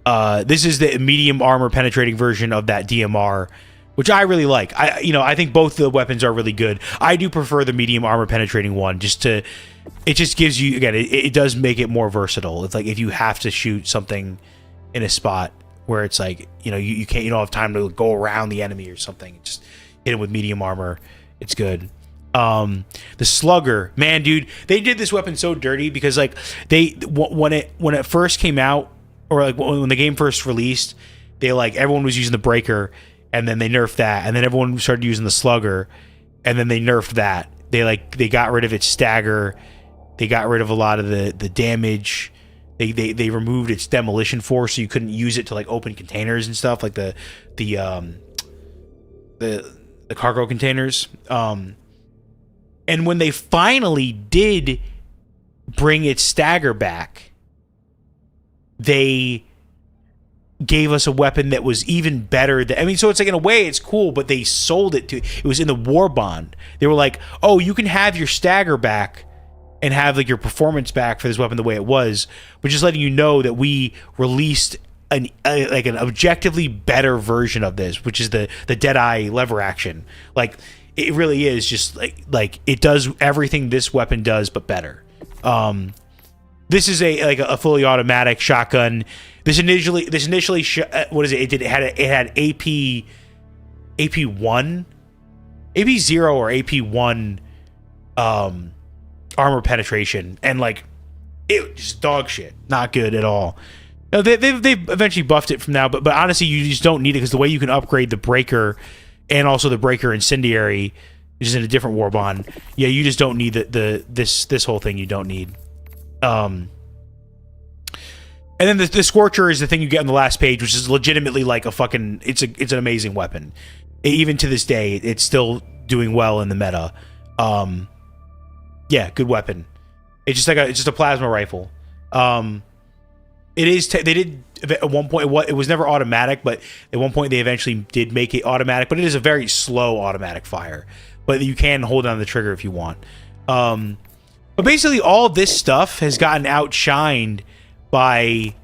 This is the medium armor penetrating version of that DMR, which I really like. I think both the weapons are really good. I do prefer the medium armor penetrating one, it just gives you, again, it does make it more versatile. It's like if you have to shoot something in a spot where it's like, you know, you don't have time to go around the enemy or something, just hit it with medium armor. It's good. The Slugger, man, dude, they did this weapon so dirty because like when it first came out, or like when the game first released, they like, everyone was using the Breaker, and then they nerfed that, and then everyone started using the Slugger, and then they nerfed that. They got rid of its stagger, they got rid of a lot of the damage. They removed its demolition force, so you couldn't use it to like open containers and stuff, like the cargo containers. And when they finally did bring its stagger back, they gave us a weapon that was even better so it's like, in a way it's cool, but they sold it was in the war bond. They were like, oh, you can have your stagger back and have like your performance back for this weapon the way it was, but just letting you know that we released an objectively better version of this, which is the Deadeye lever action. Like, it really is just like it does everything this weapon does, but better. This is a fully automatic shotgun. This initially what is it? It had AP1, AP0 or AP1 armor penetration, and like it just dog shit, not good at all. Now, they've eventually buffed it from now, but honestly, you just don't need it because the way you can upgrade the breaker and also the breaker incendiary, which is in a different war bond. Yeah, you just don't need this whole thing. You don't need. And then the Scorcher is the thing you get on the last page, which is legitimately like a fucking. It's an amazing weapon. Even to this day, it's still doing well in the meta. Yeah, good weapon. It's just a plasma rifle. It is. They did at one point. It was never automatic, but at one point they eventually did make it automatic. But it is a very slow automatic fire. But you can hold on the trigger if you want. But basically, all this stuff has gotten outshined by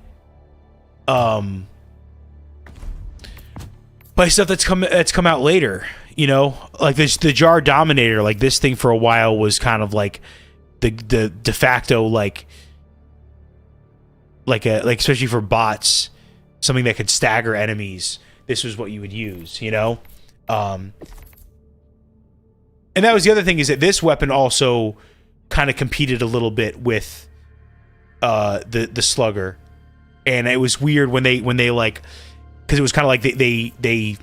stuff that's come out later. You know, like the Jar Dominator. Like this thing for a while was kind of like the de facto like especially for bots, something that could stagger enemies. This was what you would use, you know. And that was the other thing, is that this weapon also kind of competed a little bit with the Slugger, and it was weird when they like, because it was kind of like they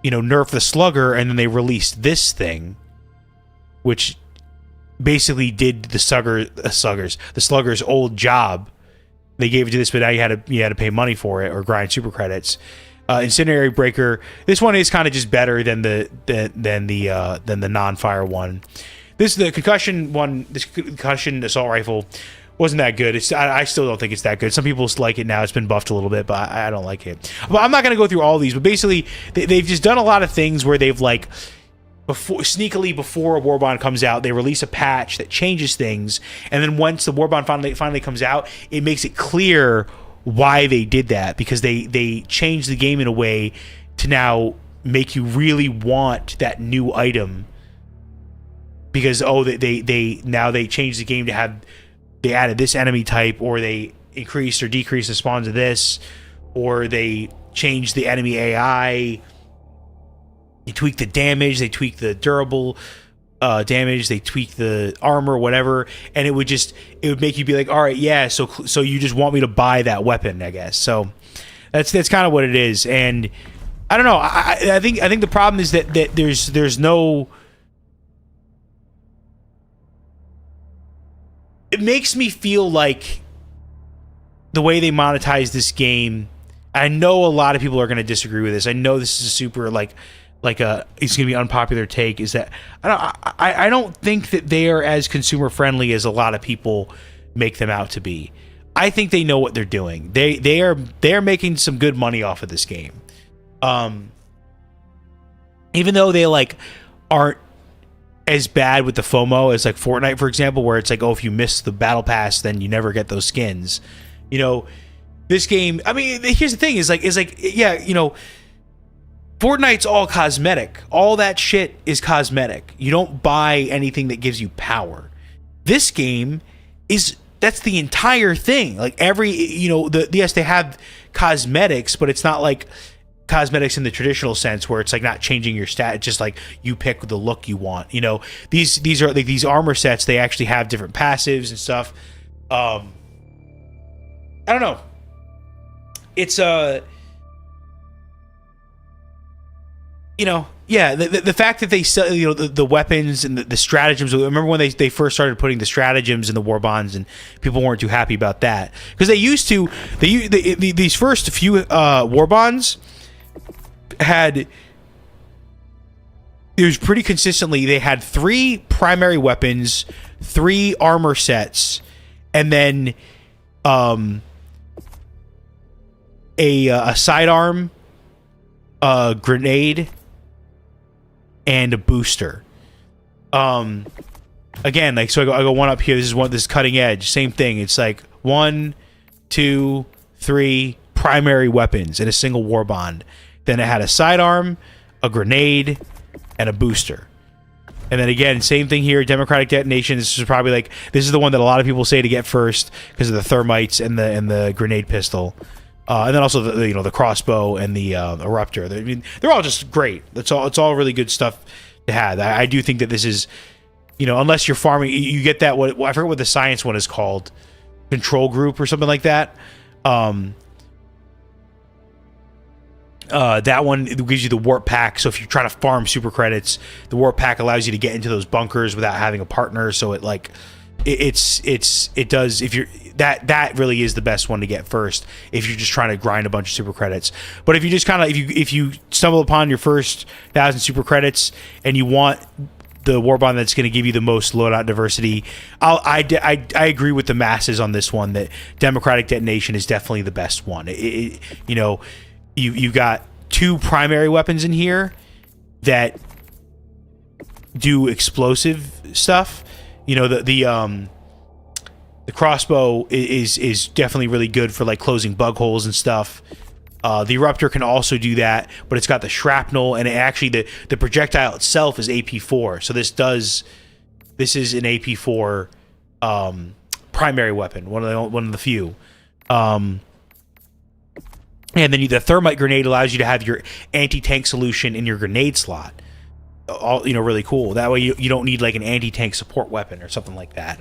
you know, nerfed the Slugger and then they released this thing, which basically did the Slugger's old job. They gave it to this, but now you had to pay money for it or grind super credits. Incendiary Breaker. This one is kind of just better than the non-fire one. The concussion one. This concussion assault rifle wasn't that good. I still don't think it's that good. Some people like it now. It's been buffed a little bit, but I don't like it. But I'm not going to go through all these. But basically, they've just done a lot of things where they've like sneakily before a Warbond comes out, they release a patch that changes things, and then once the Warbond finally comes out, it makes it clear why they did that, because they changed the game in a way to now make you really want that new item, because they changed the game to have, they added this enemy type, or they increased or decreased the spawns of this, or they changed the enemy AI. They tweak the damage, they tweak the durable damage, they tweak the armor, whatever, and it would make you be like, all right, yeah, so you just want me to buy that weapon, I guess. So that's kind of what it is, and I don't know. I think the problem is that there's no. It makes me feel like the way they monetize this game. I know a lot of people are going to disagree with this. I know this is a super it's gonna be an unpopular take, is that I don't think that they are as consumer friendly as a lot of people make them out to be. I think they know what they're doing. They are making some good money off of this game, even though they like aren't as bad with the FOMO as like Fortnite, for example, where it's like, oh, if you miss the battle pass, then you never get those skins. You know, this game. I mean, here's the thing: is like yeah, you know. Fortnite's all cosmetic. All that shit is cosmetic. You don't buy anything that gives you power. This game that's the entire thing. Like yes, they have cosmetics, but it's not like cosmetics in the traditional sense where it's like not changing your stat. It's just like you pick the look you want. You know, these are like these armor sets. They actually have different passives and stuff. I don't know. It's you know, yeah, the fact that they sell, you know, the weapons and the stratagems. I remember when they first started putting the stratagems in the war bonds, and people weren't too happy about that, because these first few war bonds it was pretty consistently, they had 3 primary weapons, 3 armor sets, and then a sidearm, a grenade, and a booster. Again, like, so I go one up here. This is cutting edge. Same thing. It's like 1, 2, 3 primary weapons in a single war bond. Then it had a sidearm, a grenade, and a booster. And then again, same thing here, democratic detonation. This is probably like, this is the one that a lot of people say to get first because of the thermites and the grenade pistol. And then also the crossbow and the eruptor. I mean, they're all just great. It's all really good stuff to have. I do think that this is, unless you're farming, you get that, I forget what the science one is called, control group or something like that. That one gives you the warp pack. So if you're trying to farm super credits, the warp pack allows you to get into those bunkers without having a partner. So it does, if you're that really is the best one to get first if you're just trying to grind a bunch of super credits. But if you just if you stumble upon your first 1,000 super credits and you want the war bond that's going to give you the most loadout diversity, I agree with the masses on this one that democratic detonation is definitely the best one. You got 2 primary weapons in here that do explosive stuff. The crossbow is definitely really good for like closing bug holes and stuff. The eruptor can also do that, but it's got the shrapnel, and the projectile itself is AP4. So this is an AP4 primary weapon, one of the few. And then the thermite grenade allows you to have your anti-tank solution in your grenade slot. All really cool. That way you don't need like an anti-tank support weapon or something like that.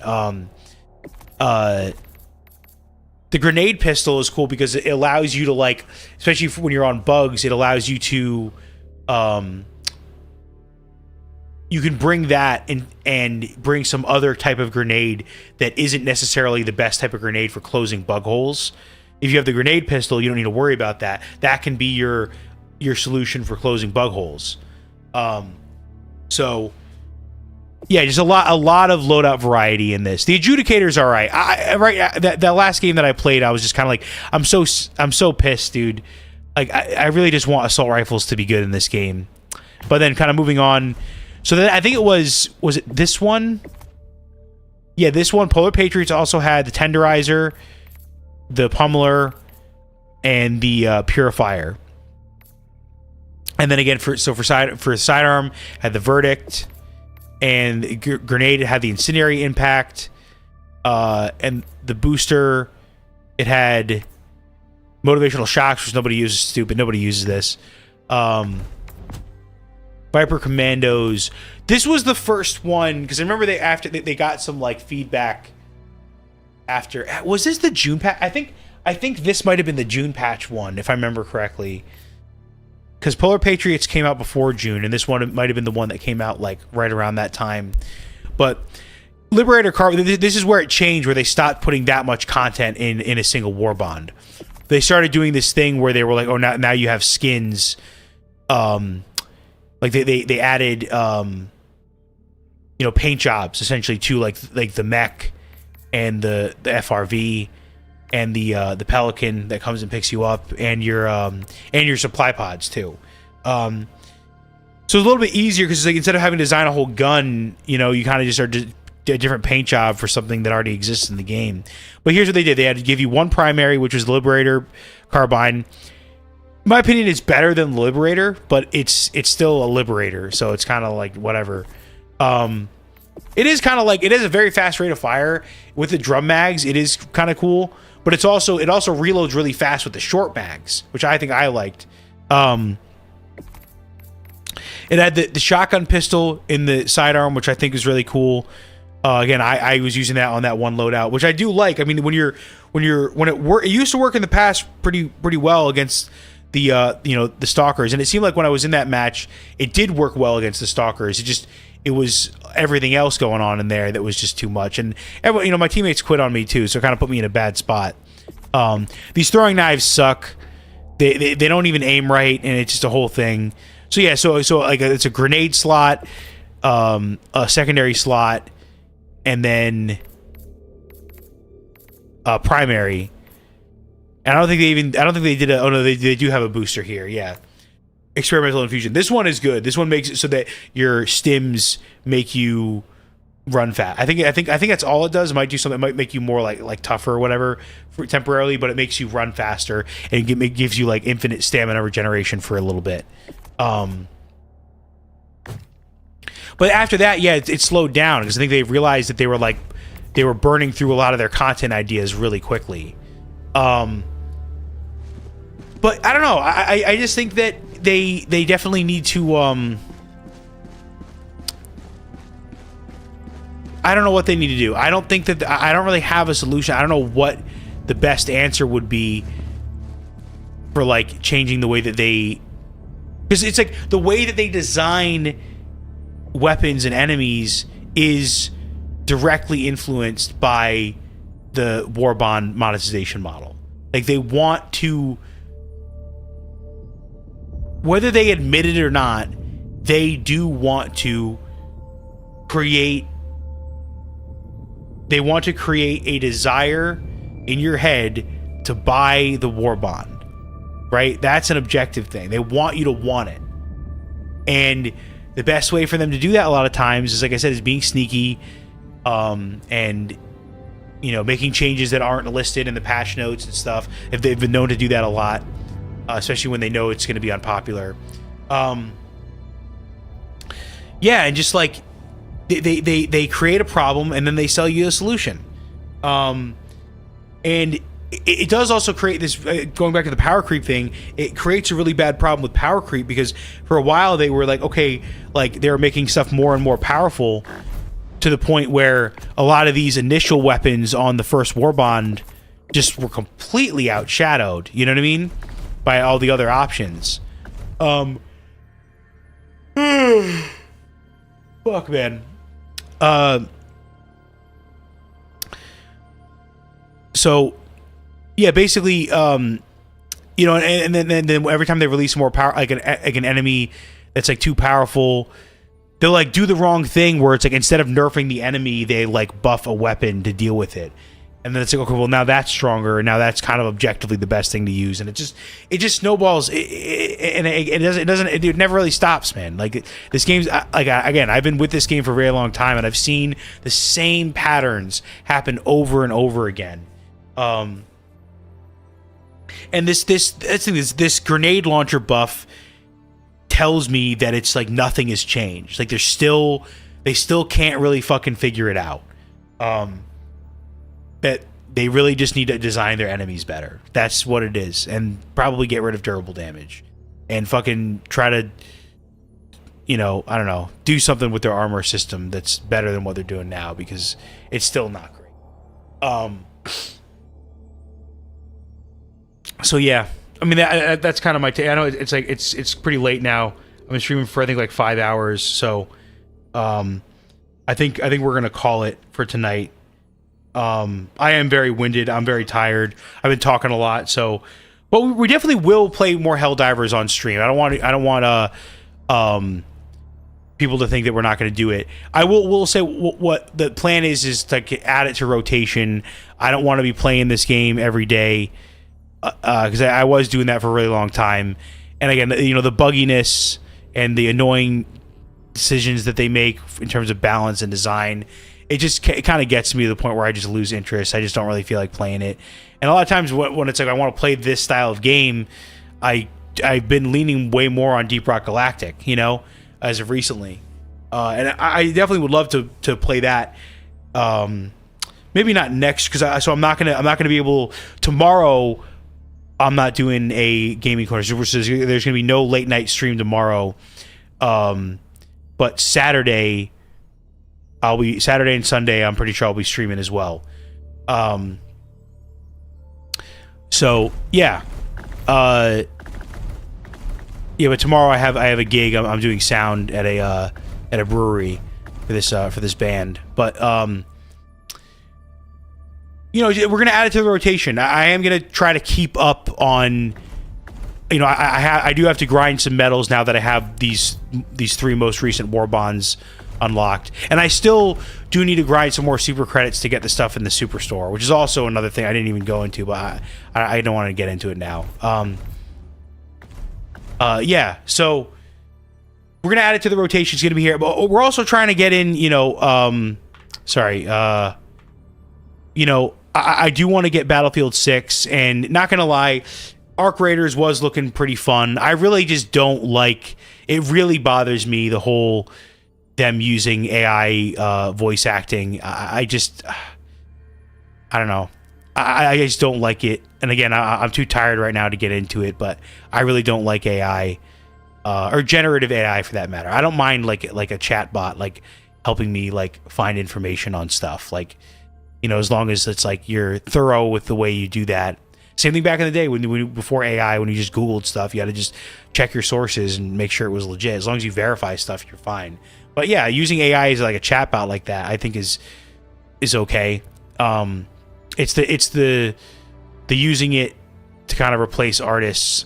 The grenade pistol is cool because it allows you to especially when you're on bugs, it allows you to you can bring that and bring some other type of grenade that isn't necessarily the best type of grenade for closing bug holes. If you have the grenade pistol, you don't need to worry about that. That can be your solution for closing bug holes. So yeah, just a lot of loadout variety in this. The adjudicator's all right. That last game that I played, I was just kind of like, I'm so pissed, dude. Like I really just want assault rifles to be good in this game. But then kind of moving on. So then I think it was it this one? Yeah, this one. Polar Patriots also had the Tenderizer, the Pummeler, and the Purifier. And then again for sidearm had the Verdict. And grenade, it had the incendiary impact, and the booster, it had motivational shocks, which nobody uses. Stupid, nobody uses this. Viper Commandos. This was the first one because I remember they got some feedback after. Was this the June patch? I think this might have been the June patch one, if I remember correctly. Because Polar Patriots came out before June, and this one might have been the one that came out right around that time. But Liberator Carbine, this is where it changed, where they stopped putting that much content in a single war bond. They started doing this thing where they were like, oh, now you have skins. They added paint jobs essentially to like the mech and the FRV. And the Pelican that comes and picks you up, and your supply pods too. So it's a little bit easier because instead of having to design a whole gun, you kind of just are a different paint job for something that already exists in the game. But here's what they did: they had to give you one primary, which was the Liberator Carbine. In my opinion, it's better than the Liberator, but it's still a Liberator, so it's kind of like whatever. It is kind of it has a very fast rate of fire with the drum mags. It is kind of cool. But it also reloads really fast with the short mags, which I think I liked. It had the shotgun pistol in the sidearm, which I think is really cool. Again, I was using that on that one loadout, which I do like. I mean, it used to work in the past pretty well against the stalkers, and it seemed like when I was in that match, it did work well against the stalkers. It was everything else going on in there that was just too much. And everyone, my teammates quit on me too, so it kind of put me in a bad spot. These throwing knives suck. They don't even aim right, and it's just a whole thing. So yeah, so it's a grenade slot, a secondary slot, and then a primary. And I don't think they did they do have a booster here. Yeah. Experimental infusion. This one is good. This one makes it so that your stims make you run fast. I think that's all it does. It might do something. It might make you more like tougher or whatever temporarily, but it makes you run faster and it gives you like infinite stamina regeneration for a little bit. But after that, yeah, it slowed down because I think they realized that they were burning through a lot of their content ideas really quickly. But I don't know. I just think that they definitely need to. I don't know what they need to do. I don't think that I don't really have a solution. I don't know what the best answer would be for like changing the way that they, because it's like the way that they design weapons and enemies is directly influenced by the war bond monetization model. Like they want to, whether they admit it or not, they do want to create. They want to create a desire in your head to buy the war bond, right? That's an objective thing. They want you to want it. And the best way for them to do that a lot of times is, like I said, is being sneaky, and, you know, making changes that aren't listed in the patch notes and stuff. If they've been known to do that a lot, especially when they know it's going to be unpopular. Yeah, and just like, they create a problem and then they sell you a solution, and it does also create this, going back to the power creep thing, it creates a really bad problem with power creep because for a while they were like, okay, like they were making stuff more and more powerful to the point where a lot of these initial weapons on the first war bond just were completely outshadowed, you know what I mean, by all the other options. Fuck, man. So yeah, basically, you know, and then every time they release more power, like an enemy that's like too powerful, they'll like do the wrong thing where it's like instead of nerfing the enemy, they like buff a weapon to deal with it. And then it's like, okay, well now that's stronger, and now that's kind of objectively the best thing to use, and it just snowballs, and it never really stops, man. Like this game's like, again, I've been with this game for a very long time, and I've seen the same patterns happen over and over again. And this grenade launcher buff tells me that it's like nothing has changed. Like they still can't really fucking figure it out. That they really just need to design their enemies better. That's what it is. And probably get rid of durable damage. And fucking try to, you know, I don't know, do something with their armor system that's better than what they're doing now, because it's still not great. So yeah, I mean that's kind of my take. I know it's like it's pretty late now. I've been streaming for I think like 5 hours, so I think we're gonna call it for tonight. I am very winded. I'm very tired. I've been talking a lot, so but we definitely will play more Helldivers on stream. I don't want people to think that we're not going to do it. We'll say what the plan is to add it to rotation. I don't want to be playing this game every day. Because I was doing that for a really long time, and again, you know, the bugginess and the annoying decisions that they make in terms of balance and design, it kind of gets me to the point where I just lose interest. I just don't really feel like playing it, and a lot of times when it's like I want to play this style of game, I've been leaning way more on Deep Rock Galactic, you know, as of recently, and I definitely would love to play that. Maybe not next, because I'm not gonna be able tomorrow. I'm not doing a gaming corner. So there's going to be no late night stream tomorrow. But Saturday and Sunday, I'm pretty sure I'll be streaming as well. So yeah. Yeah, but tomorrow I have a gig. I'm doing sound at a brewery for this band. But you know, we're going to add it to the rotation. I am going to try to keep up on, you know, I do have to grind some medals now that I have these 3 most recent war bonds unlocked. And I still do need to grind some more super credits to get the stuff in the superstore, which is also another thing I didn't even go into, but I don't want to get into it now. Yeah, so we're going to add it to the rotation. It's going to be here. But we're also trying to get in, you know, sorry, you know, I do want to get Battlefield 6, and not gonna lie, Arc Raiders was looking pretty fun. I really just don't like, it really bothers me, the whole them using AI voice acting. I don't know. I just don't like it. And again, I'm too tired right now to get into it, but I really don't like AI, or generative AI for that matter. I don't mind like a chat bot like helping me like find information on stuff, like, you know, as long as it's like you're thorough with the way you do that. Same thing back in the day when before AI, when you just Googled stuff, you had to just check your sources and make sure it was legit. As long as you verify stuff, you're fine. But yeah, using AI as like a chatbot like that, I think is okay. It's the using it to kind of replace artists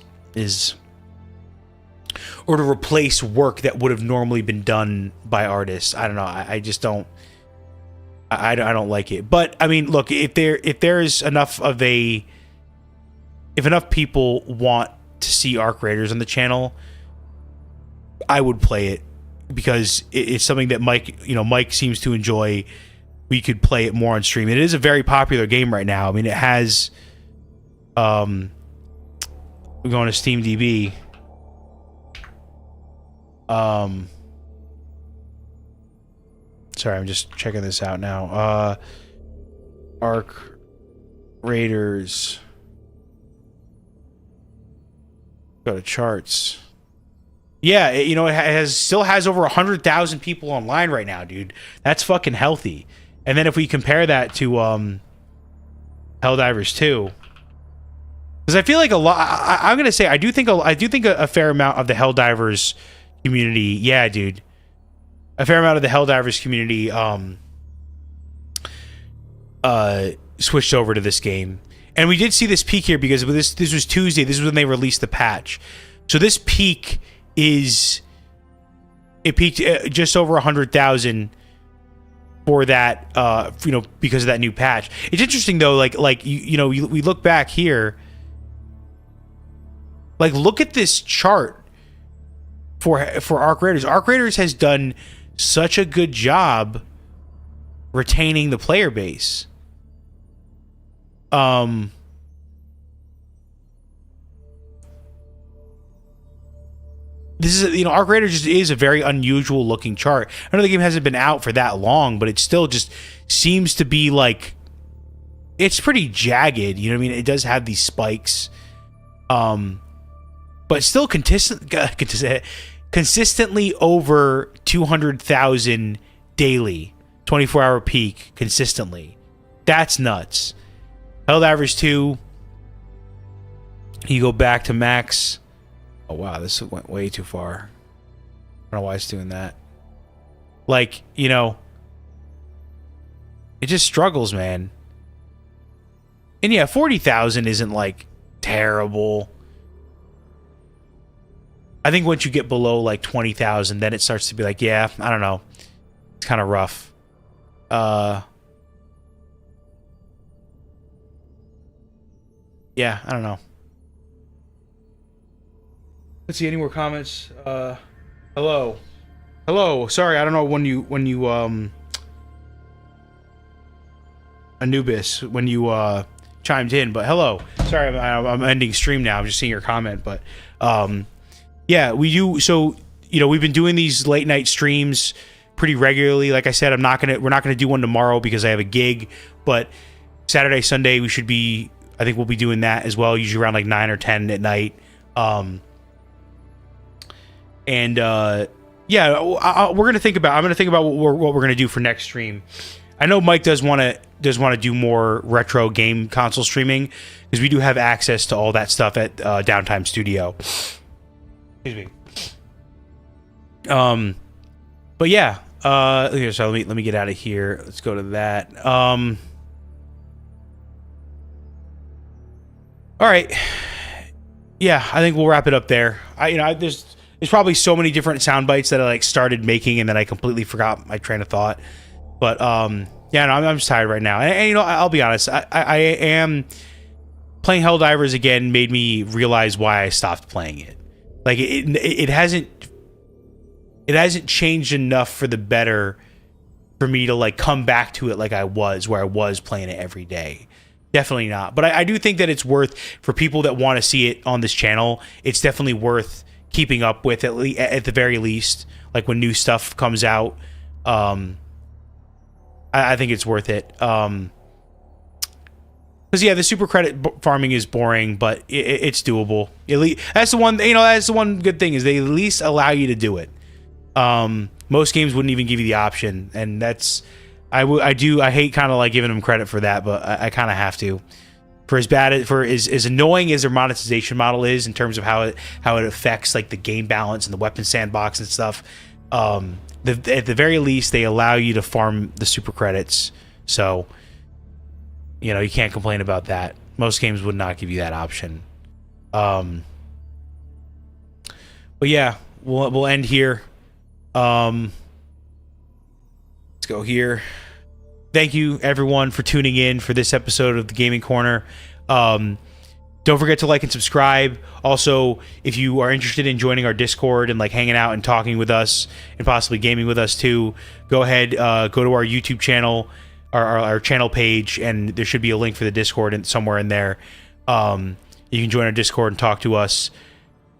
or to replace work that would have normally been done by artists. I don't know. I just don't. I don't like it. But I mean, look, if there's enough of if enough people want to see Arc Raiders on the channel, I would play it, because it's something that Mike seems to enjoy. We could play it more on stream. It is a very popular game right now. I mean, it has we're going to SteamDB. Sorry, I'm just checking this out now. Arc Raiders. Go to charts. Yeah, it still has over 100,000 people online right now, dude. That's fucking healthy. And then if we compare that to Helldivers 2, because I feel like a lot. I'm gonna say I do think a fair amount of the Helldivers community. Yeah, dude. A fair amount of the Helldivers community switched over to this game. And we did see this peak here because this was Tuesday. This is when they released the patch. So this peak peaked just over 100,000 for that, because of that new patch. It's interesting though, we look back here, like look at this chart for Arc Raiders. Arc Raiders has done such a good job retaining the player base. This is, Arc Raiders just is a very unusual looking chart. I know the game hasn't been out for that long, but it still just seems to be like, it's pretty jagged. You know what I mean? It does have these spikes, but still consistently over 200,000 daily, 24-hour peak consistently. That's nuts. Helldivers 2, you go back to max. Oh wow, this went way too far. I don't know why it's doing that. Like, it just struggles, man. And yeah, 40,000 isn't like terrible. I think once you get below like 20,000, then it starts to be like, yeah, I don't know. It's kind of rough. Yeah, I don't know. Let's see, any more comments? Hello. Sorry, I don't know when you Anubis, when you chimed in, but hello. Sorry, I'm ending stream now. I'm just seeing your comment, but yeah, we do. So we've been doing these late night streams pretty regularly. Like I said, we're not gonna do one tomorrow because I have a gig, but Saturday, Sunday I think we'll be doing that as well, usually around like 9 or 10 at night. Yeah, I'm gonna think about what we're gonna do for next stream. I know Mike does want to do more retro game console streaming, because we do have access to all that stuff at Downtime Studio. Excuse me. But yeah, here, so let me get out of here. Let's go to that. All right. Yeah, I think we'll wrap it up there. There's probably so many different sound bites that I like started making and then I completely forgot my train of thought. But yeah, no, I'm just tired right now. And I'll be honest, I am playing Helldivers again made me realize why I stopped playing it. Like it hasn't changed enough for the better for me to like come back to it like I was, where I was playing it every day. Definitely not. But I do think that it's worth, for people that want to see it on this channel, it's definitely worth keeping up with, at the very least, like when new stuff comes out. I think it's worth it. Because yeah, the super credit farming is boring, but it's doable. That's the one. That's the one good thing, is they at least allow you to do it. Most games wouldn't even give you the option, and that's I hate kind of like giving them credit for that, but I kind of have to. For as annoying as their monetization model is in terms of how it affects like the game balance and the weapon sandbox and stuff, at the very least they allow you to farm the super credits. So you can't complain about that. Most games would not give you that option. But yeah, we'll end here. Let's go here. Thank you everyone for tuning in for this episode of the Gaming Corner. Don't forget to like and subscribe. Also, if you are interested in joining our Discord and like hanging out and talking with us and possibly gaming with us too, go ahead, go to our YouTube channel, our channel page, and there should be a link for the Discord somewhere in there. You can join our Discord and talk to us.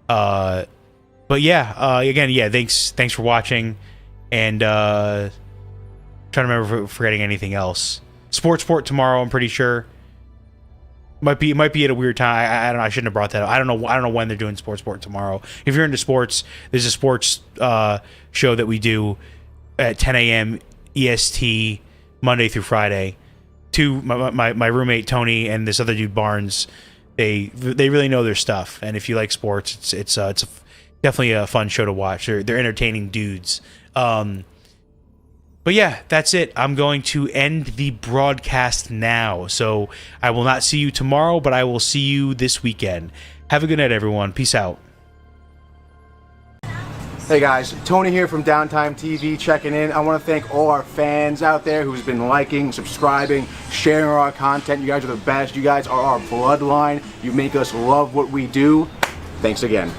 But yeah, again, yeah, thanks for watching, and trying to remember if forgetting anything else. Sport tomorrow, I'm pretty sure. Might be at a weird time. I don't know. I shouldn't have brought that up. I don't know when they're doing sport tomorrow. If you're into sports, there's a sports show that we do at 10 a.m. EST Monday through Friday. My roommate Tony and this other dude Barnes, they really know their stuff. And if you like sports, it's definitely a fun show to watch. They're entertaining dudes. But yeah, that's it. I'm going to end the broadcast now. So I will not see you tomorrow, but I will see you this weekend. Have a good night, everyone. Peace out. Hey guys, Tony here from Downtime TV checking in. I want to thank all our fans out there who's been liking, subscribing, sharing our content. You guys are the best. You guys are our bloodline. You make us love what we do. Thanks again.